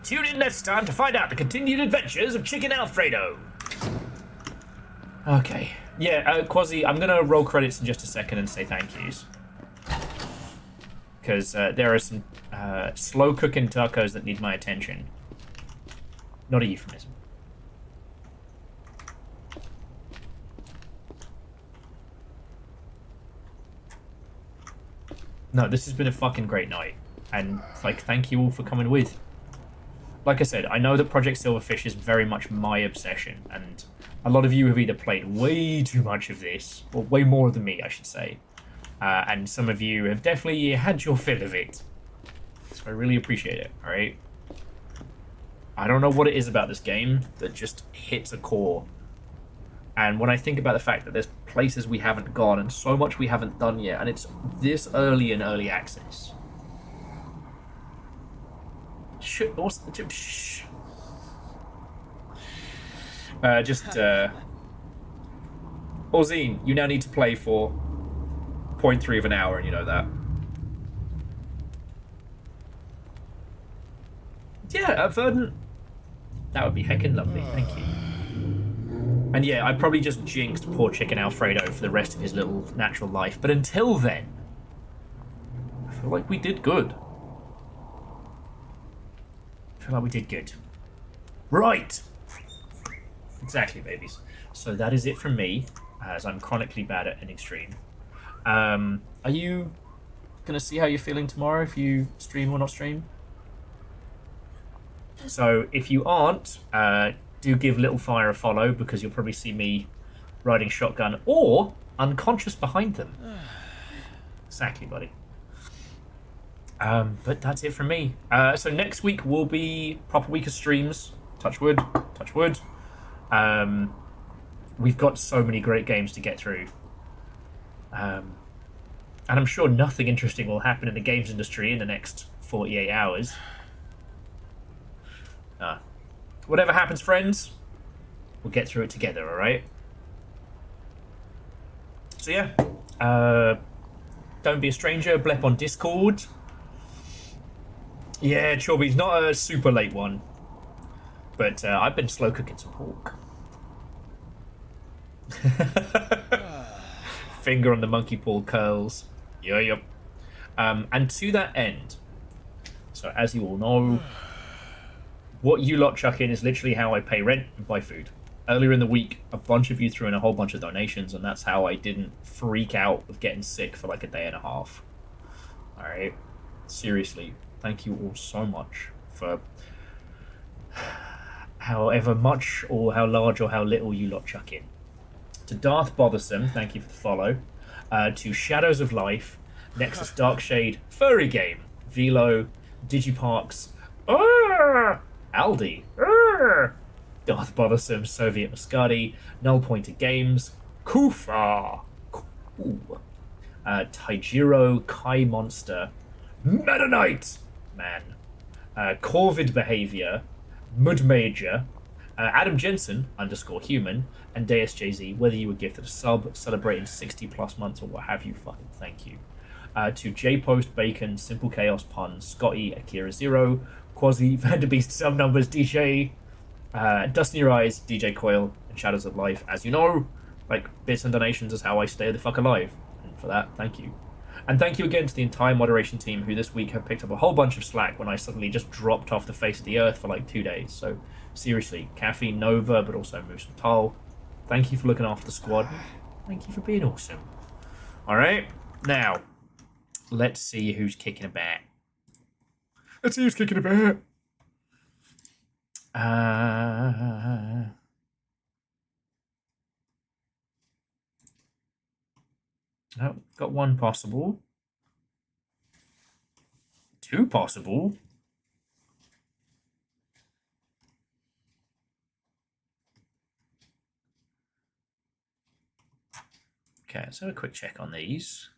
Tune in next time to find out the continued adventures of Chicken Alfredo. Okay. Yeah, Quasi, I'm going to roll credits in just a second and say thank yous. Because there are some slow cooking tacos that need my attention. Not a euphemism. No, this has been a fucking great night. And, like, thank you all for coming with. Like I said, I know that Project Silverfish is very much my obsession, and a lot of you have either played way too much of this, or way more than me, I should say. And some of you have definitely had your fill of it. So I really appreciate it, alright? I don't know what it is about this game that just hits a core. And when I think about the fact that there's places we haven't gone and so much we haven't done yet, and it's this early in early access. Shh. Orzine, you now need to play for 0.3 of an hour, and you know that. Yeah, Verdant. That would be heckin' lovely, thank you. And yeah, I probably just jinxed poor Chicken Alfredo for the rest of his little natural life, but until then, I feel like we did good. Right! Exactly, babies. So that is it from me, as I'm chronically bad at ending stream. Are you gonna see how you're feeling tomorrow if you stream or not stream? So if you aren't, do give Little Fire a follow, because you'll probably see me riding shotgun or unconscious behind them. Exactly, buddy. But that's it from me. So next week will be proper week of streams. Touch wood. Touch wood. We've got so many great games to get through. And I'm sure nothing interesting will happen in the games industry in the next 48 hours. Whatever happens, friends, we'll get through it together, alright? So yeah, don't be a stranger, blep on Discord. Yeah, Chorby's not a super late one, but I've been slow cooking some pork. Finger on the monkey paw curls. Yep. And to that end, so as you all know, what you lot chuck in is literally how I pay rent and buy food. Earlier in the week, a bunch of you threw in a whole bunch of donations, and that's how I didn't freak out of getting sick for like a day and a half. Alright? Seriously, thank you all so much for however much or how large or how little you lot chuck in. To Darth Bothersome, thank you for the follow. To Shadows of Life, Nexus Darkshade, Furry Game, Velo, Digiparks, Aldi, Darth Bothersome, Soviet Muscati, Null Pointer Games, Kufa, Taijiro, Kai Monster, Meta Knight, man, Corvid Behavior, Mud Major, Adam Jensen _human, and Deus JZ, whether you were gifted a sub, celebrating 60 plus months or what have you, fucking thank you. To J Post Bacon, Simple Chaos Pun, Scotty, Akira Zero, Quasi, Vanderbeast Sub Numbers, DJ, Dust in Your Eyes, DJ Coil, and Shadows of Life. As you know, like, bits and donations is how I stay the fuck alive. And for that, thank you. And thank you again to the entire moderation team who this week have picked up a whole bunch of slack when I suddenly just dropped off the face of the earth for like 2 days. So seriously, Caffeine, Nova, but also Moose and Tal, thank you for looking after the squad. Thank you for being awesome. Alright, now, let's see who's kicking a bat. Let's see who's kicking a bat. Oh, got one possible. Two possible. Okay, let's have a quick check on these.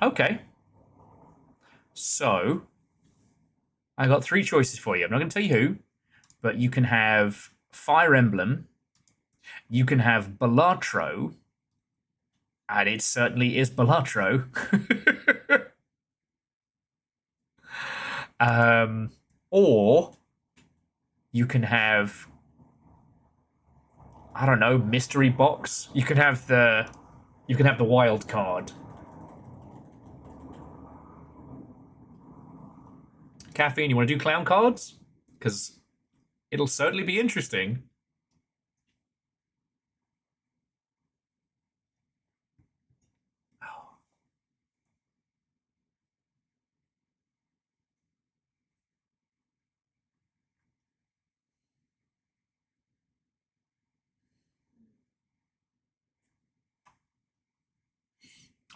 Okay. So, I got 3 choices for you. I'm not going to tell you who, but you can have Fire Emblem, you can have Balatro, and it certainly is Balatro. Or you can have, I don't know, Mystery Box. You can have the wild card. Caffeine, you want to do clown cards? Because it'll certainly be interesting.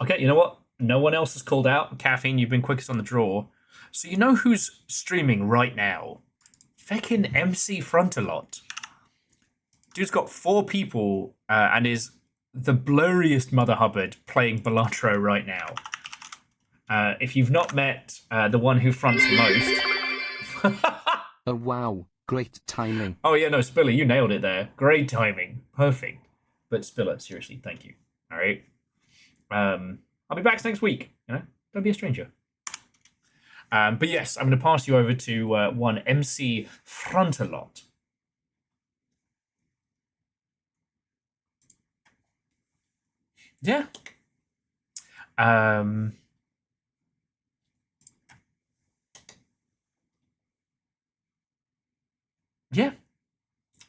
Okay, you know what? No one else has called out. Caffeine, you've been quickest on the draw. So you know who's streaming right now? Feckin' MC Frontalot. Dude's got 4 people and is the blurriest Mother Hubbard playing Balatro right now. If you've not met the one who fronts the most... Oh wow, great timing. Oh yeah, no, Spiller, you nailed it there. Great timing. Perfect. But Spiller, seriously, thank you. All right. I'll be back next week. You know, don't be a stranger. But yes, I'm going to pass you over to one MC Frontalot. Yeah. Yeah.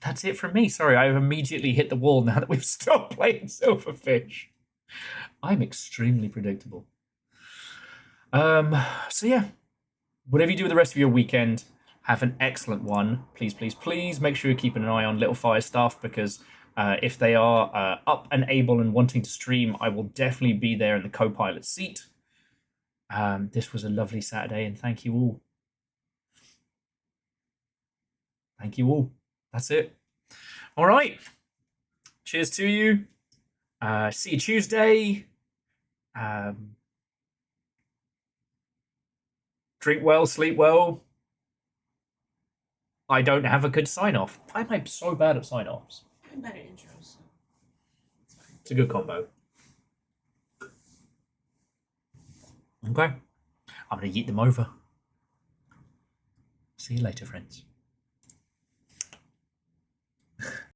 That's it from me. Sorry, I've immediately hit the wall now that we've stopped playing Silverfish. I'm extremely predictable. So yeah, whatever you do with the rest of your weekend, have an excellent one. Please, please, please make sure you're keeping an eye on Little Fire stuff, because if they are up and able and wanting to stream, I will definitely be there in the co-pilot seat. This was a lovely Saturday, and thank you all. Thank you all. That's it. All right. Cheers to you. See you Tuesday. Drink well, sleep well. I don't have a good sign-off. I'm so bad at sign-offs. I'm bad at intros. It's a good combo. Okay. I'm going to yeet them over. See you later, friends.